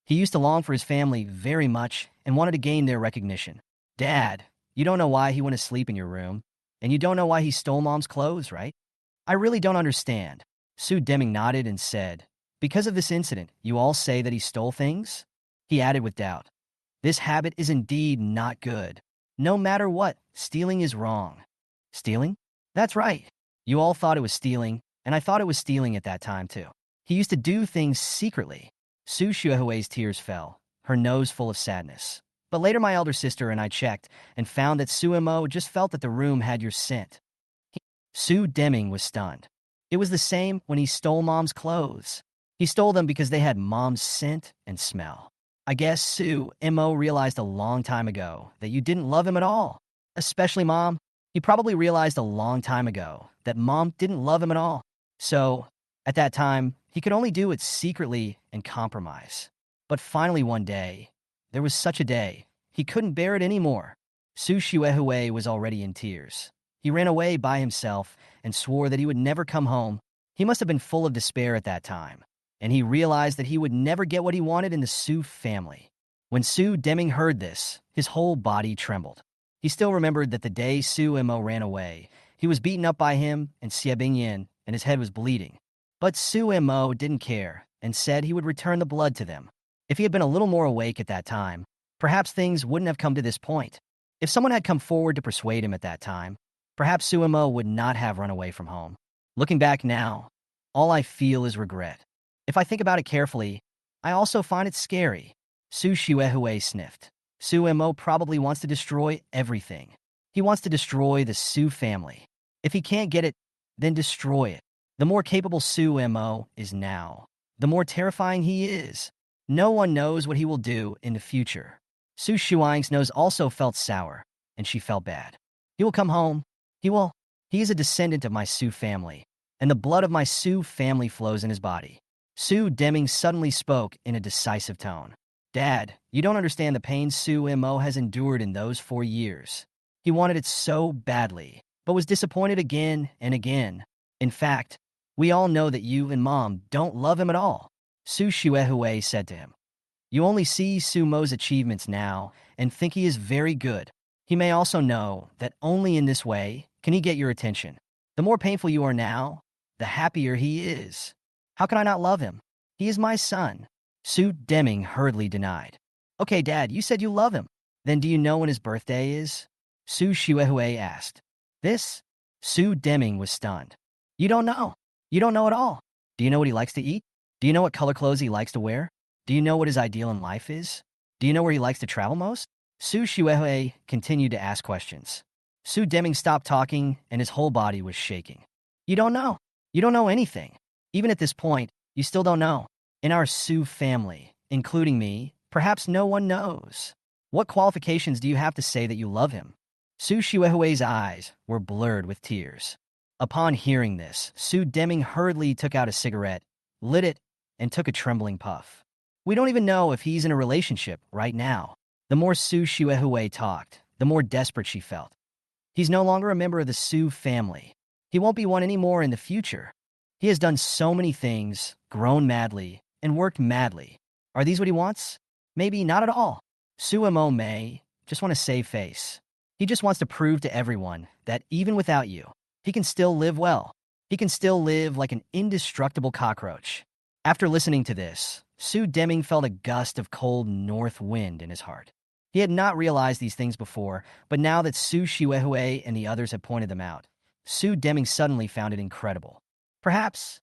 He used to long for his family very much and wanted to gain their recognition. Dad, you don't know why he went to sleep in your room, and you don't know why he stole Mom's clothes, right? I really don't understand. Su Deming nodded and said, because of this incident, you all say that he stole things? He added with doubt. This habit is indeed not good. No matter what, stealing is wrong. Stealing? That's right. You all thought it was stealing, and I thought it was stealing at that time too. He used to do things secretly. Su Xuehui's tears fell, her nose full of sadness. But later my elder sister and I checked and found that Suemo just felt that the room had your scent. Su Deming was stunned. It was the same when he stole Mom's clothes. He stole them because they had Mom's scent and smell. I guess Su Mo realized a long time ago that you didn't love him at all. Especially Mom. He probably realized a long time ago that Mom didn't love him at all. So, at that time, he could only do it secretly and compromise. But finally one day, there was such a day, he couldn't bear it anymore. Su Xuehui was already in tears. He ran away by himself and swore that he would never come home. He must have been full of despair at that time, and he realized that he would never get what he wanted in the Su family. When Su Deming heard this, his whole body trembled. He still remembered that the day Su Mo ran away, he was beaten up by him and Xie Bingyan, and his head was bleeding. But Su Mo didn't care and said he would return the blood to them. If he had been a little more awake at that time, perhaps things wouldn't have come to this point. If someone had come forward to persuade him at that time, perhaps Su Mo would not have run away from home. Looking back now, all I feel is regret. If I think about it carefully, I also find it scary. Su Xuehui sniffed. Su Mo probably wants to destroy everything. He wants to destroy the Su family. If he can't get it, then destroy it. The more capable Su Mo is now, the more terrifying he is. No one knows what he will do in the future. Su Shuang's nose also felt sour, and she felt bad. He will come home. He is a descendant of my Su family, and the blood of my Su family flows in his body. Su Deming suddenly spoke in a decisive tone. Dad, you don't understand the pain Su Mo has endured in those 4 years. He wanted it so badly, but was disappointed again and again. In fact, we all know that you and Mom don't love him at all. Su Xuehui said to him. You only see Su Mo's achievements now and think he is very good. He may also know that only in this way can he get your attention. The more painful you are now, the happier he is. How can I not love him? He is my son. Su Deming hurriedly denied. Okay, Dad, you said you love him. Then do you know when his birthday is? Su Xuehui asked. This? Su Deming was stunned. You don't know. You don't know at all. Do you know what he likes to eat? Do you know what color clothes he likes to wear? Do you know what his ideal in life is? Do you know where he likes to travel most? Su Xuehui continued to ask questions. Su Deming stopped talking, and his whole body was shaking. You don't know. You don't know anything. Even at this point, you still don't know. In our Su family, including me, perhaps no one knows. What qualifications do you have to say that you love him? Su Xuehui's eyes were blurred with tears. Upon hearing this, Su Deming hurriedly took out a cigarette, lit it, and took a trembling puff. We don't even know if he's in a relationship right now. The more Su Xuehui talked, the more desperate she felt. He's no longer a member of the Su family. He won't be one anymore in the future. He has done so many things, grown madly, and worked madly. Are these what he wants? Maybe not at all. Su Mo may just want to save face. He just wants to prove to everyone that even without you, he can still live well. He can still live like an indestructible cockroach. After listening to this, Su Deming felt a gust of cold north wind in his heart. He had not realized these things before, but now that Su Xuehui and the others had pointed them out, Su Deming suddenly found it incredible. Perhaps,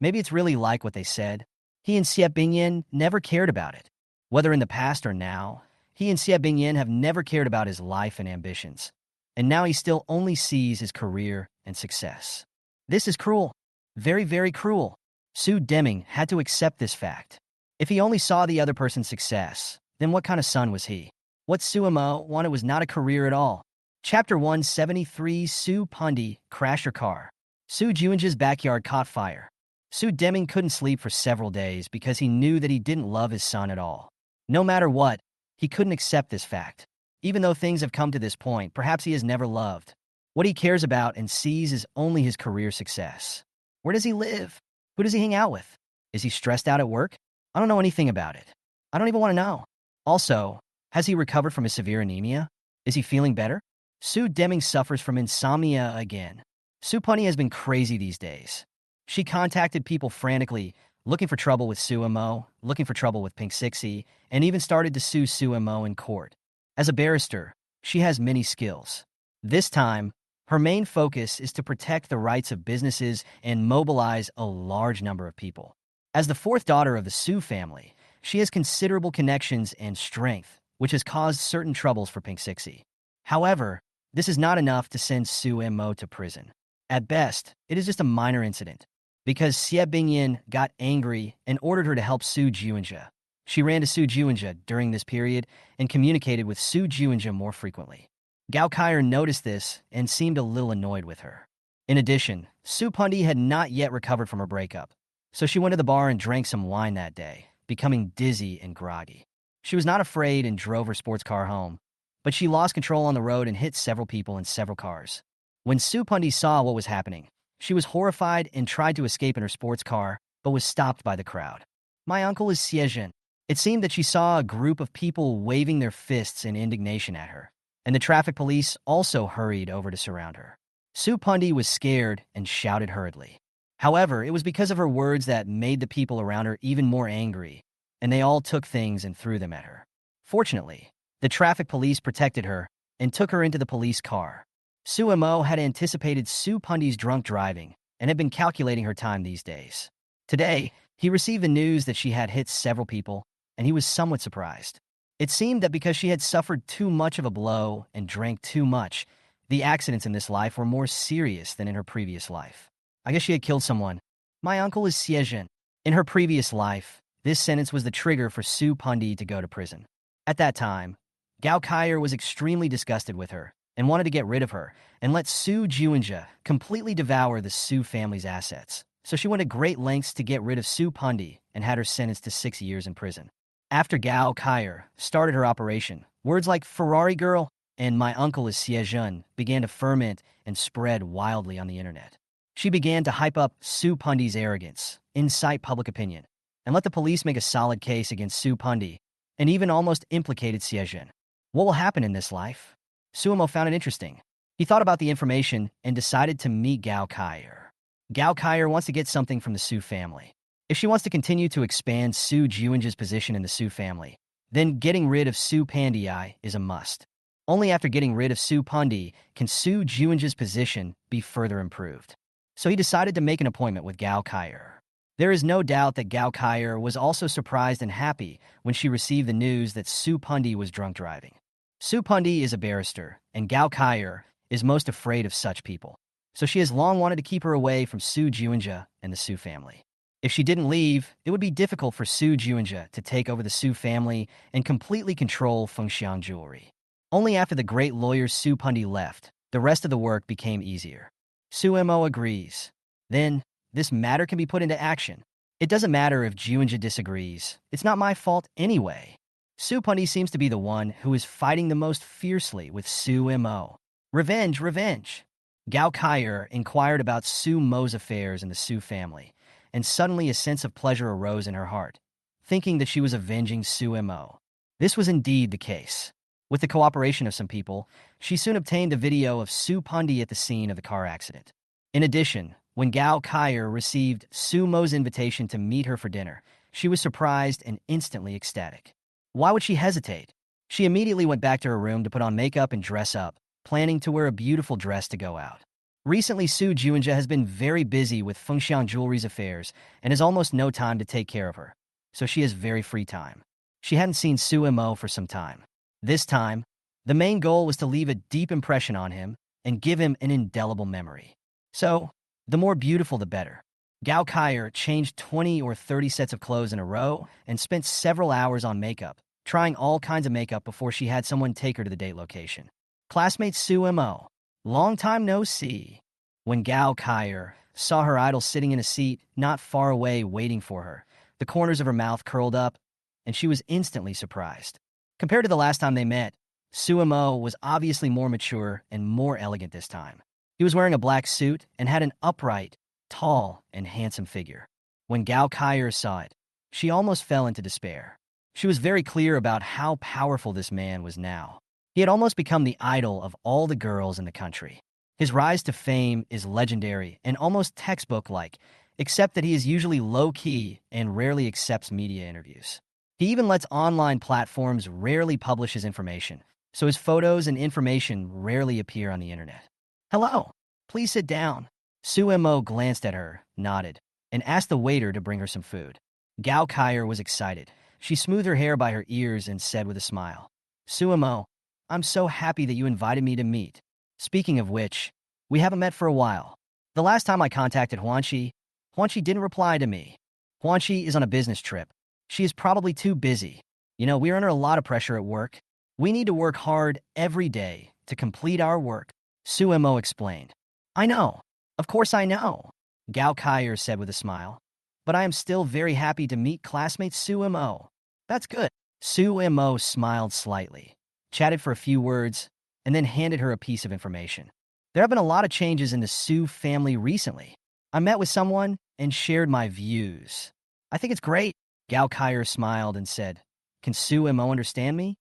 maybe it's really like what they said. He and Xie Bingyan never cared about it. Whether in the past or now, he and Xie Bingyan have never cared about his life and ambitions. And now he still only sees his career and success. This is cruel. Very, very cruel. Su Deming had to accept this fact. If he only saw the other person's success, then what kind of son was he? What Suemo wanted was not a career at all. Chapter 173, Su Pundi crashed her car. Su Juinja's backyard caught fire. Su Deming couldn't sleep for several days because he knew that he didn't love his son at all. No matter what, he couldn't accept this fact. Even though things have come to this point, perhaps he has never loved. What he cares about and sees is only his career success. Where does he live? Who does he hang out with? Is he stressed out at work? I don't know anything about it. I don't even want to know. Also, has he recovered from his severe anemia? Is he feeling better? Su Deming suffers from insomnia again. Su Pundi has been crazy these days. She contacted people frantically, looking for trouble with Suemo, looking for trouble with Pink Sixie, and even started to sue Suemo in court. As a barrister, she has many skills. This time, her main focus is to protect the rights of businesses and mobilize a large number of people. As the fourth daughter of the Su family, she has considerable connections and strength, which has caused certain troubles for Pink Sixie. However, this is not enough to send Suemo to prison. At best, it is just a minor incident, because Xie Bingyan got angry and ordered her to help Su Juinja. She ran to Su Juinja during this period and communicated with Su Juinja more frequently. Gao Kaier noticed this and seemed a little annoyed with her. In addition, Su Pundi had not yet recovered from her breakup, so she went to the bar and drank some wine that day, becoming dizzy and groggy. She was not afraid and drove her sports car home, but she lost control on the road and hit several people in several cars. When Su Pundi saw what was happening, she was horrified and tried to escape in her sports car, but was stopped by the crowd. My uncle is Xie. It seemed that she saw a group of people waving their fists in indignation at her, and the traffic police also hurried over to surround her. Su Pundi was scared and shouted hurriedly. However, it was because of her words that made the people around her even more angry, and they all took things and threw them at her. Fortunately, the traffic police protected her and took her into the police car. Suemo had anticipated Su Pundi's drunk driving and had been calculating her time these days. Today, he received the news that she had hit several people, and he was somewhat surprised. It seemed that because she had suffered too much of a blow and drank too much, the accidents in this life were more serious than in her previous life. I guess she had killed someone. My uncle is Xie. In her previous life, this sentence was the trigger for Su Pundi to go to prison. At that time, Gao Kaier was extremely disgusted with her and wanted to get rid of her and let Su Juinja completely devour the Su family's assets. So she went to great lengths to get rid of Su Pundi and had her sentenced to 6 years in prison. After Gao Kaier started her operation, words like Ferrari girl and my uncle is Xie began to ferment and spread wildly on the internet. She began to hype up Su Pundi's arrogance, incite public opinion, and let the police make a solid case against Su Pundi, and even almost implicated Xie. What will happen in this life? Suemo found it interesting. He thought about the information and decided to meet Gao Kaier. Gao Kaier wants to get something from the Su family. If she wants to continue to expand Su Juinja's position in the Su family, then getting rid of Su Pandai is a must. Only after getting rid of Su Pundi can Su Juinja's position be further improved. So he decided to make an appointment with Gao Kaier. There is no doubt that Gao Kaier was also surprised and happy when she received the news that Su Pundi was drunk driving. Su Pundi is a barrister, and Gao Kaier is most afraid of such people. So she has long wanted to keep her away from Su Juinja and the Su family. If she didn't leave, it would be difficult for Su Juinja to take over the Su family and completely control Fengxiang jewelry. Only after the great lawyer Su Pundi left, the rest of the work became easier. Suemo agrees. Then, this matter can be put into action. It doesn't matter if Juinja disagrees. It's not my fault anyway. Su Pundi seems to be the one who is fighting the most fiercely with Suemo. Revenge, revenge. Gao Kaier inquired about Su Mo's affairs in the Su family, and suddenly a sense of pleasure arose in her heart, thinking that she was avenging Suemo. This was indeed the case. With the cooperation of some people, she soon obtained a video of Su Pundi at the scene of the car accident. In addition, when Gao Kaier received Su Mo's invitation to meet her for dinner, she was surprised and instantly ecstatic. Why would she hesitate? She immediately went back to her room to put on makeup and dress up, planning to wear a beautiful dress to go out. Recently, Su Juinja has been very busy with Fengxiang Jewelry's affairs and has almost no time to take care of her, so she has very free time. She hadn't seen Suemo for some time. This time, the main goal was to leave a deep impression on him and give him an indelible memory. So, The more beautiful, the better. Gao Kaier changed 20 or 30 sets of clothes in a row and spent several hours on makeup, trying all kinds of makeup before she had someone take her to the date location. Classmate Su Mo. Long time no see. When Gao Kaier saw her idol sitting in a seat not far away waiting for her, the corners of her mouth curled up, and she was instantly surprised. Compared to the last time they met, Su Mo was obviously more mature and more elegant this time. He was wearing a black suit and had an upright, tall, and handsome figure. When Gao Kaier saw it, she almost fell into despair. She was very clear about how powerful this man was now. He had almost become the idol of all the girls in the country. His rise to fame is legendary and almost textbook-like, except that he is usually low-key and rarely accepts media interviews. He even lets online platforms rarely publish his information, so his photos and information rarely appear on the internet. Hello, please sit down. Su Mo glanced at her, nodded, and asked the waiter to bring her some food. Gao Kaier was excited. She smoothed her hair by her ears and said with a smile, Su Mo, I'm so happy that you invited me to meet. Speaking of which, we haven't met for a while. The last time I contacted Huanqi didn't reply to me. Huanqi is on a business trip. She is probably too busy. We're under a lot of pressure at work. We need to work hard every day to complete our work, Su Mo explained. I know. Of course I know, Gao Kaier said with a smile. But I am still very happy to meet classmate Su Mo. That's good. Su Mo smiled slightly, chatted for a few words, and then handed her a piece of information. There have been a lot of changes in the Su family recently. I met with someone and shared my views. I think it's great. Gao Kaier smiled and said, Can Su Mo understand me?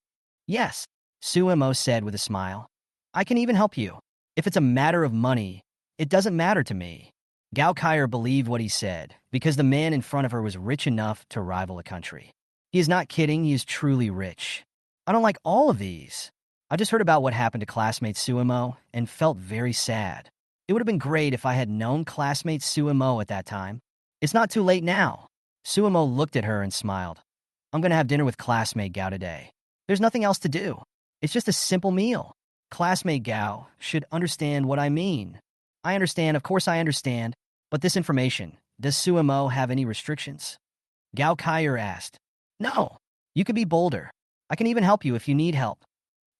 Yes, Su Mo said with a smile. I can even help you. If it's a matter of money, it doesn't matter to me. Gao Kaier believed what he said because the man in front of her was rich enough to rival a country. He is not kidding, he is truly rich. I don't like all of these. I just heard about what happened to classmate Su Mo and felt very sad. It would have been great if I had known classmate Su Mo at that time. It's not too late now. Su Mo looked at her and smiled. I'm going to have dinner with classmate Gao today. There's nothing else to do. It's just a simple meal. Classmate Gao should understand what I mean. I understand, of course I understand, but this information, does Su Mo have any restrictions? Gao Kaier asked. No, you could be bolder. I can even help you if you need help.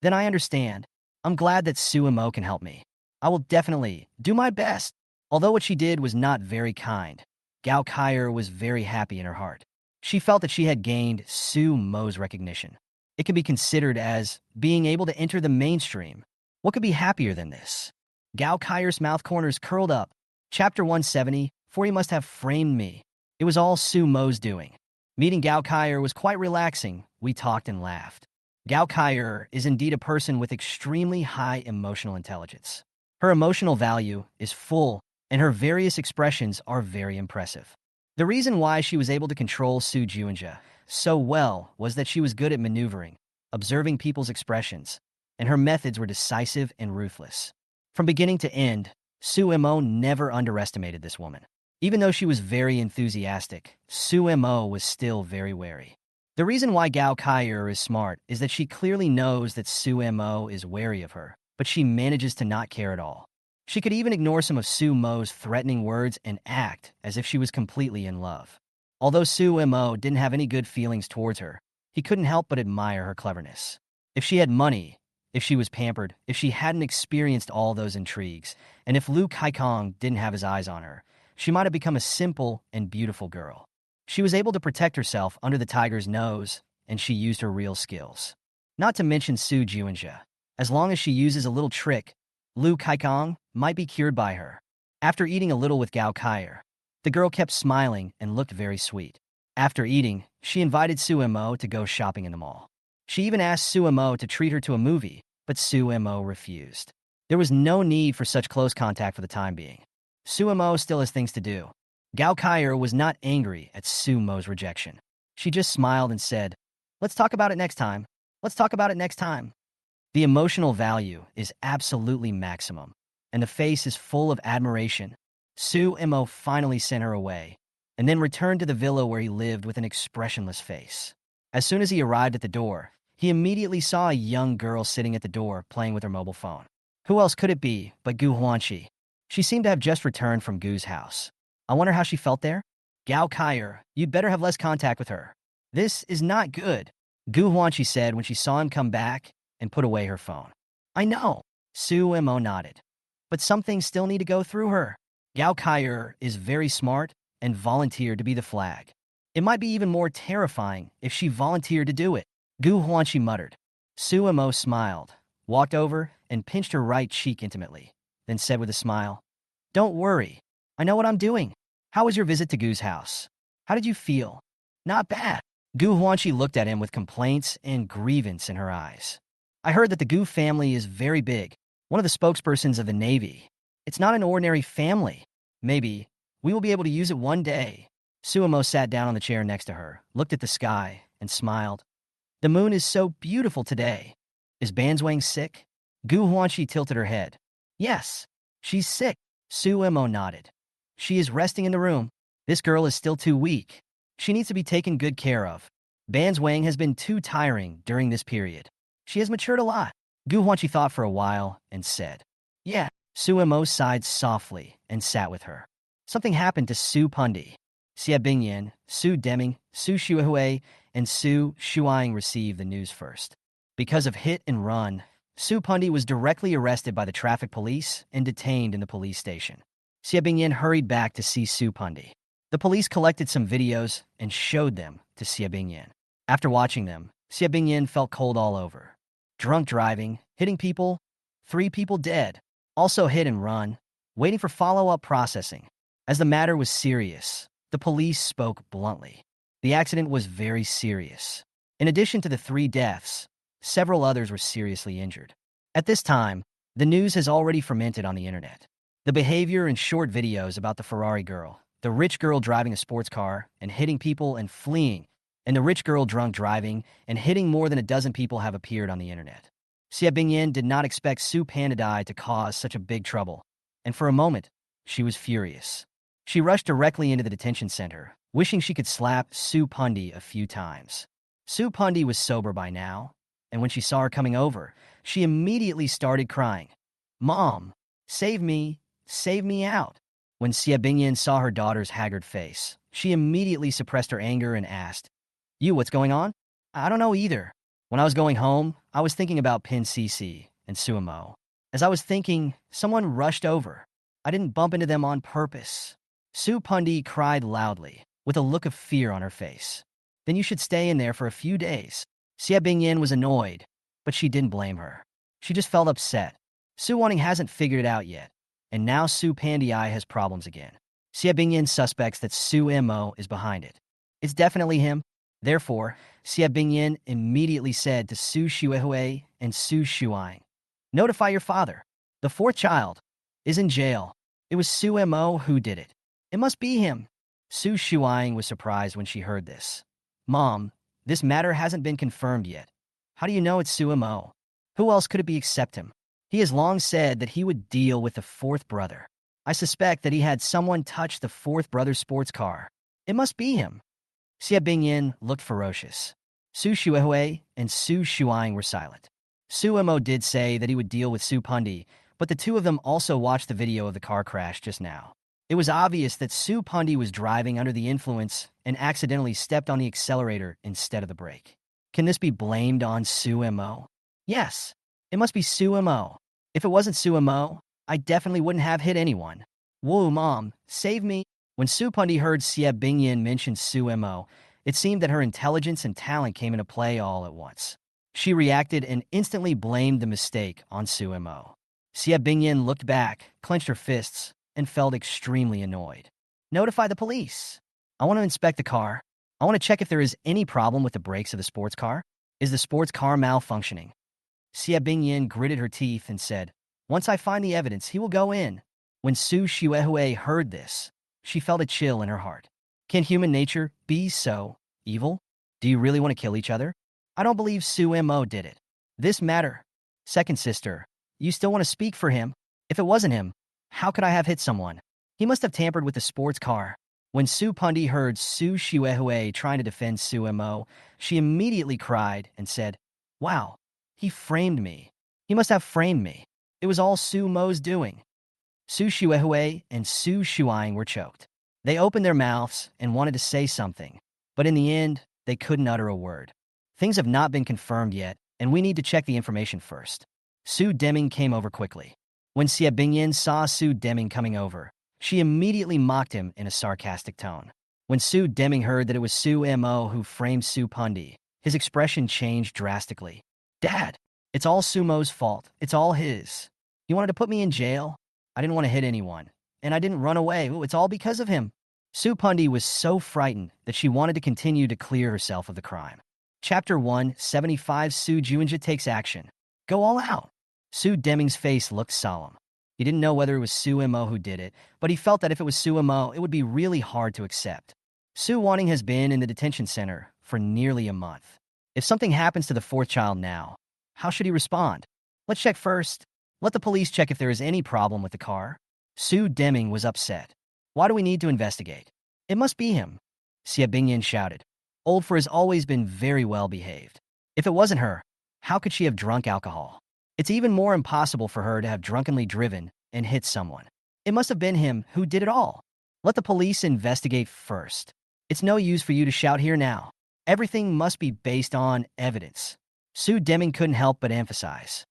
Then I understand. I'm glad that Su Mo can help me. I will definitely do my best. Although what she did was not very kind, Gao Kaier was very happy in her heart. She felt that she had gained Su Mo's recognition. It can be considered as being able to enter the mainstream. What could be happier than this? Gao Kaier's mouth corners curled up. Chapter 170, For You Must Have Framed Me. It was all Su Mo's doing. Meeting Gao Kaier was quite relaxing. We talked and laughed. Gao Kaier is indeed a person with extremely high emotional intelligence. Her emotional value is full, and her various expressions are very impressive. The reason why she was able to control Su Juanja so well was that she was good at maneuvering, observing people's expressions, and her methods were decisive and ruthless. From beginning to end, Su Mo never underestimated this woman. Even though she was very enthusiastic, Su Mo was still very wary. The reason why Gao Kaier is smart is that she clearly knows that Su Mo is wary of her, but she manages to not care at all. She could even ignore some of Su Mo's threatening words and act as if she was completely in love. Although Su Mo didn't have any good feelings towards her, he couldn't help but admire her cleverness. If she had money, if she was pampered, if she hadn't experienced all those intrigues, and if Lu Kaikong didn't have his eyes on her, she might have become a simple and beautiful girl. She was able to protect herself under the tiger's nose, and she used her real skills. Not to mention Su Juanja. As long as she uses a little trick, Lu Kaikong might be cured by her. After eating a little with Gao Kaier, the girl kept smiling and looked very sweet. After eating, she invited Su Mo to go shopping in the mall. She even asked Su Mo to treat her to a movie, but Su Mo refused. There was no need for such close contact for the time being. Su Mo still has things to do. Gao Kaier was not angry at Su Mo's rejection. She just smiled and said, Let's talk about it next time. Let's talk about it next time. The emotional value is absolutely maximum, and the face is full of admiration. Su Mo finally sent her away, and then returned to the villa where he lived with an expressionless face. As soon as he arrived at the door, he immediately saw a young girl sitting at the door playing with her mobile phone. Who else could it be but Gu Huanqi? She seemed to have just returned from Gu's house. I wonder how she felt there? Gao Kaier, you'd better have less contact with her. This is not good, Gu Huanqi said when she saw him come back and put away her phone. I know, Su Mo nodded. But some things still need to go through her. Gao Kaier is very smart and volunteered to be the flag. It might be even more terrifying if she volunteered to do it, Gu Huanqi muttered. Su Mo smiled, walked over, and pinched her right cheek intimately, then said with a smile, Don't worry, I know what I'm doing. How was your visit to Gu's house? How did you feel? Not bad. Gu Huanqi looked at him with complaints and grievance in her eyes. I heard that the Gu family is very big, one of the spokespersons of the Navy. It's not an ordinary family. Maybe we will be able to use it one day. Suemo sat down on the chair next to her, looked at the sky, and smiled. The moon is so beautiful today. Is Banzwang sick? Gu Huanqi tilted her head. Yes, she's sick. Suemo nodded. She is resting in the room. This girl is still too weak. She needs to be taken good care of. Banzwang has been too tiring during this period. She has matured a lot. Gu Huanqi thought for a while and said, Yeah. Suemo sighed softly and sat with her. Something happened to Su Pundi. Xie Bingyan, Su Deming, Su Shuhui, and Su Shuang received the news first. Because of hit and run, Su Pundi was directly arrested by the traffic police and detained in the police station. Xie Bingyan hurried back to see Su Pundi. The police collected some videos and showed them to Xie Bingyan. After watching them, Xie Bingyan felt cold all over. Drunk driving, hitting people, 3 people dead, also hit and run, waiting for follow-up processing. As the matter was serious, the police spoke bluntly. The accident was very serious. In addition to the 3 deaths, several others were seriously injured. At this time, the news has already fermented on the internet. The behavior and short videos about the Ferrari girl, the rich girl driving a sports car and hitting people and fleeing, and the rich girl drunk driving and hitting more than a dozen people have appeared on the internet. Xie Bingyan did not expect Su Pandai to cause such a big trouble, and for a moment, she was furious. She rushed directly into the detention center, wishing she could slap Su Pundi a few times. Su Pundi was sober by now, and when she saw her coming over, she immediately started crying. Mom, save me out. When Xie Bingyan saw her daughter's haggard face, she immediately suppressed her anger and asked, What's going on? I don't know either. When I was going home, I was thinking about Pin Cece and Suemo. As I was thinking, someone rushed over. I didn't bump into them on purpose. Su Pundi cried loudly, with a look of fear on her face. Then you should stay in there for a few days. Xie Bingyan was annoyed, but she didn't blame her. She just felt upset. Su Wanning hasn't figured it out yet, and now Su Pandai has problems again. Xie Bingyan suspects that Su Mo is behind it. It's definitely him. Therefore, Xie Bingyan immediately said to Su Shuhui and Su Shuang, Notify your father. The 4th child is in jail. It was Su Mo who did it. It must be him. Su Shuang was surprised when she heard this. Mom, this matter hasn't been confirmed yet. How do you know it's Su Mo? Who else could it be except him? He has long said that he would deal with the 4th brother. I suspect that he had someone touch the 4th brother's sports car. It must be him. Xie Bingyan looked ferocious. Su Shuhui and Su Shuang were silent. Su Mo did say that he would deal with Su Pundi, but the two of them also watched the video of the car crash just now. It was obvious that Su Pundi was driving under the influence and accidentally stepped on the accelerator instead of the brake. Can this be blamed on Su Mo? Yes, it must be Su Mo. If it wasn't Su Mo, I definitely wouldn't have hit anyone. Whoa, Mom, save me. When Su Pundi heard Xie Bingyan mention Su Mo, it seemed that her intelligence and talent came into play all at once. She reacted and instantly blamed the mistake on Su Mo. Xie Bingyan looked back, clenched her fists, and felt extremely annoyed. Notify the police. I want to inspect the car. I want to check if there is any problem with the brakes of the sports car. Is the sports car malfunctioning? Xie Bingyan gritted her teeth and said, Once I find the evidence, he will go in. When Su Shuhui heard this, she felt a chill in her heart. Can human nature be so evil? Do you really want to kill each other? I don't believe Su Mo did it. This matter. Second sister, you still want to speak for him? If it wasn't him, how could I have hit someone? He must have tampered with the sports car. When Su Pundi heard Su Shuhui trying to defend Su Mo, she immediately cried and said, Wow, he framed me. He must have framed me. It was all Su Mo's doing. Su Shuehui and Su Shuang were choked. They opened their mouths and wanted to say something, but in the end, they couldn't utter a word. Things have not been confirmed yet, and we need to check the information first. Su Deming came over quickly. When Xie Bingyan saw Su Deming coming over, she immediately mocked him in a sarcastic tone. When Su Deming heard that it was Su Mo who framed Su Pundi, his expression changed drastically. Dad, it's all Sumo's fault. It's all his. He wanted to put me in jail. I didn't want to hit anyone, and I didn't run away. It's all because of him. Su Pundi was so frightened that she wanted to continue to clear herself of the crime. Chapter 175 Su Juinja takes action. Go all out. Su Deming's face looked solemn. He didn't know whether it was Su Mo who did it, but he felt that if it was Su Mo, it would be really hard to accept. Su Wanning has been in the detention center for nearly a month. If something happens to the fourth child now, how should he respond? Let's check first. Let the police check if there is any problem with the car. Su Deming was upset. Why do we need to investigate? It must be him. Xie Bingyan shouted. Oldfor has always been very well behaved. If it wasn't her, how could she have drunk alcohol? It's even more impossible for her to have drunkenly driven and hit someone. It must have been him who did it all. Let the police investigate first. It's no use for you to shout here now. Everything must be based on evidence. Su Deming couldn't help but emphasize.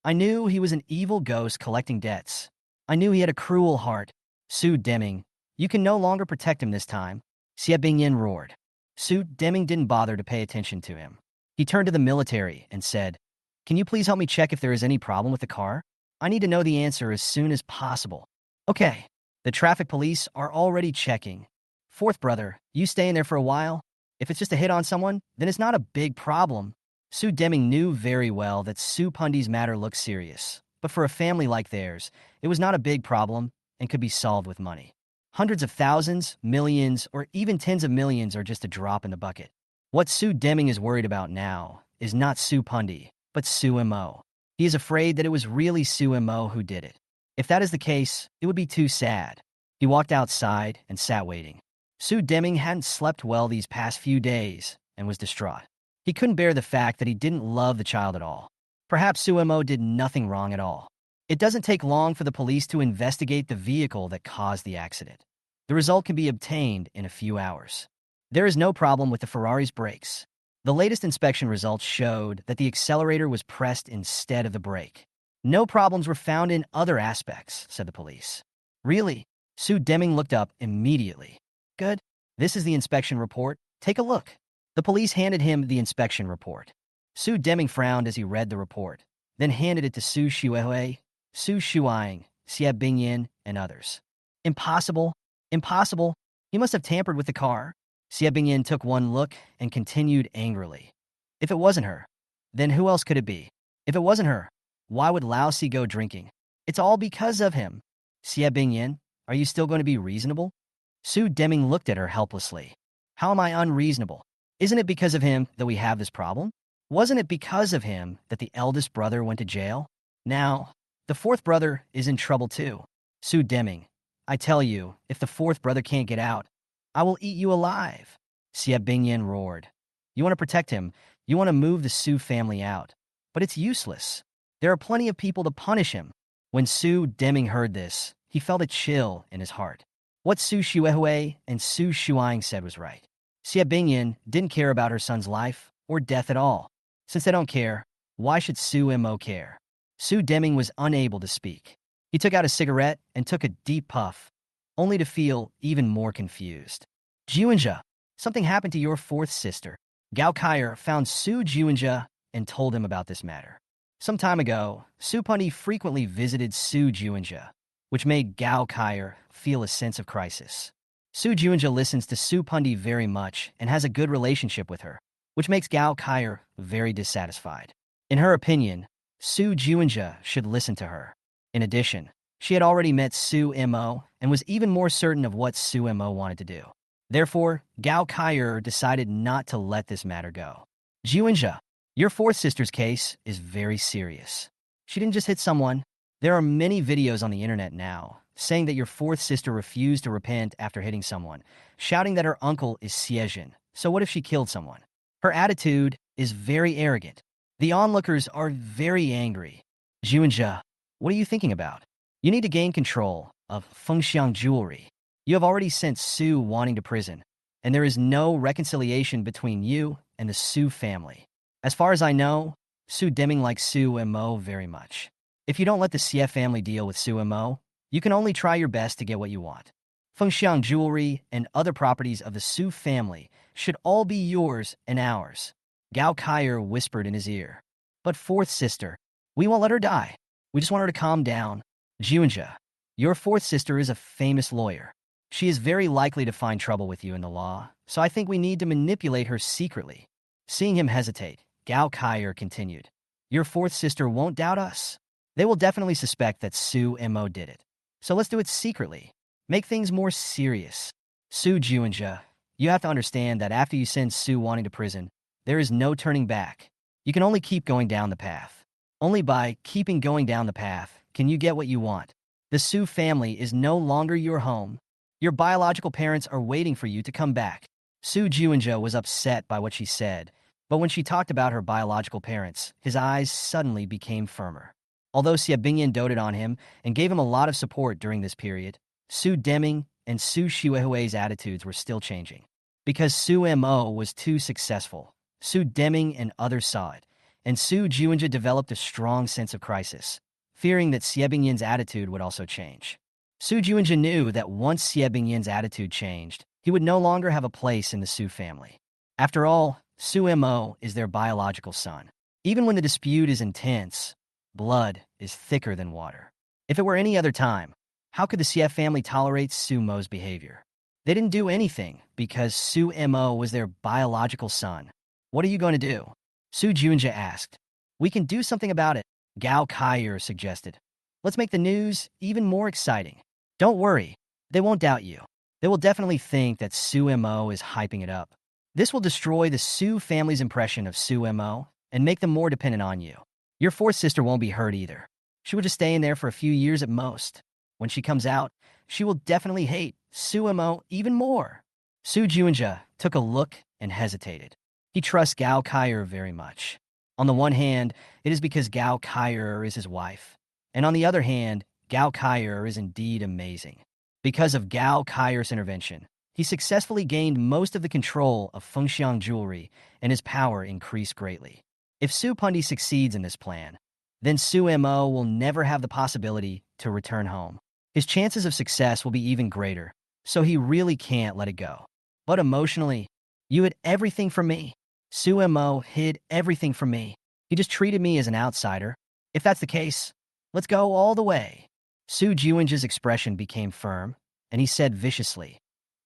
I knew he was an evil ghost collecting debts. I knew he had a cruel heart. Su Deming, you can no longer protect him this time. Xie Bingyan roared. Su Deming didn't bother to pay attention to him. He turned to the military and said, Can you please help me check if there is any problem with the car? I need to know the answer as soon as possible. Okay, the traffic police are already checking. Fourth brother, you stay in there for a while? If it's just a hit on someone, then it's not a big problem. Su Deming knew very well that Su Pundi's matter looked serious, but for a family like theirs, it was not a big problem and could be solved with money. Hundreds of thousands, millions, or even tens of millions are just a drop in the bucket. What Su Deming is worried about now is not Su Pundi, but Su Mo. He is afraid that it was really Su Mo who did it. If that is the case, it would be too sad. He walked outside and sat waiting. Su Deming hadn't slept well these past few days and was distraught. He couldn't bear the fact that he didn't love the child at all. Perhaps Su Mo did nothing wrong at all. It doesn't take long for the police to investigate the vehicle that caused the accident. The result can be obtained in a few hours. There is no problem with the Ferrari's brakes. The latest inspection results showed that the accelerator was pressed instead of the brake. No problems were found in other aspects, said the police. Really? Su Deming looked up immediately. Good. This is the inspection report. Take a look. The police handed him the inspection report. Su Deming frowned as he read the report, then handed it to Su Shuehui, Su Shuang, Xie Bingyan, and others. Impossible. Impossible. He must have tampered with the car. Xie Bingyan took one look and continued angrily. If it wasn't her, then who else could it be? If it wasn't her, why would Lao Si go drinking? It's all because of him. Xie Bingyan, are you still going to be reasonable? Su Deming looked at her helplessly. How am I unreasonable? Isn't it because of him that we have this problem? Wasn't it because of him that the eldest brother went to jail? Now, the fourth brother is in trouble too. Su Deming, I tell you, if the fourth brother can't get out, I will eat you alive. Xie Bingyan roared. You want to protect him. You want to move the Su family out. But it's useless. There are plenty of people to punish him. When Su Deming heard this, he felt a chill in his heart. What Su Shuehui and Su Shuang said was right. Xie Bingyan didn't care about her son's life or death at all. Since they don't care, why should Su Mo care? Su Deming was unable to speak. He took out a cigarette and took a deep puff, only to feel even more confused. Juinja, something happened to your fourth sister. Gao Kaier found Su Juinja and told him about this matter. Some time ago, Su Pundi frequently visited Su Juinja, which made Gao Kaier feel a sense of crisis. Su Juinja listens to Su Pundi very much and has a good relationship with her, which makes Gao Kaier very dissatisfied. In her opinion, Su Juinja should listen to her. In addition, she had already met Su Mo and was even more certain of what Su Mo wanted to do. Therefore, Gao Kaier decided not to let this matter go. Juinja, your fourth sister's case is very serious. She didn't just hit someone. There are many videos on the internet now saying that your fourth sister refused to repent after hitting someone, shouting that her uncle is Siejin. So what if she killed someone? Her attitude is very arrogant. The onlookers are very angry. Juinja, what are you thinking about? You need to gain control of Fengxiang jewelry. You have already sent Su wanting to prison, and there is no reconciliation between you and the Su family. As far as I know, Su Deming likes Su Mo very much. If you don't let the Xie family deal with Su Mo, you can only try your best to get what you want. Fengxiang jewelry and other properties of the Su family should all be yours and ours. Gao Kaier whispered in his ear. But fourth sister, we won't let her die. We just want her to calm down. Juanja, your fourth sister is a famous lawyer. She is very likely to find trouble with you in the law, so I think we need to manipulate her secretly. Seeing him hesitate, Gao Kaier continued. Your fourth sister won't doubt us. They will definitely suspect that Su Mo did it. So let's do it secretly. Make things more serious. Su Juanja, you have to understand that after you send Su wanting to prison, there is no turning back. You can only keep going down the path. Only by keeping going down the path can you get what you want. The Su family is no longer your home. Your biological parents are waiting for you to come back. Su Juanja was upset by what she said, but when she talked about her biological parents, his eyes suddenly became firmer. Although Xie Bingyan doted on him and gave him a lot of support during this period, Su Deming and Su Xuehui's attitudes were still changing. Because Su Mo was too successful, Su Deming and others saw it, and Su Juanja developed a strong sense of crisis, fearing that Xie Bingyan's attitude would also change. Su Juanja knew that once Xie Bingyan's attitude changed, he would no longer have a place in the Su family. After all, Su Mo is their biological son. Even when the dispute is intense, blood is thicker than water. If it were any other time, how could the Xie family tolerate Su Mo's behavior? They didn't do anything because Su Mo was their biological son. What are you going to do? Su Juanja asked. We can do something about it, Gao Kaier suggested. Let's make the news even more exciting. Don't worry, they won't doubt you. They will definitely think that Su Mo is hyping it up. This will destroy the Su family's impression of Su Mo and make them more dependent on you. Your fourth sister won't be hurt either. She will just stay in there for a few years at most. When she comes out, she will definitely hate Su Mo even more. Su Juanja took a look and hesitated. He trusts Gao Kaier very much. On the one hand, it is because Gao Kaier is his wife. And on the other hand, Gao Kaier is indeed amazing. Because of Gao Kaier's intervention, he successfully gained most of the control of Fengxiang jewelry, and his power increased greatly. If Su Pundi succeeds in this plan, then Su Mo will never have the possibility to return home. His chances of success will be even greater, so he really can't let it go. But emotionally, you hid everything from me. Su Mo hid everything from me. He just treated me as an outsider. If that's the case, let's go all the way. Su Juanja's expression became firm, and he said viciously,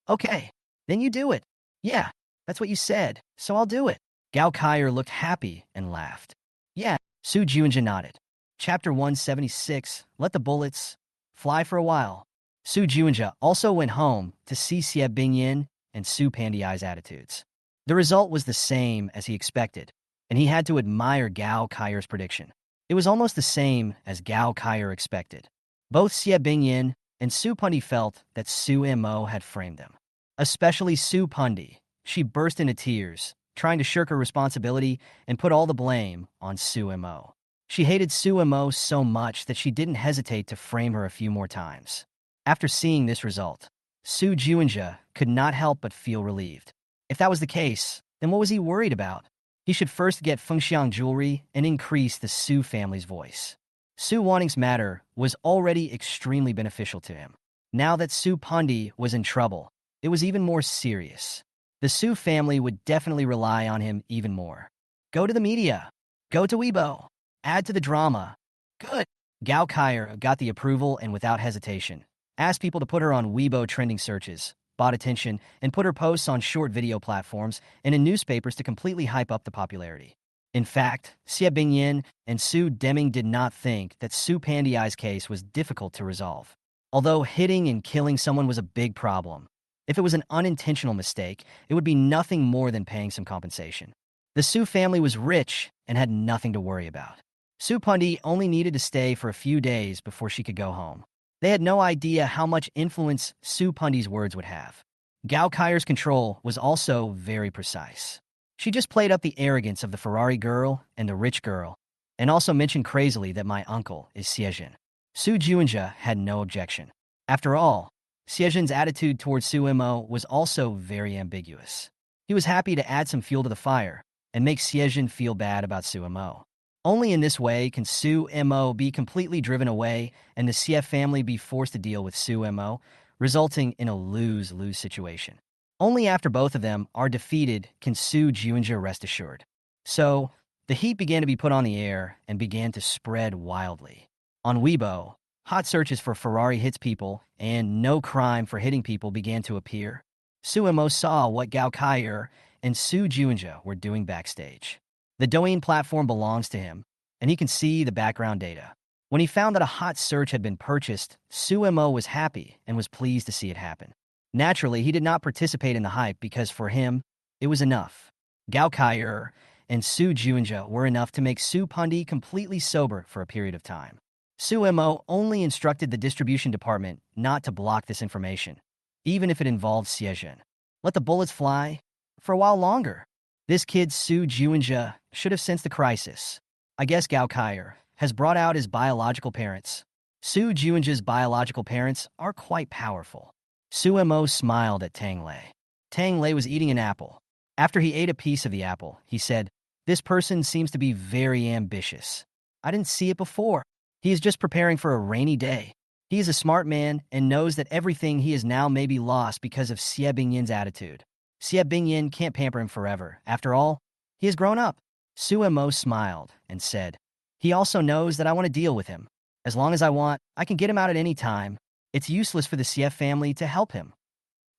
Okay, then you do it. Yeah, that's what you said, so I'll do it. Gao Kaier looked happy and laughed. Yeah, Su Juanja nodded. Chapter 176, Let the Bullets Fly for a While. Su Juanja also went home to see Xie Bingyan and Su Pandiai's attitudes. The result was the same as he expected, and he had to admire Gao Kaier's prediction. It was almost the same as Gao Kaier expected. Both Xie Bingyan and Su Pundi felt that Su Mo had framed them. Especially Su Pundi. She burst into tears, trying to shirk her responsibility and put all the blame on Su Mo. She hated Su Mo so much that she didn't hesitate to frame her a few more times. After seeing this result, Su Juanja could not help but feel relieved. If that was the case, then what was he worried about? He should first get Fengxiang jewelry and increase the Su family's voice. Su Wanning's matter was already extremely beneficial to him. Now that Su Pundi was in trouble, it was even more serious. The Su family would definitely rely on him even more. Go to the media. Go to Weibo. Add to the drama. Good. Gao Kaier got the approval and without hesitation asked people to put her on Weibo trending searches, bought attention, and put her posts on short video platforms and in newspapers to completely hype up the popularity. In fact, Xie Bingyan and Su Deming did not think that Su Pandiai's case was difficult to resolve. Although hitting and killing someone was a big problem, if it was an unintentional mistake, it would be nothing more than paying some compensation. The Su family was rich and had nothing to worry about. Su Pundi only needed to stay for a few days before she could go home. They had no idea how much influence Su Pundi's words would have. Gao Kaier's control was also very precise. She just played up the arrogance of the Ferrari girl and the rich girl, and also mentioned crazily that my uncle is Xiejin. Su Juanja had no objection. After all, Siejin's attitude towards Su Mo was also very ambiguous. He was happy to add some fuel to the fire and make Siejin feel bad about Su Mo. Only in this way can Su Mo be completely driven away and the CF family be forced to deal with Su Mo, resulting in a lose-lose situation. Only after both of them are defeated can Su Juanja rest assured. So, the heat began to be put on the air and began to spread wildly. On Weibo, hot searches for Ferrari hits people and no crime for hitting people began to appear. Su Mo saw what Gao Kaier and Su Juanja were doing backstage. The Douyin platform belongs to him, and he can see the background data. When he found that a hot search had been purchased, Su Mo was happy and was pleased to see it happen. Naturally, he did not participate in the hype because for him, it was enough. Gao Kaier and Su Juanja were enough to make Su Pundi completely sober for a period of time. Su Mo only instructed the distribution department not to block this information, even if it involved Siejin. Let the bullets fly for a while longer. This kid Su Juanja should have sensed the crisis. I guess Gao Kaier has brought out his biological parents. Su Juanja's biological parents are quite powerful. Su Mo smiled at Tang Lei. Tang Lei was eating an apple. After he ate a piece of the apple, he said, "This person seems to be very ambitious. I didn't see it before. He is just preparing for a rainy day. He is a smart man and knows that everything he is now may be lost because of Xie Bingyin's attitude. Xie Bingyin can't pamper him forever. After all, he has grown up." Su Mo smiled and said, "He also knows that I want to deal with him. As long as I want, I can get him out at any time. It's useless for the Xie family to help him."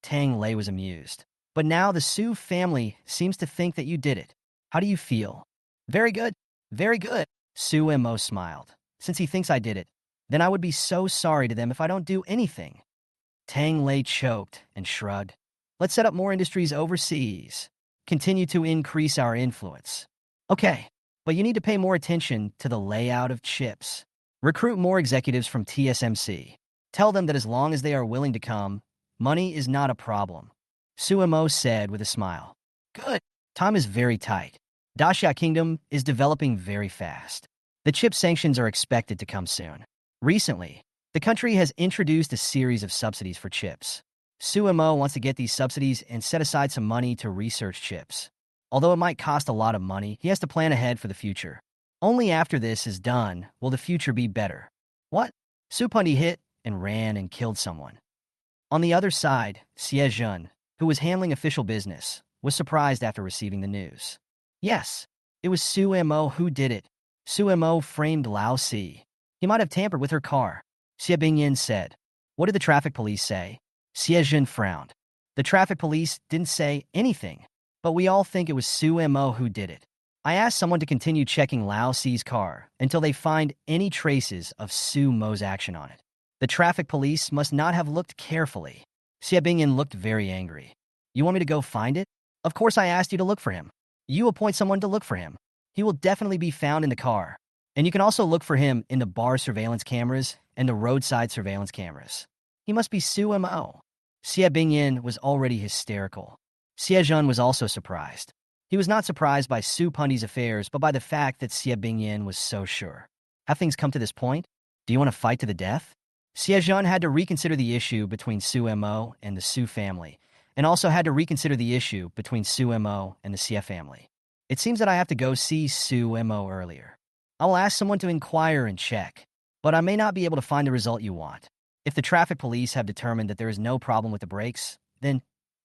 Tang Lei was amused. "But now the Su family seems to think that you did it. How do you feel?" "Very good. Very good." Su Mo smiled. "Since he thinks I did it, then I would be so sorry to them if I don't do anything." Tang Lei choked and shrugged. "Let's set up more industries overseas. Continue to increase our influence." "Okay, but you need to pay more attention to the layout of chips. Recruit more executives from TSMC. Tell them that as long as they are willing to come, money is not a problem." Su Mo said with a smile. "Good. Time is very tight. Daxia Kingdom is developing very fast. The chip sanctions are expected to come soon. Recently, the country has introduced a series of subsidies for chips. Su Mo wants to get these subsidies and set aside some money to research chips. Although it might cost a lot of money, he has to plan ahead for the future. Only after this is done will the future be better." "What?" Su Pundi hit and ran and killed someone. On the other side, Xie Jun, who was handling official business, was surprised after receiving the news. Yes, it was Su Mo who did it. Su Mo framed Lao Si. He might have tampered with her car. Xie Bingyin said. "What did the traffic police say?" Xie Jun frowned. "The traffic police didn't say anything, but we all think it was Su Mo who did it. I asked someone to continue checking Lao Si's car until they find any traces of Su Mo's action on it. The traffic police must not have looked carefully." Xie Bingyin looked very angry. "You want me to go find it? Of course I asked you to look for him. You appoint someone to look for him. He will definitely be found in the car. And you can also look for him in the bar surveillance cameras and the roadside surveillance cameras. He must be Su Mo." Xie Bingyin was already hysterical. Xie Jun was also surprised. He was not surprised by Su Pundi's affairs, but by the fact that Xie Bingyin was so sure. Have things come to this point? Do you want to fight to the death? Xie Jun had to reconsider the issue between Su Mo and the Su family, and also had to reconsider the issue between Su Mo and the Xie family. "It seems that I have to go see Su Mo earlier. I will ask someone to inquire and check, but I may not be able to find the result you want. If the traffic police have determined that there is no problem with the brakes, then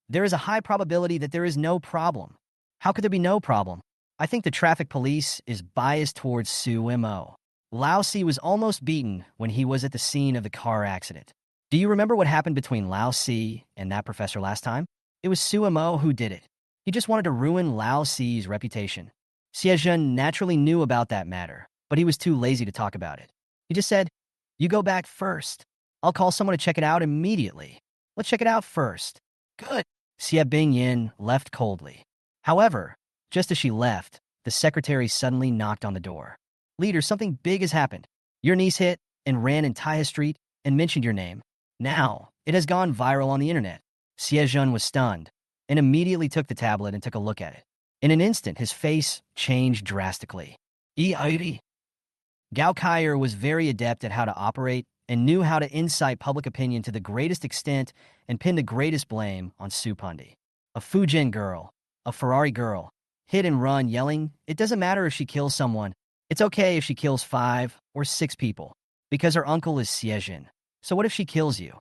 there is a high probability that there is no problem. How could there be no problem? I think the traffic police is biased towards Su Mo. Lao Si was almost beaten when he was at the scene of the car accident. Do you remember what happened between Lao Si and that professor last time? It was Su Mo who did it. He just wanted to ruin Lao Si's reputation." Xie Jun naturally knew about that matter, but he was too lazy to talk about it. He just said, "You go back first. I'll call someone to check it out immediately. Let's check it out first." "Good." Xie Bingyin left coldly. However, just as she left, the secretary suddenly knocked on the door. "Leader, something big has happened. Your niece hit and ran in Taiha Street and mentioned your name. Now, it has gone viral on the internet." Xie Jun was stunned and immediately took the tablet and took a look at it. In an instant, his face changed drastically. "Eiri." Gao Kaier was very adept at how to operate and knew how to incite public opinion to the greatest extent and pin the greatest blame on Su Pundi. A Fujin girl, a Ferrari girl, hit and run yelling, it doesn't matter if she kills someone. It's okay if she kills 5 or 6 people, because her uncle is Siejin. So what if she kills you?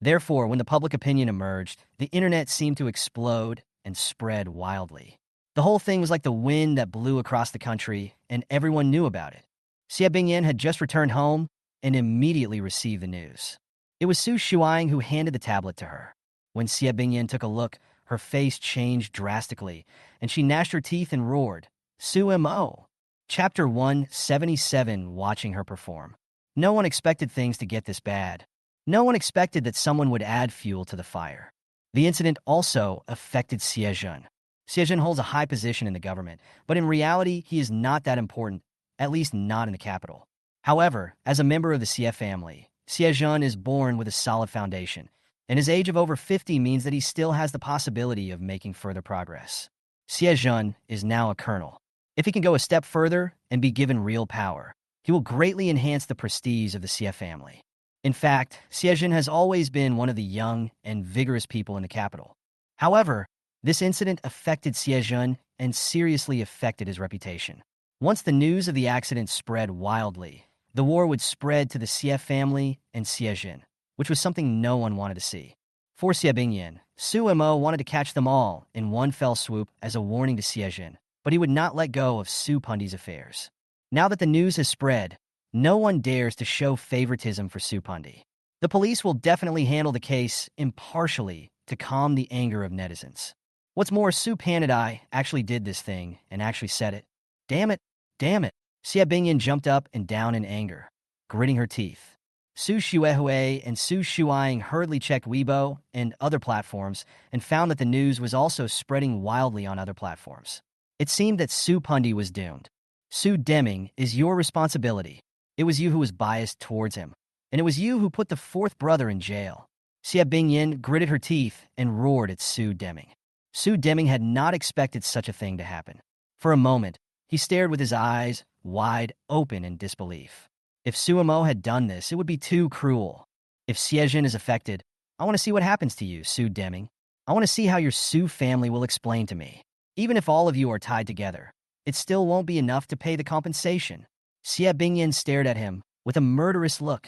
Therefore, when the public opinion emerged, the internet seemed to explode and spread wildly. The whole thing was like the wind that blew across the country, and everyone knew about it. Xie Bingyan had just returned home and immediately received the news. It was Su Shuang who handed the tablet to her. When Xie Bingyan took a look, her face changed drastically, and she gnashed her teeth and roared, Su Mo. Chapter 177, Watching her perform. No one expected things to get this bad. No one expected that someone would add fuel to the fire. The incident also affected Siejun. Siejun holds a high position in the government, but in reality, he is not that important, at least not in the capital. However, as a member of the Xie family, Siejun is born with a solid foundation, and his age of over 50 means that he still has the possibility of making further progress. Siejun is now a colonel. If he can go a step further and be given real power, he will greatly enhance the prestige of the Xie family. In fact, Siejun has always been one of the young and vigorous people in the capital. However, this incident affected Siejun and seriously affected his reputation. Once the news of the accident spread wildly, the war would spread to the Xie family and Siejun, which was something no one wanted to see. For Xie Bingyan, Su Mo wanted to catch them all in one fell swoop as a warning to Siejun, but he would not let go of Su Pundi's affairs. Now that the news has spread, no one dares to show favoritism for Su Pundi. The police will definitely handle the case impartially to calm the anger of netizens. What's more, Su Panadai actually did this thing and actually said it. Damn it, damn it. Xie Bingyan jumped up and down in anger, gritting her teeth. Su Xuehui and Su Shuang hurriedly checked Weibo and other platforms and found that the news was also spreading wildly on other platforms. It seemed that Su Pundi was doomed. Su Deming is your responsibility. It was you who was biased towards him, and it was you who put the 4th brother in jail. Xie Bingyan gritted her teeth and roared at Su Deming. Su Deming had not expected such a thing to happen. For a moment, he stared with his eyes wide open in disbelief. If Su Mo had done this, it would be too cruel. If Siejun is affected, I want to see what happens to you, Su Deming. I want to see how your Su family will explain to me. Even if all of you are tied together, it still won't be enough to pay the compensation. Xie Bingyan stared at him with a murderous look.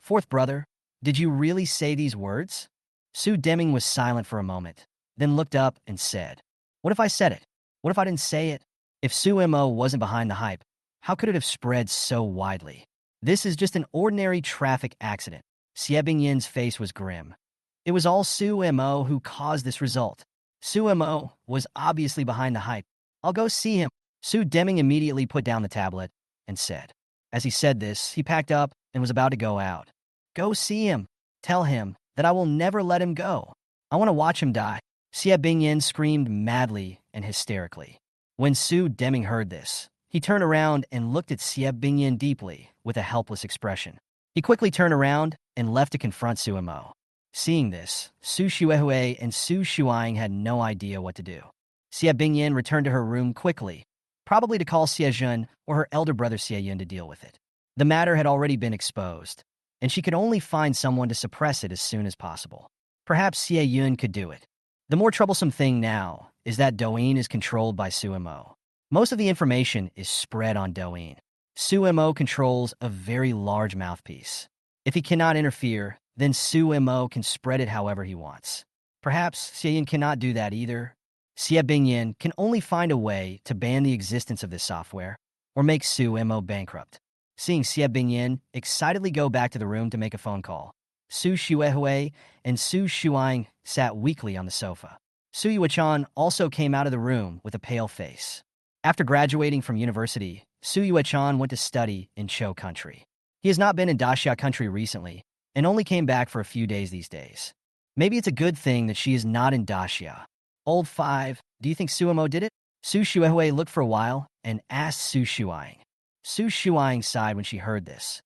4th brother, did you really say these words? Su Deming was silent for a moment, then looked up and said, What if I said it? What if I didn't say it? If Su Mo wasn't behind the hype, how could it have spread so widely? This is just an ordinary traffic accident. Xie Bingyan's face was grim. It was all Su Mo who caused this result. Su Mo was obviously behind the hype. I'll go see him. Su Deming immediately put down the tablet and said. As he said this, he packed up and was about to go out. Go see him. Tell him that I will never let him go. I want to watch him die. Xie Bingyan screamed madly and hysterically. When Su Deming heard this, he turned around and looked at Xie Bingyan deeply with a helpless expression. He quickly turned around and left to confront Su Mo. Seeing this, Su Xuehui and Su Shuang had no idea what to do. Xie Bingyan returned to her room quickly, probably to call Siejun or her elder brother Siejun to deal with it. The matter had already been exposed, and she could only find someone to suppress it as soon as possible. Perhaps Siejun could do it. The more troublesome thing now is that Douyin is controlled by Su Mo. Most of the information is spread on Douyin. Su Mo controls a very large mouthpiece. If he cannot interfere, then Su Mo can spread it however he wants. Perhaps Siejun cannot do that either. Xie Bingyan can only find a way to ban the existence of this software or make Su Mo bankrupt. Seeing Xie Bingyan excitedly go back to the room to make a phone call, Su Xuehui and Su Shuang sat weakly on the sofa. Su Yuechan also came out of the room with a pale face. After graduating from university, Su Yuechan went to study in Chou country. He has not been in Daxia country recently and only came back for a few days these days. Maybe it's a good thing that she is not in Daxia. Old 5, do you think Su Mo did it? Su Xuehui looked for a while and asked Su Shuang. Su Shuang sighed when she heard this.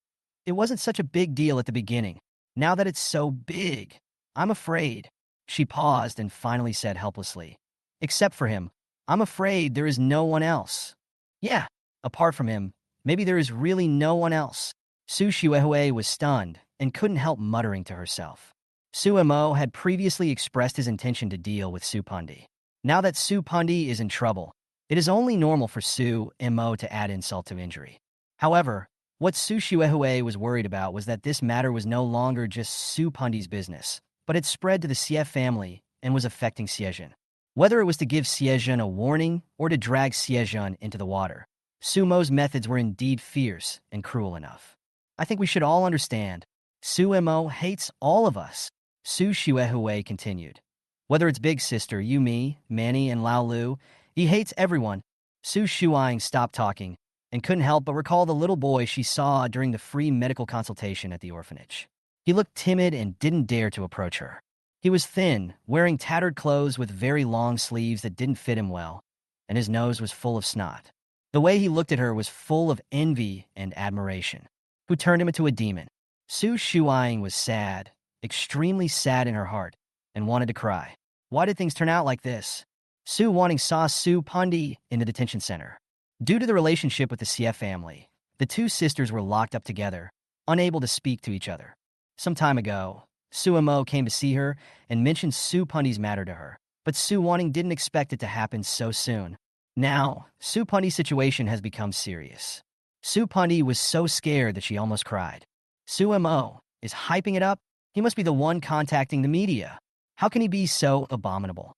It wasn't such a big deal at the beginning. Now that it's so big, I'm afraid. She paused and finally said helplessly, Except for him, I'm afraid there is no one else. Yeah, apart from him, Maybe there is really no one else. Su Xuehue was stunned and couldn't help muttering to herself. Su Mo had previously expressed his intention to deal with Su Pundi. Now that Su Pundi is in trouble, it is only normal for Su Mo to add insult to injury. However, what Su Xuehue was worried about was that this matter was no longer just Su Pundi's business, but it spread to the Xie family and was affecting Xiejun. Whether it was to give Xiejun a warning or to drag Xiejun into the water, Su Mo's methods were indeed fierce and cruel enough. I think we should all understand. Su Mo hates all of us, Su Xuehue continued. Whether it's big sister Yumi, Manny, and Lao Lu, he hates everyone. Su Shuang stopped talking and couldn't help but recall the little boy she saw during the free medical consultation at the orphanage. He looked timid and didn't dare to approach her. He was thin, wearing tattered clothes with very long sleeves that didn't fit him well, and his nose was full of snot. The way he looked at her was full of envy and admiration. Who turned him into a demon? Su Shuang was sad, extremely sad in her heart, and wanted to cry. Why did things turn out like this? Su Wanting saw Su Pundi in the detention center. Due to the relationship with the Xie family, the two sisters were locked up together, unable to speak to each other. Some time ago, Su Mo came to see her and mentioned Su Pundi's matter to her, but Su Wanting didn't expect it to happen so soon. Now, Su Pundi's situation has become serious. Su Pundi was so scared that she almost cried. Su Mo is hyping it up? He must be the one contacting the media. How can he be so abominable?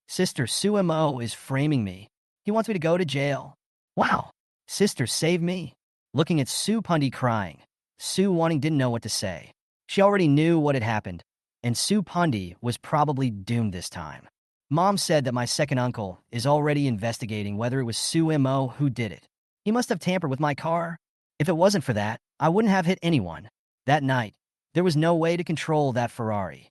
Sister, Su Mo is framing me. He wants me to go to jail. Wow. Sister, save me. Looking at Su Pundi crying, Su Wanting didn't know what to say. She already knew what had happened, and Su Pundi was probably doomed this time. Mom said that my second uncle is already investigating whether it was Su Mo who did it. He must have tampered with my car. If it wasn't for that, I wouldn't have hit anyone. That night, there was no way to control that Ferrari.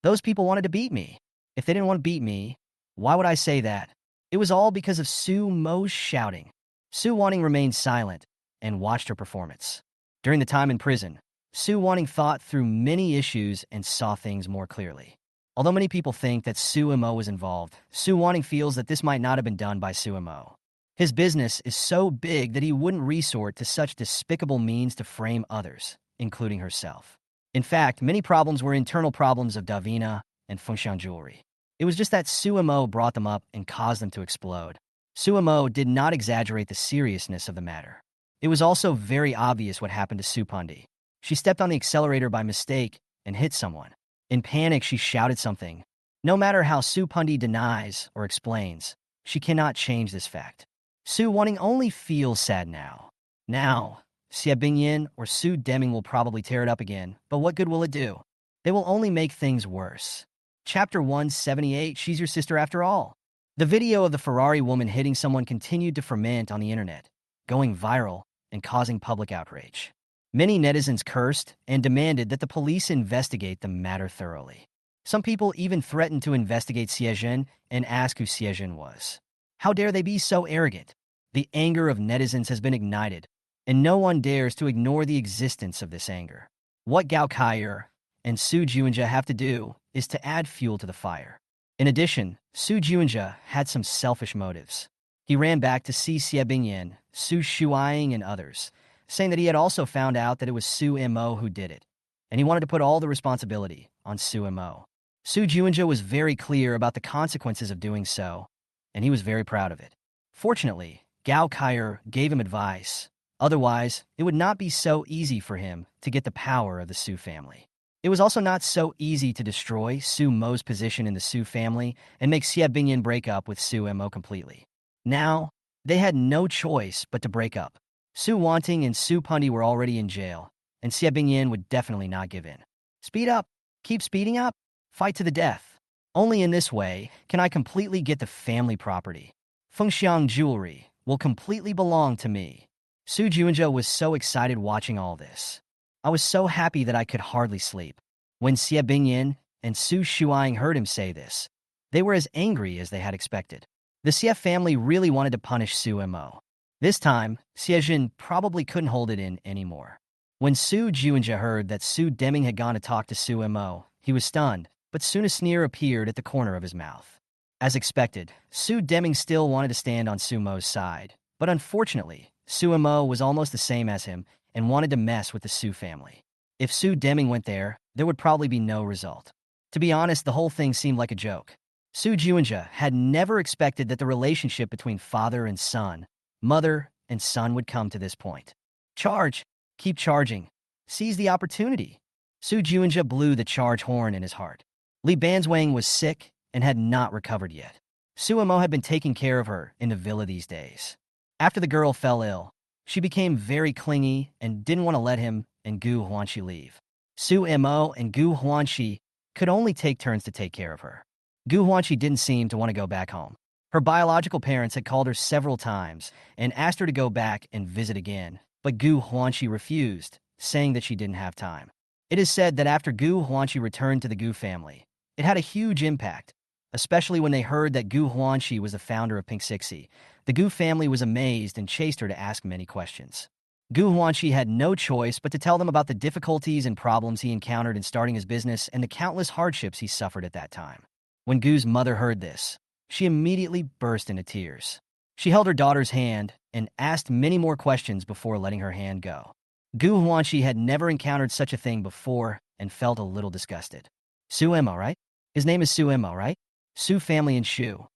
Those people wanted to beat me. If they didn't want to beat me, why would I say that? It was all because of Su Mo's shouting. Su Wanting remained silent and watched her performance. During the time in prison, Su Wanting thought through many issues and saw things more clearly. Although many people think that Su Mo was involved, Su Wanting feels that this might not have been done by Su Mo. His business is so big that he wouldn't resort to such despicable means to frame others, including herself. In fact, many problems were internal problems of Davina and Fengxiang jewelry. It was just that Su Mo brought them up and caused them to explode. Su Mo did not exaggerate the seriousness of the matter. It was also very obvious what happened to Su Pundi. She stepped on the accelerator by mistake and hit someone. In panic, she shouted something. No matter how Su Pundi denies or explains, she cannot change this fact. Su Wanting only feels sad now. Now, Xie Bingyan or Su Deming will probably tear it up again, but what good will it do? They will only make things worse. Chapter 178, She's Your Sister After All. The video of the Ferrari woman hitting someone continued to ferment on the internet, going viral and causing public outrage. Many netizens cursed and demanded that the police investigate the matter thoroughly. Some people even threatened to investigate Xiejun and ask who Xiejun was. How dare they be so arrogant? The anger of netizens has been ignited, and no one dares to ignore the existence of this anger. What Gao Kaier and Su Juanja have to do is to add fuel to the fire. In addition, Su Juanja had some selfish motives. He ran back to see Xie Bingyan, Su Shuang, and others, saying that he had also found out that it was Su Mo who did it, and he wanted to put all the responsibility on Su Mo. Su Juanja was very clear about the consequences of doing so, and he was very proud of it. Fortunately, Gao Kaier gave him advice. Otherwise, it would not be so easy for him to get the power of the Su family. It was also not so easy to destroy Su Mo's position in the Su family and make Xie Bingyan break up with Su Mo completely. Now, they had no choice but to break up. Su Wanting and Su Pundi were already in jail, and Xie Bingyan would definitely not give in. Speed up. Keep speeding up. Fight to the death. Only in this way can I completely get the family property. Fengxiang jewelry will completely belong to me. Su Juanja was so excited watching all this. I was so happy that I could hardly sleep. When Xie Bingyan and Su Shuang heard him say this, they were as angry as they had expected. The Xie family really wanted to punish Su Mo. This time, Xiejun probably couldn't hold it in anymore. When Su Juanja heard that Su Deming had gone to talk to Su Mo, he was stunned, but soon a sneer appeared at the corner of his mouth. As expected, Su Deming still wanted to stand on Su Mo's side, but unfortunately, Suemo was almost the same as him and wanted to mess with the Su family. If Su Deming went there would probably be no result. To be honest, the whole thing seemed like a joke. Su Juanja had never expected that the relationship between father and son, mother and son would come to this point. Charge! Keep charging. Seize the opportunity. Su Juanja blew the charge horn in his heart. Li Banzwang was sick and had not recovered yet. Suemo had been taking care of her in the villa these days. After the girl fell ill, she became very clingy and didn't want to let him and Gu Huanxi leave. Suemo and Gu Huanxi could only take turns to take care of her. Gu Huanxi didn't seem to want to go back home. Her biological parents had called her several times and asked her to go back and visit again, but Gu Huanxi refused, saying that she didn't have time. It is said that after Gu Huanxi returned to the Gu family, it had a huge impact, especially when they heard that Gu Huanxi was the founder of Pink Sixy. The Gu family was amazed and chased her to ask many questions. Gu Huanxi had no choice but to tell them about the difficulties and problems he encountered in starting his business and the countless hardships he suffered at that time. When Gu's mother heard this, she immediately burst into tears. She held her daughter's hand and asked many more questions before letting her hand go. Gu Huanxi had never encountered such a thing before and felt a little disgusted. Suemo, right? His name is Suemo, right? Su family in Shu.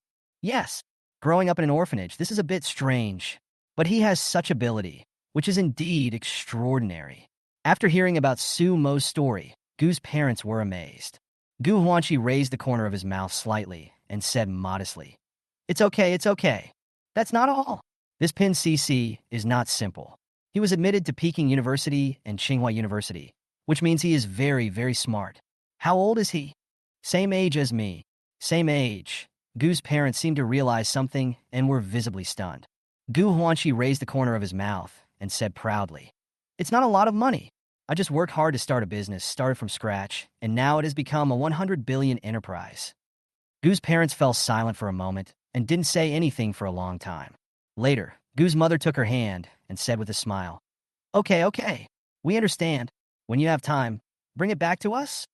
Yes. Growing up in an orphanage, this is a bit strange. But he has such ability, which is indeed extraordinary. After hearing about Su Mo's story, Gu's parents were amazed. Gu Huanxi raised the corner of his mouth slightly and said modestly, it's okay. That's not all. This Pin CC is not simple. He was admitted to Peking University and Tsinghua University, which means he is very, very smart. How old is he? Same age as me. Same age. Gu's parents seemed to realize something and were visibly stunned. Gu Huanxi raised the corner of his mouth and said proudly, it's not a lot of money. I just worked hard to start a business, started from scratch, and now it has become a 100 billion enterprise. Gu's parents fell silent for a moment and didn't say anything for a long time. Later, Gu's mother took her hand and said with a smile, okay. We understand. When you have time, bring it back to us?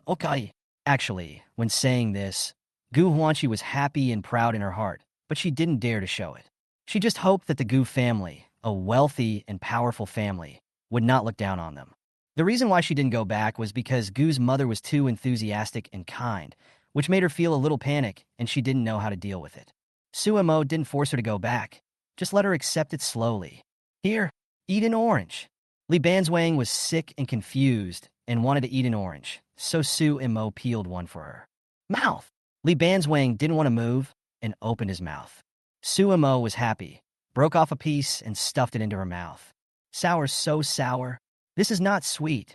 Okay. Actually, when saying this, Gu Huanxi was happy and proud in her heart, but she didn't dare to show it. She just hoped that the Gu family, a wealthy and powerful family, would not look down on them. The reason why she didn't go back was because Gu's mother was too enthusiastic and kind, which made her feel a little panic, and she didn't know how to deal with it. Suemo didn't force her to go back, just let her accept it slowly. Here, eat an orange. Li Banzwang was sick and confused and wanted to eat an orange, so Suemo peeled one for her. Mouth! Li Banzwang didn't want to move and opened his mouth. Suemo was happy, broke off a piece and stuffed it into her mouth. Sour, so sour. This is not sweet.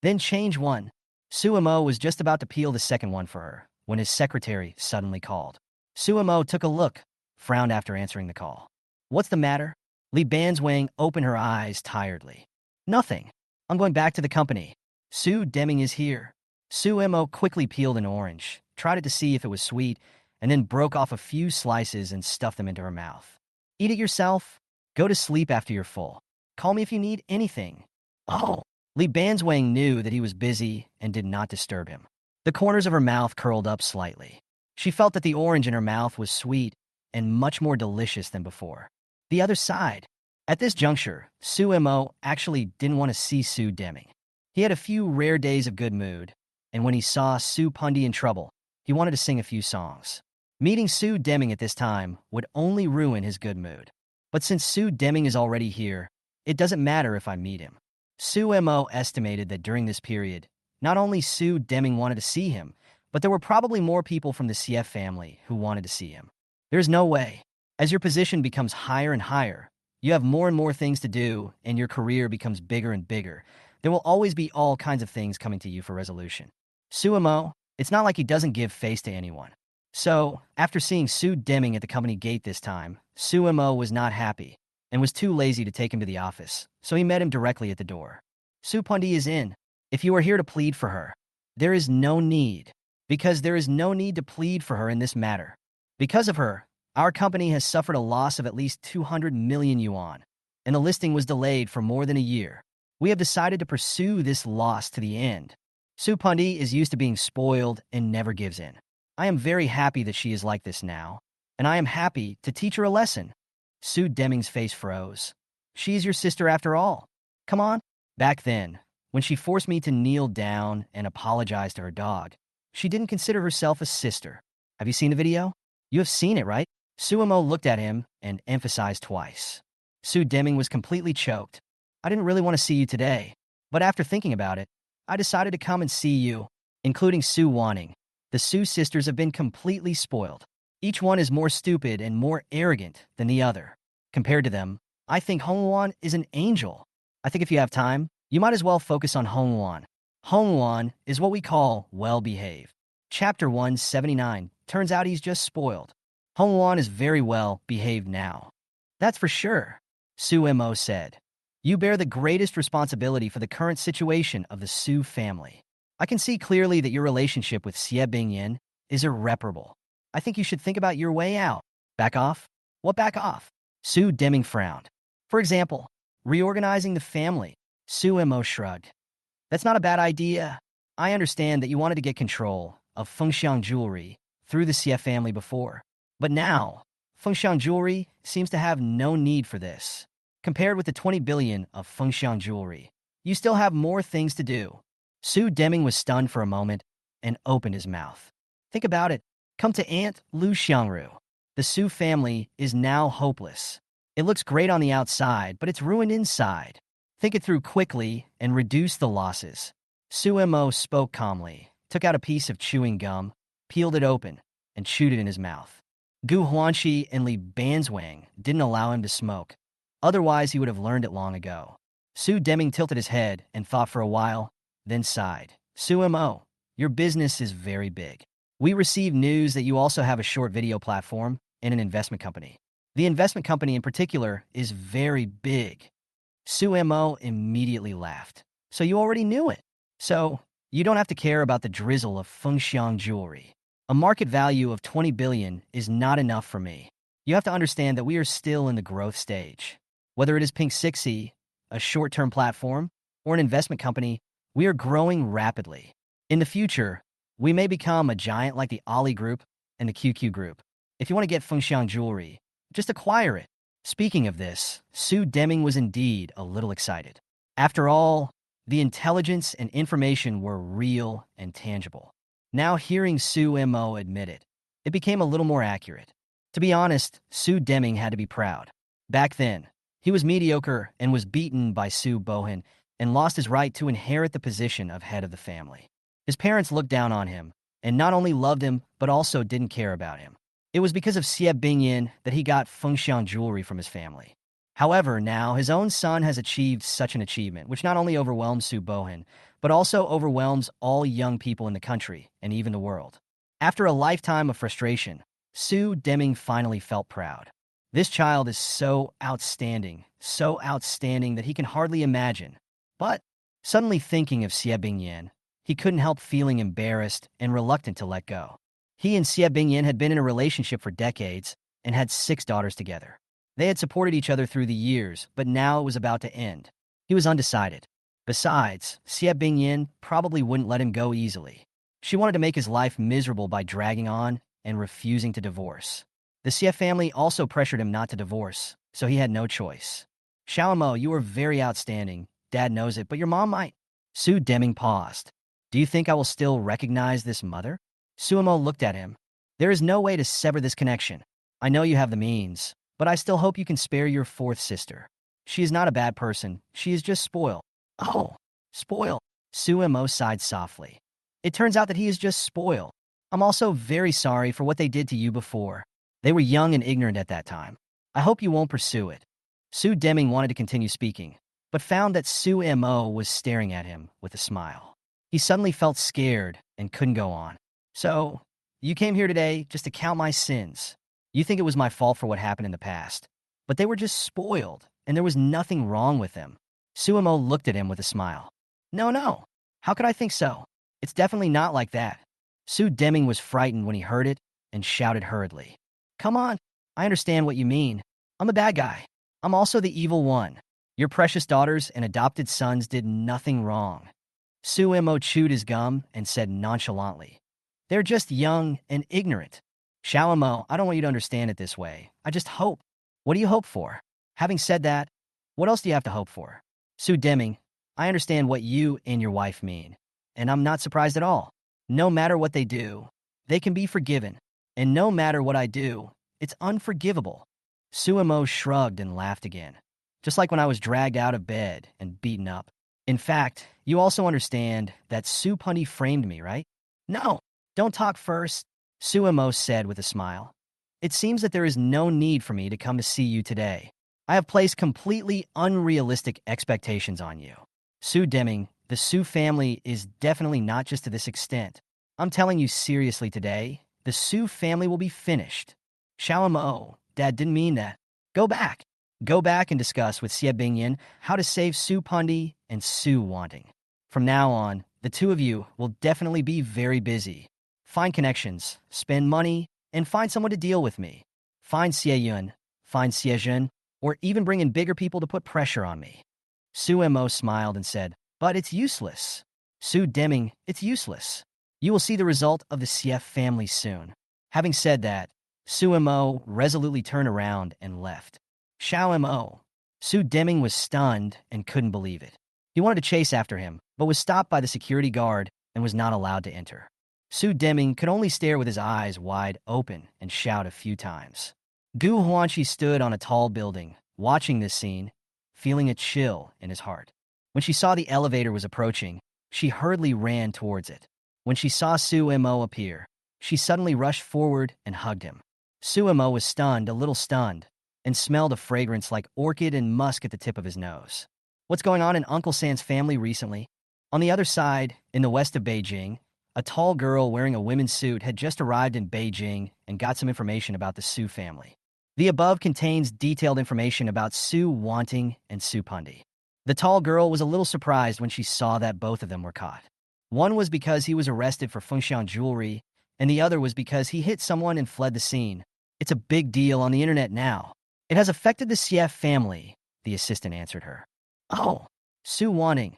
Then change one. Suemo was just about to peel the second one for her when his secretary suddenly called. Suemo took a look, frowned after answering the call. What's the matter? Li Banzwang opened her eyes tiredly. Nothing. I'm going back to the company. Su Deming is here. Suemo quickly peeled an orange, tried it to see if it was sweet, and then broke off a few slices and stuffed them into her mouth. Eat it yourself. Go to sleep after you're full. Call me if you need anything. Oh. Li Banzwang knew that he was busy and did not disturb him. The corners of her mouth curled up slightly. She felt that the orange in her mouth was sweet and much more delicious than before. The other side. At this juncture, Suemo actually didn't want to see Su Deming. He had a few rare days of good mood, and when he saw Su Pundi in trouble, he wanted to sing a few songs. Meeting Su Deming at this time would only ruin his good mood. But since Su Deming is already here, it doesn't matter if I meet him. Suemo estimated that during this period, not only Su Deming wanted to see him, but there were probably more people from the CF family who wanted to see him. There's no way. As your position becomes higher and higher, you have more and more things to do, and your career becomes bigger and bigger. There will always be all kinds of things coming to you for resolution. Suemo, it's not like he doesn't give face to anyone. So, after seeing Su Deming at the company gate this time, Suemo was not happy and was too lazy to take him to the office, so he met him directly at the door. Su Pundi is in. If you are here to plead for her, there is no need, because there is no need to plead for her in this matter. Because of her, our company has suffered a loss of at least 200 million yuan, and the listing was delayed for more than a year. We have decided to pursue this loss to the end. Su Pundi is used to being spoiled and never gives in. I am very happy that she is like this now, and I am happy to teach her a lesson. Su Deming's face froze. She's your sister after all. Come on. Back then, when she forced me to kneel down and apologize to her dog, she didn't consider herself a sister. Have you seen the video? You have seen it, right? Suemo looked at him and emphasized twice. Su Deming was completely choked. I didn't really want to see you today, but after thinking about it, I decided to come and see you, including Su Wanning. The Su sisters have been completely spoiled. Each one is more stupid and more arrogant than the other. Compared to them, I think Hongwan is an angel. I think if you have time, you might as well focus on Hongwan. Hongwan is what we call well-behaved. Chapter 179. Turns out he's just spoiled. Hongwan is very well behaved now. That's for sure, Suemo said. You bear the greatest responsibility for the current situation of the Su family. I can see clearly that your relationship with Xie Bingyan is irreparable. I think you should think about your way out. Back off? What back off? Su Deming frowned. For example, reorganizing the family. Suemo shrugged. That's not a bad idea. I understand that you wanted to get control of Fengxiang jewelry through the Xie family before. But now, Fengxiang jewelry seems to have no need for this. Compared with the 20 billion of Fengxiang jewelry, you still have more things to do. Su Deming was stunned for a moment and opened his mouth. Think about it. Come to Aunt Lu Xiangru. The Su family is now hopeless. It looks great on the outside, but it's ruined inside. Think it through quickly and reduce the losses. Suemo spoke calmly, took out a piece of chewing gum, peeled it open, and chewed it in his mouth. Gu Huanqi and Li Banzwang didn't allow him to smoke. Otherwise, he would have learned it long ago. Su Deming tilted his head and thought for a while, then sighed. Suemo, your business is very big. We received news that you also have a short video platform and an investment company. The investment company in particular is very big. Suemo immediately laughed. So you already knew it. So you don't have to care about the drizzle of Fengxiang jewelry. A market value of 20 billion is not enough for me. You have to understand that we are still in the growth stage. Whether it is Pink Sixy, a short-term platform, or an investment company, we are growing rapidly. In the future, we may become a giant like the Ali Group and the QQ Group. If you want to get Fengxiang jewelry, just acquire it. Speaking of this, Su Deming was indeed a little excited. After all, the intelligence and information were real and tangible. Now hearing Suemo admit it, it became a little more accurate. To be honest, Su Deming had to be proud. Back then, he was mediocre and was beaten by Su Bohan and lost his right to inherit the position of head of the family. His parents looked down on him and not only loved him, but also didn't care about him. It was because of Xie Bingyan that he got Fengxiang jewelry from his family. However, now his own son has achieved such an achievement, which not only overwhelms Su Bohan, but also overwhelms all young people in the country and even the world. After a lifetime of frustration, Su Deming finally felt proud. This child is so outstanding that he can hardly imagine. But, suddenly thinking of Xie Bingyan, he couldn't help feeling embarrassed and reluctant to let go. He and Xie Bingyan had been in a relationship for decades and had 6 daughters together. They had supported each other through the years, but now it was about to end. He was undecided. Besides, Xie Bingyan probably wouldn't let him go easily. She wanted to make his life miserable by dragging on and refusing to divorce. The Xie family also pressured him not to divorce, so he had no choice. Xiaomo, you are very outstanding. Dad knows it, but your mom might. Su Deming paused. Do you think I will still recognize this mother? Suemo looked at him. There is no way to sever this connection. I know you have the means, but I still hope you can spare your 4th sister. She is not a bad person. She is just spoiled. Oh, spoiled. Suemo sighed softly. It turns out that he is just spoiled. I'm also very sorry for what they did to you before. They were young and ignorant at that time. I hope you won't pursue it. Su Deming wanted to continue speaking, but found that Suemo was staring at him with a smile. He suddenly felt scared and couldn't go on. So, you came here today just to count my sins. You think it was my fault for what happened in the past. But they were just spoiled, and there was nothing wrong with them. Suemo looked at him with a smile. No. How could I think so? It's definitely not like that. Su Deming was frightened when he heard it and shouted hurriedly. Come on, I understand what you mean. I'm the bad guy. I'm also the evil one. Your precious daughters and adopted sons did nothing wrong. Suemo chewed his gum and said nonchalantly. They're just young and ignorant. Xiaomo, I don't want you to understand it this way. I just hope. What do you hope for? Having said that, What else do you have to hope for? Sue Deming, I understand what you and your wife mean, and I'm not surprised at all. No matter what they do, they can be forgiven. And no matter what I do, it's unforgivable. Suemo shrugged and laughed again. Just like when I was dragged out of bed and beaten up. In fact, you also understand that Su Pundi framed me, right? No, don't talk first, Suemo said with a smile. It seems that there is no need for me to come to see you today. I have placed completely unrealistic expectations on you. Su Deming, the Su family is definitely not just to this extent. I'm telling you seriously today, the Su family will be finished. Xiaomo, Dad didn't mean that. Go back. Go back and discuss with Xie Bingyan how to save Su Pundi and Su Wanting. From now on, the two of you will definitely be very busy. Find connections, spend money, and find someone to deal with me. Find Xie Yun, find Xie Zhen, or even bring in bigger people to put pressure on me. Su Mo smiled and said, but it's useless. Su Deming, it's useless. You will see the result of the CF family soon. Having said that, Su Mo resolutely turned around and left. Xiao Mo. Su Deming was stunned and couldn't believe it. He wanted to chase after him, but was stopped by the security guard and was not allowed to enter. Su Deming could only stare with his eyes wide open and shout a few times. Gu Huanqi stood on a tall building, watching this scene, feeling a chill in his heart. When she saw the elevator was approaching, she hurriedly ran towards it. When she saw Su Mo appear, she suddenly rushed forward and hugged him. Su Mo was stunned, a little stunned, and smelled a fragrance like orchid and musk at the tip of his nose. What's going on in Uncle San's family recently? On the other side, in the west of Beijing, a tall girl wearing a women's suit had just arrived in Beijing and got some information about the Su family. The above contains detailed information about Su Wanting and Su Pundi. The tall girl was a little surprised when she saw that both of them were caught. One was because he was arrested for Fengxiang jewelry, and the other was because he hit someone and fled the scene. It's a big deal on the internet now. It has affected the CF family, the assistant answered her. Oh, Su Wanting.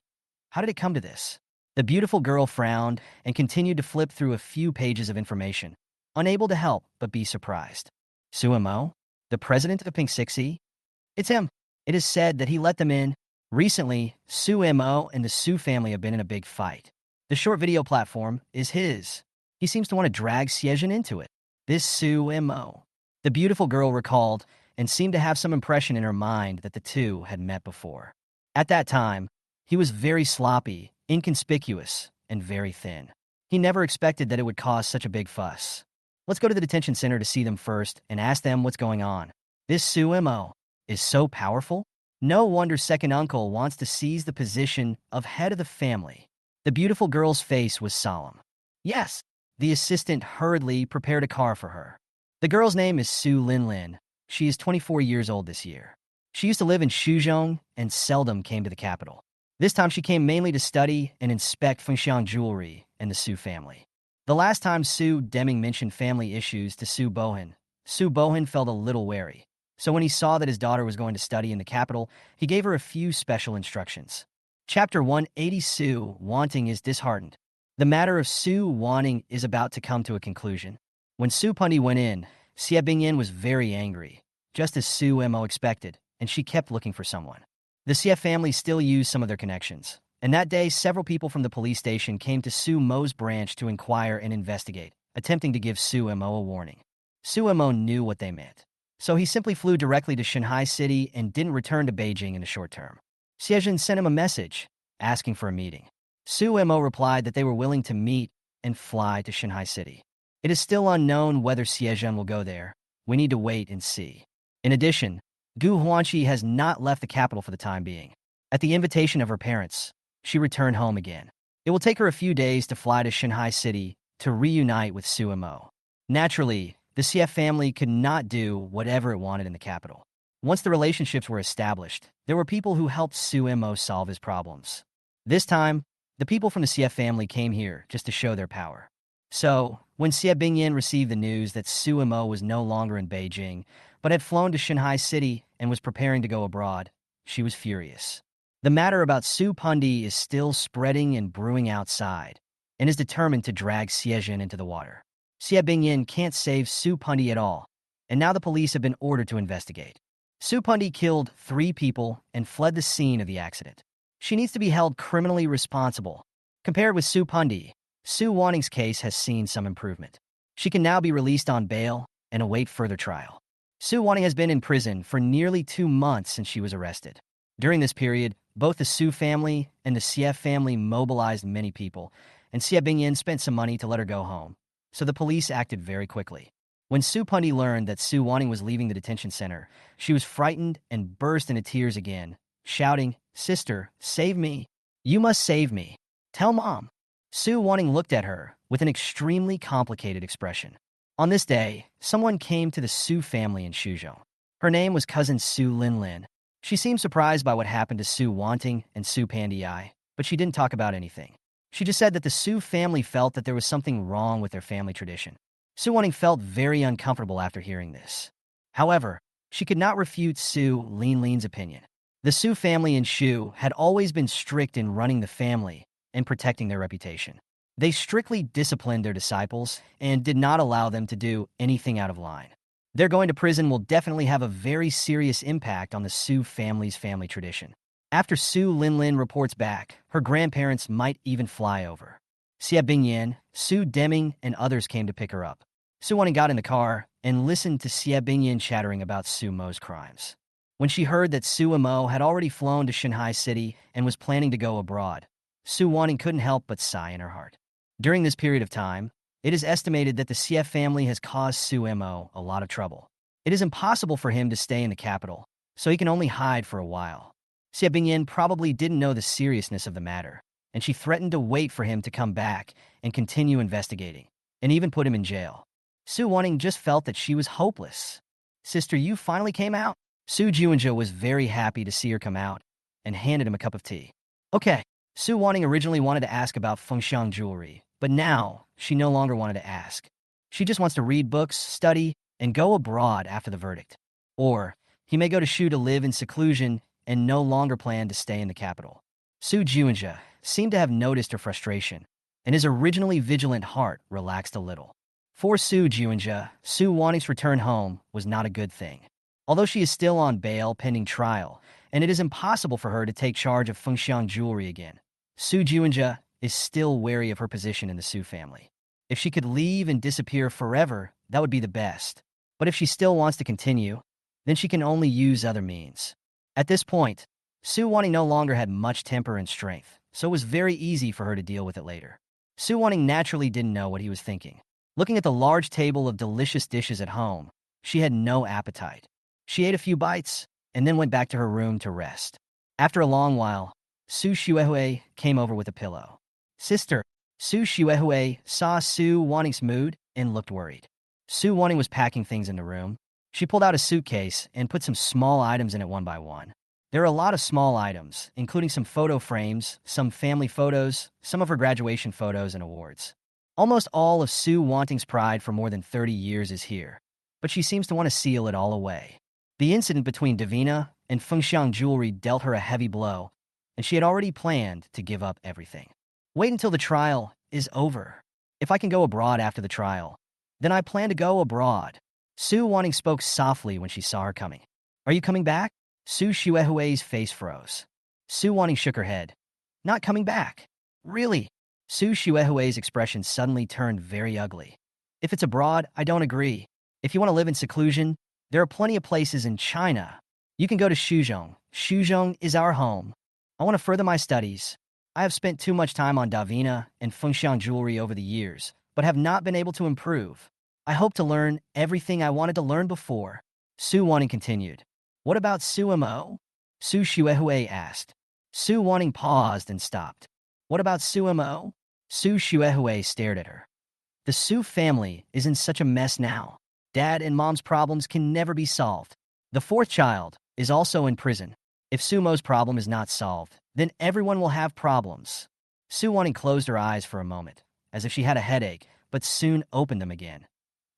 How did it come to this? The beautiful girl frowned and continued to flip through a few pages of information, unable to help but be surprised. Su Mo, the president of Pink Sixie? It's him. It is said that he let them in. Recently, Su Mo and the Su family have been in a big fight. The short video platform is his. He seems to want to drag Xiejin into it. This Su Mo. The beautiful girl recalled and seemed to have some impression in her mind that the two had met before. At that time, he was very sloppy, inconspicuous, and very thin. He never expected that it would cause such a big fuss. Let's go to the detention center to see them first and ask them what's going on. This Su Mo is so powerful? No wonder second uncle wants to seize the position of head of the family. The beautiful girl's face was solemn. Yes, the assistant hurriedly prepared a car for her. The girl's name is Su Linlin. She is 24 years old this year. She used to live in Shuzhong and seldom came to the capital. This time she came mainly to study and inspect Fengxiang jewelry and the Su family. The last time Su Deming mentioned family issues to Su Bohan felt a little wary. So when he saw that his daughter was going to study in the capital, he gave her a few special instructions. Chapter 180. Su Wanting is disheartened. The matter of Su Wanting is about to come to a conclusion. When Su Pundi went in, Xie Bingyan was very angry, just as Su Mo expected, and she kept looking for someone. The Xie family still used some of their connections, and that day several people from the police station came to Su Mo's branch to inquire and investigate, attempting to give Su Mo a warning. Su Mo knew what they meant, so he simply flew directly to Shanghai City and didn't return to Beijing in the short term. Xiejin sent him a message, asking for a meeting. Su Mo replied that they were willing to meet and fly to Shanghai City. It is still unknown whether Xiejin will go there. We need to wait and see. In addition, Gu Huanqi has not left the capital for the time being. At the invitation of her parents, she returned home again. It will take her a few days to fly to Shanghai City to reunite with Su Mo. Naturally, the CF family could not do whatever it wanted in the capital. Once the relationships were established, there were people who helped Su Mo solve his problems. This time, the people from the CF family came here just to show their power. So, when Xie Bingyan received the news that Su Mo was no longer in Beijing, but had flown to Shanghai City and was preparing to go abroad, she was furious. The matter about Su Pundi is still spreading and brewing outside, and is determined to drag Xiejin into the water. Xie Bingyan can't save Su Pundi at all, and now the police have been ordered to investigate. Su Pundi killed 3 people and fled the scene of the accident. She needs to be held criminally responsible. Compared with Su Pundi, Su Wanning's case has seen some improvement. She can now be released on bail and await further trial. Su Wanning has been in prison for nearly 2 months since she was arrested. During this period, both the Su family and the Xie family mobilized many people, and Xie Bingyan spent some money to let her go home. So the police acted very quickly. When Su Pundi learned that Su Wanning was leaving the detention center, she was frightened and burst into tears again, shouting, "Sister, save me. You must save me. Tell Mom." Su Wanning looked at her with an extremely complicated expression. On this day, someone came to the Su family in Shuzhou. Her name was cousin Su Linlin. She seemed surprised by what happened to Su Wanting and Su Pandai, but she didn't talk about anything. She just said that the Su family felt that there was something wrong with their family tradition. Su Wanting felt very uncomfortable after hearing this. However, she could not refute Su Linlin's opinion. The Su family in Shu had always been strict in running the family and protecting their reputation. They strictly disciplined their disciples and did not allow them to do anything out of line. Their going to prison will definitely have a very serious impact on the Su family's family tradition. After Su Linlin reports back, her grandparents might even fly over. Xie Bingyan, Su Deming, and others came to pick her up. Su Wanning got in the car and listened to Xie Bingyan chattering about Su Mo's crimes. When she heard that Su Mo had already flown to Shanghai City and was planning to go abroad, Su Wanning couldn't help but sigh in her heart. During this period of time, it is estimated that the Xie family has caused Su Mo a lot of trouble. It is impossible for him to stay in the capital, so he can only hide for a while. Xie Bingyan probably didn't know the seriousness of the matter, and she threatened to wait for him to come back and continue investigating, and even put him in jail. Su Wanning just felt that she was hopeless. "Sister, you finally came out?" Su Juanzhe was very happy to see her come out and handed him a cup of tea. "Okay." Su Wanning originally wanted to ask about Fengxiang jewelry, but now she no longer wanted to ask. She just wants to read books, study, and go abroad after the verdict. Or he may go to Shu to live in seclusion and no longer plan to stay in the capital. Su Juanzhe seemed to have noticed her frustration, and his originally vigilant heart relaxed a little. For Su Juanzhe, Su Wanning's return home was not a good thing. Although she is still on bail pending trial, and it is impossible for her to take charge of Fengxiang jewelry again, Su Juanzhe is still wary of her position in the Su family. If she could leave and disappear forever, that would be the best. But if she still wants to continue, then she can only use other means. At this point, Su Wanning no longer had much temper and strength, so it was very easy for her to deal with it later. Su Wanning naturally didn't know what he was thinking. Looking at the large table of delicious dishes at home, she had no appetite. She ate a few bites and then went back to her room to rest. After a long while, Su Xuehui came over with a pillow. "Sister." Su Xuehui saw Su Wanning's mood and looked worried. Su Wanning was packing things in the room. She pulled out a suitcase and put some small items in it one by one. There are a lot of small items, including some photo frames, some family photos, some of her graduation photos and awards. Almost all of Su Wanting's pride for more than 30 years is here, but she seems to want to seal it all away. The incident between Davina and Fengxiang Jewelry dealt her a heavy blow, and she had already planned to give up everything. Wait until the trial is over. If I can go abroad after the trial, then I plan to go abroad. Su Wanning spoke softly when she saw her coming. "Are you coming back?" Su Xuehui's face froze. Su Wanning shook her head. "Not coming back." "Really?" Su Xuehui's expression suddenly turned very ugly. "If it's abroad, I don't agree. If you want to live in seclusion, there are plenty of places in China. You can go to Shuzhou. Shuzhou is our home. I want to further my studies. I have spent too much time on Davina and Fengxiang jewelry over the years, but have not been able to improve. I hope to learn everything I wanted to learn before." Su Wanning continued. "What about Su Mo?" Su Xuehui asked. Su Wanning paused and stopped. "What about Su Mo?" Su Xuehui stared at her. "The Su family is in such a mess now. Dad and Mom's problems can never be solved. The 4th child is also in prison. If Su Mo's problem is not solved, then everyone will have problems." Su Wanning closed her eyes for a moment, as if she had a headache, but soon opened them again.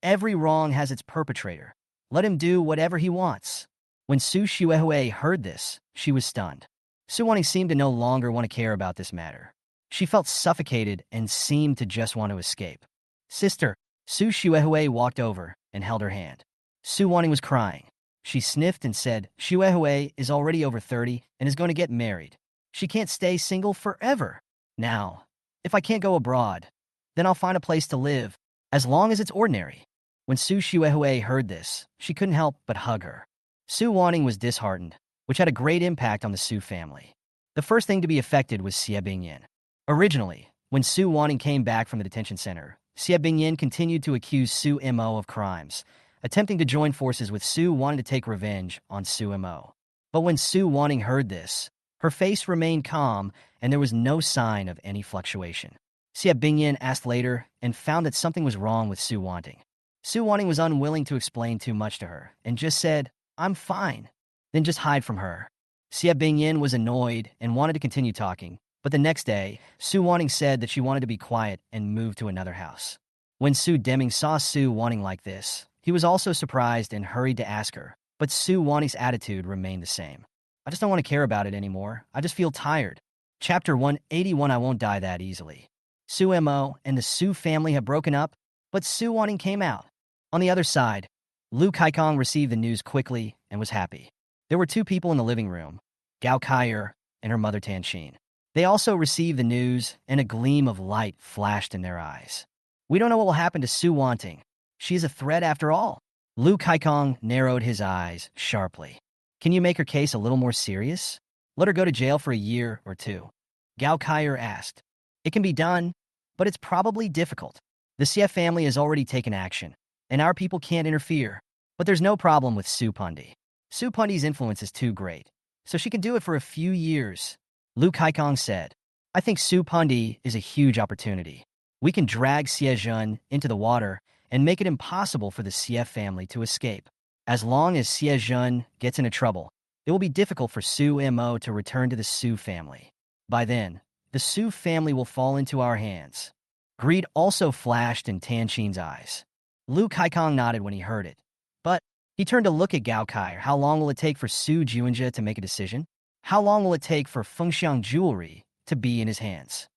"Every wrong has its perpetrator. Let him do whatever he wants." When Su Xuehui heard this, she was stunned. Su Wanning seemed to no longer want to care about this matter. She felt suffocated and seemed to just want to escape. "Sister." Su Xuehui walked over and held her hand. Su Wanning was crying. She sniffed and said, Shuehui is already over 30 and is going to get married. She can't stay single forever. Now, if I can't go abroad, then I'll find a place to live, as long as it's ordinary. When Su Shuehui heard this, she couldn't help but hug her. Su Wanting was disheartened, which had a great impact on the Su family. The first thing to be affected was Xie Bingyan. Originally, when Su Wanting came back from the detention center, Xie Bingyan continued to accuse Su Mo of crimes, attempting to join forces with Su Wanting to take revenge on Su Mo. But when Su Wanting heard this, her face remained calm and there was no sign of any fluctuation. Xie Bingyan asked later and found that something was wrong with Su Wanting. Su Wanting was unwilling to explain too much to her and just said, I'm fine, then just hide from her. Xie Bingyan was annoyed and wanted to continue talking, but the next day, Su Wanting said that she wanted to be quiet and move to another house. When Su Deming saw Su Wanting like this, he was also surprised and hurried to ask her, but Su Wanting's attitude remained the same. I just don't want to care about it anymore. I just feel tired. Chapter 181. I won't die that easily. Su Mo and the Su family have broken up, but Su Wanting came out. On the other side, Lu Kaikong received the news quickly and was happy. There were two people in the living room, Gao Kaier and her mother Tanxin. They also received the news, and a gleam of light flashed in their eyes. We don't know what will happen to Su Wanting. She is a threat after all. Lu Kaikong narrowed his eyes sharply. Can you make her case a little more serious? Let her go to jail for a year or two. Gao Kaier asked. It can be done, but it's probably difficult. The Xie family has already taken action, and our people can't interfere. But there's no problem with Su Pundi. Su Pundi's influence is too great, so she can do it for a few years. Lu Kaikong said, I think Su Pundi is a huge opportunity. We can drag Xie Zhen into the water and make it impossible for the Xie family to escape. As long as Xie Zhen gets into trouble, it will be difficult for Su Mo to return to the Su family. By then, the Su family will fall into our hands. Greed also flashed in Tanxin's eyes. Lu Kaikong nodded when he heard it, but he turned to look at Gao Kai. How long will it take for Su Juanjia to make a decision? How long will it take for Fengxiang jewelry to be in his hands?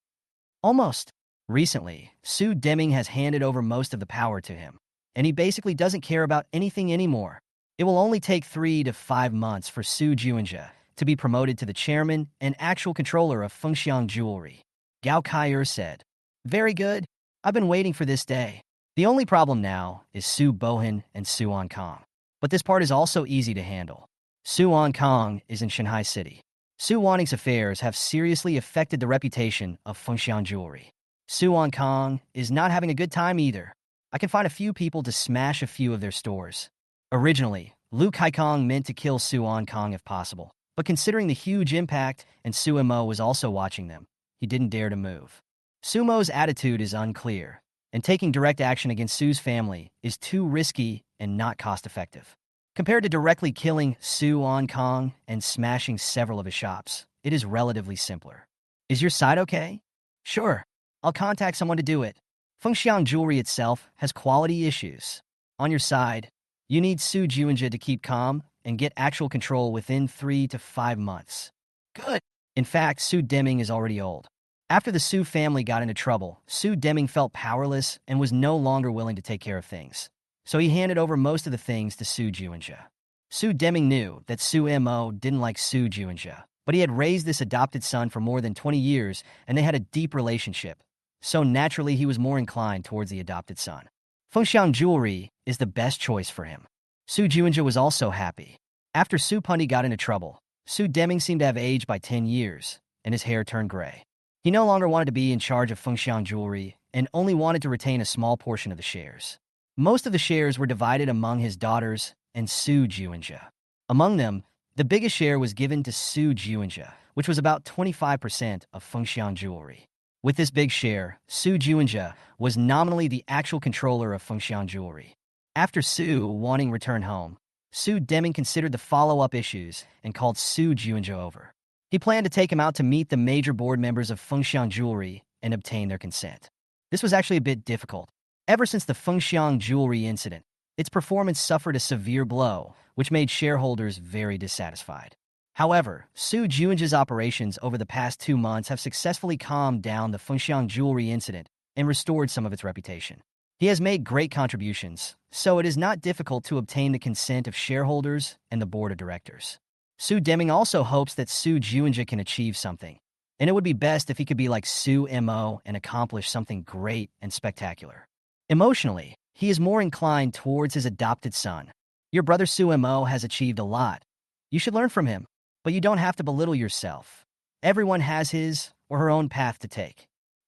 Almost. Recently, Su Deming has handed over most of the power to him, and he basically doesn't care about anything anymore. It will only take 3 to 5 months for Su Juanjia to be promoted to the chairman and actual controller of Fengxiang Jewelry. Gao Kaier said, Very good. I've been waiting for this day. The only problem now is Su Bohan and Su Kong. But this part is also easy to handle. Su Kong is in Shanghai City. Su Wanting's affairs have seriously affected the reputation of Fengxiang Jewelry. Su Kong is not having a good time either. I can find a few people to smash a few of their stores. Originally, Lu Kaikong meant to kill Su Kong if possible, but considering the huge impact and Su Mo was also watching them, he didn't dare to move. Su Mo's attitude is unclear, and taking direct action against Su's family is too risky and not cost-effective. Compared to directly killing Su Kong and smashing several of his shops, it is relatively simpler. Is your side okay? Sure. I'll contact someone to do it. Fengxiang Jewelry itself has quality issues. On your side, you need Su Juanjia to keep calm and get actual control within 3 to 5 months. Good. In fact, Su Deming is already old. After the Su family got into trouble, Su Deming felt powerless and was no longer willing to take care of things. So he handed over most of the things to Su Juanjia. Su Deming knew that Su Mo didn't like Su Juanjia, but he had raised this adopted son for more than 20 years and they had a deep relationship. So naturally he was more inclined towards the adopted son. Fengxiang Jewelry is the best choice for him. Su Juanjia was also happy. After Su Pundi got into trouble, Su Deming seemed to have aged by 10 years, and his hair turned gray. He no longer wanted to be in charge of Fengxiang Jewelry and only wanted to retain a small portion of the shares. Most of the shares were divided among his daughters and Su Juanjia. Among them, the biggest share was given to Su Juanjia, which was about 25% of Fengxiang Jewelry. With this big share, Su Juanjia was nominally the actual controller of Fengxiang Jewelry. After Su Wanting returned home, Su Deming considered the follow-up issues and called Su Juanjia over. He planned to take him out to meet the major board members of Fengxiang Jewelry and obtain their consent. This was actually a bit difficult. Ever since the Fengxiang Jewelry incident, its performance suffered a severe blow, which made shareholders very dissatisfied. However, Su Juanjia's operations over the past 2 months have successfully calmed down the Fengxiang Jewelry incident and restored some of its reputation. He has made great contributions, so it is not difficult to obtain the consent of shareholders and the board of directors. Su Deming also hopes that Su Juinja can achieve something, and it would be best if he could be like Su Mo and accomplish something great and spectacular. Emotionally, he is more inclined towards his adopted son. Your brother Su Mo has achieved a lot. You should learn from him, but you don't have to belittle yourself. Everyone has his or her own path to take.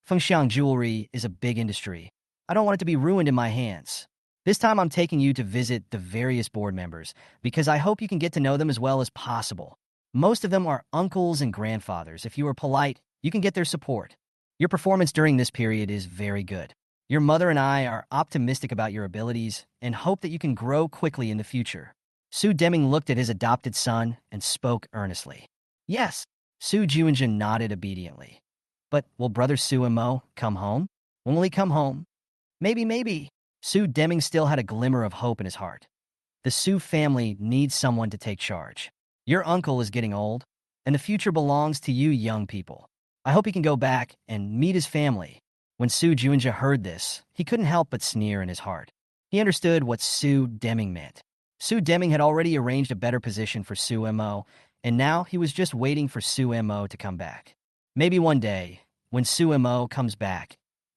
Fengxiang jewelry is a big industry. I don't want it to be ruined in my hands. This time I'm taking you to visit the various board members because I hope you can get to know them as well as possible. Most of them are uncles and grandfathers. If you are polite, you can get their support. Your performance during this period is very good. Your mother and I are optimistic about your abilities and hope that you can grow quickly in the future. Su Deming looked at his adopted son and spoke earnestly. Yes, Su Juinjin nodded obediently. But will brother Su Mo come home? When will he come home? Maybe. Su Deming still had a glimmer of hope in his heart. The Su family needs someone to take charge. Your uncle is getting old, and the future belongs to you young people. I hope he can go back and meet his family. When Su Juinja heard this, he couldn't help but sneer in his heart. He understood what Su Deming meant. Su Deming had already arranged a better position for Su Mo, and now he was just waiting for Su Mo to come back. Maybe one day, when Su Mo comes back,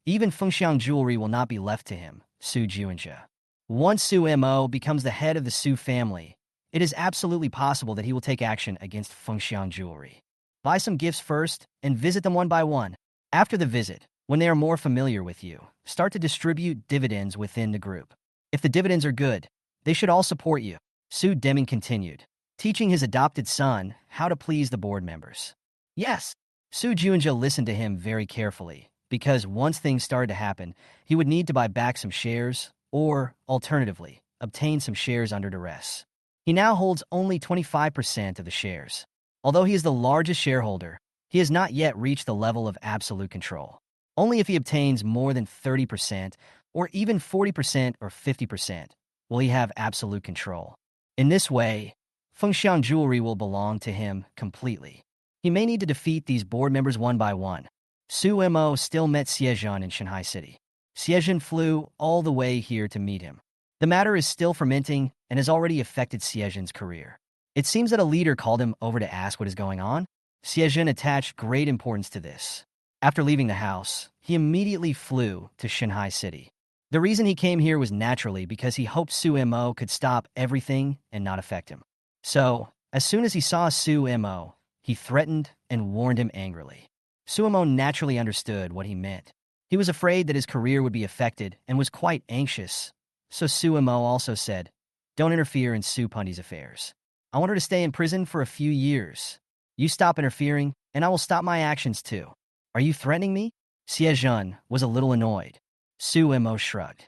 even Fengxiang jewelry will not be left to him, Su Juinja. Once Su Mo becomes the head of the Su family, it is absolutely possible that he will take action against Fengxiang jewelry. Buy some gifts first and visit them one by one. After the visit, when they are more familiar with you, start to distribute dividends within the group. If the dividends are good, they should all support you. Su Deming continued, teaching his adopted son how to please the board members. Yes, Su Juinja listened to him very carefully, because once things started to happen, he would need to buy back some shares, or, alternatively, obtain some shares under duress. He now holds only 25% of the shares. Although he is the largest shareholder, he has not yet reached the level of absolute control. Only if he obtains more than 30%, or even 40% or 50%, will he have absolute control. In this way, Fengxiang jewelry will belong to him completely. He may need to defeat these board members one by one. Su Mo still met Xiezhen in Shanghai City. Xiezhen flew all the way here to meet him. The matter is still fermenting and has already affected Xiezhen's career. It seems that a leader called him over to ask what is going on. Xiezhen attached great importance to this. After leaving the house, he immediately flew to Shanghai City. The reason he came here was naturally because he hoped Su Mo could stop everything and not affect him. So, as soon as he saw Su Mo, he threatened and warned him angrily. Su Mo naturally understood what he meant. He was afraid that his career would be affected and was quite anxious. So Su Mo also said, "Don't interfere in Su Pundi's affairs. I want her to stay in prison for a few years. You stop interfering, and I will stop my actions too. Are you threatening me?" Xiezhen was a little annoyed. Su Mo shrugged.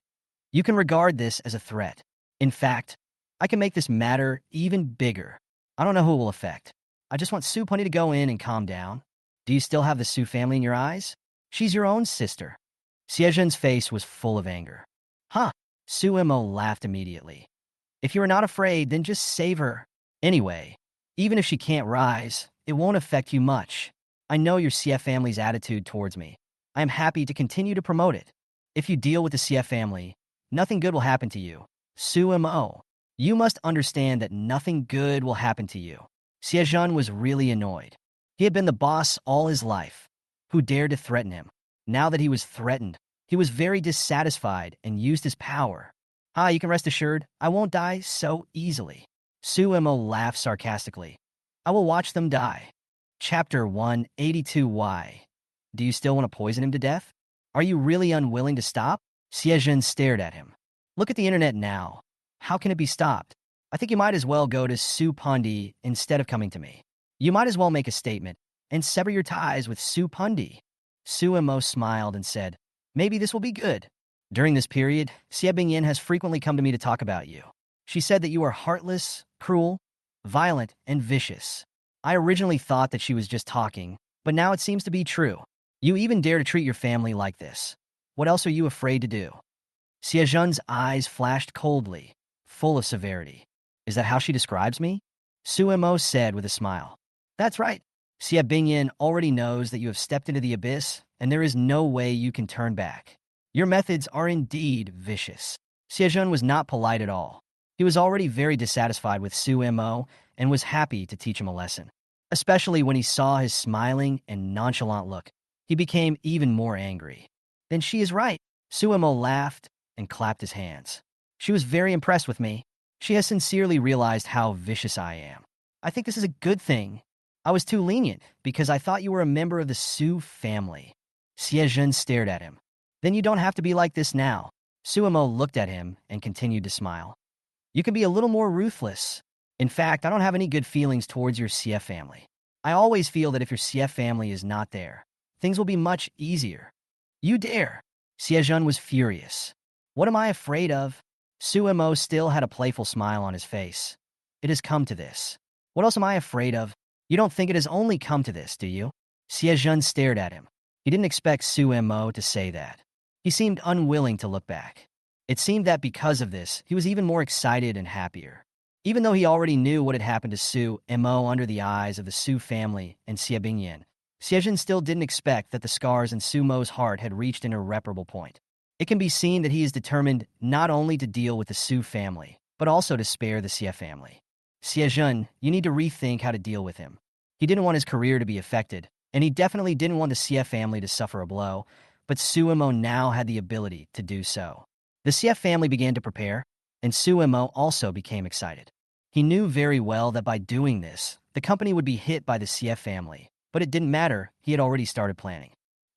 "You can regard this as a threat. In fact, I can make this matter even bigger. I don't know who it will affect. I just want Su Pundi to go in and calm down. Do you still have the Su family in your eyes? She's your own sister." Xiezhen's face was full of anger. "Huh." Su Mo laughed immediately. "If you are not afraid, then just save her. Anyway, even if she can't rise, it won't affect you much. I know your CF family's attitude towards me. I am happy to continue to promote it. If you deal with the CF family, nothing good will happen to you. Su Mo, you must understand that nothing good will happen to you." Xiezhen was really annoyed. He had been the boss all his life. Who dared to threaten him? Now that he was threatened, he was very dissatisfied and used his power. You can rest assured, I won't die so easily." Su Mo laughed sarcastically. "I will watch them die." Chapter 182. Why? Do you still want to poison him to death? Are you really unwilling to stop? Xiezhen stared at him. "Look at the internet now. How can it be stopped? I think you might as well go to Su Pundi instead of coming to me. You might as well make a statement and sever your ties with Su Pundi." Su Mo smiled and said, "Maybe this will be good." During this period, Xie Bingyin has frequently come to me to talk about you. She said that you are heartless, cruel, violent, and vicious. I originally thought that she was just talking, but now it seems to be true. You even dare to treat your family like this. What else are you afraid to do? Xiezhen's eyes flashed coldly, full of severity. Is that how she describes me? Su Mo said with a smile. That's right. Xie Bingyin already knows that you have stepped into the abyss, and there is no way you can turn back. Your methods are indeed vicious. Siejun was not polite at all. He was already very dissatisfied with Su Mo and was happy to teach him a lesson. Especially when he saw his smiling and nonchalant look, he became even more angry. Then she is right. Su Mo laughed and clapped his hands. She was very impressed with me. She has sincerely realized how vicious I am. I think this is a good thing. I was too lenient because I thought you were a member of the Su family. Siejun stared at him. Then you don't have to be like this now. Suemo looked at him and continued to smile. You can be a little more ruthless. In fact, I don't have any good feelings towards your CF family. I always feel that if your CF family is not there, things will be much easier. You dare. Siejun was furious. What am I afraid of? Suemo still had a playful smile on his face. It has come to this. What else am I afraid of? You don't think it has only come to this, do you? Siejun stared at him. He didn't expect Suemo to say that. He seemed unwilling to look back. It seemed that because of this, he was even more excited and happier. Even though he already knew what had happened to Su Mo under the eyes of the Su family and Xie Bingyan, Siejun still didn't expect that the scars in Su Mo's heart had reached an irreparable point. It can be seen that he is determined not only to deal with the Su family, but also to spare the Xie family. Siejun, you need to rethink how to deal with him. He didn't want his career to be affected, and he definitely didn't want the Xie family to suffer a blow, but Suemo now had the ability to do so. The Xie family began to prepare, and Suemo also became excited. He knew very well that by doing this, the company would be hit by the Xie family, but it didn't matter, he had already started planning.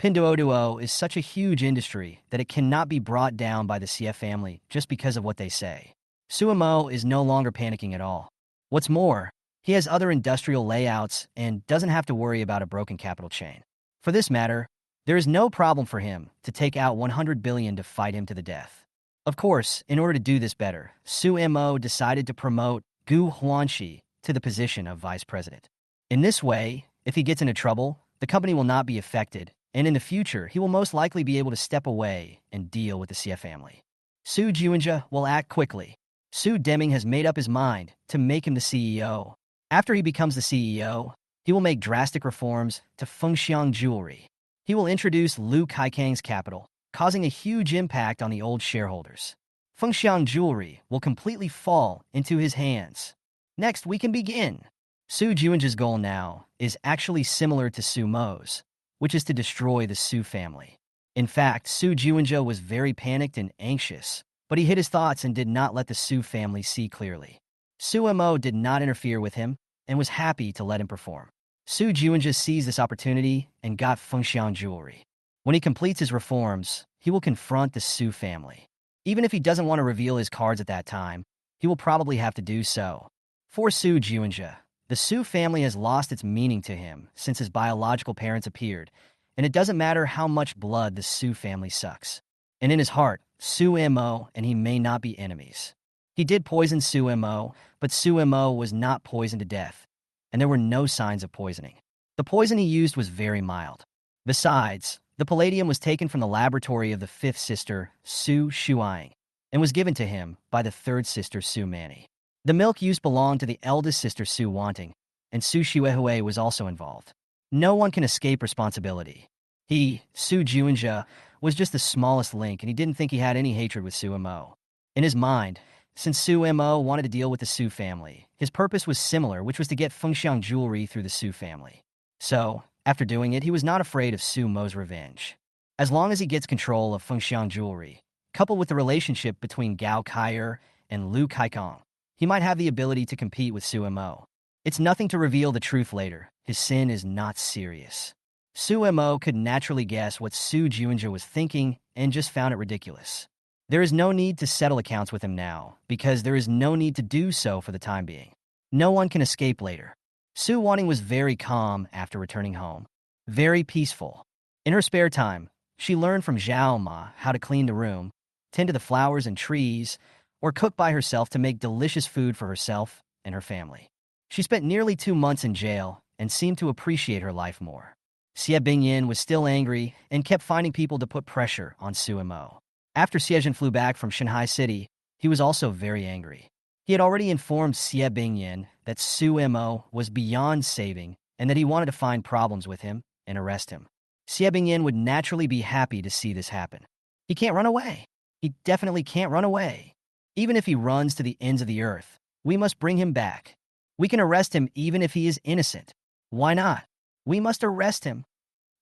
Pinduoduo is such a huge industry that it cannot be brought down by the Xie family just because of what they say. Suemo is no longer panicking at all. What's more, he has other industrial layouts and doesn't have to worry about a broken capital chain. For this matter, there is no problem for him to take out 100 billion to fight him to the death. Of course, in order to do this better, Su Mo decided to promote Gu Huanxi to the position of vice president. In this way, if he gets into trouble, the company will not be affected, and in the future, he will most likely be able to step away and deal with the Xie family. Su Juinja will act quickly. Su Deming has made up his mind to make him the CEO. After he becomes the CEO, he will make drastic reforms to Fengxiang Jewelry. He will introduce Lu Kaikang's capital, causing a huge impact on the old shareholders. Fengxiang Jewelry will completely fall into his hands. Next, we can begin. Su Juinja's goal now is actually similar to Su Mo's, which is to destroy the Su family. In fact, Su Juinja was very panicked and anxious, but he hid his thoughts and did not let the Su family see clearly. Su Mo did not interfere with him and was happy to let him perform. Su Juinja seized this opportunity and got Fengxiang Jewelry. When he completes his reforms, he will confront the Su family. Even if he doesn't want to reveal his cards at that time, he will probably have to do so. For Su Juinja, the Su family has lost its meaning to him since his biological parents appeared, and it doesn't matter how much blood the Su family sucks. And in his heart, Su Mo and he may not be enemies. He did poison Su Mo, but Su Mo was not poisoned to death, and there were no signs of poisoning. The poison he used was very mild. Besides, the palladium was taken from the laboratory of the fifth sister, Su Shuang, and was given to him by the third sister, Su Mani. The milk used belonged to the eldest sister, Su Wanting, and Su Shuehui was also involved. No one can escape responsibility. He, Su Juinja, was just the smallest link, and he didn't think he had any hatred with Su Mo. In his mind, since Su Mo wanted to deal with the Su family, his purpose was similar, which was to get Fengxiang Jewelry through the Su family. So, after doing it, he was not afraid of Su Mo's revenge. As long as he gets control of Fengxiang Jewelry, coupled with the relationship between Gao Kaier and Lu Kaikong, he might have the ability to compete with Su Mo. It's nothing to reveal the truth later. His sin is not serious. Su Mo could naturally guess what Su Juinja was thinking and just found it ridiculous. There is no need to settle accounts with him now, because there is no need to do so for the time being. No one can escape later. Su Wanting was very calm after returning home. Very peaceful. In her spare time, she learned from Zhao Ma how to clean the room, tend to the flowers and trees, or cook by herself to make delicious food for herself and her family. She spent nearly 2 months in jail and seemed to appreciate her life more. Xie Bingyan was still angry and kept finding people to put pressure on Su Mo. After Siejun flew back from Shanghai City, he was also very angry. He had already informed Xie Bingyan that Su Mo was beyond saving and that he wanted to find problems with him and arrest him. Xie Bingyan would naturally be happy to see this happen. He can't run away. He definitely can't run away. Even if he runs to the ends of the earth, we must bring him back. We can arrest him even if he is innocent. Why not? We must arrest him.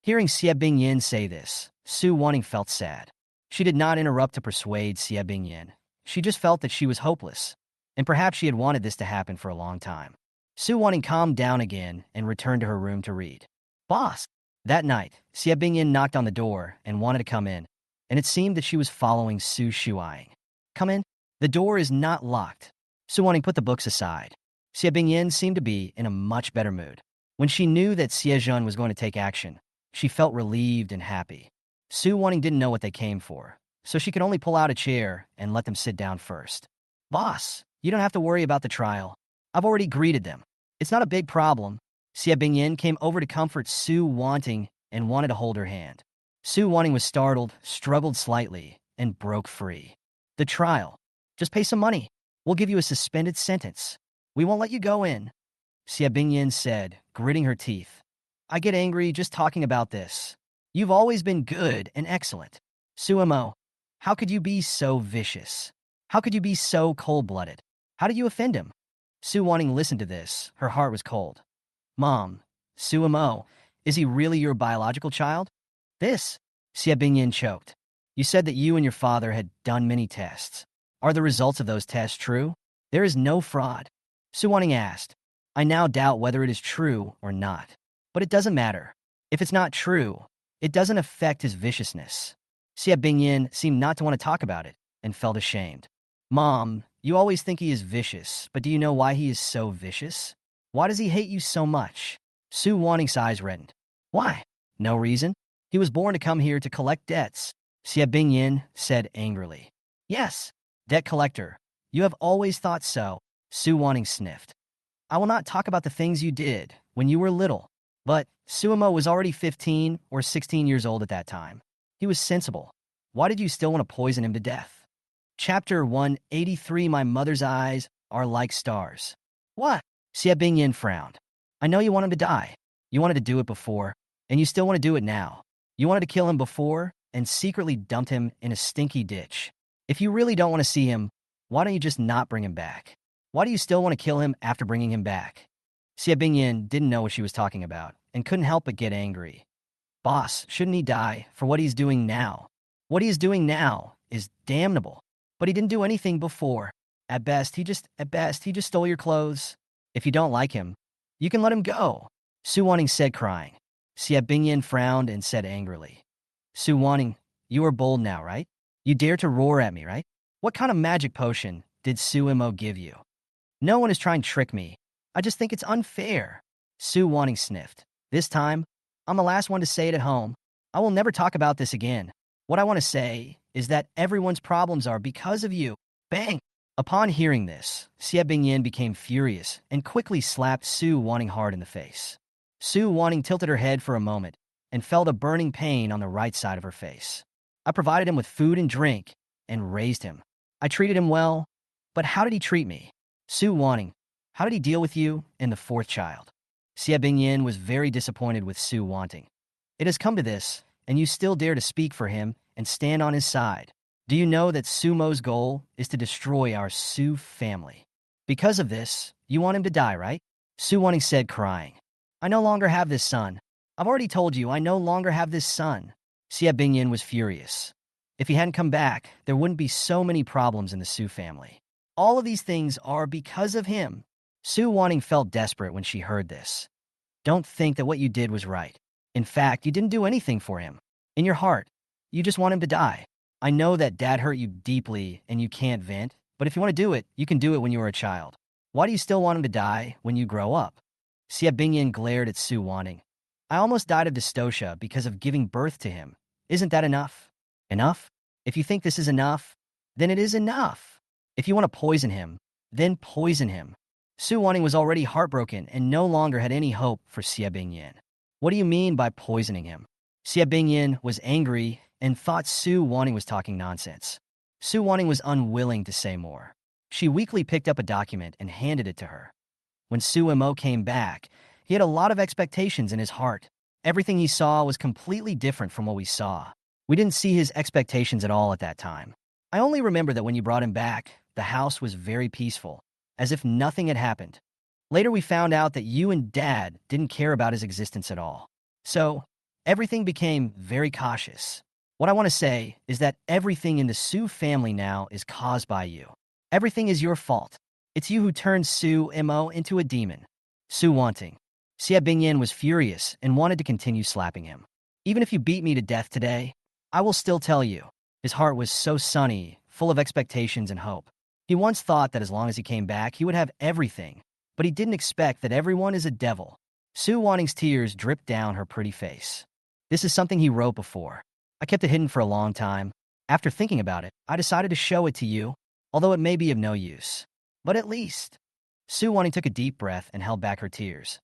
Hearing Xie Bingyin say this, Su Wanting felt sad. She did not interrupt to persuade Xie Bingyin. She just felt that she was hopeless, and perhaps she had wanted this to happen for a long time. Su Wanting calmed down again and returned to her room to read. Boss! That night, Xie Bingyin knocked on the door and wanted to come in, and it seemed that she was following Su Shuaing. Come in. The door is not locked. Su Wanting put the books aside. Xie Bingyin seemed to be in a much better mood. When she knew that Xie Zhen was going to take action, she felt relieved and happy. Su Wanting didn't know what they came for, so she could only pull out a chair and let them sit down first. Boss, you don't have to worry about the trial. I've already greeted them. It's not a big problem. Xie Bingyin came over to comfort Su Wanting and wanted to hold her hand. Su Wanting was startled, struggled slightly, and broke free. The trial. Just pay some money. We'll give you a suspended sentence. We won't let you go in. Xie Bingyin said, gritting her teeth. I get angry just talking about this. You've always been good and excellent. Suemo, how could you be so vicious? How could you be so cold-blooded? How did you offend him? Su Wanting listened to this. Her heart was cold. Mom, Suemo, is he really your biological child? This, Xie Bingyin choked. You said that you and your father had done many tests. Are the results of those tests true? There is no fraud. Su Wanting asked. I now doubt whether it is true or not. But it doesn't matter. If it's not true, it doesn't affect his viciousness. Xie Bingyin seemed not to want to talk about it and felt ashamed. Mom, you always think he is vicious, but do you know why he is so vicious? Why does he hate you so much? Su Wanting's eyes reddened. Why? No reason. He was born to come here to collect debts, Xie Bingyin said angrily. Yes, debt collector. You have always thought so, Su Wanting sniffed. I will not talk about the things you did when you were little, but Suemo was already 15 or 16 years old at that time. He was sensible. Why did you still want to poison him to death? Chapter 183 My mother's eyes are like stars. What? Xie Bingyin frowned. I know you want him to die. You wanted to do it before, and you still want to do it now. You wanted to kill him before and secretly dumped him in a stinky ditch. If you really don't want to see him, why don't you just not bring him back? Why do you still want to kill him after bringing him back? Xie Bingyin didn't know what she was talking about and couldn't help but get angry. Boss, shouldn't he die for what he's doing now? What he is doing now is damnable. But he didn't do anything before. At best, he just stole your clothes. If you don't like him, you can let him go. Su Wanting said, crying. Xie Bingyin frowned and said angrily. Su Wanting, you are bold now, right? You dare to roar at me, right? What kind of magic potion did Suemo give you? No one is trying to trick me. I just think it's unfair. Su Wanting sniffed. This time, I'm the last one to say it at home. I will never talk about this again. What I want to say is that everyone's problems are because of you. Bang! Upon hearing this, Xie Bingyin became furious and quickly slapped Su Wanting hard in the face. Su Wanting tilted her head for a moment and felt a burning pain on the right side of her face. I provided him with food and drink and raised him. I treated him well, but how did he treat me? Su Wanting, how did he deal with you and the fourth child? Xie Bingyin was very disappointed with Su Wanting. It has come to this, and you still dare to speak for him and stand on his side. Do you know that Sumo's goal is to destroy our Su family? Because of this, you want him to die, right? Su Wanting said, crying. I no longer have this son. I've already told you I no longer have this son. Xie Bingyin was furious. If he hadn't come back, there wouldn't be so many problems in the Su family. All of these things are because of him. Su Wanting felt desperate when she heard this. Don't think that what you did was right. In fact, you didn't do anything for him. In your heart, you just want him to die. I know that Dad hurt you deeply and you can't vent, but if you want to do it, you can do it when you were a child. Why do you still want him to die when you grow up? Xie Bingyin glared at Su Wanting. I almost died of dystocia because of giving birth to him. Isn't that enough? Enough? If you think this is enough, then it is enough. If you want to poison him, then poison him. Su Wanting was already heartbroken and no longer had any hope for Xie Bingyin. What do you mean by poisoning him? Xie Bingyin was angry and thought Su Wanting was talking nonsense. Su Wanting was unwilling to say more. She weakly picked up a document and handed it to her. When Su Mo came back, he had a lot of expectations in his heart. Everything he saw was completely different from what we saw. We didn't see his expectations at all at that time. I only remember that when you brought him back, the house was very peaceful, as if nothing had happened. Later we found out that you and Dad didn't care about his existence at all. So, everything became very cautious. What I want to say is that everything in the Su family now is caused by you. Everything is your fault. It's you who turned Su Mo into a demon. Su wanting. Xie Bingyan was furious and wanted to continue slapping him. Even if you beat me to death today, I will still tell you. His heart was so sunny, full of expectations and hope. He once thought that as long as he came back, he would have everything, but he didn't expect that everyone is a devil. Su Wanning's tears dripped down her pretty face. This is something he wrote before. I kept it hidden for a long time. After thinking about it, I decided to show it to you, although it may be of no use. But at least. Su Wanning took a deep breath and held back her tears.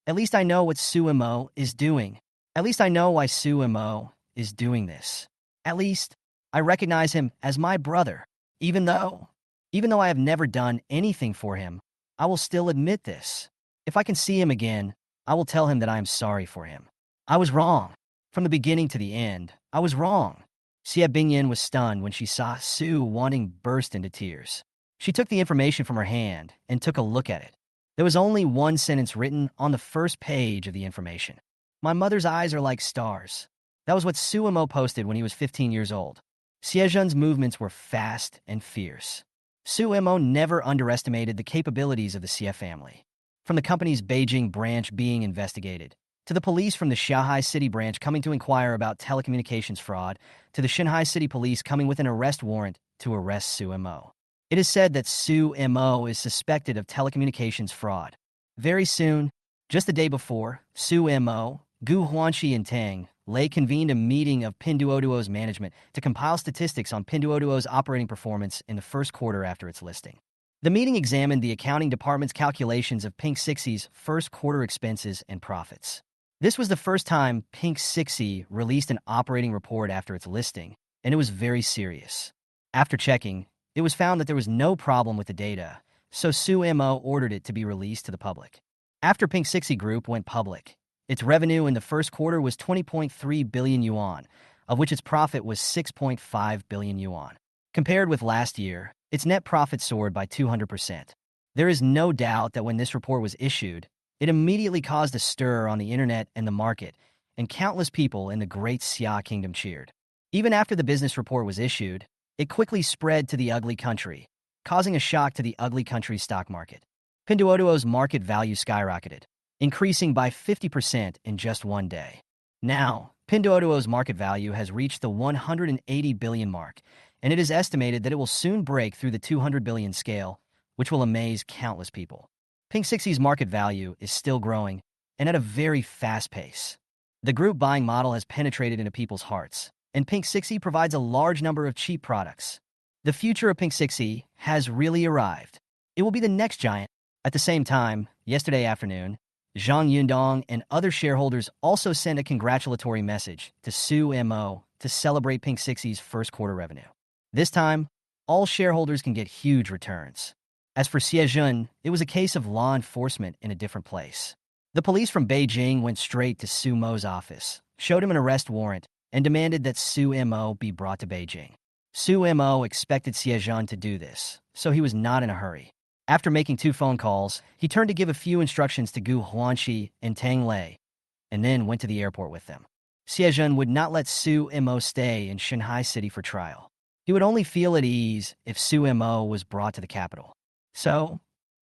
At least I know what Su Mo is doing. At least I know why Su Mo is doing this. At least I recognize him as my brother. Even though I have never done anything for him, I will still admit this. If I can see him again, I will tell him that I am sorry for him. I was wrong. From the beginning to the end, I was wrong. Xie Bingyan was stunned when she saw Su Wanting burst into tears. She took the information from her hand and took a look at it. There was only one sentence written on the first page of the information. My mother's eyes are like stars. That was what Su Mo posted when he was 15 years old. Xiejun's movements were fast and fierce. Su Mo never underestimated the capabilities of the Xie family. From the company's Beijing branch being investigated, to the police from the Shanghai City branch coming to inquire about telecommunications fraud, to the Shanghai City police coming with an arrest warrant to arrest Su Mo. It is said that Su Mo is suspected of telecommunications fraud. Very soon, just the day before, Su Mo, Gu Huanxi and Tang Lei convened a meeting of Pinduoduo's management to compile statistics on Pinduoduo's operating performance in the first quarter after its listing. The meeting examined the accounting department's calculations of Pink Sixy's first quarter expenses and profits. This was the first time Pink Sixy released an operating report after its listing, and it was very serious. After checking, it was found that there was no problem with the data, so Su Mo ordered it to be released to the public. After Pink Sixy Group went public, its revenue in the first quarter was 20.3 billion yuan, of which its profit was 6.5 billion yuan. Compared with last year, its net profit soared by 200%. There is no doubt that when this report was issued, it immediately caused a stir on the internet and the market, and countless people in the Great Xia Kingdom cheered. Even after the business report was issued, it quickly spread to the ugly country, causing a shock to the ugly country's stock market. Pinduoduo's market value skyrocketed, increasing by 50% in just one day. Now, Pinduoduo's market value has reached the 180 billion mark, and it is estimated that it will soon break through the 200 billion scale, which will amaze countless people. Pink Sixy's market value is still growing, and at a very fast pace. The group buying model has penetrated into people's hearts, and Pink Sixy provides a large number of cheap products. The future of Pink Sixy has really arrived. It will be the next giant. At the same time, yesterday afternoon, Zhang Yundong and other shareholders also sent a congratulatory message to Su Mo to celebrate Pink Sixy's first quarter revenue. This time, all shareholders can get huge returns. As for Xiejun, it was a case of law enforcement in a different place. The police from Beijing went straight to Su Mo's office, showed him an arrest warrant, and demanded that Su Mo be brought to Beijing. Su Mo expected Xiejun to do this, so he was not in a hurry. After making 2 phone calls, he turned to give a few instructions to Gu Huanxi and Tang Lei, and then went to the airport with them. Xiejun would not let Su Mo stay in Shanghai City for trial. He would only feel at ease if Su Mo was brought to the capital. So,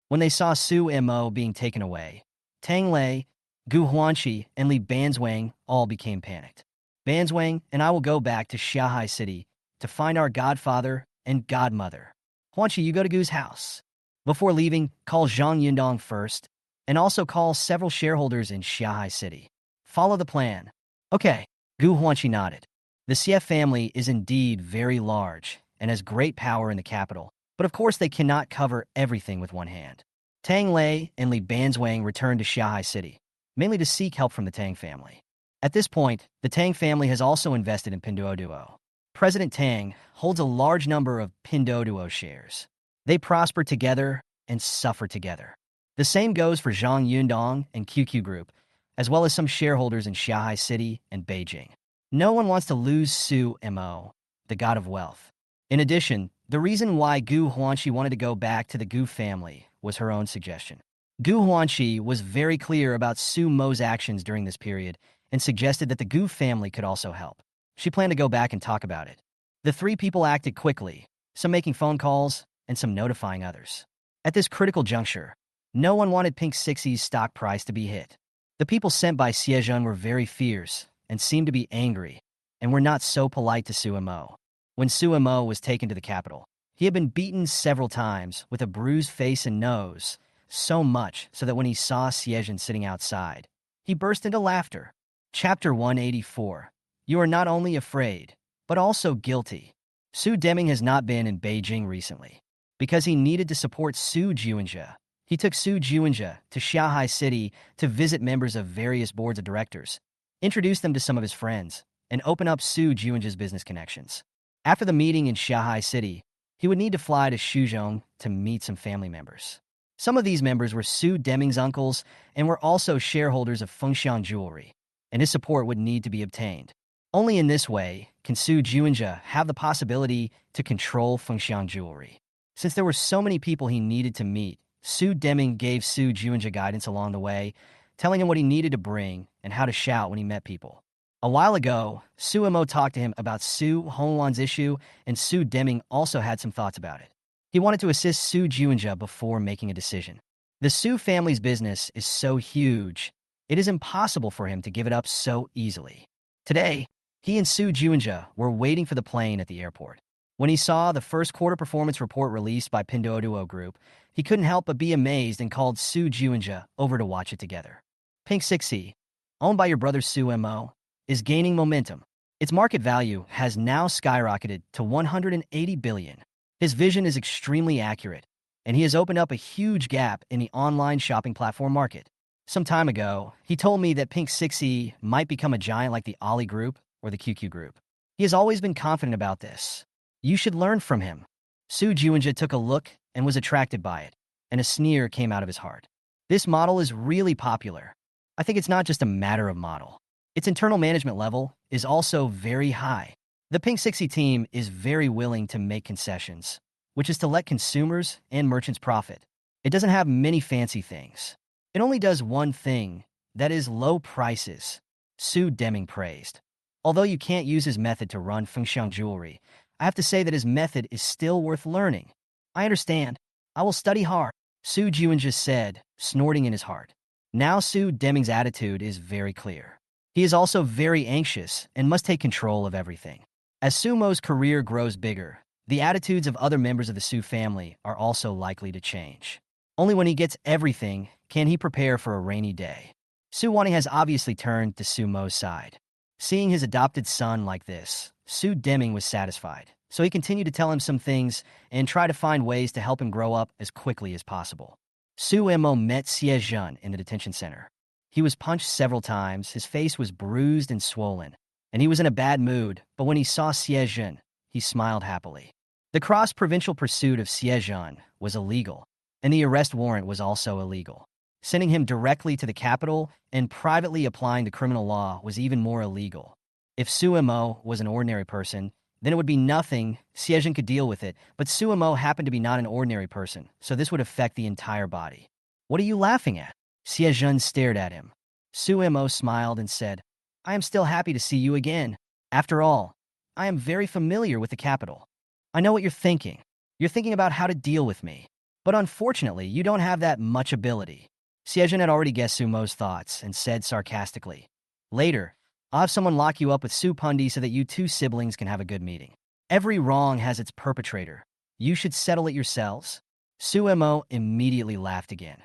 when they saw Su Mo being taken away, Tang Lei, Gu Huanxi, and Li Banzwang all became panicked. Banzwang and I will go back to Shanghai City to find our godfather and godmother. Huanxi, you go to Gu's house. Before leaving, call Zhang Yundong first, and also call several shareholders in Shanghai City. Follow the plan. Okay, Gu Huanxi nodded. The Xie family is indeed very large and has great power in the capital, but of course they cannot cover everything with one hand. Tang Lei and Li Banzwang returned to Shanghai City, mainly to seek help from the Tang family. At this point, the Tang family has also invested in Pinduoduo. President Tang holds a large number of Pinduoduo shares. They prosper together and suffer together. The same goes for Zhang Yundong and QQ Group, as well as some shareholders in Shanghai City and Beijing. No one wants to lose Su Mo, the god of wealth. In addition, the reason why Gu Huanxi wanted to go back to the Goof family was her own suggestion. Gu Huanxi was very clear about Su Mo's actions during this period and suggested that the Goof family could also help. She planned to go back and talk about it. The three people acted quickly, some making phone calls and some notifying others. At this critical juncture, no one wanted Pink Sixie's stock price to be hit. The people sent by Siejun were very fierce and seemed to be angry, and were not so polite to Su Mo. When Su Mo was taken to the capital, he had been beaten several times with a bruised face and nose, so much so that when he saw Siejun sitting outside, he burst into laughter. Chapter 184. You are not only afraid, but also guilty. Su Deming has not been in Beijing recently. Because he needed to support Su Juanjia, he took Su Juanjia to Shanghai City to visit members of various boards of directors, introduce them to some of his friends, and open up Su Juanjia's business connections. After the meeting in Shanghai City, he would need to fly to Shuzhou to meet some family members. Some of these members were Su Deming's uncles and were also shareholders of Fengshan Jewelry, and his support would need to be obtained. Only in this way can Su Juanjia have the possibility to control Fengshan Jewelry. Since there were so many people he needed to meet, Su Deming gave Su Juanjia guidance along the way, telling him what he needed to bring and how to shout when he met people. A while ago, Su Mo talked to him about Su Hongwan's issue, and Su Deming also had some thoughts about it. He wanted to assist Su Juanjia before making a decision. The Su family's business is so huge, it is impossible for him to give it up so easily. Today, he and Su Juanjia were waiting for the plane at the airport. When he saw the first quarter performance report released by Pinduoduo Group, he couldn't help but be amazed and called Su Juanjia over to watch it together. Pink Sixie, owned by your brother Su Mo, is gaining momentum. Its market value has now skyrocketed to 180 billion. His vision is extremely accurate, and he has opened up a huge gap in the online shopping platform market. Some time ago, he told me that Pink Sixie might become a giant like the Ali Group or the QQ Group. He has always been confident about this. You should learn from him. Su Juanjia took a look and was attracted by it, and a sneer came out of his heart. This model is really popular. I think it's not just a matter of model. Its internal management level is also very high. The Pink Sixie team is very willing to make concessions, which is to let consumers and merchants profit. It doesn't have many fancy things. It only does one thing, that is low prices, Su Deming praised. Although you can't use his method to run Fengshan Jewelry, I have to say that his method is still worth learning. I understand. I will study hard, Su Juanjia said, snorting in his heart. Now Su Deming's attitude is very clear. He is also very anxious and must take control of everything. As Su Mo's career grows bigger, the attitudes of other members of the Su family are also likely to change. Only when he gets everything can he prepare for a rainy day. Su Wanting has obviously turned to Su Mo's side. Seeing his adopted son like this, Su Deming was satisfied, so he continued to tell him some things and try to find ways to help him grow up as quickly as possible. Su Mo met Siejun in the detention center. He was punched several times, his face was bruised and swollen, and he was in a bad mood, but when he saw Siejun, he smiled happily. The cross-provincial pursuit of Siejun was illegal, and the arrest warrant was also illegal. Sending him directly to the capital and privately applying the criminal law was even more illegal. If Su Mo was an ordinary person, then it would be nothing, Siejun could deal with it, but Su Mo happened to be not an ordinary person, so this would affect the entire body. What are you laughing at? Siejun stared at him. Su Mo smiled and said, I am still happy to see you again. After all, I am very familiar with the capital. I know what you're thinking. You're thinking about how to deal with me. But unfortunately, you don't have that much ability. Siejun had already guessed Su Mo's thoughts and said sarcastically, Later, I'll have someone lock you up with Su Pundi so that you two siblings can have a good meeting. Every wrong has its perpetrator. You should settle it yourselves. Su Mo immediately laughed again.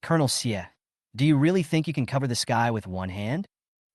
Colonel Xie, do you really think you can cover the sky with one hand?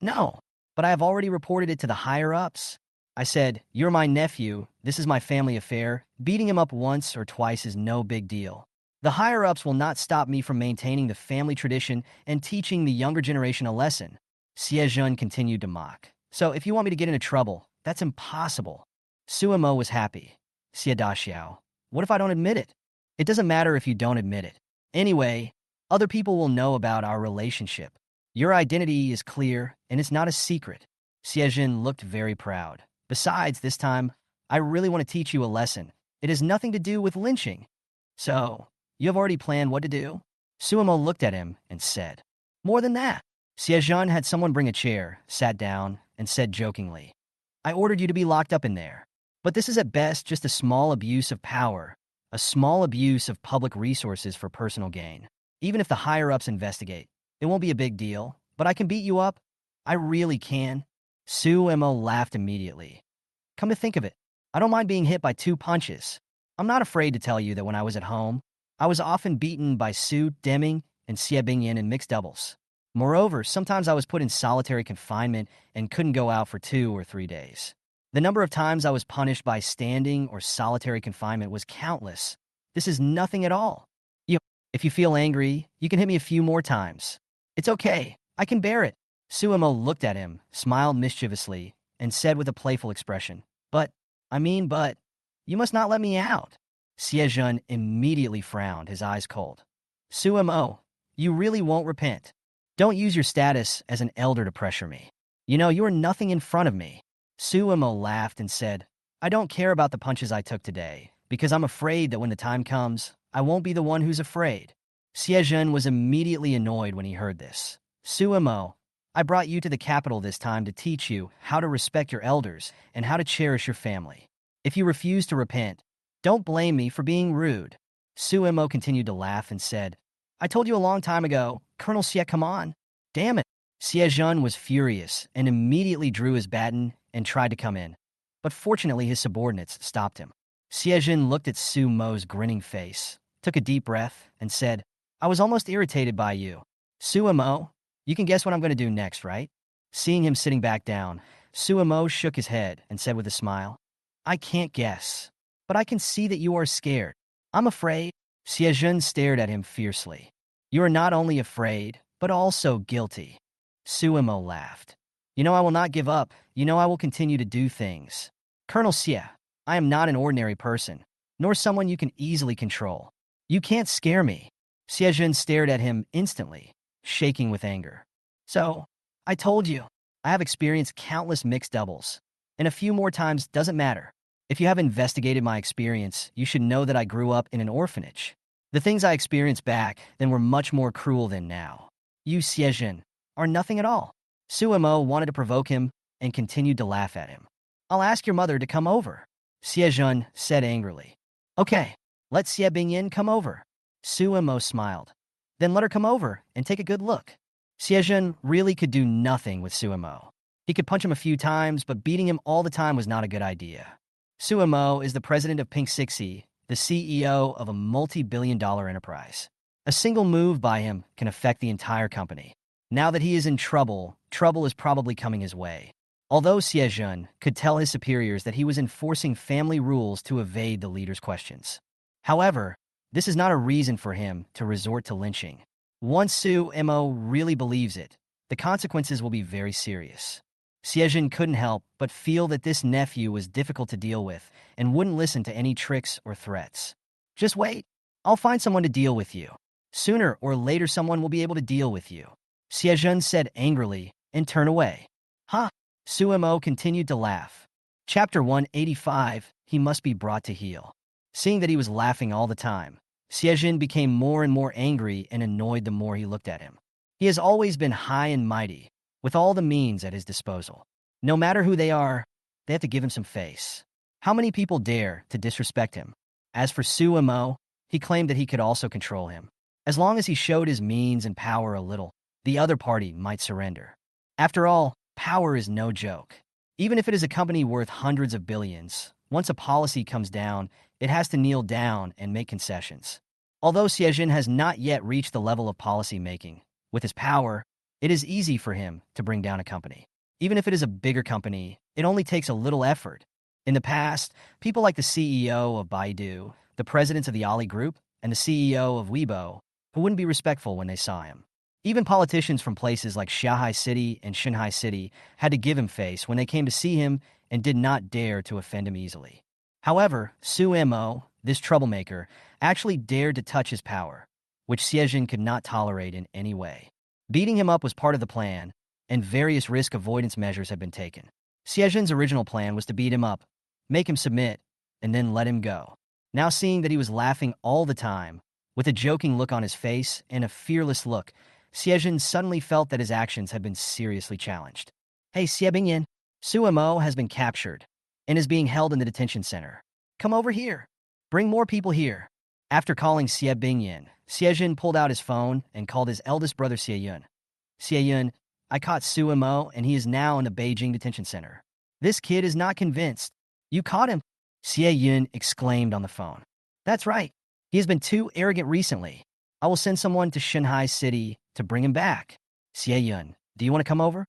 No, but I have already reported it to the higher-ups. I said, you're my nephew, this is my family affair, beating him up once or twice is no big deal. The higher-ups will not stop me from maintaining the family tradition and teaching the younger generation a lesson. Siejun continued to mock. So if you want me to get into trouble, that's impossible. Su Mo was happy. Xie Daxiao, what if I don't admit it? It doesn't matter if you don't admit it. Anyway, other people will know about our relationship. Your identity is clear, and it's not a secret. Siejin looked very proud. Besides, this time, I really want to teach you a lesson. It has nothing to do with lynching. So, you have already planned what to do? Suemo looked at him and said, more than that. Siejin had someone bring a chair, sat down, and said jokingly, I ordered you to be locked up in there. But this is at best just a small abuse of power, a small abuse of public resources for personal gain. Even if the higher-ups investigate, it won't be a big deal, but I can beat you up. I really can. Suemo laughed immediately. Come to think of it, I don't mind being hit by 2 punches. I'm not afraid to tell you that when I was at home, I was often beaten by Su Deming and Xie Bingyan in mixed doubles. Moreover, sometimes I was put in solitary confinement and couldn't go out for 2 or 3 days. The number of times I was punished by standing or solitary confinement was countless. This is nothing at all. If you feel angry, you can hit me a few more times. It's okay, I can bear it. Suemo looked at him, smiled mischievously, and said with a playful expression, but, you must not let me out. Siejun immediately frowned, his eyes cold. Suemo, you really won't repent. Don't use your status as an elder to pressure me. You are nothing in front of me. Suemo laughed and said, I don't care about the punches I took today, because I'm afraid that when the time comes, I won't be the one who's afraid. Siejun was immediately annoyed when he heard this. Suemo, I brought you to the capital this time to teach you how to respect your elders and how to cherish your family. If you refuse to repent, don't blame me for being rude. Suemo continued to laugh and said, I told you a long time ago, Colonel Xie, come on. Damn it. Siejun was furious and immediately drew his baton and tried to come in. But fortunately his subordinates stopped him. Siejun looked at Suemo's grinning face, took a deep breath, and said, I was almost irritated by you. Suemo, you can guess what I'm going to do next, right? Seeing him sitting back down, Suemo shook his head and said with a smile, I can't guess, but I can see that you are scared. I'm afraid. Siejun stared at him fiercely. You are not only afraid, but also guilty. Suemo laughed. I will not give up. I will continue to do things. Colonel Xie, I am not an ordinary person, nor someone you can easily control. You can't scare me. Siejun stared at him instantly, shaking with anger. So, I told you, I have experienced countless mixed doubles, and a few more times doesn't matter. If you have investigated my experience, you should know that I grew up in an orphanage. The things I experienced back then were much more cruel than now. You, Siejun, are nothing at all. Suemo wanted to provoke him and continued to laugh at him. I'll ask your mother to come over. Siejun said angrily. Okay, let Xie Bingyan come over. Suemo smiled. Then let her come over and take a good look. Siejun really could do nothing with Suemo. He could punch him a few times, but beating him all the time was not a good idea. Suemo is the president of Pink Sixie, the CEO of a multi-billion-dollar enterprise. A single move by him can affect the entire company. Now that he is in trouble, trouble is probably coming his way. Although Siejun could tell his superiors that he was enforcing family rules to evade the leader's questions. However, this is not a reason for him to resort to lynching. Once Suemo really believes it, the consequences will be very serious. Siejun couldn't help but feel that this nephew was difficult to deal with and wouldn't listen to any tricks or threats. Just wait. I'll find someone to deal with you. Sooner or later someone will be able to deal with you. Siejun said angrily and turned away. Ha! Suemo continued to laugh. Chapter 185, He Must Be Brought to Heel. Seeing that he was laughing all the time, Siejun became more and more angry and annoyed the more he looked at him. He has always been high and mighty, with all the means at his disposal. No matter who they are, they have to give him some face. How many people dare to disrespect him? As for Suemo, he claimed that he could also control him. As long as he showed his means and power a little, the other party might surrender. After all, power is no joke. Even if it is a company worth hundreds of billions, once a policy comes down, it has to kneel down and make concessions. Although Siejun has not yet reached the level of policy making, with his power, it is easy for him to bring down a company. Even if it is a bigger company, it only takes a little effort. In the past, people like the CEO of Baidu, the presidents of the Ali Group, and the CEO of Weibo, who wouldn't be respectful when they saw him. Even politicians from places like Shanghai City and Shanghai City had to give him face when they came to see him and did not dare to offend him easily. However, Suemo, this troublemaker, actually dared to touch his power, which Siejun could not tolerate in any way. Beating him up was part of the plan, and various risk avoidance measures had been taken. Siejun's original plan was to beat him up, make him submit, and then let him go. Now seeing that he was laughing all the time, with a joking look on his face and a fearless look, Siejun suddenly felt that his actions had been seriously challenged. Hey Siebingyan, Sumo has been captured and is being held in the detention center. Come over here. Bring more people here. After calling Siebingyan, Siejun pulled out his phone and called his eldest brother Sieyun. Sieyun, I caught Sumo and he is now in the Beijing detention center. This kid is not convinced. You caught him? Sieyun exclaimed on the phone. That's right. He has been too arrogant recently. I will send someone to Shanghai City to bring him back. Sieyun, do you want to come over?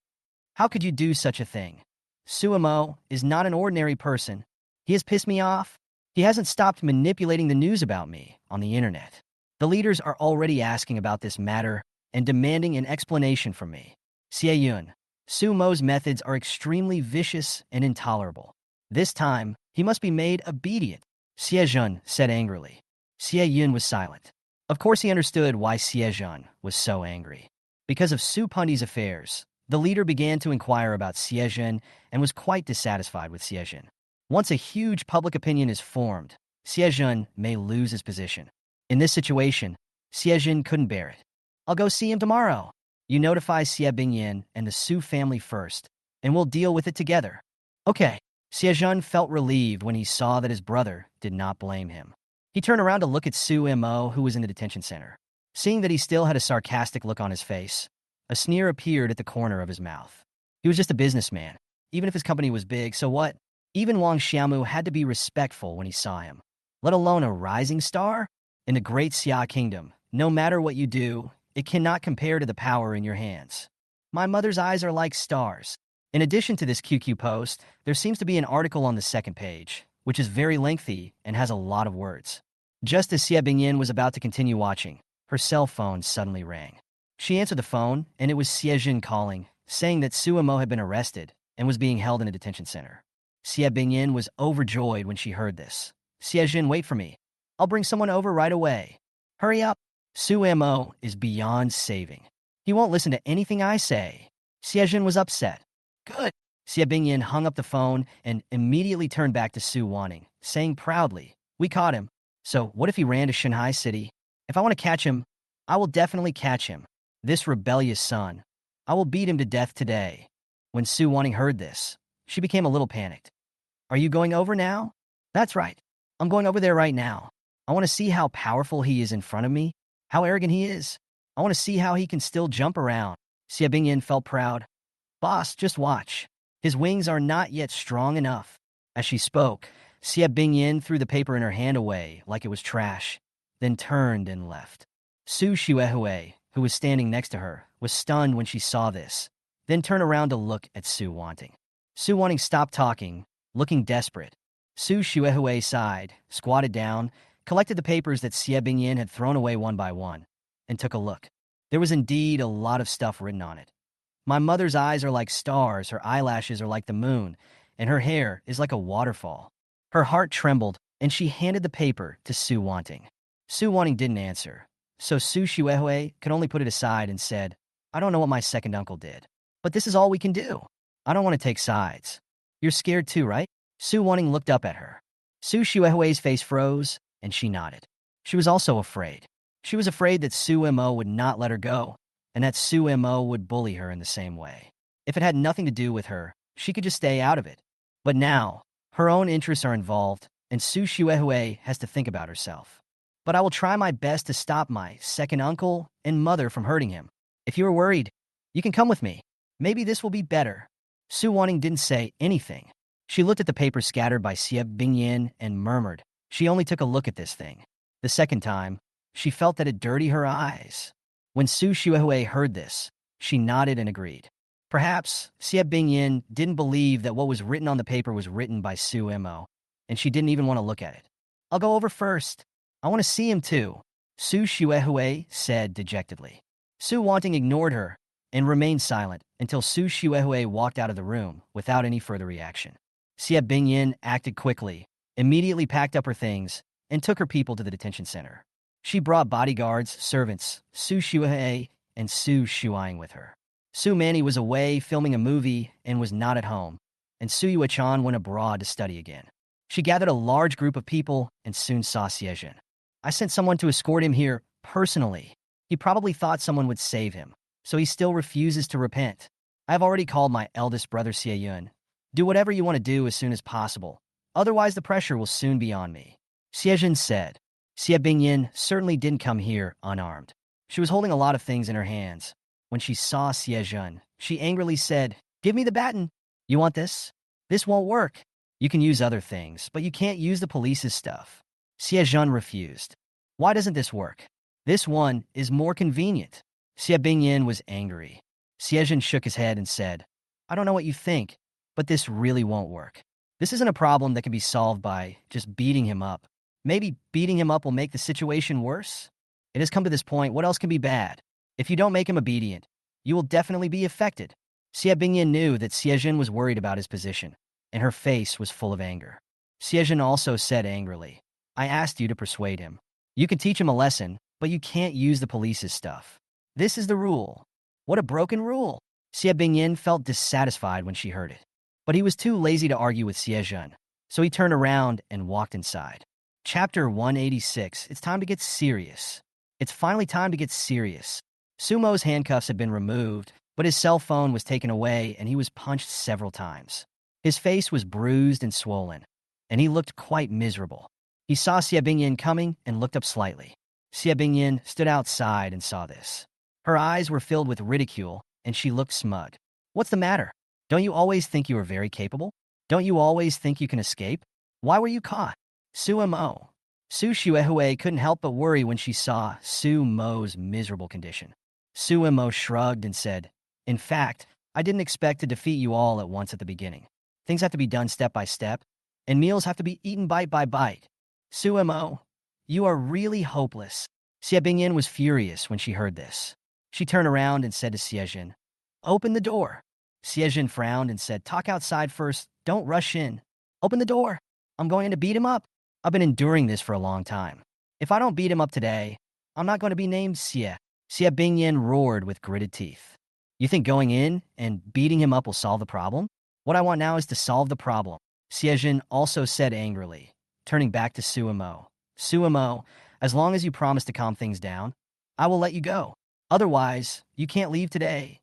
How could you do such a thing? Sumo is not an ordinary person. He has pissed me off. He hasn't stopped manipulating the news about me on the internet. The leaders are already asking about this matter and demanding an explanation from me. Sieyun, Sumo's methods are extremely vicious and intolerable. This time, he must be made obedient, Siejun said angrily. Sieyun was silent. Of course he understood why Siejun was so angry. Because of Su Pundi's affairs, the leader began to inquire about Siejun and was quite dissatisfied with Siejun. Once a huge public opinion is formed, Siejun may lose his position. In this situation, Siejun couldn't bear it. I'll go see him tomorrow. You notify Siebingyan and the Su family first, and we'll deal with it together. Okay. Siejun felt relieved when he saw that his brother did not blame him. He turned around to look at Sumo, who was in the detention center. Seeing that he still had a sarcastic look on his face, a sneer appeared at the corner of his mouth. He was just a businessman. Even if his company was big, so what? Even Wang Xiaomu had to be respectful when he saw him, let alone a rising star? In the great Xia kingdom, no matter what you do, it cannot compare to the power in your hands. My mother's eyes are like stars. In addition to this QQ post, there seems to be an article on the second page, which is very lengthy and has a lot of words. Just as Siebingyan was about to continue watching, her cell phone suddenly rang. She answered the phone, and it was Siejun calling, saying that Sumo had been arrested and was being held in a detention center. Siebingyan was overjoyed when she heard this. Siejun, wait for me. I'll bring someone over right away. Hurry up. Sumo is beyond saving. He won't listen to anything I say. Siejun was upset. Good. Siebingyan hung up the phone and immediately turned back to Su Wanting, saying proudly, we caught him. So what if he ran to Shanghai City? If I want to catch him, I will definitely catch him. This rebellious son. I will beat him to death today. When Su Wanting heard this, she became a little panicked. Are you going over now? That's right. I'm going over there right now. I want to see how powerful he is in front of me, how arrogant he is. I want to see how he can still jump around. Siebingyan felt proud. Boss, just watch. His wings are not yet strong enough. As she spoke, Siebingyan threw the paper in her hand away like it was trash, then turned and left. Su Shuehui, who was standing next to her, was stunned when she saw this, then turned around to look at Su Wanting. Su Wanting stopped talking, looking desperate. Su Shuehui sighed, squatted down, collected the papers that Siebingyan had thrown away one by one, and took a look. There was indeed a lot of stuff written on it. My mother's eyes are like stars, her eyelashes are like the moon, and her hair is like a waterfall. Her heart trembled, and she handed the paper to Su Wanting. Su Wanting didn't answer, so Su Shuehui could only put it aside and said, I don't know what my second uncle did, but this is all we can do. I don't want to take sides. You're scared too, right? Su Wanting looked up at her. Su Shuehui's face froze, and she nodded. She was also afraid. She was afraid that Sumo would not let her go, and that Sumo would bully her in the same way. If it had nothing to do with her, she could just stay out of it. But now, her own interests are involved, and Su Shuehui has to think about herself. But I will try my best to stop my second uncle and mother from hurting him. If you are worried, you can come with me. Maybe this will be better. Su Wanting didn't say anything. She looked at the paper scattered by Siebingyan and murmured. She only took a look at this thing. The second time, she felt that it dirtied her eyes. When Su Shuehui heard this, she nodded and agreed. Perhaps Siebingyan didn't believe that what was written on the paper was written by Sumo, and she didn't even want to look at it. I'll go over first. I want to see him too, Su Shuehui said dejectedly. Su Wanting ignored her and remained silent until Su Shuehui walked out of the room without any further reaction. Siebingyan acted quickly, immediately packed up her things, and took her people to the detention center. She brought bodyguards, servants, Su Shuehui, and Su Shuang with her. Su Manny was away filming a movie and was not at home, and Su Yue-chan went abroad to study again. She gathered a large group of people and soon saw Siejin. I sent someone to escort him here personally. He probably thought someone would save him, so he still refuses to repent. I have already called my eldest brother Siejun. Do whatever you want to do as soon as possible. Otherwise, the pressure will soon be on me. Siejin said. Xie Bingyin certainly didn't come here unarmed. She was holding a lot of things in her hands. When she saw Siejun, she angrily said, "Give me the baton. You want this? This won't work. You can use other things, but you can't use the police's stuff." Siejun refused. "Why doesn't this work? This one is more convenient." Xie Bingyin was angry. Siejun shook his head and said, "I don't know what you think, but this really won't work. This isn't a problem that can be solved by just beating him up. Maybe beating him up will make the situation worse? It has come to this point, what else can be bad? If you don't make him obedient, you will definitely be affected." Xie Bingyin knew that Siejun was worried about his position, and her face was full of anger. Siejun also said angrily, "I asked you to persuade him. You can teach him a lesson, but you can't use the police's stuff. This is the rule." What a broken rule! Xie Bingyin felt dissatisfied when she heard it. But he was too lazy to argue with Siejun, so he turned around and walked inside. Chapter 186. It's time to get serious. It's finally time to get serious. Sumo's handcuffs had been removed, but his cell phone was taken away and he was punched several times. His face was bruised and swollen, and he looked quite miserable. He saw Xie Bingyin coming and looked up slightly. Xie Bingyin stood outside and saw this. Her eyes were filled with ridicule, and she looked smug. "What's the matter? Don't you always think you are very capable? Don't you always think you can escape? Why were you caught?" Su Mo. Su Xuehue couldn't help but worry when she saw Su Mo's miserable condition. Su Mo shrugged and said, "In fact, I didn't expect to defeat you all at once at the beginning. Things have to be done step by step, and meals have to be eaten bite by bite. Su Mo, you are really hopeless." Xie Bingyin was furious when she heard this. She turned around and said to Siejin, "Open the door." Siejin frowned and said, "Talk outside first. Don't rush in. Open the door. I'm going to beat him up. I've been enduring this for a long time. If I don't beat him up today, I'm not going to be named Xie." Xie Bingyin roared with gritted teeth. "You think going in and beating him up will solve the problem? What I want now is to solve the problem." Siejin also said angrily, turning back to Suemo. "Suemo, as long as you promise to calm things down, I will let you go. Otherwise, you can't leave today.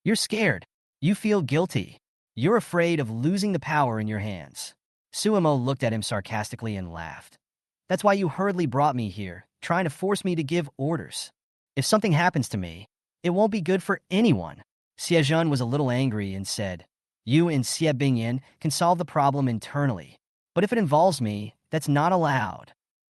You're scared. You feel guilty. You're afraid of losing the power in your hands." Suemo looked at him sarcastically and laughed. "That's why you hurriedly brought me here, trying to force me to give orders. If something happens to me, it won't be good for anyone." Siejun was a little angry and said, "You and Xie Bingyin can solve the problem internally, but if it involves me, that's not allowed.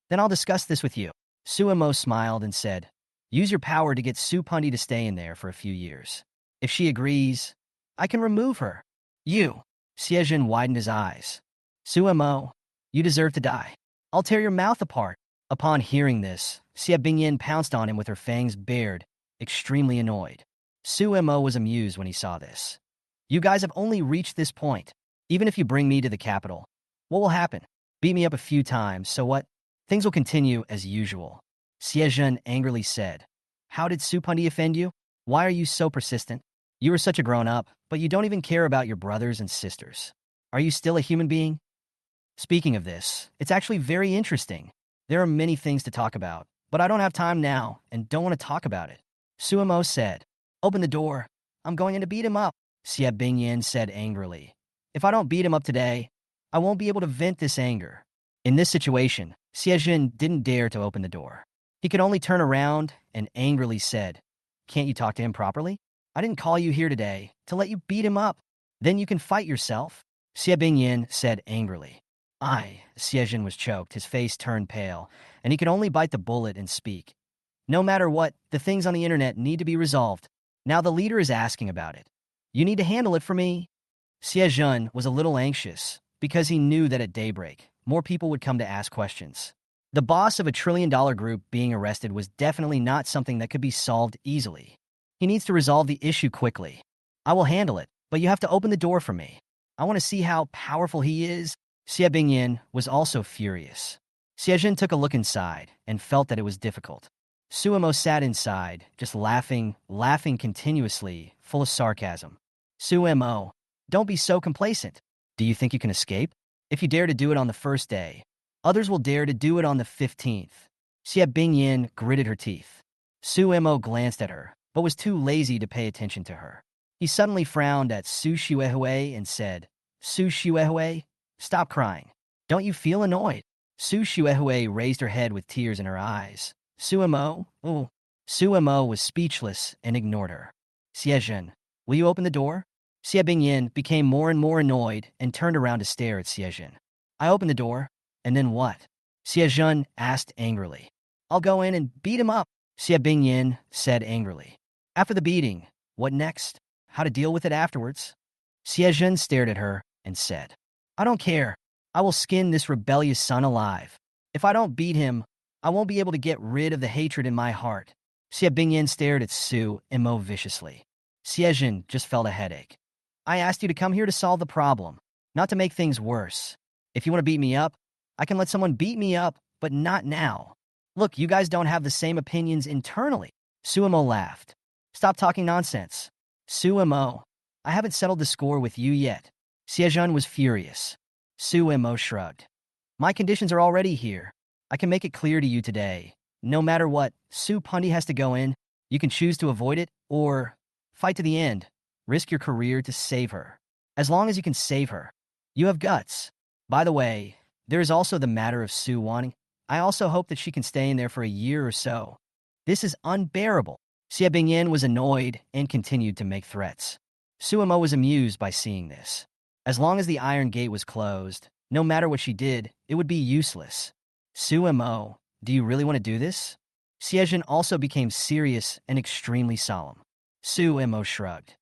Then I'll discuss this with you." Suemo smiled and said, "Use your power to get Su Pundi to stay in there for a few years. If she agrees, I can remove her." "You." Siejun widened his eyes. "Suemo, you deserve to die. I'll tear your mouth apart." Upon hearing this, Xie Bingyin pounced on him with her fangs bared, extremely annoyed. Suemo was amused when he saw this. "You guys have only reached this point. Even if you bring me to the capital, what will happen? Beat me up a few times, so what? Things will continue as usual." Siejun angrily said, "How did Su Pundi offend you? Why are you so persistent? You are such a grown-up, but you don't even care about your brothers and sisters. Are you still a human being?" Speaking of this, it's actually very interesting. There are many things to talk about, but I don't have time now and don't want to talk about it. Suemo said, "Open the door. I'm going in to beat him up." Xie Bingyin said angrily, "If I don't beat him up today, I won't be able to vent this anger." In this situation, Siejun didn't dare to open the door. He could only turn around and angrily said, "Can't you talk to him properly? I didn't call you here today to let you beat him up. Then you can fight yourself." Xie Bingyin said angrily. Siejun was choked, his face turned pale, and he could only bite the bullet and speak. "No matter what, the things on the internet need to be resolved. Now the leader is asking about it. You need to handle it for me." Siejun was a little anxious because he knew that at daybreak, more people would come to ask questions. The boss of a trillion-dollar group being arrested was definitely not something that could be solved easily. He needs to resolve the issue quickly. "I will handle it, but you have to open the door for me. I want to see how powerful he is." Xie Bingyin was also furious. Siejun took a look inside and felt that it was difficult. Suemo sat inside, just laughing continuously full of sarcasm. Sumo, don't be so complacent. Do you think you can escape? If you dare to do it on the first day, others will dare to do it on the 15th. Xie Bingyin gritted her teeth. Sumo glanced at her, but was too lazy to pay attention to her. He suddenly frowned at Su Xuehui and said, Su Xuehui, stop crying. Don't you feel annoyed? Su Xuehui raised her head with tears in her eyes. Sumo, oh. Sumo was speechless and ignored her. Xiezhen, will you open the door? Xie Bingyin became more and more annoyed and turned around to stare at Xiezhen. I opened the door, and then what? Xiezhen asked angrily. I'll go in and beat him up, Xie Bingyin said angrily. After the beating, what next? How to deal with it afterwards? Xiezhen stared at her and said, I don't care. I will skin this rebellious son alive. If I don't beat him, I won't be able to get rid of the hatred in my heart. Xie Bingyin stared at Sumo viciously. Xiezhen just felt a headache. I asked you to come here to solve the problem, not to make things worse. If you want to beat me up, I can let someone beat me up, but not now. Look, you guys don't have the same opinions internally. Sumo laughed. Stop talking nonsense. Sumo, I haven't settled the score with you yet. Xiezhen was furious. Sumo shrugged. My conditions are already here. I can make it clear to you today. No matter what, Pundi has to go in. You can choose to avoid it, or fight to the end. Risk your career to save her. As long as you can save her. You have guts. By the way, there is also the matter of Su wanting. I also hope that she can stay in there for a year or so. This is unbearable. Xie Bingyin was annoyed and continued to make threats. Sumo was amused by seeing this. As long as the iron gate was closed, no matter what she did, it would be useless. Sumo, do you really want to do this? Xiezhen also became serious and extremely solemn. Sumo shrugged.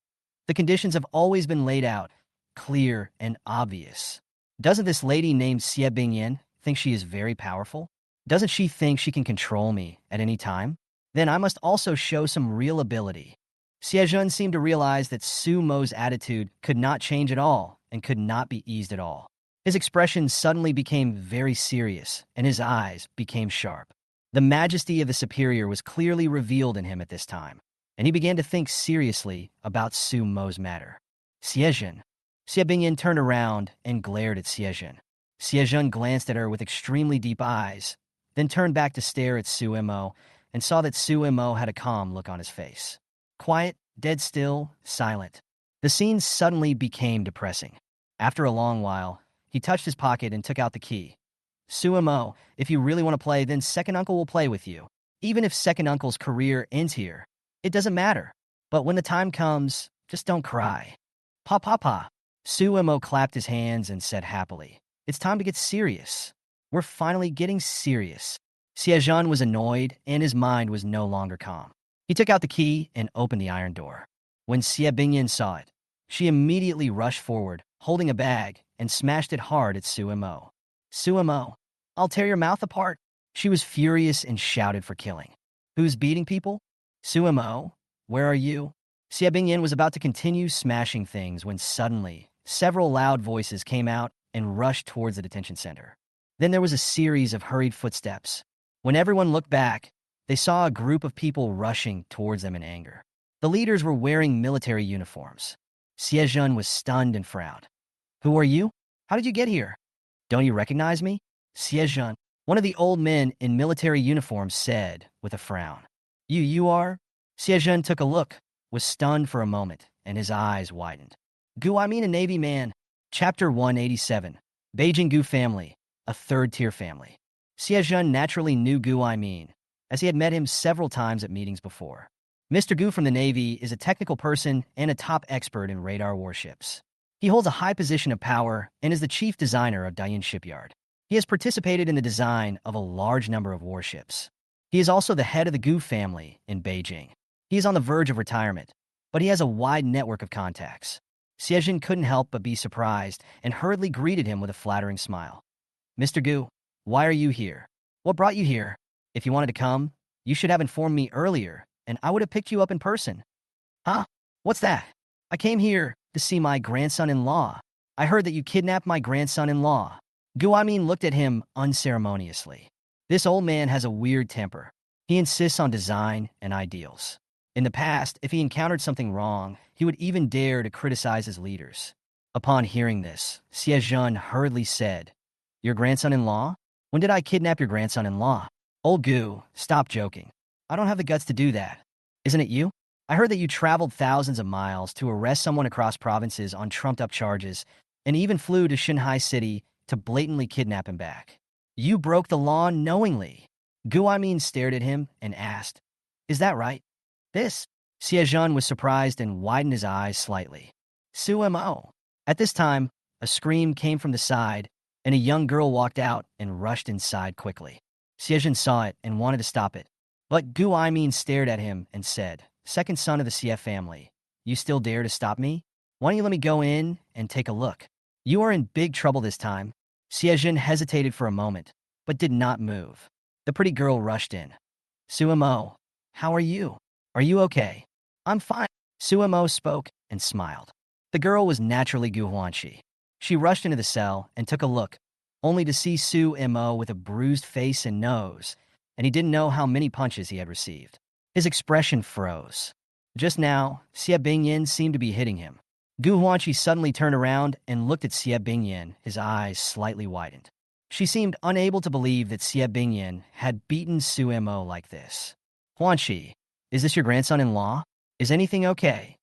The conditions have always been laid out, clear and obvious. Doesn't this lady named Xie Bingyin think she is very powerful? Doesn't she think she can control me at any time? Then I must also show some real ability. Xiezhen seemed to realize that Sumo's attitude could not change at all and could not be eased at all. His expression suddenly became very serious, and his eyes became sharp. The majesty of the superior was clearly revealed in him at this time, and he began to think seriously about Sumo's matter. Xiezhen. Xie Bingyin turned around and glared at Xiezhen. Xiezhen glanced at her with extremely deep eyes, then turned back to stare at Sumo, and saw that Sumo had a calm look on his face. Quiet, dead still, silent. The scene suddenly became depressing. After a long while, he touched his pocket and took out the key. Sumo, if you really want to play, then Second Uncle will play with you. Even if Second Uncle's career ends here, it doesn't matter. But when the time comes, just don't cry. Pa pa pa. Sumo clapped his hands and said happily, It's time to get serious. We're finally getting serious. Xiezhen was annoyed, and his mind was no longer calm. He took out the key and opened the iron door. When Xie Bingyin saw it, she immediately rushed forward, holding a bag, and smashed it hard at Sumo. Sumo, I'll tear your mouth apart. She was furious and shouted for killing. Who's beating people? Sumo, where are you? Xie Bingyin was about to continue smashing things when suddenly, several loud voices came out and rushed towards the detention center. Then there was a series of hurried footsteps. When everyone looked back, they saw a group of people rushing towards them in anger. The leaders were wearing military uniforms. Xiezhen was stunned and frowned. Who are you? How did you get here? Don't you recognize me? Xiezhen, one of the old men in military uniforms, said with a frown. You are? Xiezhen took a look, was stunned for a moment, and his eyes widened. Gu, I mean a Navy man. Chapter 187. Beijing Gu family, a third-tier family. Xiezhen naturally knew Gu I mean, as he had met him several times at meetings before. Mr. Gu from the Navy is a technical person and a top expert in radar warships. He holds a high position of power and is the chief designer of Dian Shipyard. He has participated in the design of a large number of warships. He is also the head of the Gu family in Beijing. He is on the verge of retirement, but he has a wide network of contacts. Xiezhen couldn't help but be surprised and hurriedly greeted him with a flattering smile. Mr. Gu, why are you here? What brought you here? If you wanted to come, you should have informed me earlier, and I would have picked you up in person. Huh? What's that? I came here to see my grandson-in-law. I heard that you kidnapped my grandson-in-law. Guamin looked at him unceremoniously. This old man has a weird temper. He insists on design and ideals. In the past, if he encountered something wrong, he would even dare to criticize his leaders. Upon hearing this, Siejun hurriedly said, "Your grandson-in-law? When did I kidnap your grandson-in-law? Old Gu, stop joking. I don't have the guts to do that. Isn't it you? I heard that you traveled thousands of miles to arrest someone across provinces on trumped-up charges, and even flew to Shanghai City to blatantly kidnap him back. You broke the law knowingly." Gu stared at him and asked, "Is that right?" This. Siejun was surprised and widened his eyes slightly. "Sumo." At this time, a scream came from the side, and a young girl walked out and rushed inside quickly. Siejun saw it and wanted to stop it. But Gu stared at him and said, "Second son of the CF family, you still dare to stop me? Why don't you let me go in and take a look? You are in big trouble this time." Siejun hesitated for a moment, but did not move. The pretty girl rushed in. "Sumo, how are you? Are you okay?" "I'm fine." Sumo spoke and smiled. The girl was naturally Gu Huanqi. She rushed into the cell and took a look, only to see Sumo with a bruised face and nose, and he didn't know how many punches he had received. His expression froze. Just now, Xie Bingyin seemed to be hitting him. Gu Huanqi suddenly turned around and looked at Xie Bingyin, his eyes slightly widened. She seemed unable to believe that Xie Bingyin had beaten Sumo like this. "Huanqi, is this your grandson-in-law? Is anything okay?"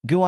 Gu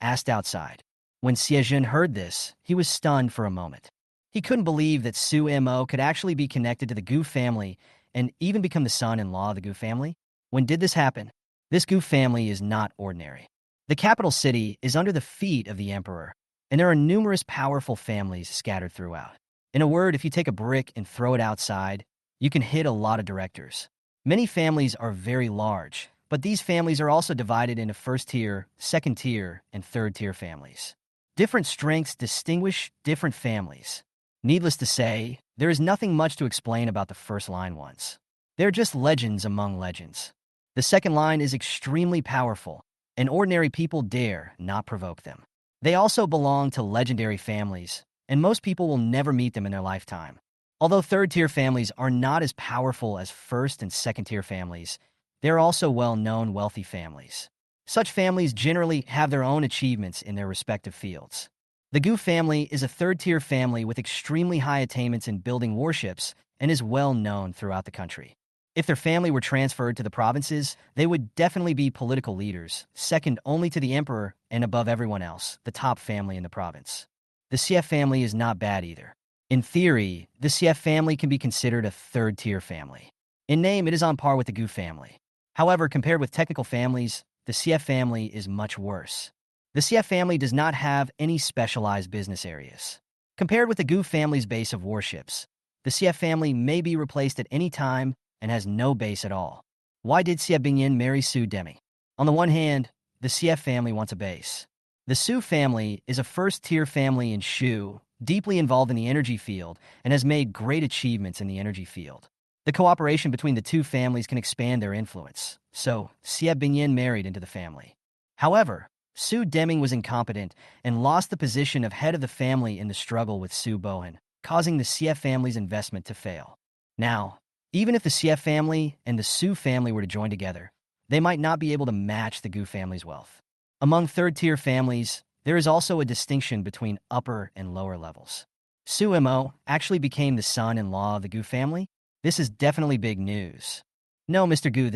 asked outside. When Siejun heard this, he was stunned for a moment. He couldn't believe that Sumo could actually be connected to the Goof family and even become the son-in-law of the Goof family. When did this happen? This Goof family is not ordinary. The capital city is under the feet of the emperor, and there are numerous powerful families scattered throughout. In a word, if you take a brick and throw it outside, you can hit a lot of directors. Many families are very large, but these families are also divided into first-tier, second-tier, and third-tier families. Different strengths distinguish different families. Needless to say, there is nothing much to explain about the first-line ones. They're just legends among legends. The second line is extremely powerful, and ordinary people dare not provoke them. They also belong to legendary families, and most people will never meet them in their lifetime. Although third-tier families are not as powerful as first- and second-tier families, they're also well-known wealthy families. Such families generally have their own achievements in their respective fields. The Gu family is a third-tier family with extremely high attainments in building warships and is well known throughout the country. If their family were transferred to the provinces, they would definitely be political leaders, second only to the emperor and above everyone else, the top family in the province. The CF family is not bad either. In theory, the CF family can be considered a third-tier family. In name, it is on par with the Gu family. However, compared with technical families, the CF family is much worse. The CF family does not have any specialized business areas. Compared with the Gu family's base of warships, the CF family may be replaced at any time and has no base at all. Why did Xie Bingyin marry Su Demi? On the one hand, the CF family wants a base. The Su family is a first-tier family in Shu, deeply involved in the energy field, and has made great achievements in the energy field. The cooperation between the two families can expand their influence, so Xie Bingyin married into the family. However, Su Deming was incompetent and lost the position of head of the family in the struggle with Su Bohan, causing the Xie family's investment to fail. Now, even if the Xie family and the Su family were to join together, they might not be able to match the Gu family's wealth. Among third-tier families, there is also a distinction between upper and lower levels. Sumo actually became the son-in-law of the Gu family. This is definitely big news. "No, Mr. Gu,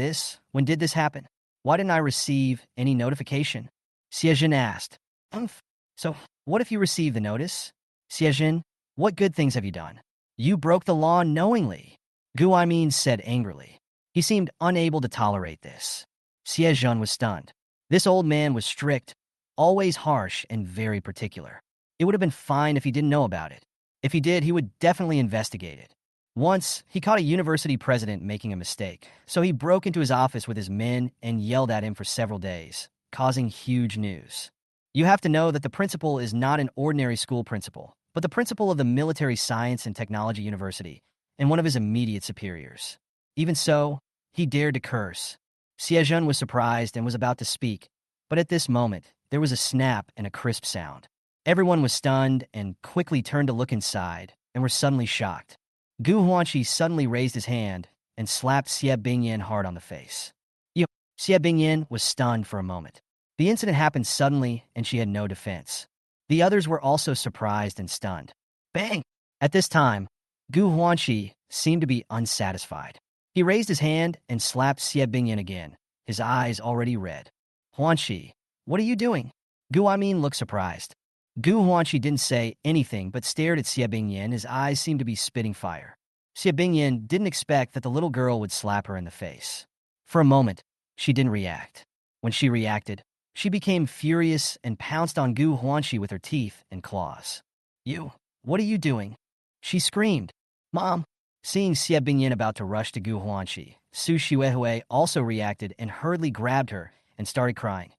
when did this happen? Why didn't I receive any notification?" Siejun asked. "Umph. So, what if you received the notice?" "Siejun, what good things have you done? You broke the law knowingly," Gu said angrily. He seemed unable to tolerate this. Siejun was stunned. This old man was strict, always harsh, and very particular. It would have been fine if he didn't know about it. If he did, he would definitely investigate it. Once, he caught a university president making a mistake, so he broke into his office with his men and yelled at him for several days, causing huge news. You have to know that the principal is not an ordinary school principal, but the principal of the Military Science and Technology University, and one of his immediate superiors. Even so, he dared to curse. Siejun was surprised and was about to speak, but at this moment, there was a snap and a crisp sound. Everyone was stunned and quickly turned to look inside, and were suddenly shocked. Gu Huanqi suddenly raised his hand and slapped Xie Bingyin hard on the face. "You!" Xie Bingyan was stunned for a moment. The incident happened suddenly, and she had no defense. The others were also surprised and stunned. Bang! At this time, Gu Huanqi seemed to be unsatisfied. He raised his hand and slapped Xie Bingyan again, his eyes already red. Huanqi, what are you doing? Gu Aimin looked surprised. Gu Huanqi didn't say anything but stared at Xie Bingyan. His eyes seemed to be spitting fire. Xie Bingyan didn't expect that the little girl would slap her in the face. For a moment, she didn't react. When she reacted, she became furious and pounced on Gu Huanqi with her teeth and claws. You, what are you doing? She screamed. Mom! Seeing Xie Bingyan about to rush to Gu Huanqi, Su Xuehui also reacted and hurriedly grabbed her and started crying.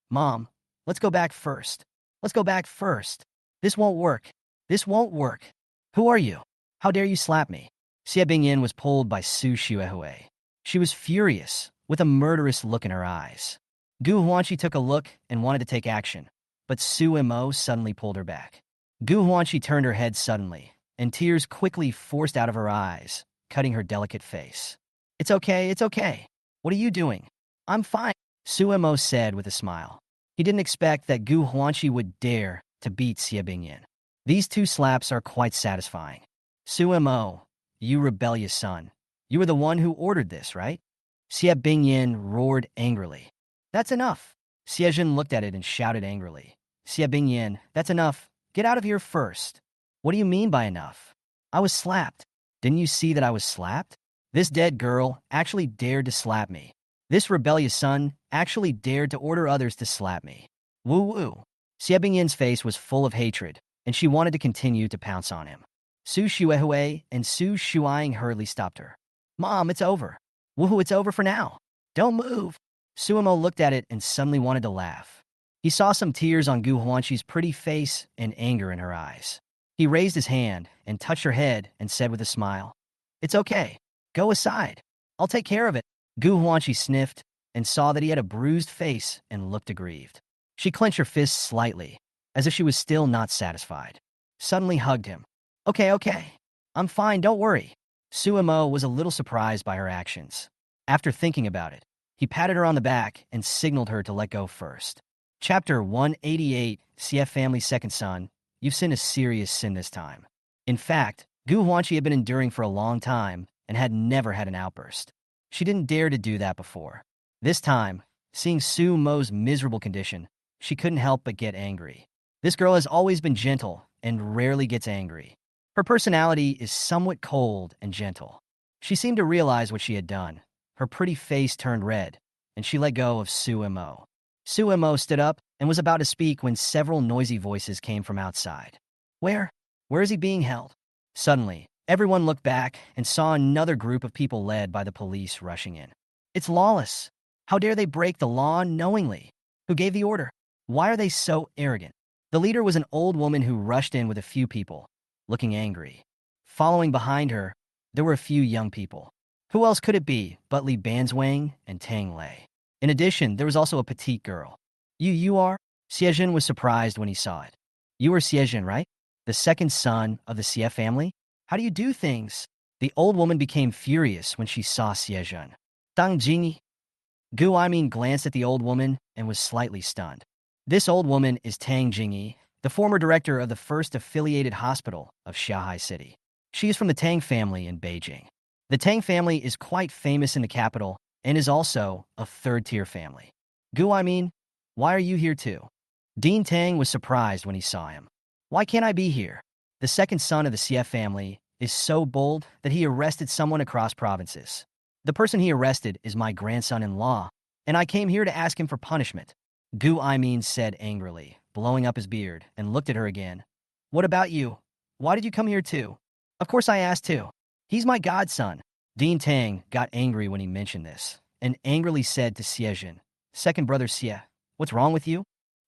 Mom, let's go back first. Let's go back first. This won't work. This won't work. Who are you? How dare you slap me? Xie Bingyan was pulled by Su Xuehui. She was furious, with a murderous look in her eyes. Gu Huanqi took a look and wanted to take action, but Su Mo suddenly pulled her back. Gu Huanqi turned her head suddenly, and tears quickly forced out of her eyes, cutting her delicate face. It's okay, it's okay. What are you doing? I'm fine, Su Mo said with a smile. He didn't expect that Gu Huanqi would dare to beat Xie Bingyan. These two slaps are quite satisfying. Su Mo, you rebellious son. You were the one who ordered this, right? Xie Bingyan roared angrily. That's enough. Xiejun looked at it and shouted angrily. Xie Bingyan, that's enough. Get out of here first. What do you mean by enough? I was slapped. Didn't you see that I was slapped? This dead girl actually dared to slap me. This rebellious son actually dared to order others to slap me. Woo-woo. Xie Bingyan's face was full of hatred, and she wanted to continue to pounce on him. Su Xuehui and Su Shuiying hurriedly stopped her. Mom, it's over. Woohoo, it's over for now. Don't move. Suemo looked at it and suddenly wanted to laugh. He saw some tears on Gu Huanqi's pretty face and anger in her eyes. He raised his hand and touched her head and said with a smile, It's okay. Go aside. I'll take care of it. Gu Huanqi sniffed and saw that he had a bruised face and looked aggrieved. She clenched her fists slightly, as if she was still not satisfied. Suddenly hugged him. Okay. I'm fine, don't worry. Suemo was a little surprised by her actions. After thinking about it, he patted her on the back and signaled her to let go first. Chapter 188, CF Family's Second Son. You've sinned a serious sin this time. In fact, Gu Huanqi had been enduring for a long time and had never had an outburst. She didn't dare to do that before. This time, seeing Su Mo's miserable condition, she couldn't help but get angry. This girl has always been gentle and rarely gets angry. Her personality is somewhat cold and gentle. She seemed to realize what she had done. Her pretty face turned red, and she let go of Su Mo. Su Mo stood up and was about to speak when several noisy voices came from outside. Where is he being held? Suddenly, everyone looked back and saw another group of people led by the police rushing in. It's lawless. How dare they break the law knowingly? Who gave the order? Why are they so arrogant? The leader was an old woman who rushed in with a few people, looking angry. Following behind her, there were a few young people. Who else could it be but Li Banzwang and Tang Lei? In addition, there was also a petite girl. You are? Xiejun was surprised when he saw it. You are Xiejun, right? The second son of the CF family? How do you do things? The old woman became furious when she saw Xiejun. Dang Jingyi. Gu Aimin glanced at the old woman and was slightly stunned. This old woman is Tang Jingyi, the former director of the first affiliated hospital of Shanghai City. She is from the Tang family in Beijing. The Tang family is quite famous in the capital and is also a third-tier family. Gu Aimin, why are you here too? Dean Tang was surprised when he saw him. Why can't I be here? The second son of the CF family is so bold that he arrested someone across provinces. The person he arrested is my grandson-in-law, and I came here to ask him for punishment. Gu Aimin said angrily, blowing up his beard, and looked at her again. What about you? Why did you come here too? Of course I asked too. He's my godson. Dean Tang got angry when he mentioned this, and angrily said to Xiejun, Second brother Xie, what's wrong with you?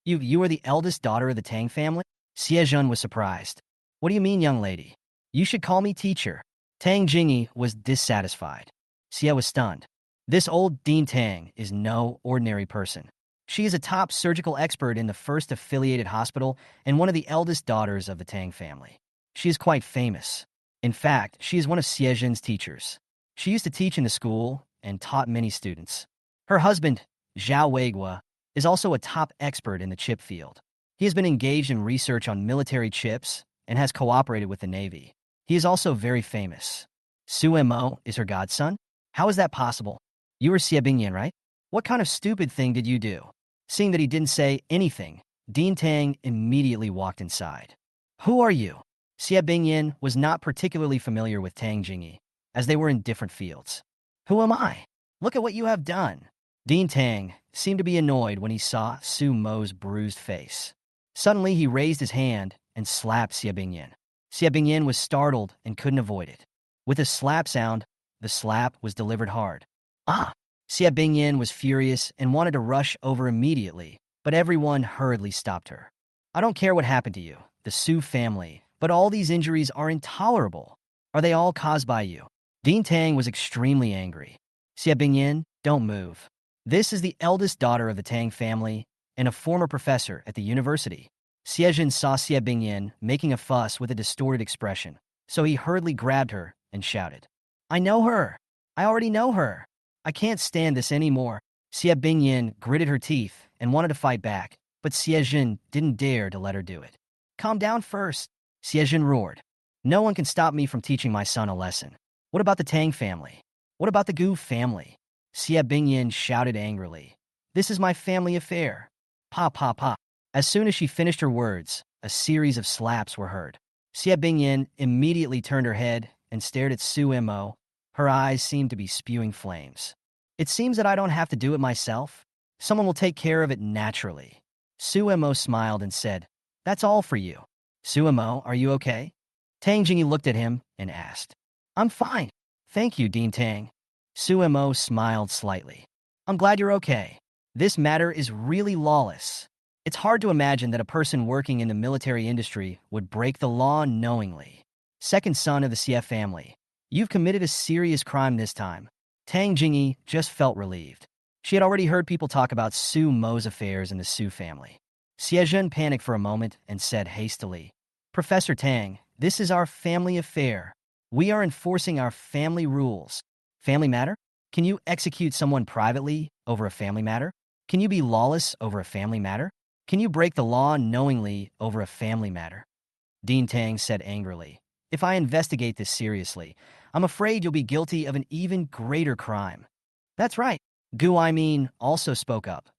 You are the eldest daughter of the Tang family? Xiejun was surprised. What do you mean, young lady? You should call me teacher. Tang Jingyi was dissatisfied. Xie was stunned. This old Dean Tang is no ordinary person. She is a top surgical expert in the first affiliated hospital and one of the eldest daughters of the Tang family. She is quite famous. In fact, she is one of Xiejun's teachers. She used to teach in the school and taught many students. Her husband, Zhao Weigua, is also a top expert in the chip field. He has been engaged in research on military chips and has cooperated with the Navy. He is also very famous. Su Mo is her godson? How is that possible? You were Xie Bingyan, right? What kind of stupid thing did you do? Seeing that he didn't say anything, Dean Tang immediately walked inside. Who are you? Xie Bingyan was not particularly familiar with Tang Jingyi, as they were in different fields. Who am I? Look at what you have done. Dean Tang seemed to be annoyed when he saw Su Mo's bruised face. Suddenly, he raised his hand and slapped Xie Bingyan. Xie Bingyan was startled and couldn't avoid it. With a slap sound, the slap was delivered hard. Ah! Xie Bingyan was furious and wanted to rush over immediately, but everyone hurriedly stopped her. I don't care what happened to you, the Su family, but all these injuries are intolerable. Are they all caused by you? Dean Tang was extremely angry. Xie Bingyan, don't move. This is the eldest daughter of the Tang family and a former professor at the university. Xiejin saw Xie Bingyan making a fuss with a distorted expression, so he hurriedly grabbed her and shouted, I know her! I already know her! I can't stand this anymore. Xie Bingyan gritted her teeth and wanted to fight back, but Xiejin didn't dare to let her do it. Calm down first, Xiejin roared. No one can stop me from teaching my son a lesson. What about the Tang family? What about the Goof family? Xie Bingyan shouted angrily. This is my family affair. Pa pa pa. As soon as she finished her words, a series of slaps were heard. Xie Bingyan immediately turned her head and stared at Su Mo. Her eyes seemed to be spewing flames. It seems that I don't have to do it myself. Someone will take care of it naturally. Su Mo smiled and said, That's all for you. Su Mo, are you okay? Tang Jingyi looked at him and asked. I'm fine. Thank you, Dean Tang. Su Mo smiled slightly. I'm glad you're okay. This matter is really lawless. It's hard to imagine that a person working in the military industry would break the law knowingly. Second son of the CF family. You've committed a serious crime this time. Tang Jingyi just felt relieved. She had already heard people talk about Su Mo's affairs in the Su family. Xiejun panicked for a moment and said hastily, Professor Tang, this is our family affair. We are enforcing our family rules. Family matter? Can you execute someone privately over a family matter? Can you be lawless over a family matter? Can you break the law knowingly over a family matter? Dean Tang said angrily, If I investigate this seriously, I'm afraid you'll be guilty of an even greater crime. That's right. Gu Aimin also spoke up.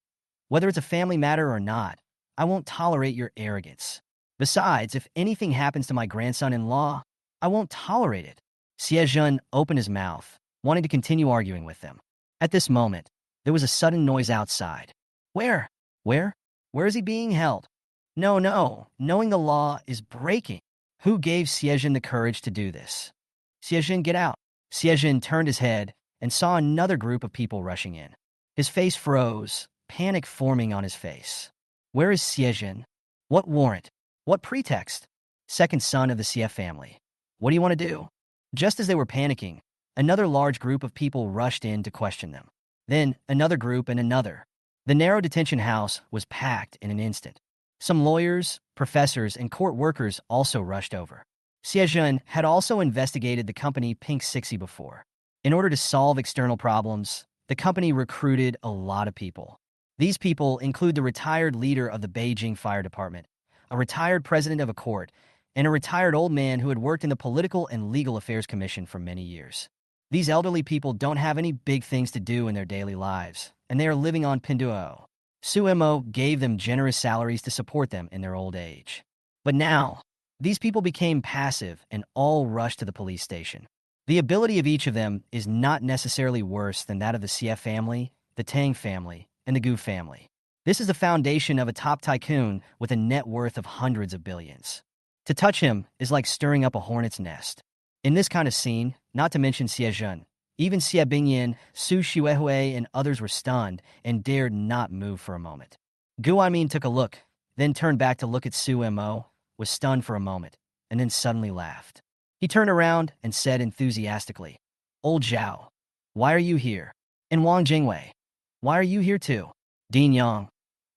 Whether it's a family matter or not, I won't tolerate your arrogance. Besides, if anything happens to my grandson-in-law, I won't tolerate it. Xiejun opened his mouth, wanting to continue arguing with them. At this moment, there was a sudden noise outside. Where? Where is he being held? No, knowing the law is breaking. Who gave Xiejun the courage to do this? Xiejun, get out. Xiejun turned his head and saw another group of people rushing in. His face froze, panic forming on his face. Where is Xiejun? What warrant? What pretext? Second son of the CF family. What do you want to do? Just as they were panicking, another large group of people rushed in to question them. Then another group and another. The narrow detention house was packed in an instant. Some lawyers, professors, and court workers also rushed over. Xiejun had also investigated the company Pink 60 before. In order to solve external problems, the company recruited a lot of people. These people include the retired leader of the Beijing Fire Department, a retired president of a court, and a retired old man who had worked in the Political and Legal Affairs Commission for many years. These elderly people don't have any big things to do in their daily lives, and they are living on Pinduoduo. Su Mo gave them generous salaries to support them in their old age. But now, these people became passive and all rushed to the police station. The ability of each of them is not necessarily worse than that of the CF family, the Tang family, and the Gu family. This is the foundation of a top tycoon with a net worth of hundreds of billions. To touch him is like stirring up a hornet's nest. In this kind of scene, not to mention Xiejun, even Xie Bingyan, Su Xuehui, and others were stunned and dared not move for a moment. Gu Aimin took a look, then turned back to look at Su Mo, was stunned for a moment, and then suddenly laughed. He turned around and said enthusiastically, Old Zhao, why are you here? And Wang Jingwei, why are you here too? Dean Yang,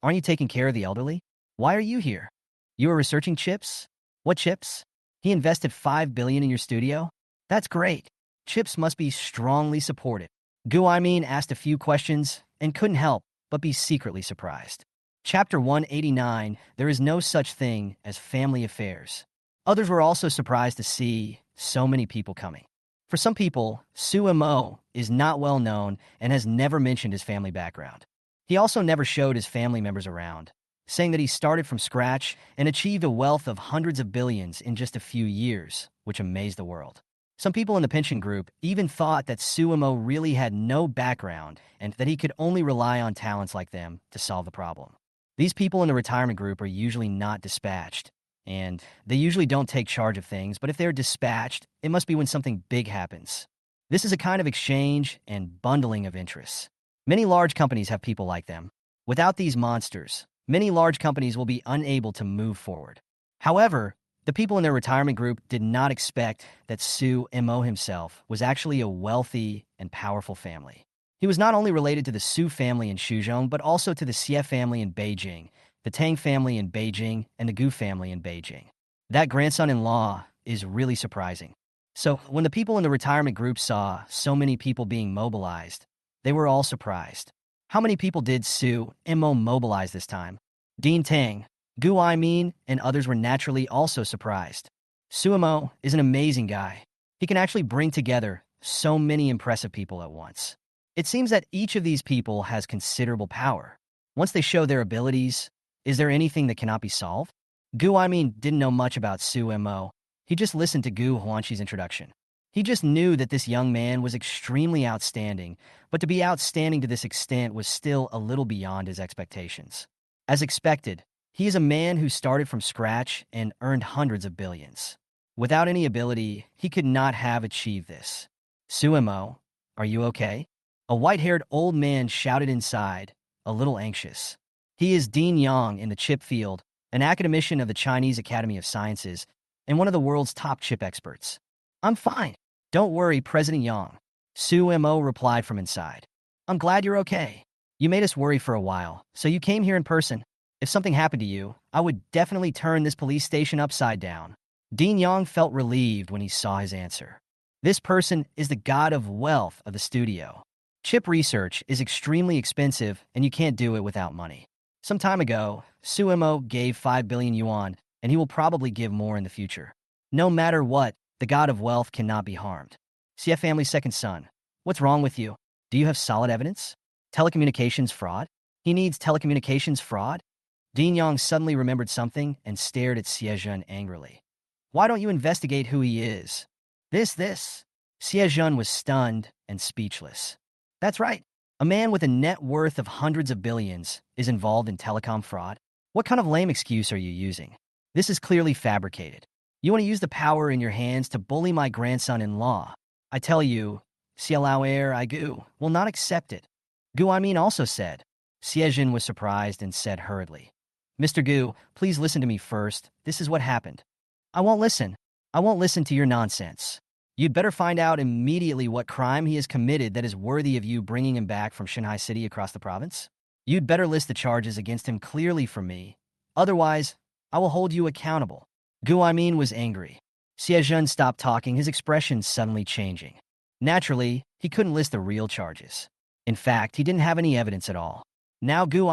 aren't you taking care of the elderly? Why are you here? You are researching chips? What chips? He invested $5 billion in your studio? That's great. Chips must be strongly supported. Gu asked a few questions and couldn't help but be secretly surprised. Chapter 189, There is no such thing as family affairs. Others were also surprised to see so many people coming. For some people, Sumo is not well known and has never mentioned his family background. He also never showed his family members around, saying that he started from scratch and achieved a wealth of hundreds of billions in just a few years, which amazed the world. Some people in the pension group even thought that Sumo really had no background and that he could only rely on talents like them to solve the problem. These people in the retirement group are usually not dispatched, and they usually don't take charge of things, but if they're dispatched, it must be when something big happens. This is a kind of exchange and bundling of interests. Many large companies have people like them. Without these monsters, many large companies will be unable to move forward. However, the people in their retirement group did not expect that Sumo himself was actually a wealthy and powerful family. He was not only related to the Su family in Shuzhong, but also to the Xie family in Beijing, the Tang family in Beijing, and the Goof family in Beijing. That grandson-in-law is really surprising. So, when the people in the retirement group saw so many people being mobilized, they were all surprised. How many people did Sumo mobilize this time? Dean Tang, Gu and others were naturally also surprised. Sumo is an amazing guy. He can actually bring together so many impressive people at once. It seems that each of these people has considerable power. Once they show their abilities, is there anything that cannot be solved? Gu didn't know much about Sumo. He just listened to Gu Huanxi's introduction. He just knew that this young man was extremely outstanding, but to be outstanding to this extent was still a little beyond his expectations. As expected, he is a man who started from scratch and earned hundreds of billions. Without any ability, he could not have achieved this. Sumo, are you okay? A white-haired old man shouted inside, a little anxious. He is Dean Yang in the chip field, an academician of the Chinese Academy of Sciences, and one of the world's top chip experts. I'm fine. Don't worry, President Yang. Sumo replied from inside. I'm glad you're okay. You made us worry for a while, so you came here in person. If something happened to you, I would definitely turn this police station upside down. Dean Yang felt relieved when he saw his answer. This person is the god of wealth of the studio. Chip research is extremely expensive, and you can't do it without money. Some time ago, Sumo gave 5 billion yuan, and he will probably give more in the future. No matter what, the god of wealth cannot be harmed. CF family's second son. What's wrong with you? Do you have solid evidence? Telecommunications fraud? He needs telecommunications fraud? Dean Yang suddenly remembered something and stared at Xie angrily. Why don't you investigate who he is? This. Xie was stunned and speechless. That's right. A man with a net worth of hundreds of billions is involved in telecom fraud? What kind of lame excuse are you using? This is clearly fabricated. You want to use the power in your hands to bully my grandson-in-law. I tell you, I Gu will not accept it. Gu also said. Xie was surprised and said hurriedly, Mr. Gu, please listen to me first. This is what happened. I won't listen. I won't listen to your nonsense. You'd better find out immediately what crime he has committed that is worthy of you bringing him back from Shanghai City across the province. You'd better list the charges against him clearly for me. Otherwise, I will hold you accountable. Gu was angry. Xie stopped talking, his expression suddenly changing. Naturally, he couldn't list the real charges. In fact, he didn't have any evidence at all. Now Gu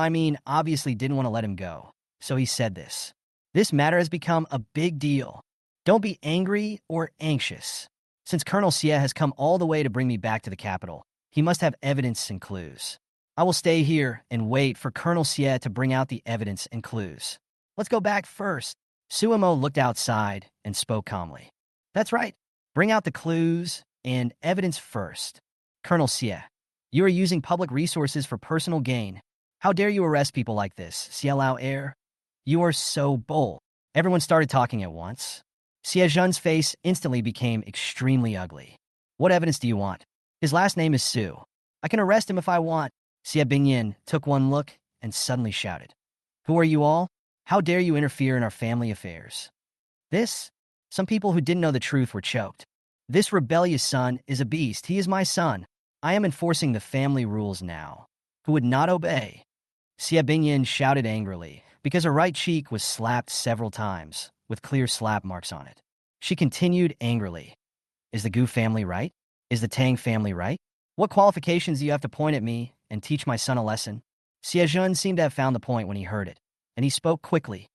obviously didn't want to let him go, so he said this. This matter has become a big deal. Don't be angry or anxious. Since Colonel Xie has come all the way to bring me back to the capital, he must have evidence and clues. I will stay here and wait for Colonel Xie to bring out the evidence and clues. Let's go back first. Sumo looked outside and spoke calmly. That's right. Bring out the clues and evidence first. Colonel Xie, you are using public resources for personal gain. How dare you arrest people like this, Xie? You are so bold. Everyone started talking at once. Xie face instantly became extremely ugly. What evidence do you want? His last name is Su. I can arrest him if I want. Xie Bingyan took one look and suddenly shouted. Who are you all? How dare you interfere in our family affairs? Some people who didn't know the truth were choked. This rebellious son is a beast. He is my son. I am enforcing the family rules now. Who would not obey? Xie Bingyan shouted angrily, because her right cheek was slapped several times, with clear slap marks on it. She continued angrily. Is the Gu family right? Is the Tang family right? What qualifications do you have to point at me and teach my son a lesson? Xiejun seemed to have found the point when he heard it, and he spoke quickly.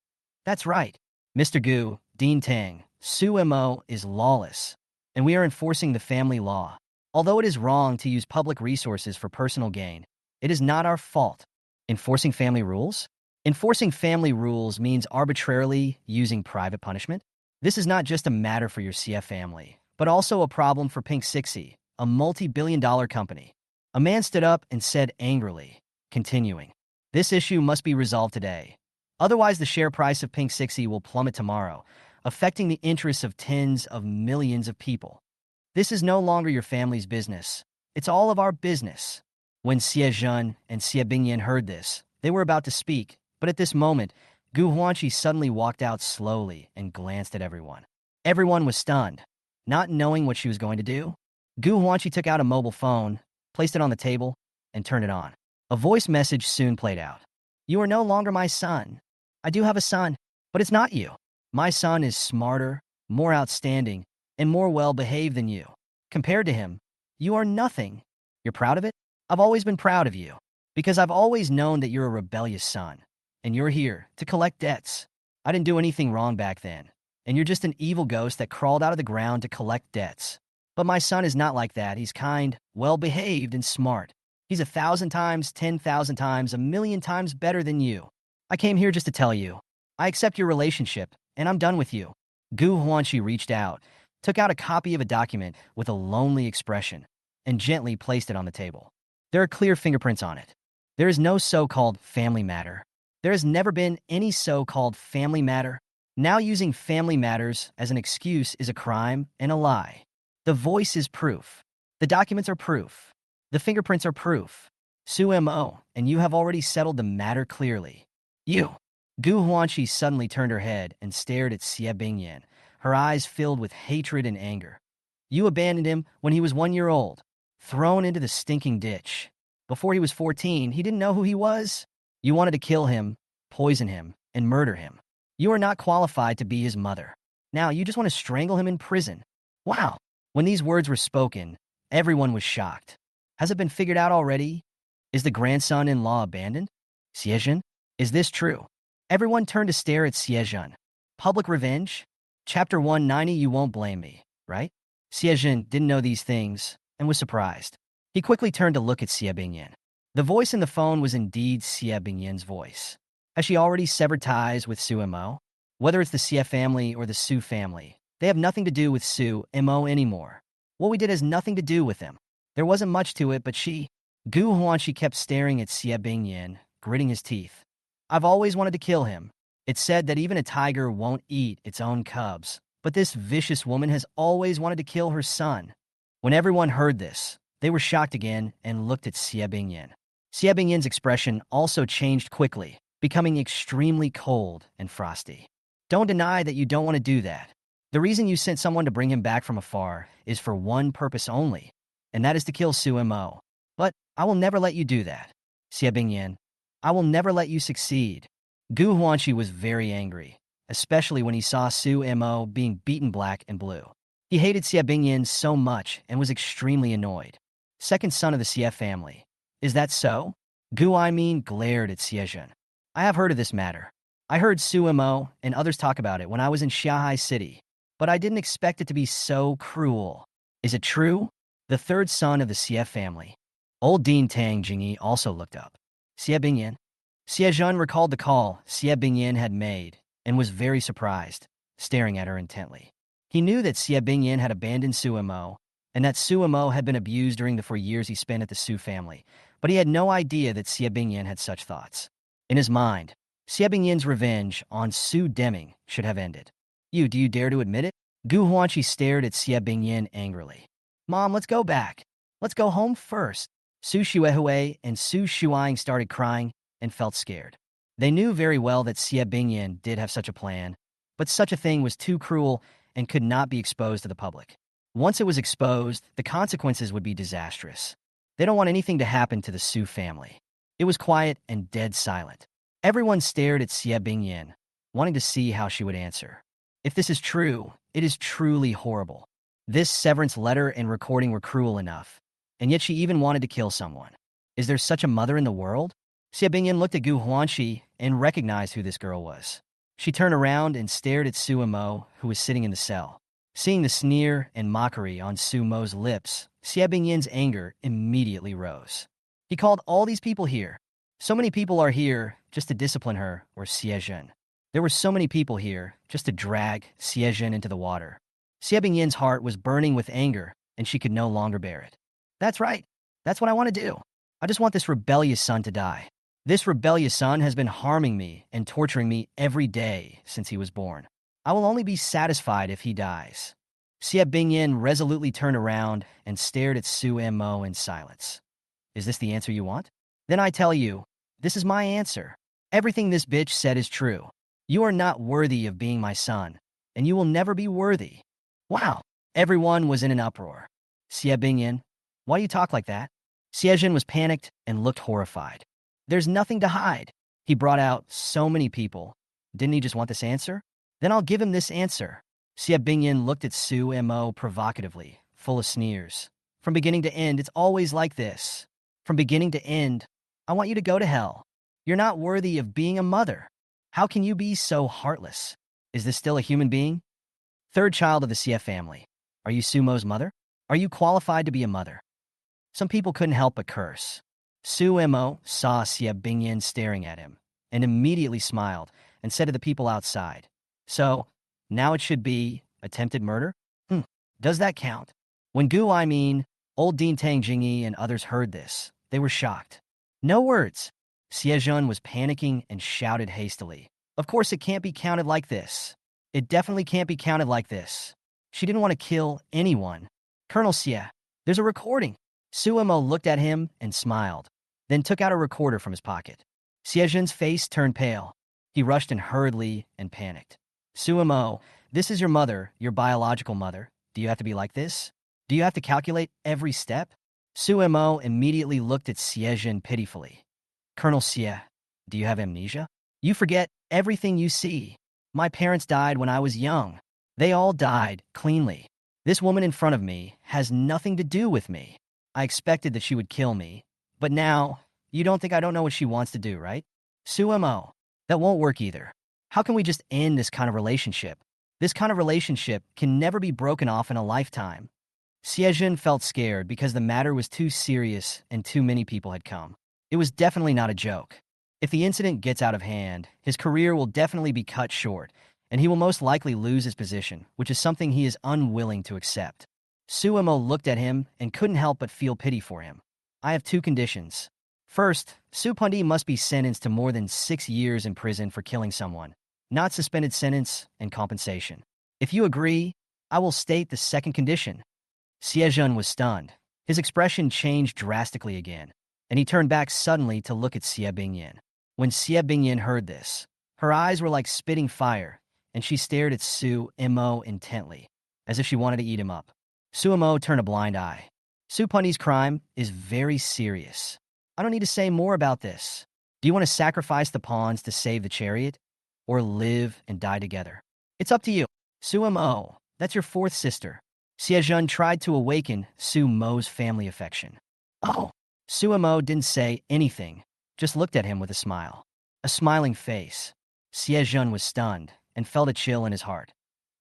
That's right. Mr. Gu, Dean Tang, Su Mo is lawless, and we are enforcing the family law. Although it is wrong to use public resources for personal gain, it is not our fault. Enforcing family rules? Enforcing family rules means arbitrarily using private punishment. This is not just a matter for your CF family, but also a problem for Pink Sixie, a multi-billion-dollar company. A man stood up and said angrily, continuing, "This issue must be resolved today. Otherwise, the share price of Pink Sixie will plummet tomorrow, affecting the interests of tens of millions of people. This is no longer your family's business. It's all of our business." When Xie Zhen and Xie Bingyan heard this, they were about to speak, but at this moment, Gu Huanqi suddenly walked out slowly and glanced at everyone. Everyone was stunned, not knowing what she was going to do. Gu Huanqi took out a mobile phone, placed it on the table, and turned it on. A voice message soon played out. "You are no longer my son. I do have a son, but it's not you. My son is smarter, more outstanding, and more well-behaved than you. Compared to him, you are nothing. You're proud of it? I've always been proud of you, because I've always known that you're a rebellious son, and you're here to collect debts. I didn't do anything wrong back then, and you're just an evil ghost that crawled out of the ground to collect debts. But my son is not like that. He's kind, well-behaved, and smart. He's 1,000 times, 10,000 times, 1,000,000 times better than you. I came here just to tell you. I accept your relationship, and I'm done with you." Gu Huanqi reached out, took out a copy of a document with a lonely expression, and gently placed it on the table. There are clear fingerprints on it. There is no so-called family matter. There has never been any so-called family matter. Now using family matters as an excuse is a crime and a lie. The voice is proof. The documents are proof. The fingerprints are proof. Su Mo, and you have already settled the matter clearly. You. Gu Huanqi suddenly turned her head and stared at Xie Bingyan, her eyes filled with hatred and anger. You abandoned him when he was 1 year old, thrown into the stinking ditch. Before he was 14, he didn't know who he was. You wanted to kill him, poison him, and murder him. You are not qualified to be his mother. Now you just want to strangle him in prison. Wow. When these words were spoken, everyone was shocked. Has it been figured out already? Is the grandson-in-law abandoned? Xiejun, is this true? Everyone turned to stare at Xiejun. Public revenge? Chapter 190, you won't blame me, right? Xiejun didn't know these things and was surprised. He quickly turned to look at Xie Bingyan. The voice in the phone was indeed Xie Bingyan's voice. Has she already severed ties with Su Mo? Whether it's the Xie family or the Su family, they have nothing to do with Su Mo anymore. What we did has nothing to do with them. There wasn't much to it, but Gu Huanqi kept staring at Xie Bingyan, gritting his teeth. I've always wanted to kill him. It's said that even a tiger won't eat its own cubs, but this vicious woman has always wanted to kill her son. When everyone heard this, they were shocked again and looked at Xie Bingyan. Xie Bingyan's expression also changed quickly, becoming extremely cold and frosty. Don't deny that you don't want to do that. The reason you sent someone to bring him back from afar is for one purpose only, and that is to kill Su Mo. But I will never let you do that. Xie Bingyan, I will never let you succeed. Gu Huanqi was very angry, especially when he saw Su Mo being beaten black and blue. He hated Xie Bingyan so much and was extremely annoyed. Second son of the Xie family. Is that so? Gu glared at Xiejun. I have heard of this matter. I heard Su Mo and others talk about it when I was in Xiahai City, but I didn't expect it to be so cruel. Is it true? The third son of the Xie family. Old Dean Tang Jingyi also looked up. Xie Bingyan. Xiejun recalled the call Xie Bingyan had made and was very surprised, staring at her intently. He knew that Xie Bingyan had abandoned Su Mo and that Su Mo had been abused during the 4 years he spent at the Su family, but he had no idea that Xie Bingyan had such thoughts. In his mind, Xie Bingyan's revenge on Su Deming should have ended. Do you dare to admit it? Gu Huanqi stared at Xie Bingyan angrily. Mom, let's go back. Let's go home first. Su Xuehui and Su Shuang started crying and felt scared. They knew very well that Xie Bingyan did have such a plan, but such a thing was too cruel and could not be exposed to the public. Once it was exposed, the consequences would be disastrous. They don't want anything to happen to the Su family. It was quiet and dead silent. Everyone stared at Xie Bingyan, wanting to see how she would answer. If this is true, it is truly horrible. This severance letter and recording were cruel enough, and yet she even wanted to kill someone. Is there such a mother in the world? Xie Bingyan looked at Gu Huanqi and recognized who this girl was. She turned around and stared at Su Mo, who was sitting in the cell. Seeing the sneer and mockery on Su Mo's lips, Xie Bingyan's anger immediately rose. He called all these people here. So many people are here just to discipline her or Xie Zhen. There were so many people here just to drag Xie Zhen into the water. Xie Bingyan's heart was burning with anger, and she could no longer bear it. That's right. That's what I want to do. I just want this rebellious son to die. This rebellious son has been harming me and torturing me every day since he was born. I will only be satisfied if he dies. Xie Bingyan resolutely turned around and stared at Su Mo in silence. Is this the answer you want? Then I tell you, this is my answer. Everything this bitch said is true. You are not worthy of being my son, and you will never be worthy. Wow. Everyone was in an uproar. Xie Bingyan, why do you talk like that? Xie Zhen was panicked and looked horrified. There's nothing to hide. He brought out so many people. Didn't he just want this answer? Then I'll give him this answer. Xie Bingyan looked at Su Mo provocatively, full of sneers. From beginning to end, it's always like this. From beginning to end, I want you to go to hell. You're not worthy of being a mother. How can you be so heartless? Is this still a human being? Third child of the Xie family. Are you Su Mo's mother? Are you qualified to be a mother? Some people couldn't help but curse. Su Mo saw Xie Bingyan staring at him and immediately smiled and said to the people outside, so, now it should be attempted murder? Does that count? When old Dean Tang Jingyi and others heard this, they were shocked. No words. Xie Zhen was panicking and shouted hastily. Of course it can't be counted like this. It definitely can't be counted like this. She didn't want to kill anyone. Colonel Xie, there's a recording. Su Mo looked at him and smiled, then took out a recorder from his pocket. Xie Zhen's face turned pale. He rushed in hurriedly and panicked. Su Mo, this is your mother, your biological mother. Do you have to be like this? Do you have to calculate every step? Su Mo immediately looked at Xie Zhen pitifully. Colonel Xie, do you have amnesia? You forget everything you see. My parents died when I was young. They all died cleanly. This woman in front of me has nothing to do with me. I expected that she would kill me, but now, you don't think I don't know what she wants to do, right? Su Mo, that won't work either. How can we just end this kind of relationship? This kind of relationship can never be broken off in a lifetime. Xie Zhen felt scared because the matter was too serious and too many people had come. It was definitely not a joke. If the incident gets out of hand, his career will definitely be cut short, and he will most likely lose his position, which is something he is unwilling to accept. Su Mo looked at him and couldn't help but feel pity for him. I have two conditions. First, Su Pundi must be sentenced to more than 6 years in prison for killing someone, not suspended sentence and compensation. If you agree, I will state the second condition. Xie Zhen was stunned. His expression changed drastically again, and he turned back suddenly to look at Xie Bingyan. When Xie Bingyan heard this, her eyes were like spitting fire, and she stared at Su Mo intently, as if she wanted to eat him up. Su Mo turned a blind eye. Su Pundi's crime is very serious. I don't need to say more about this. Do you want to sacrifice the pawns to save the chariot? Or live and die together? It's up to you. Su Mo, that's your fourth sister. Xie Zhen tried to awaken Su Mo's family affection. Oh. Su Mo didn't say anything, just looked at him with a smile. A smiling face. Xie Zhen was stunned and felt a chill in his heart.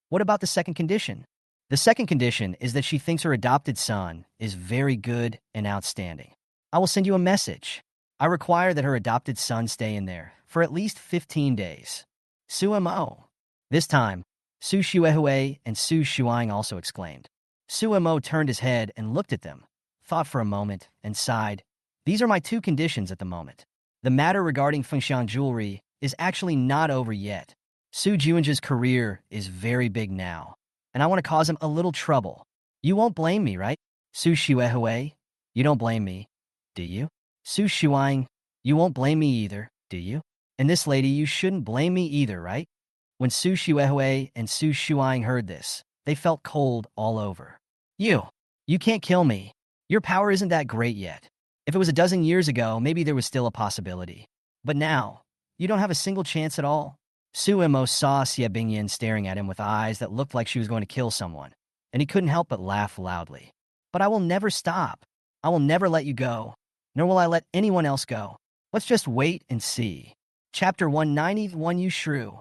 What about the second condition? The second condition is that she thinks her adopted son is very good and outstanding. I will send you a message. I require that her adopted son stay in there for at least 15 days. Su Mo. This time, Su Xuehue and Su Shuang also exclaimed. Su Mo turned his head and looked at them, thought for a moment, and sighed. These are my two conditions at the moment. The matter regarding Fengshan jewelry is actually not over yet. Su Juanji's career is very big now, and I want to cause him a little trouble. You won't blame me, right? Su Xuehue, you don't blame me, do you? Su Shuang, you won't blame me either, do you? And this lady, you shouldn't blame me either, right? When Su Xuehue and Su Shuang heard this, they felt cold all over. You can't kill me. Your power isn't that great yet. If it was a dozen years ago, maybe there was still a possibility. But now, you don't have a single chance at all. Su Mo saw Xie Bingyan staring at him with eyes that looked like she was going to kill someone, and he couldn't help but laugh loudly. But I will never stop. I will never let you go, nor will I let anyone else go. Let's just wait and see. Chapter 191 You Shrew.